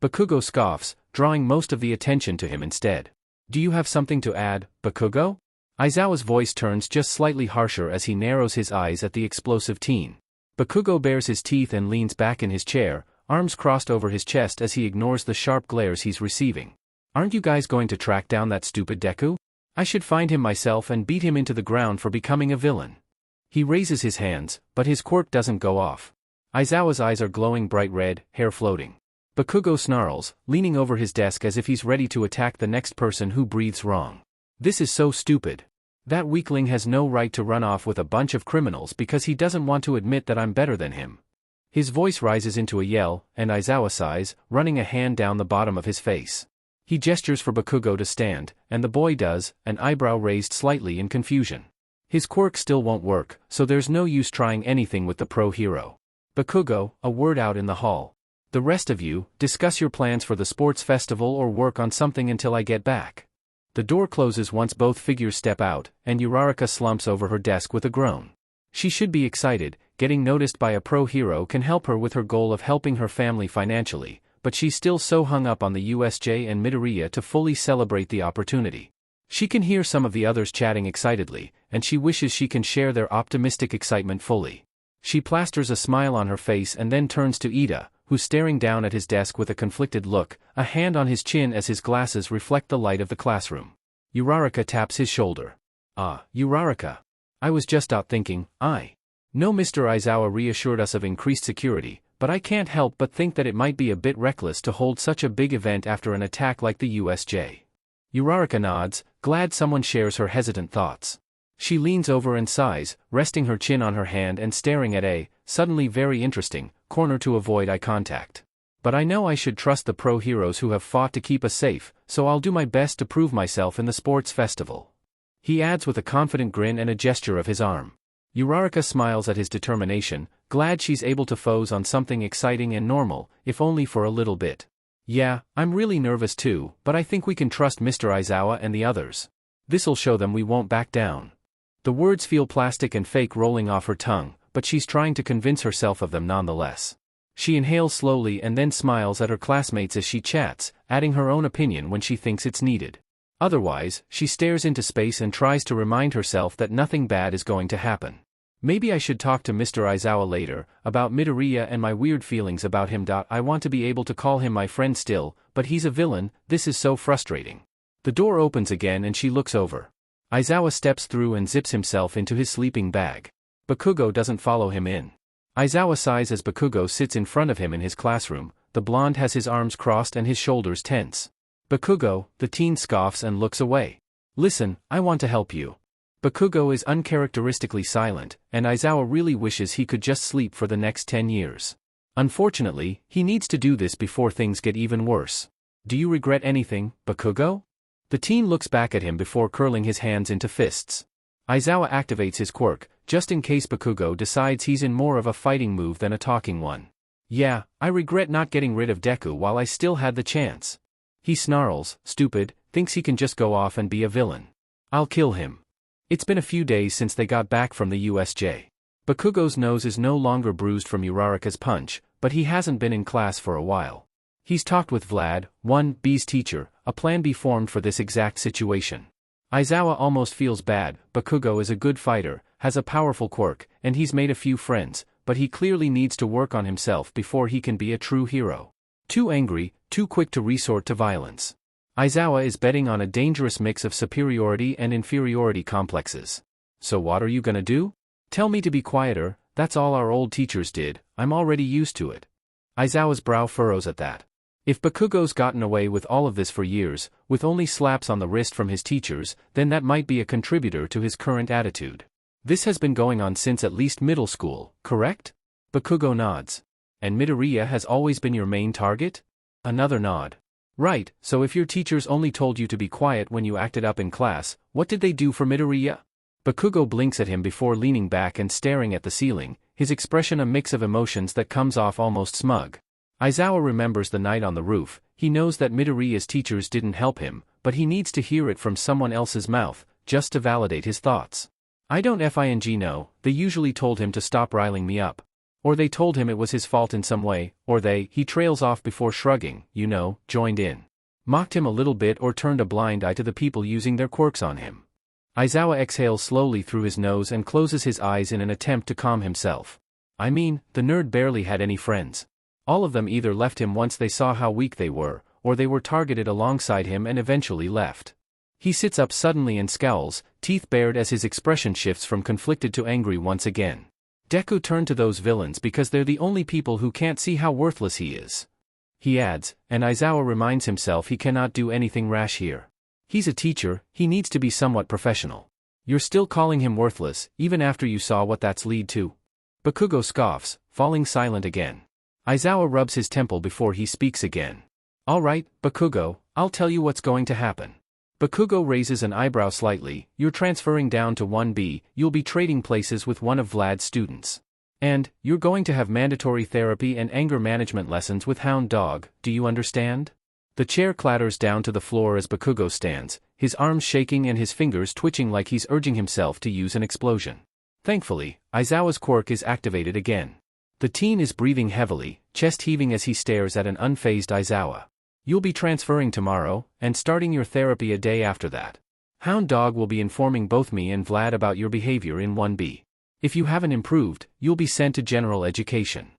Bakugo scoffs, drawing most of the attention to him instead. Do you have something to add, Bakugo? Aizawa's voice turns just slightly harsher as he narrows his eyes at the explosive teen. Bakugo bares his teeth and leans back in his chair, arms crossed over his chest as he ignores the sharp glares he's receiving. Aren't you guys going to track down that stupid Deku? I should find him myself and beat him into the ground for becoming a villain. He raises his hands, but his quirk doesn't go off. Aizawa's eyes are glowing bright red, hair floating. Bakugo snarls, leaning over his desk as if he's ready to attack the next person who breathes wrong. This is so stupid. That weakling has no right to run off with a bunch of criminals because he doesn't want to admit that I'm better than him. His voice rises into a yell, and Aizawa sighs, running a hand down the bottom of his face. He gestures for Bakugo to stand, and the boy does, an eyebrow raised slightly in confusion. His quirk still won't work, so there's no use trying anything with the pro hero. Bakugo, a word out in the hall. The rest of you, discuss your plans for the sports festival or work on something until I get back. The door closes once both figures step out, and Uraraka slumps over her desk with a groan. She should be excited, getting noticed by a pro hero can help her with her goal of helping her family financially, but she's still so hung up on the USJ and Midoriya to fully celebrate the opportunity. She can hear some of the others chatting excitedly, and she wishes she can share their optimistic excitement fully. She plasters a smile on her face and then turns to Ida, who's staring down at his desk with a conflicted look, a hand on his chin as his glasses reflect the light of the classroom. Uraraka taps his shoulder. Ah, Uraraka. I was just out thinking, I know Mr. Aizawa reassured us of increased security, but I can't help but think that it might be a bit reckless to hold such a big event after an attack like the USJ. Uraraka nods, glad someone shares her hesitant thoughts. She leans over and sighs, resting her chin on her hand and staring at a, suddenly very interesting, corner to avoid eye contact. But I know I should trust the pro heroes who have fought to keep us safe, so I'll do my best to prove myself in the sports festival. He adds with a confident grin and a gesture of his arm. Uraraka smiles at his determination, glad she's able to focus on something exciting and normal, if only for a little bit. Yeah, I'm really nervous too, but I think we can trust Mr. Aizawa and the others. This'll show them we won't back down. The words feel plastic and fake rolling off her tongue, but she's trying to convince herself of them nonetheless. She inhales slowly and then smiles at her classmates as she chats, adding her own opinion when she thinks it's needed. Otherwise, she stares into space and tries to remind herself that nothing bad is going to happen. Maybe I should talk to Mr. Aizawa later, about Midoriya and my weird feelings about him. I want to be able to call him my friend still, but he's a villain, this is so frustrating. The door opens again and she looks over. Aizawa steps through and zips himself into his sleeping bag. Bakugo doesn't follow him in. Aizawa sighs as Bakugo sits in front of him in his classroom, the blonde has his arms crossed and his shoulders tense. Bakugo, the teen scoffs and looks away. Listen, I want to help you. Bakugo is uncharacteristically silent, and Aizawa really wishes he could just sleep for the next 10 years. Unfortunately, he needs to do this before things get even worse. Do you regret anything, Bakugo? The teen looks back at him before curling his hands into fists. Aizawa activates his quirk, just in case Bakugo decides he's in more of a fighting move than a talking one. Yeah, I regret not getting rid of Deku while I still had the chance. He snarls, stupid, thinks he can just go off and be a villain. I'll kill him. It's been a few days since they got back from the USJ. Bakugo's nose is no longer bruised from Uraraka's punch, but he hasn't been in class for a while. He's talked with Vlad, 1B's teacher, a plan be formed for this exact situation. Aizawa almost feels bad. Bakugo is a good fighter, has a powerful quirk, and he's made a few friends, but he clearly needs to work on himself before he can be a true hero. Too angry, too quick to resort to violence. Aizawa is betting on a dangerous mix of superiority and inferiority complexes. So what are you gonna do? Tell me to be quieter, that's all our old teachers did, I'm already used to it. Aizawa's brow furrows at that. If Bakugo's gotten away with all of this for years, with only slaps on the wrist from his teachers, then that might be a contributor to his current attitude. This has been going on since at least middle school, correct? Bakugo nods. And Midoriya has always been your main target? Another nod. Right, so if your teachers only told you to be quiet when you acted up in class, what did they do for Midoriya? Bakugo blinks at him before leaning back and staring at the ceiling, his expression a mix of emotions that comes off almost smug. Aizawa remembers the night on the roof, he knows that Midoriya's teachers didn't help him, but he needs to hear it from someone else's mouth, just to validate his thoughts. I don't fing know, they usually told him to stop riling me up. Or they told him it was his fault in some way, or he trails off before shrugging, joined in. Mocked him a little bit or turned a blind eye to the people using their quirks on him. Aizawa exhales slowly through his nose and closes his eyes in an attempt to calm himself. I mean, the nerd barely had any friends. All of them either left him once they saw how weak they were, or they were targeted alongside him and eventually left. He sits up suddenly and scowls, teeth bared as his expression shifts from conflicted to angry once again. Deku turned to those villains because they're the only people who can't see how worthless he is. He adds, and Aizawa reminds himself he cannot do anything rash here. He's a teacher, he needs to be somewhat professional. You're still calling him worthless, even after you saw what that's lead to? Bakugo scoffs, falling silent again. Aizawa rubs his temple before he speaks again. Alright, Bakugo, I'll tell you what's going to happen. Bakugo raises an eyebrow slightly. You're transferring down to 1B, you'll be trading places with one of Vlad's students. And, you're going to have mandatory therapy and anger management lessons with Hound Dog, do you understand? The chair clatters down to the floor as Bakugo stands, his arms shaking and his fingers twitching like he's urging himself to use an explosion. Thankfully, Aizawa's quirk is activated again. The teen is breathing heavily, chest heaving as he stares at an unfazed Aizawa. You'll be transferring tomorrow, and starting your therapy a day after that. Hound Dog will be informing both me and Vlad about your behavior in 1B. If you haven't improved, you'll be sent to general education.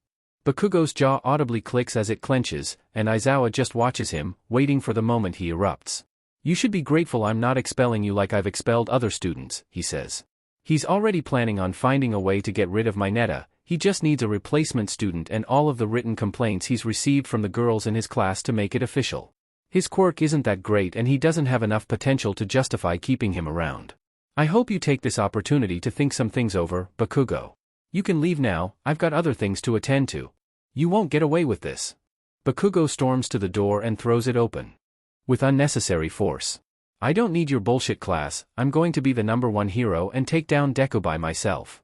Bakugo's jaw audibly clicks as it clenches, and Aizawa just watches him, waiting for the moment he erupts. You should be grateful I'm not expelling you like I've expelled other students, he says. He's already planning on finding a way to get rid of Mineta. He just needs a replacement student and all of the written complaints he's received from the girls in his class to make it official. His quirk isn't that great and he doesn't have enough potential to justify keeping him around. I hope you take this opportunity to think some things over, Bakugo. You can leave now, I've got other things to attend to. You won't get away with this. Bakugo storms to the door and throws it open. With unnecessary force. I don't need your bullshit class, I'm going to be the #1 hero and take down Deku by myself.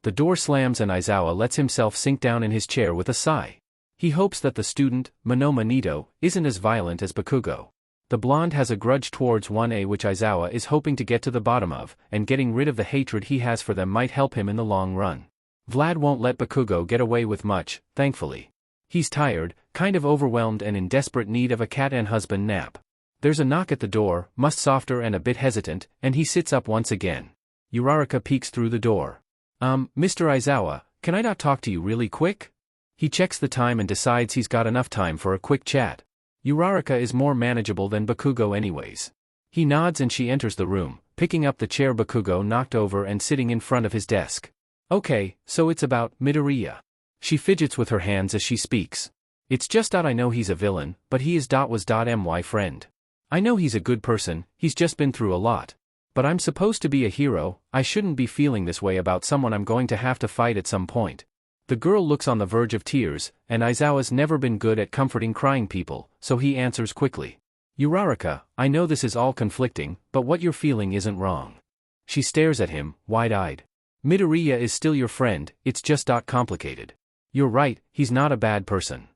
The door slams and Aizawa lets himself sink down in his chair with a sigh. He hopes that the student, Monoma Nito, isn't as violent as Bakugo. The blonde has a grudge towards 1A which Aizawa is hoping to get to the bottom of, and getting rid of the hatred he has for them might help him in the long run. Vlad won't let Bakugo get away with much, thankfully. He's tired, kind of overwhelmed and in desperate need of a cat and husband nap. There's a knock at the door, much softer and a bit hesitant, and he sits up once again. Uraraka peeks through the door. Mr. Aizawa, can I not talk to you really quick? He checks the time and decides he's got enough time for a quick chat. Uraraka is more manageable than Bakugo anyways. He nods and she enters the room, picking up the chair Bakugo knocked over and sitting in front of his desk. Okay, so it's about Midoriya. She fidgets with her hands as she speaks. It's just that I know he's a villain, but he is my friend. I know he's a good person, he's just been through a lot. But I'm supposed to be a hero, I shouldn't be feeling this way about someone I'm going to have to fight at some point. The girl looks on the verge of tears, and Aizawa's never been good at comforting crying people, so he answers quickly. Uraraka, I know this is all conflicting, but what you're feeling isn't wrong. She stares at him, wide-eyed. Midoriya is still your friend, it's just complicated. You're right, he's not a bad person.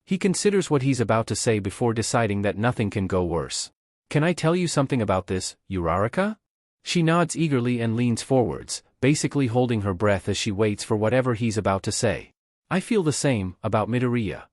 He considers what he's about to say before deciding that nothing can go worse. Can I tell you something about this, Uraraka? She nods eagerly and leans forwards, basically holding her breath as she waits for whatever he's about to say. I feel the same, about Midoriya.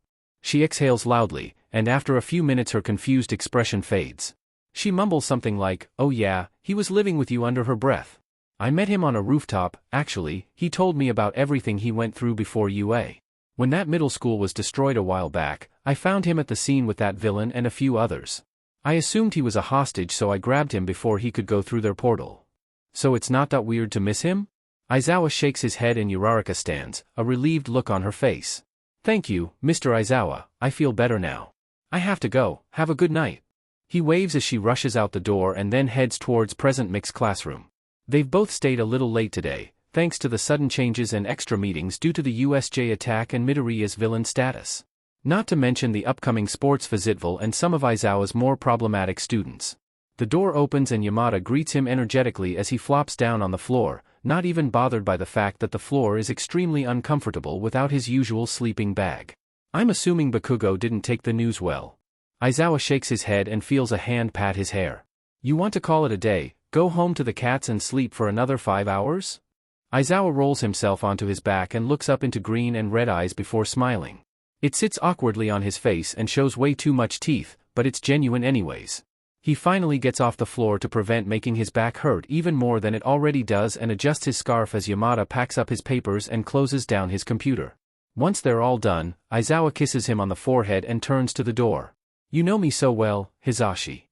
She exhales loudly, and after a few minutes her confused expression fades. She mumbles something like, oh yeah, he was living with you under her breath. I met him on a rooftop, actually, he told me about everything he went through before UA. When that middle school was destroyed a while back, I found him at the scene with that villain and a few others. I assumed he was a hostage so I grabbed him before he could go through their portal. So it's not that weird to miss him? Aizawa shakes his head and Uraraka stands, a relieved look on her face. Thank you, Mr. Aizawa, I feel better now. I have to go, have a good night. He waves as she rushes out the door and then heads towards present mixed classroom. They've both stayed a little late today, thanks to the sudden changes and extra meetings due to the USJ attack and Midoriya's villain status. Not to mention the upcoming sports festival and some of Aizawa's more problematic students. The door opens and Yamada greets him energetically as he flops down on the floor, not even bothered by the fact that the floor is extremely uncomfortable without his usual sleeping bag. I'm assuming Bakugo didn't take the news well. Aizawa shakes his head and feels a hand pat his hair. You want to call it a day, go home to the cats and sleep for another 5 hours? Aizawa rolls himself onto his back and looks up into green and red eyes before smiling. It sits awkwardly on his face and shows way too much teeth, but it's genuine anyways. He finally gets off the floor to prevent making his back hurt even more than it already does and adjusts his scarf as Yamada packs up his papers and closes down his computer. Once they're all done, Aizawa kisses him on the forehead and turns to the door. You know me so well, Hisashi.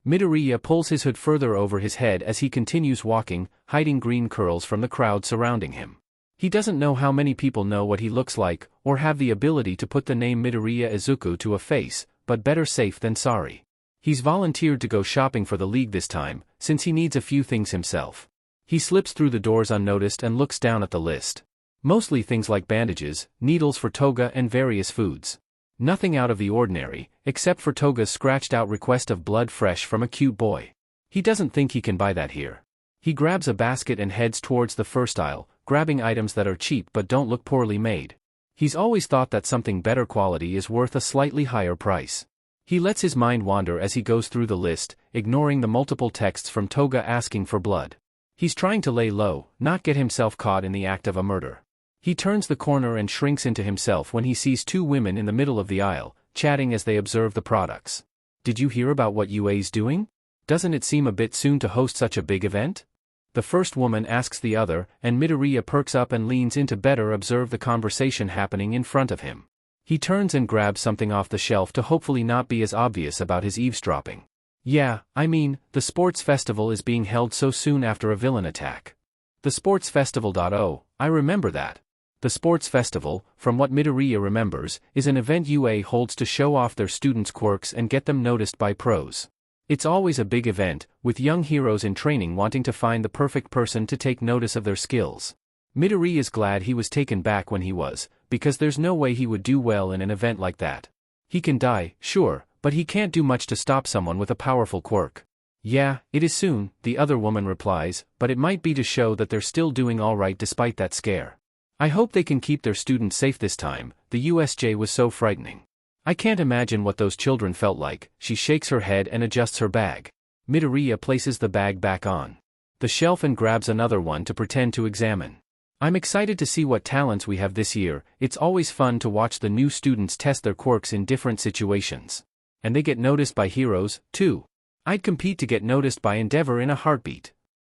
Midoriya pulls his hood further over his head as he continues walking, hiding green curls from the crowd surrounding him. He doesn't know how many people know what he looks like, or have the ability to put the name Midoriya Izuku to a face, but better safe than sorry. He's volunteered to go shopping for the league this time, since he needs a few things himself. He slips through the doors unnoticed and looks down at the list. Mostly things like bandages, needles for Toga and various foods. Nothing out of the ordinary, except for Toga's scratched-out request of blood fresh from a cute boy. He doesn't think he can buy that here. He grabs a basket and heads towards the first aisle, grabbing items that are cheap but don't look poorly made. He's always thought that something better quality is worth a slightly higher price. He lets his mind wander as he goes through the list, ignoring the multiple texts from Toga asking for blood. He's trying to lay low, not get himself caught in the act of a murder. He turns the corner and shrinks into himself when he sees two women in the middle of the aisle, chatting as they observe the products. Did you hear about what UA's doing? Doesn't it seem a bit soon to host such a big event? The first woman asks the other, and Midoriya perks up and leans in to better observe the conversation happening in front of him. He turns and grabs something off the shelf to hopefully not be as obvious about his eavesdropping. Yeah, I mean, the sports festival is being held so soon after a villain attack. The sports festival. Oh, I remember that. The sports festival, from what Midoriya remembers, is an event UA holds to show off their students' quirks and get them noticed by pros. It's always a big event, with young heroes in training wanting to find the perfect person to take notice of their skills. Midoriya is glad he was taken back when he was, because there's no way he would do well in an event like that. He can die, sure, but he can't do much to stop someone with a powerful quirk. Yeah, it is soon, the other woman replies, but it might be to show that they're still doing alright despite that scare. I hope they can keep their students safe this time. The USJ was so frightening. I can't imagine what those children felt like. She shakes her head and adjusts her bag. Midoriya places the bag back on the shelf and grabs another one to pretend to examine. I'm excited to see what talents we have this year. It's always fun to watch the new students test their quirks in different situations. And they get noticed by heroes, too. I'd compete to get noticed by Endeavor in a heartbeat.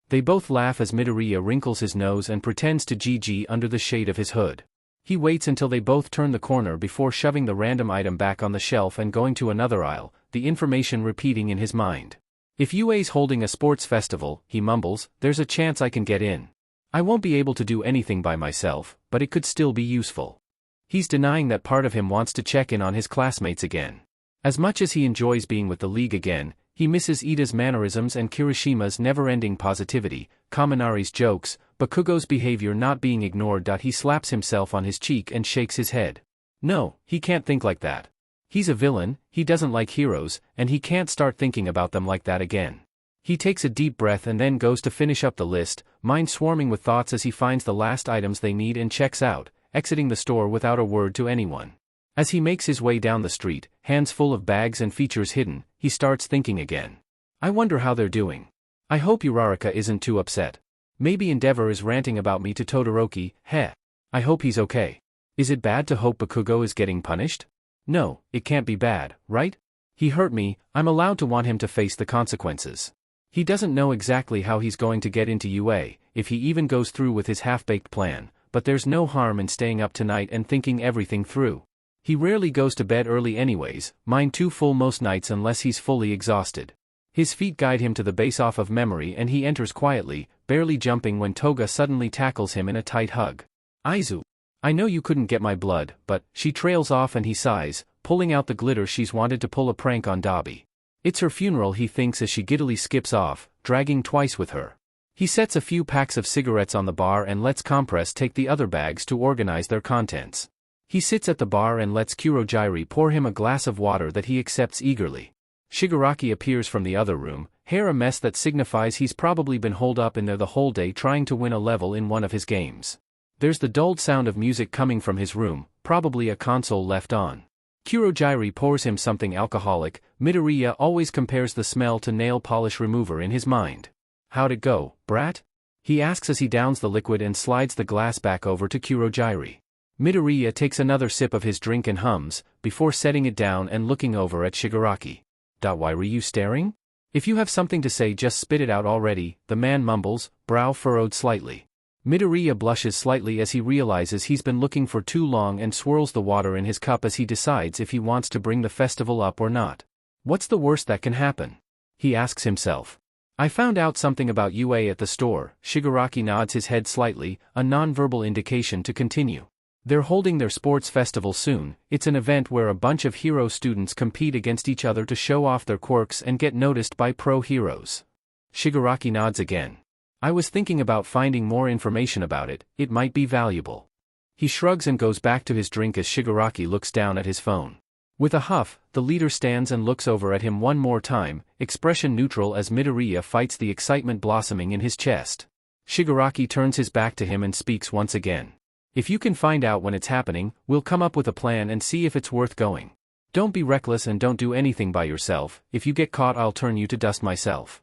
They both laugh as Midoriya wrinkles his nose and pretends to GG under the shade of his hood. He waits until they both turn the corner before shoving the random item back on the shelf and going to another aisle, the information repeating in his mind. If UA's holding a sports festival, he mumbles, there's a chance I can get in. I won't be able to do anything by myself, but it could still be useful. He's denying that part of him wants to check in on his classmates again. As much as he enjoys being with the league again, he misses Ida's mannerisms and Kirishima's never-ending positivity, Kaminari's jokes, Bakugo's behavior not being ignored. He slaps himself on his cheek and shakes his head. No, he can't think like that. He's a villain, he doesn't like heroes, and he can't start thinking about them like that again. He takes a deep breath and then goes to finish up the list, mind swarming with thoughts as he finds the last items they need and checks out, exiting the store without a word to anyone. As he makes his way down the street, hands full of bags and features hidden, he starts thinking again. I wonder how they're doing. I hope Uraraka isn't too upset. Maybe Endeavor is ranting about me to Todoroki. Heh. I hope he's okay. Is it bad to hope Bakugo is getting punished? No, it can't be bad, right? He hurt me, I'm allowed to want him to face the consequences. He doesn't know exactly how he's going to get into UA, if he even goes through with his half-baked plan, but there's no harm in staying up tonight and thinking everything through. He rarely goes to bed early anyways, mine too full most nights unless he's fully exhausted. His feet guide him to the base off of memory and he enters quietly, barely jumping when Toga suddenly tackles him in a tight hug. Aizu. I know you couldn't get my blood, but, she trails off and he sighs, pulling out the glitter she's wanted to pull a prank on Dabi. It's her funeral he thinks as she giddily skips off, dragging twice with her. He sets a few packs of cigarettes on the bar and lets Compress take the other bags to organize their contents. He sits at the bar and lets Kurojairi pour him a glass of water that he accepts eagerly. Shigaraki appears from the other room, hair a mess that signifies he's probably been holed up in there the whole day trying to win a level in one of his games. There's the dulled sound of music coming from his room, probably a console left on. Kurojairi pours him something alcoholic. Midoriya always compares the smell to nail polish remover in his mind. How'd it go, brat? He asks as he downs the liquid and slides the glass back over to Kurojairi. Midoriya takes another sip of his drink and hums, before setting it down and looking over at Shigaraki. Why were you staring? If you have something to say just spit it out already, the man mumbles, brow furrowed slightly. Midoriya blushes slightly as he realizes he's been looking for too long and swirls the water in his cup as he decides if he wants to bring the festival up or not. What's the worst that can happen? he asks himself. I found out something about UA at the store. Shigaraki nods his head slightly, a non-verbal indication to continue. They're holding their sports festival soon. It's an event where a bunch of hero students compete against each other to show off their quirks and get noticed by pro heroes. Shigaraki nods again. I was thinking about finding more information about it, it might be valuable. He shrugs and goes back to his drink as Shigaraki looks down at his phone. With a huff, the leader stands and looks over at him one more time, expression neutral as Midoriya fights the excitement blossoming in his chest. Shigaraki turns his back to him and speaks once again. If you can find out when it's happening, we'll come up with a plan and see if it's worth going. Don't be reckless and don't do anything by yourself. If you get caught, I'll turn you to dust myself.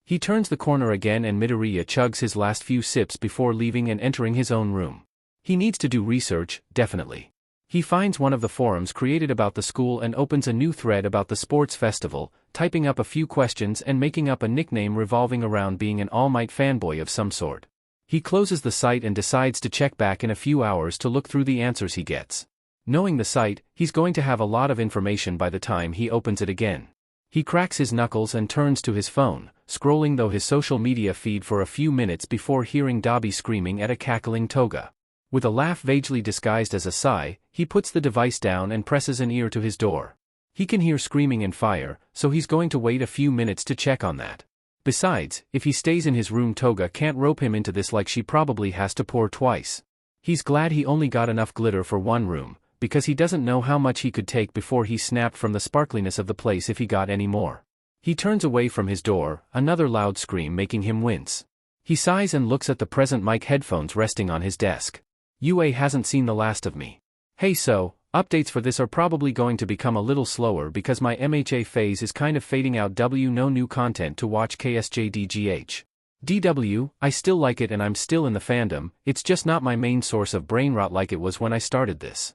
He turns the corner again and Midoriya chugs his last few sips before leaving and entering his own room. He needs to do research, definitely. He finds one of the forums created about the school and opens a new thread about the sports festival, typing up a few questions and making up a nickname revolving around being an All Might fanboy of some sort. He closes the site and decides to check back in a few hours to look through the answers he gets. Knowing the site, he's going to have a lot of information by the time he opens it again. He cracks his knuckles and turns to his phone, scrolling through his social media feed for a few minutes before hearing Dabi screaming at a cackling Toga. With a laugh vaguely disguised as a sigh, he puts the device down and presses an ear to his door. He can hear screaming and fire, so he's going to wait a few minutes to check on that. Besides, if he stays in his room, Toga can't rope him into this like she probably has to pour twice. He's glad he only got enough glitter for one room, because he doesn't know how much he could take before he snapped from the sparkliness of the place if he got any more. He turns away from his door, another loud scream making him wince. He sighs and looks at the present mic headphones resting on his desk. UA hasn't seen the last of me. Hey, so, updates for this are probably going to become a little slower because my MHA phase is kind of fading out. No new content to watch. KSJDGH. DW, I still like it and I'm still in the fandom, it's just not my main source of brain rot like it was when I started this.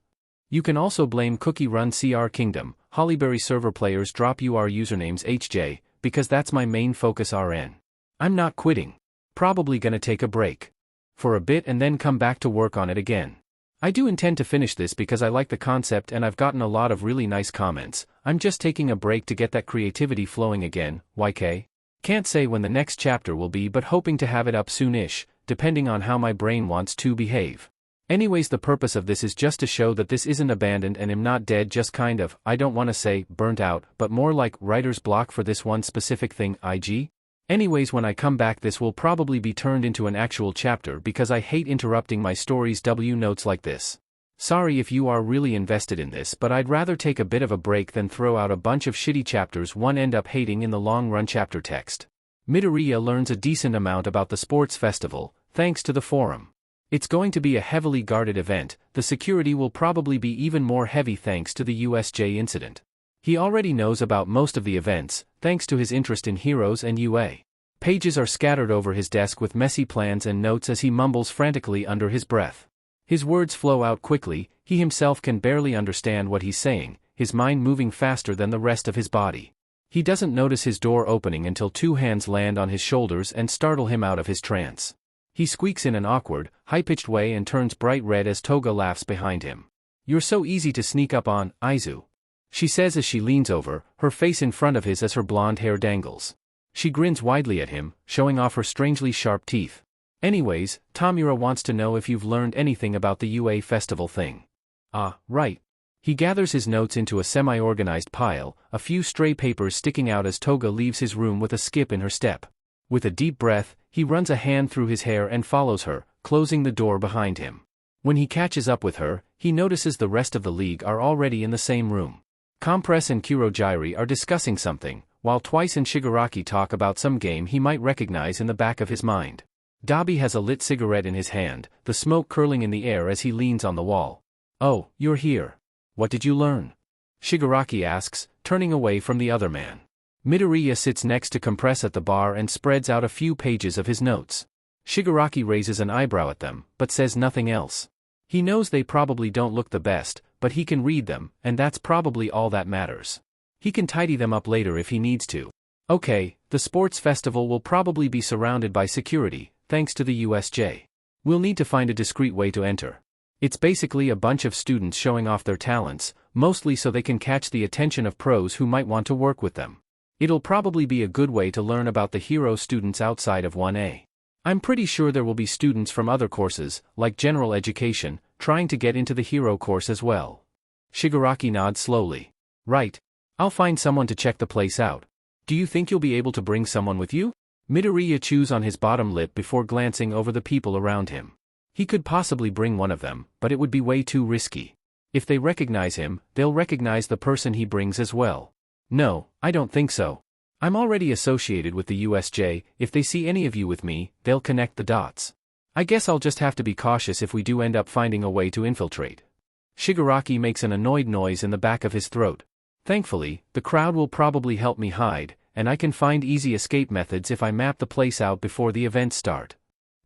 You can also blame Cookie Run CR Kingdom, Hollyberry server players drop UR usernames HJ, because that's my main focus RN. I'm not quitting. Probably gonna take a break for a bit and then come back to work on it again. I do intend to finish this because I like the concept and I've gotten a lot of really nice comments. I'm just taking a break to get that creativity flowing again. YK? Can't say when the next chapter will be, but hoping to have it up soonish, depending on how my brain wants to behave. Anyways, the purpose of this is just to show that this isn't abandoned and am not dead, just kind of, I don't want to say, burnt out, but more like writer's block for this one specific thing, IG? Anyways, when I come back this will probably be turned into an actual chapter because I hate interrupting my stories. Notes like this. Sorry if you are really invested in this, but I'd rather take a bit of a break than throw out a bunch of shitty chapters one end up hating in the long run. Chapter text. Midoriya learns a decent amount about the sports festival, thanks to the forum. It's going to be a heavily guarded event, the security will probably be even more heavy thanks to the USJ incident. He already knows about most of the events, thanks to his interest in heroes and UA. Pages are scattered over his desk with messy plans and notes as he mumbles frantically under his breath. His words flow out quickly, he himself can barely understand what he's saying, his mind moving faster than the rest of his body. He doesn't notice his door opening until two hands land on his shoulders and startle him out of his trance. He squeaks in an awkward, high-pitched way and turns bright red as Toga laughs behind him. You're so easy to sneak up on, Aizu. She says as she leans over, her face in front of his as her blonde hair dangles. She grins widely at him, showing off her strangely sharp teeth. Anyways, Tamura wants to know if you've learned anything about the UA festival thing. Ah, right. He gathers his notes into a semi-organized pile, a few stray papers sticking out as Toga leaves his room with a skip in her step. With a deep breath, he runs a hand through his hair and follows her, closing the door behind him. When he catches up with her, he notices the rest of the league are already in the same room. Compress and Kurogyri are discussing something, while Twice and Shigaraki talk about some game he might recognize in the back of his mind. Dabi has a lit cigarette in his hand, the smoke curling in the air as he leans on the wall. Oh, you're here. What did you learn? Shigaraki asks, turning away from the other man. Midoriya sits next to Compress at the bar and spreads out a few pages of his notes. Shigaraki raises an eyebrow at them, but says nothing else. He knows they probably don't look the best, but he can read them, and that's probably all that matters. He can tidy them up later if he needs to. Okay, the sports festival will probably be surrounded by security, thanks to the USJ. We'll need to find a discreet way to enter. It's basically a bunch of students showing off their talents, mostly so they can catch the attention of pros who might want to work with them. It'll probably be a good way to learn about the hero students outside of 1A. I'm pretty sure there will be students from other courses, like general education, trying to get into the hero course as well. Shigaraki nods slowly. Right. I'll find someone to check the place out. Do you think you'll be able to bring someone with you? Midoriya chews on his bottom lip before glancing over the people around him. He could possibly bring one of them, but it would be way too risky. If they recognize him, they'll recognize the person he brings as well. No, I don't think so. I'm already associated with the USJ, if they see any of you with me, they'll connect the dots. I guess I'll just have to be cautious if we do end up finding a way to infiltrate. Shigaraki makes an annoyed noise in the back of his throat. Thankfully, the crowd will probably help me hide, and I can find easy escape methods if I map the place out before the events start.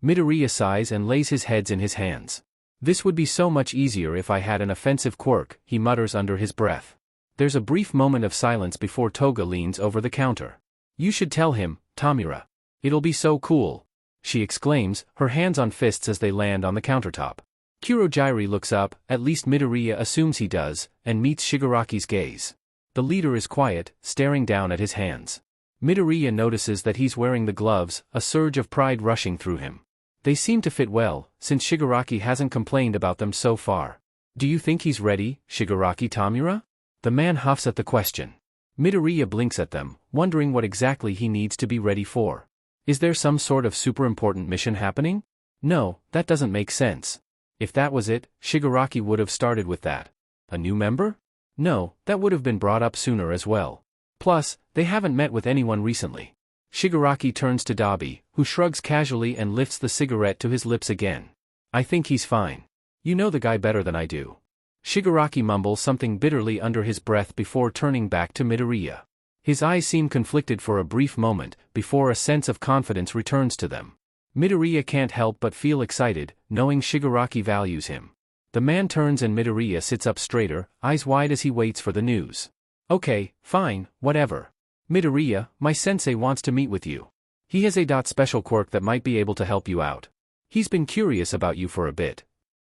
Midoriya sighs and lays his head in his hands. This would be so much easier if I had an offensive quirk, he mutters under his breath. There's a brief moment of silence before Toga leans over the counter. You should tell him, Tamura. It'll be so cool, she exclaims, her hands on fists as they land on the countertop. Kurogiri looks up, at least Midoriya assumes he does, and meets Shigaraki's gaze. The leader is quiet, staring down at his hands. Midoriya notices that he's wearing the gloves, a surge of pride rushing through him. They seem to fit well, since Shigaraki hasn't complained about them so far. Do you think he's ready, Shigaraki Tamura? The man huffs at the question. Midoriya blinks at them, wondering what exactly he needs to be ready for. Is there some sort of super important mission happening? No, that doesn't make sense. If that was it, Shigaraki would have started with that. A new member? No, that would have been brought up sooner as well. Plus, they haven't met with anyone recently. Shigaraki turns to Dabi, who shrugs casually and lifts the cigarette to his lips again. I think he's fine. You know the guy better than I do. Shigaraki mumbles something bitterly under his breath before turning back to Midoriya. His eyes seem conflicted for a brief moment, before a sense of confidence returns to them. Midoriya can't help but feel excited, knowing Shigaraki values him. The man turns and Midoriya sits up straighter, eyes wide as he waits for the news. Okay, fine, whatever. Midoriya, my sensei wants to meet with you. He has a special quirk that might be able to help you out. He's been curious about you for a bit.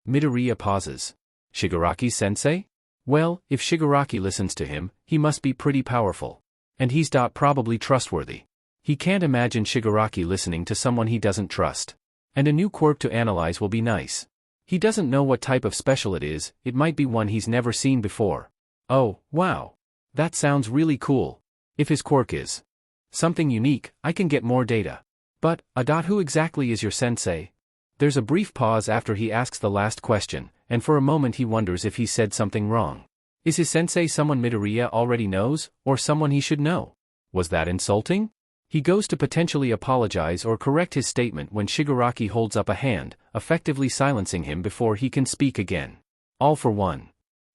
Midoriya pauses. Shigaraki sensei? Well, if Shigaraki listens to him, he must be pretty powerful. And he's probably trustworthy. He can't imagine Shigaraki listening to someone he doesn't trust. And a new quirk to analyze will be nice. He doesn't know what type of special it is, it might be one he's never seen before. Oh, wow. That sounds really cool. If his quirk is something unique, I can get more data. But, who exactly is your sensei? There's a brief pause after he asks the last question, and for a moment he wonders if he said something wrong. Is his sensei someone Midoriya already knows, or someone he should know? Was that insulting? He goes to potentially apologize or correct his statement when Shigaraki holds up a hand, effectively silencing him before he can speak again. All for one.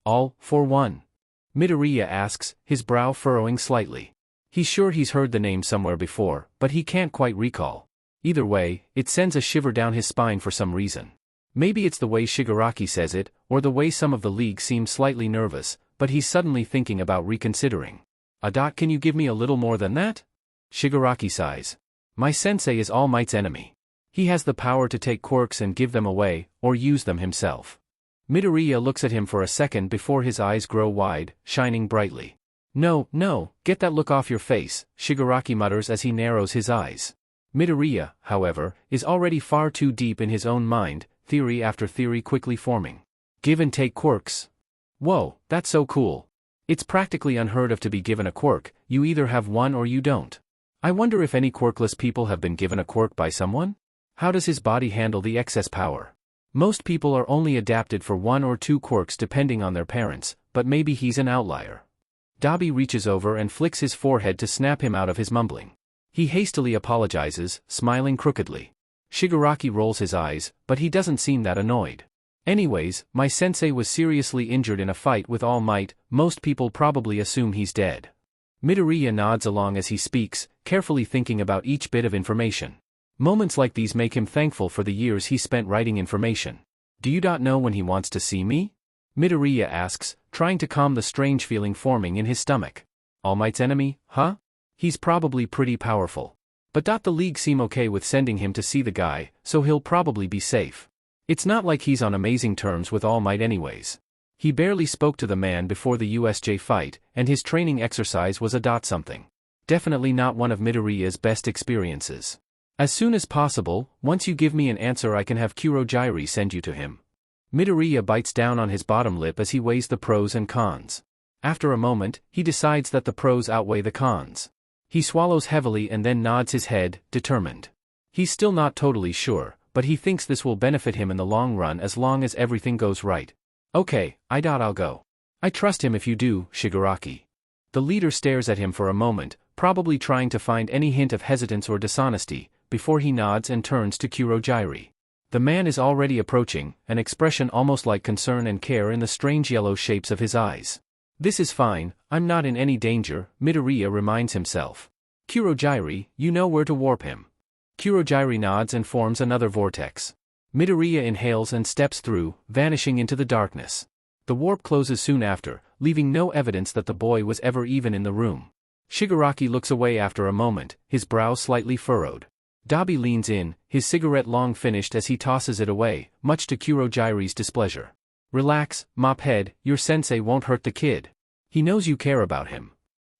All for one? Midoriya asks, his brow furrowing slightly. He's sure he's heard the name somewhere before, but he can't quite recall. Either way, it sends a shiver down his spine for some reason. Maybe it's the way Shigaraki says it, or the way some of the league seem slightly nervous, but he's suddenly thinking about reconsidering. Can you give me a little more than that? Shigaraki sighs. My sensei is All Might's enemy. He has the power to take quirks and give them away, or use them himself. Midoriya looks at him for a second before his eyes grow wide, shining brightly. No, get that look off your face, Shigaraki mutters as he narrows his eyes. Midoriya, however, is already far too deep in his own mind, theory after theory quickly forming. Give and take quirks? Whoa, that's so cool. It's practically unheard of to be given a quirk, you either have one or you don't. I wonder if any quirkless people have been given a quirk by someone? How does his body handle the excess power? Most people are only adapted for one or two quirks depending on their parents, but maybe he's an outlier. Dabi reaches over and flicks his forehead to snap him out of his mumbling. He hastily apologizes, smiling crookedly. Shigaraki rolls his eyes, but he doesn't seem that annoyed. Anyways, my sensei was seriously injured in a fight with All Might, most people probably assume he's dead. Midoriya nods along as he speaks, carefully thinking about each bit of information. Moments like these make him thankful for the years he spent writing information. Do you know when he wants to see me? Midoriya asks, trying to calm the strange feeling forming in his stomach. All Might's enemy, huh? He's probably pretty powerful. But the league seem okay with sending him to see the guy, so he'll probably be safe. It's not like he's on amazing terms with All Might anyways. He barely spoke to the man before the USJ fight, and his training exercise was something. Definitely not one of Midoriya's best experiences. As soon as possible, once you give me an answer I can have Kurogyri send you to him. Midoriya bites down on his bottom lip as he weighs the pros and cons. After a moment, he decides that the pros outweigh the cons. He swallows heavily and then nods his head, determined. He's still not totally sure, but he thinks this will benefit him in the long run as long as everything goes right. Okay, I'll go. I trust him if you do, Shigaraki. The leader stares at him for a moment, probably trying to find any hint of hesitance or dishonesty, before he nods and turns to Kurogyri. The man is already approaching, an expression almost like concern and care in the strange yellow shapes of his eyes. This is fine, I'm not in any danger, Midoriya reminds himself. Kurogyri, you know where to warp him. Kurogyri nods and forms another vortex. Midoriya inhales and steps through, vanishing into the darkness. The warp closes soon after, leaving no evidence that the boy was ever even in the room. Shigaraki looks away after a moment, his brow slightly furrowed. Dabi leans in, his cigarette long finished as he tosses it away, much to Kurogyri's displeasure. Relax, mophead, your sensei won't hurt the kid. He knows you care about him.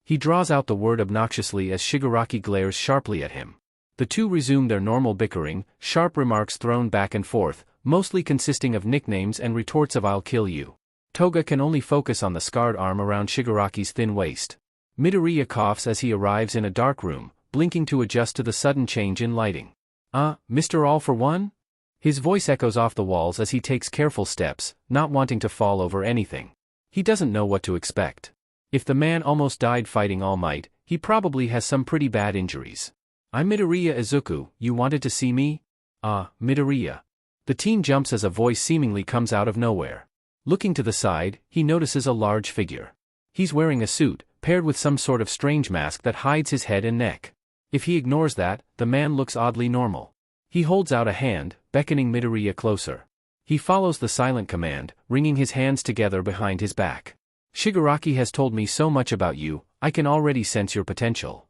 He draws out the word obnoxiously as Shigaraki glares sharply at him. The two resume their normal bickering, sharp remarks thrown back and forth, mostly consisting of nicknames and retorts of "I'll kill you." Toga can only focus on the scarred arm around Shigaraki's thin waist. Midoriya coughs as he arrives in a dark room, blinking to adjust to the sudden change in lighting. Mr. All for One? His voice echoes off the walls as he takes careful steps, not wanting to fall over anything. He doesn't know what to expect. If the man almost died fighting All Might, he probably has some pretty bad injuries. I'm Midoriya Izuku, you wanted to see me? Midoriya. The teen jumps as a voice seemingly comes out of nowhere. Looking to the side, he notices a large figure. He's wearing a suit, paired with some sort of strange mask that hides his head and neck. If he ignores that, the man looks oddly normal. He holds out a hand, beckoning Midoriya closer. He follows the silent command, wringing his hands together behind his back. Shigaraki has told me so much about you, I can already sense your potential.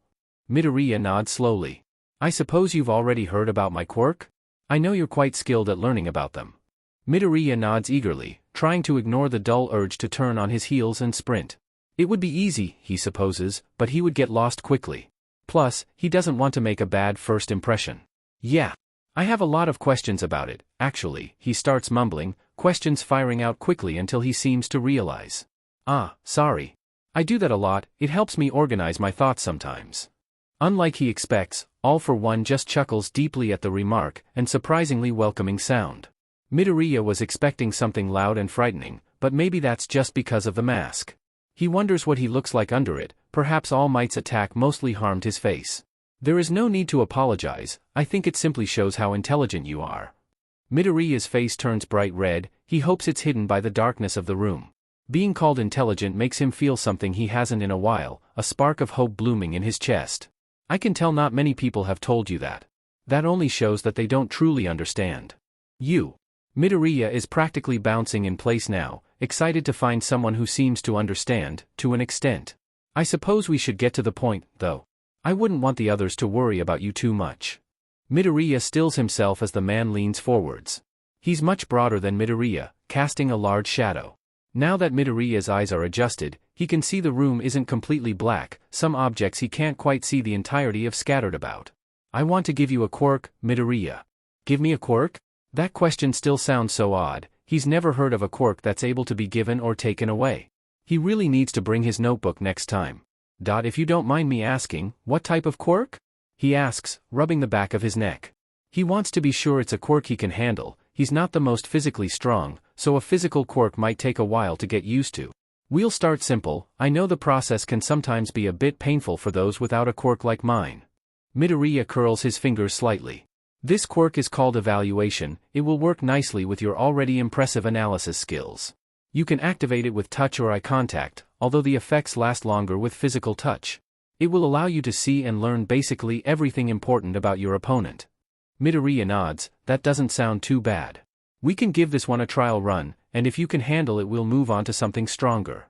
Midoriya nods slowly. I suppose you've already heard about my quirk? I know you're quite skilled at learning about them. Midoriya nods eagerly, trying to ignore the dull urge to turn on his heels and sprint. It would be easy, he supposes, but he would get lost quickly. Plus, he doesn't want to make a bad first impression. Yeah. I have a lot of questions about it, actually, he starts mumbling, questions firing out quickly until he seems to realize. Sorry. I do that a lot, it helps me organize my thoughts sometimes. Unlike he expects, All for One just chuckles deeply at the remark, and surprisingly welcoming sound. Midoriya was expecting something loud and frightening, but maybe that's just because of the mask. He wonders what he looks like under it, perhaps All Might's attack mostly harmed his face. There is no need to apologize, I think it simply shows how intelligent you are. Midoriya's face turns bright red, he hopes it's hidden by the darkness of the room. Being called intelligent makes him feel something he hasn't in a while, a spark of hope blooming in his chest. I can tell not many people have told you that. That only shows that they don't truly understand. You. Midoriya is practically bouncing in place now, excited to find someone who seems to understand, to an extent. I suppose we should get to the point, though. I wouldn't want the others to worry about you too much. Midoriya stills himself as the man leans forwards. He's much broader than Midoriya, casting a large shadow. Now that Midoriya's eyes are adjusted, he can see the room isn't completely black, some objects he can't quite see the entirety of scattered about. I want to give you a quirk, Midoriya. Give me a quirk? That question still sounds so odd, he's never heard of a quirk that's able to be given or taken away. He really needs to bring his notebook next time. If you don't mind me asking, what type of quirk? He asks, rubbing the back of his neck. He wants to be sure it's a quirk he can handle, he's not the most physically strong, so a physical quirk might take a while to get used to. We'll start simple, I know the process can sometimes be a bit painful for those without a quirk like mine. Midoriya curls his fingers slightly. This quirk is called evaluation, it will work nicely with your already impressive analysis skills. You can activate it with touch or eye contact, although the effects last longer with physical touch. It will allow you to see and learn basically everything important about your opponent. Midoriya nods, that doesn't sound too bad. We can give this one a trial run, and if you can handle it we'll move on to something stronger.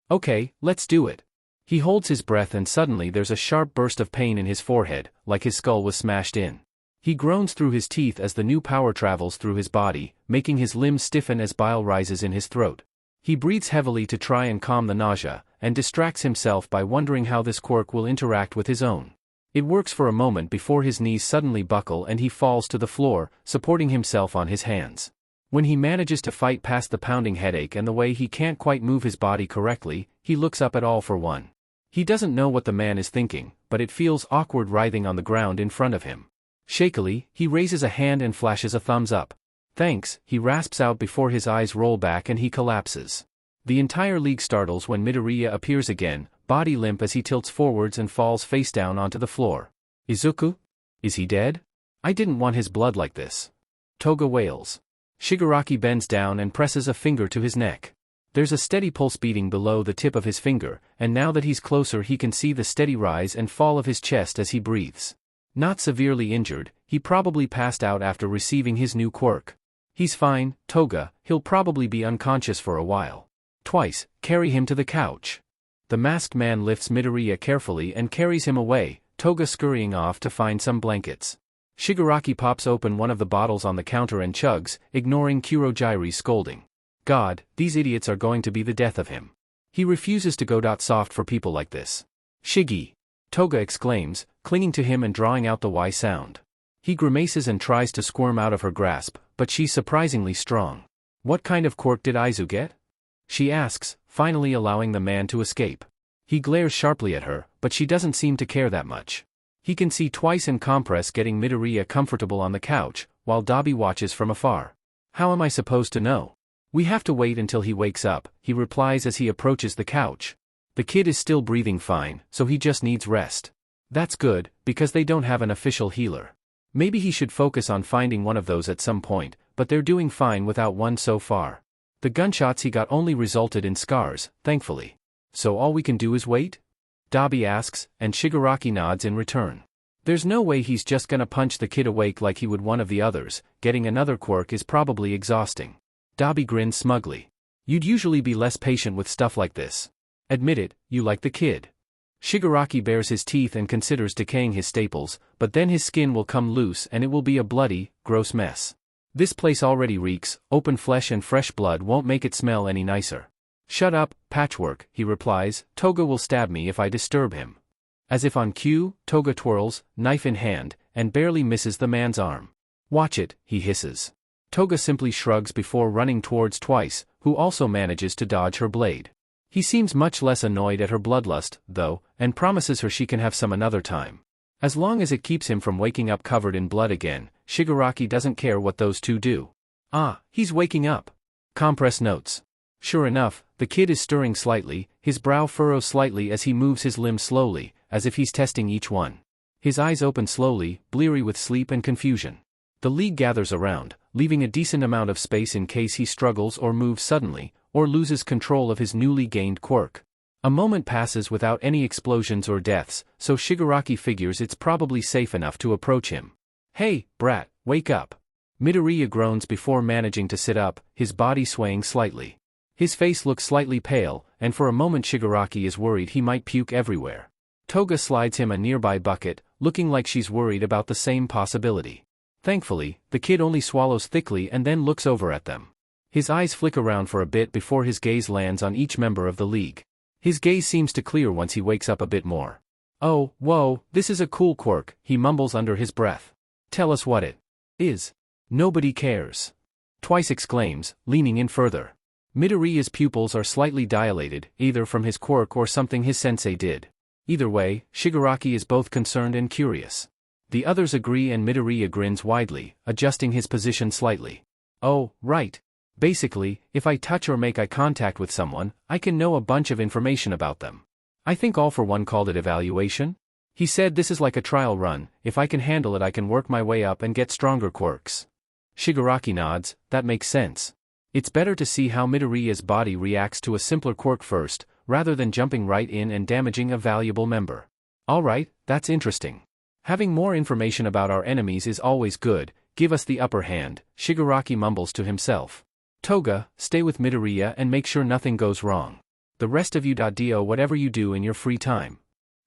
Okay, let's do it. He holds his breath and suddenly there's a sharp burst of pain in his forehead, like his skull was smashed in. He groans through his teeth as the new power travels through his body, making his limbs stiffen as bile rises in his throat. He breathes heavily to try and calm the nausea, and distracts himself by wondering how this quirk will interact with his own. It works for a moment before his knees suddenly buckle and he falls to the floor, supporting himself on his hands. When he manages to fight past the pounding headache and the way he can't quite move his body correctly, he looks up at all for one. He doesn't know what the man is thinking, but it feels awkward writhing on the ground in front of him. Shakily, he raises a hand and flashes a thumbs up. Thanks, he rasps out before his eyes roll back and he collapses. The entire league startles when Midoriya appears again, body limp as he tilts forwards and falls face down onto the floor. Izuku? Is he dead? I didn't want his blood like this. Toga wails. Shigaraki bends down and presses a finger to his neck. There's a steady pulse beating below the tip of his finger, and now that he's closer he can see the steady rise and fall of his chest as he breathes. Not severely injured, he probably passed out after receiving his new quirk. He's fine, Toga, he'll probably be unconscious for a while. Twice, carry him to the couch. The masked man lifts Midoriya carefully and carries him away, Toga scurrying off to find some blankets. Shigaraki pops open one of the bottles on the counter and chugs, ignoring Kurojire's scolding. God, these idiots are going to be the death of him. He refuses to go soft for people like this. Shiggy! Toga exclaims, clinging to him and drawing out the Y sound. He grimaces and tries to squirm out of her grasp, but she's surprisingly strong. What kind of quirk did Aizu get? She asks, finally allowing the man to escape. He glares sharply at her, but she doesn't seem to care that much. He can see Twice and Compress getting Midoriya comfortable on the couch, while Dabi watches from afar. How am I supposed to know? We have to wait until he wakes up, he replies as he approaches the couch. The kid is still breathing fine, so he just needs rest. That's good, because they don't have an official healer. Maybe he should focus on finding one of those at some point, but they're doing fine without one so far. The gunshots he got only resulted in scars, thankfully. So all we can do is wait? Dabi asks, and Shigaraki nods in return. There's no way he's just gonna punch the kid awake like he would one of the others, getting another quirk is probably exhausting. Dabi grins smugly. You'd usually be less patient with stuff like this. Admit it, you like the kid. Shigaraki bares his teeth and considers decaying his staples, but then his skin will come loose and it will be a bloody, gross mess. This place already reeks, open flesh and fresh blood won't make it smell any nicer. Shut up, Patchwork, he replies, Toga will stab me if I disturb him. As if on cue, Toga twirls, knife in hand, and barely misses the man's arm. Watch it, he hisses. Toga simply shrugs before running towards Twice, who also manages to dodge her blade. He seems much less annoyed at her bloodlust, though, and promises her she can have some another time. As long as it keeps him from waking up covered in blood again, Shigaraki doesn't care what those two do. Ah, he's waking up. Compress notes. Sure enough, the kid is stirring slightly, his brow furrows slightly as he moves his limbs slowly, as if he's testing each one. His eyes open slowly, bleary with sleep and confusion. The league gathers around, leaving a decent amount of space in case he struggles or moves suddenly, or loses control of his newly gained quirk. A moment passes without any explosions or deaths, so Shigaraki figures it's probably safe enough to approach him. Hey, brat, wake up. Midoriya groans before managing to sit up, his body swaying slightly. His face looks slightly pale, and for a moment Shigaraki is worried he might puke everywhere. Toga slides him a nearby bucket, looking like she's worried about the same possibility. Thankfully, the kid only swallows thickly and then looks over at them. His eyes flick around for a bit before his gaze lands on each member of the league. His gaze seems to clear once he wakes up a bit more. Oh, whoa, this is a cool quirk, he mumbles under his breath. Tell us what it is. Nobody cares. Twice exclaims, leaning in further. Midoriya's pupils are slightly dilated, either from his quirk or something his sensei did. Either way, Shigaraki is both concerned and curious. The others agree and Midoriya grins widely, adjusting his position slightly. Oh, right. Basically, if I touch or make eye contact with someone, I can know a bunch of information about them. I think All for One called it evaluation. He said this is like a trial run, if I can handle it I can work my way up and get stronger quirks. Shigaraki nods, that makes sense. It's better to see how Midoriya's body reacts to a simpler quirk first, rather than jumping right in and damaging a valuable member. Alright, that's interesting. Having more information about our enemies is always good, give us the upper hand, Shigaraki mumbles to himself. Toga, stay with Midoriya and make sure nothing goes wrong. The rest of you do whatever you do in your free time.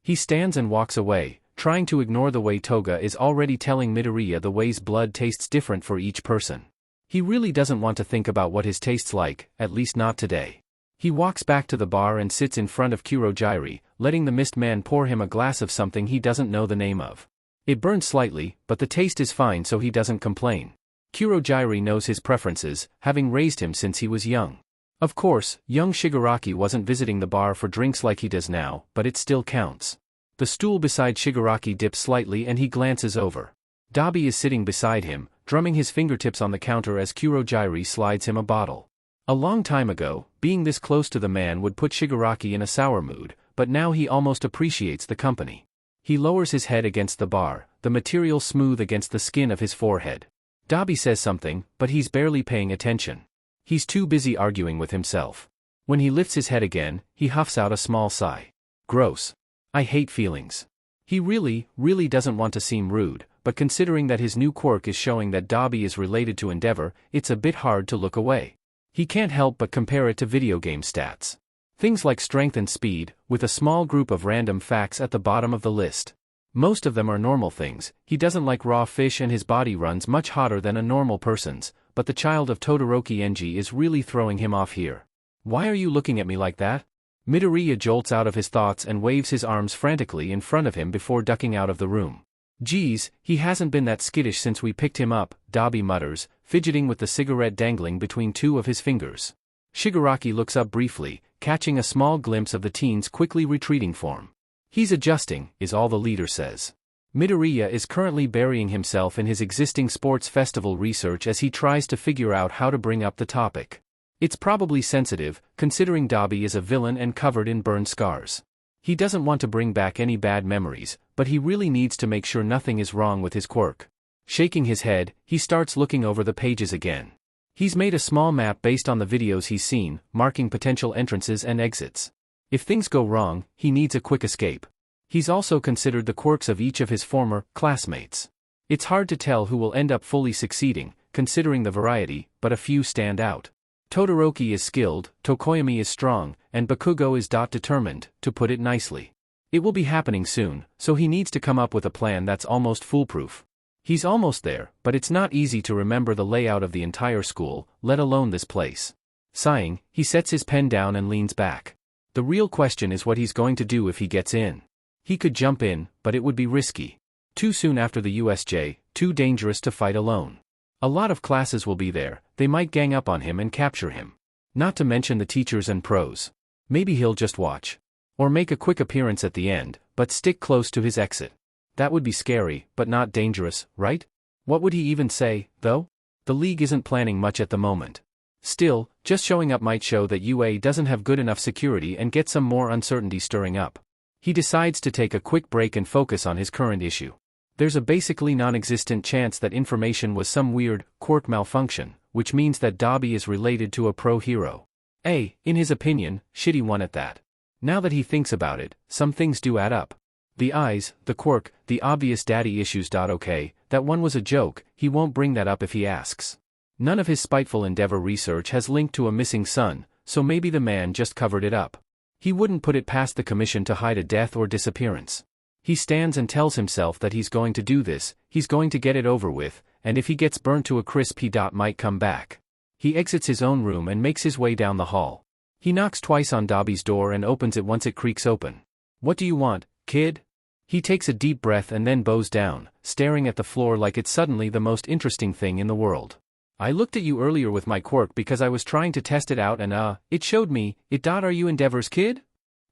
He stands and walks away, trying to ignore the way Toga is already telling Midoriya the ways blood tastes different for each person. He really doesn't want to think about what his tastes like, at least not today. He walks back to the bar and sits in front of Kurogiri, letting the mist man pour him a glass of something he doesn't know the name of. It burns slightly, but the taste is fine, so he doesn't complain. Kurogiri knows his preferences, having raised him since he was young. Of course, young Shigaraki wasn't visiting the bar for drinks like he does now, but it still counts. The stool beside Shigaraki dips slightly and he glances over. Dabi is sitting beside him, drumming his fingertips on the counter as Kurogiri slides him a bottle. A long time ago, being this close to the man would put Shigaraki in a sour mood, but now he almost appreciates the company. He lowers his head against the bar, the material smooth against the skin of his forehead. Dabi says something, but he's barely paying attention. He's too busy arguing with himself. When he lifts his head again, he huffs out a small sigh. Gross. I hate feelings. He really doesn't want to seem rude, but considering that his new quirk is showing that Dabi is related to Endeavor, it's a bit hard to look away. He can't help but compare it to video game stats. Things like strength and speed, with a small group of random facts at the bottom of the list. Most of them are normal things. He doesn't like raw fish and his body runs much hotter than a normal person's, but the child of Todoroki Enji is really throwing him off here. Why are you looking at me like that? Midoriya jolts out of his thoughts and waves his arms frantically in front of him before ducking out of the room. Geez, he hasn't been that skittish since we picked him up, Dabi mutters, fidgeting with the cigarette dangling between two of his fingers. Shigaraki looks up briefly, catching a small glimpse of the teen's quickly retreating form. He's adjusting, is all the leader says. Midoriya is currently burying himself in his existing sports festival research as he tries to figure out how to bring up the topic. It's probably sensitive, considering Dabi is a villain and covered in burn scars. He doesn't want to bring back any bad memories, but he really needs to make sure nothing is wrong with his quirk. Shaking his head, he starts looking over the pages again. He's made a small map based on the videos he's seen, marking potential entrances and exits. If things go wrong, he needs a quick escape. He's also considered the quirks of each of his former classmates. It's hard to tell who will end up fully succeeding, considering the variety, but a few stand out. Todoroki is skilled, Tokoyami is strong, and Bakugo is determined, to put it nicely. It will be happening soon, so he needs to come up with a plan that's almost foolproof. He's almost there, but it's not easy to remember the layout of the entire school, let alone this place. Sighing, he sets his pen down and leans back. The real question is what he's going to do if he gets in. He could jump in, but it would be risky. Too soon after the USJ, too dangerous to fight alone. A lot of classes will be there, they might gang up on him and capture him. Not to mention the teachers and pros. Maybe he'll just watch. Or make a quick appearance at the end, but stick close to his exit. That would be scary, but not dangerous, right? What would he even say, though? The league isn't planning much at the moment. Still, just showing up might show that UA doesn't have good enough security and get some more uncertainty stirring up. He decides to take a quick break and focus on his current issue. There's a basically non-existent chance that information was some weird, quirk malfunction, which means that Dabi is related to a pro-hero. In his opinion, shitty one at that. Now that he thinks about it, some things do add up. The eyes, the quirk, the obvious daddy issues. Okay, that one was a joke, he won't bring that up if he asks. None of his spiteful Endeavor research has linked to a missing son, so maybe the man just covered it up. He wouldn't put it past the commission to hide a death or disappearance. He stands and tells himself that he's going to do this, he's going to get it over with, and if he gets burnt to a crisp he might come back. He exits his own room and makes his way down the hall. He knocks twice on Dabi's door and opens it once it creaks open. What do you want, kid? He takes a deep breath and then bows down, staring at the floor like it's suddenly the most interesting thing in the world. I looked at you earlier with my quirk because I was trying to test it out and it showed me, are you Endeavor's kid?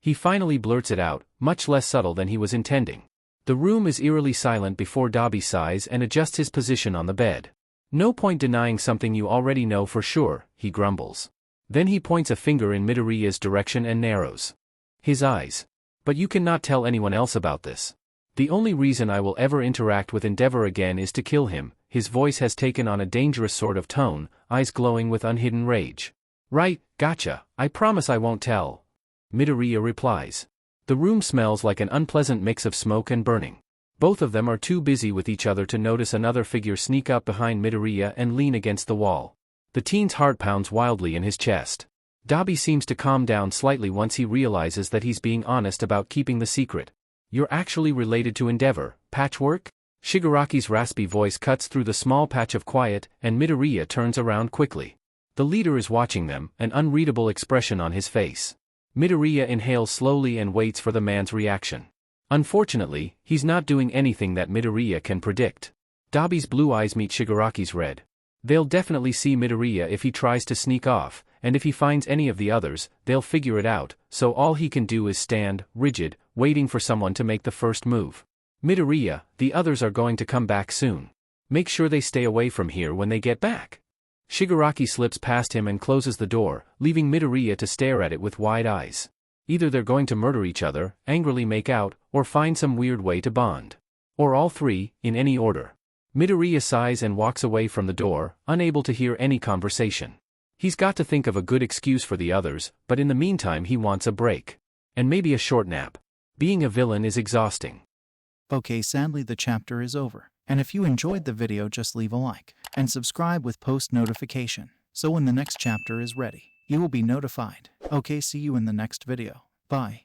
He finally blurts it out, much less subtle than he was intending. The room is eerily silent before Dabi sighs and adjusts his position on the bed. No point denying something you already know for sure, he grumbles. Then he points a finger in Midoriya's direction and narrows his eyes. But you cannot tell anyone else about this. The only reason I will ever interact with Endeavor again is to kill him. His voice has taken on a dangerous sort of tone, eyes glowing with unhidden rage. Right, gotcha, I promise I won't tell. Midoriya replies. The room smells like an unpleasant mix of smoke and burning. Both of them are too busy with each other to notice another figure sneak up behind Midoriya and lean against the wall. The teen's heart pounds wildly in his chest. Dabi seems to calm down slightly once he realizes that he's being honest about keeping the secret. You're actually related to Endeavor, Patchwork? Shigaraki's raspy voice cuts through the small patch of quiet, and Midoriya turns around quickly. The leader is watching them, an unreadable expression on his face. Midoriya inhales slowly and waits for the man's reaction. Unfortunately, he's not doing anything that Midoriya can predict. Dabi's blue eyes meet Shigaraki's red. They'll definitely see Midoriya if he tries to sneak off, and if he finds any of the others, they'll figure it out, so all he can do is stand, rigid, waiting for someone to make the first move. Midoriya, the others are going to come back soon. Make sure they stay away from here when they get back. Shigaraki slips past him and closes the door, leaving Midoriya to stare at it with wide eyes. Either they're going to murder each other, angrily make out, or find some weird way to bond. Or all three, in any order. Midoriya sighs and walks away from the door, unable to hear any conversation. He's got to think of a good excuse for the others, but in the meantime he wants a break. And maybe a short nap. Being a villain is exhausting. Okay, sadly the chapter is over. And if you enjoyed the video, just leave a like and subscribe with post notification, so when the next chapter is ready, you will be notified. Okay, see you in the next video. Bye.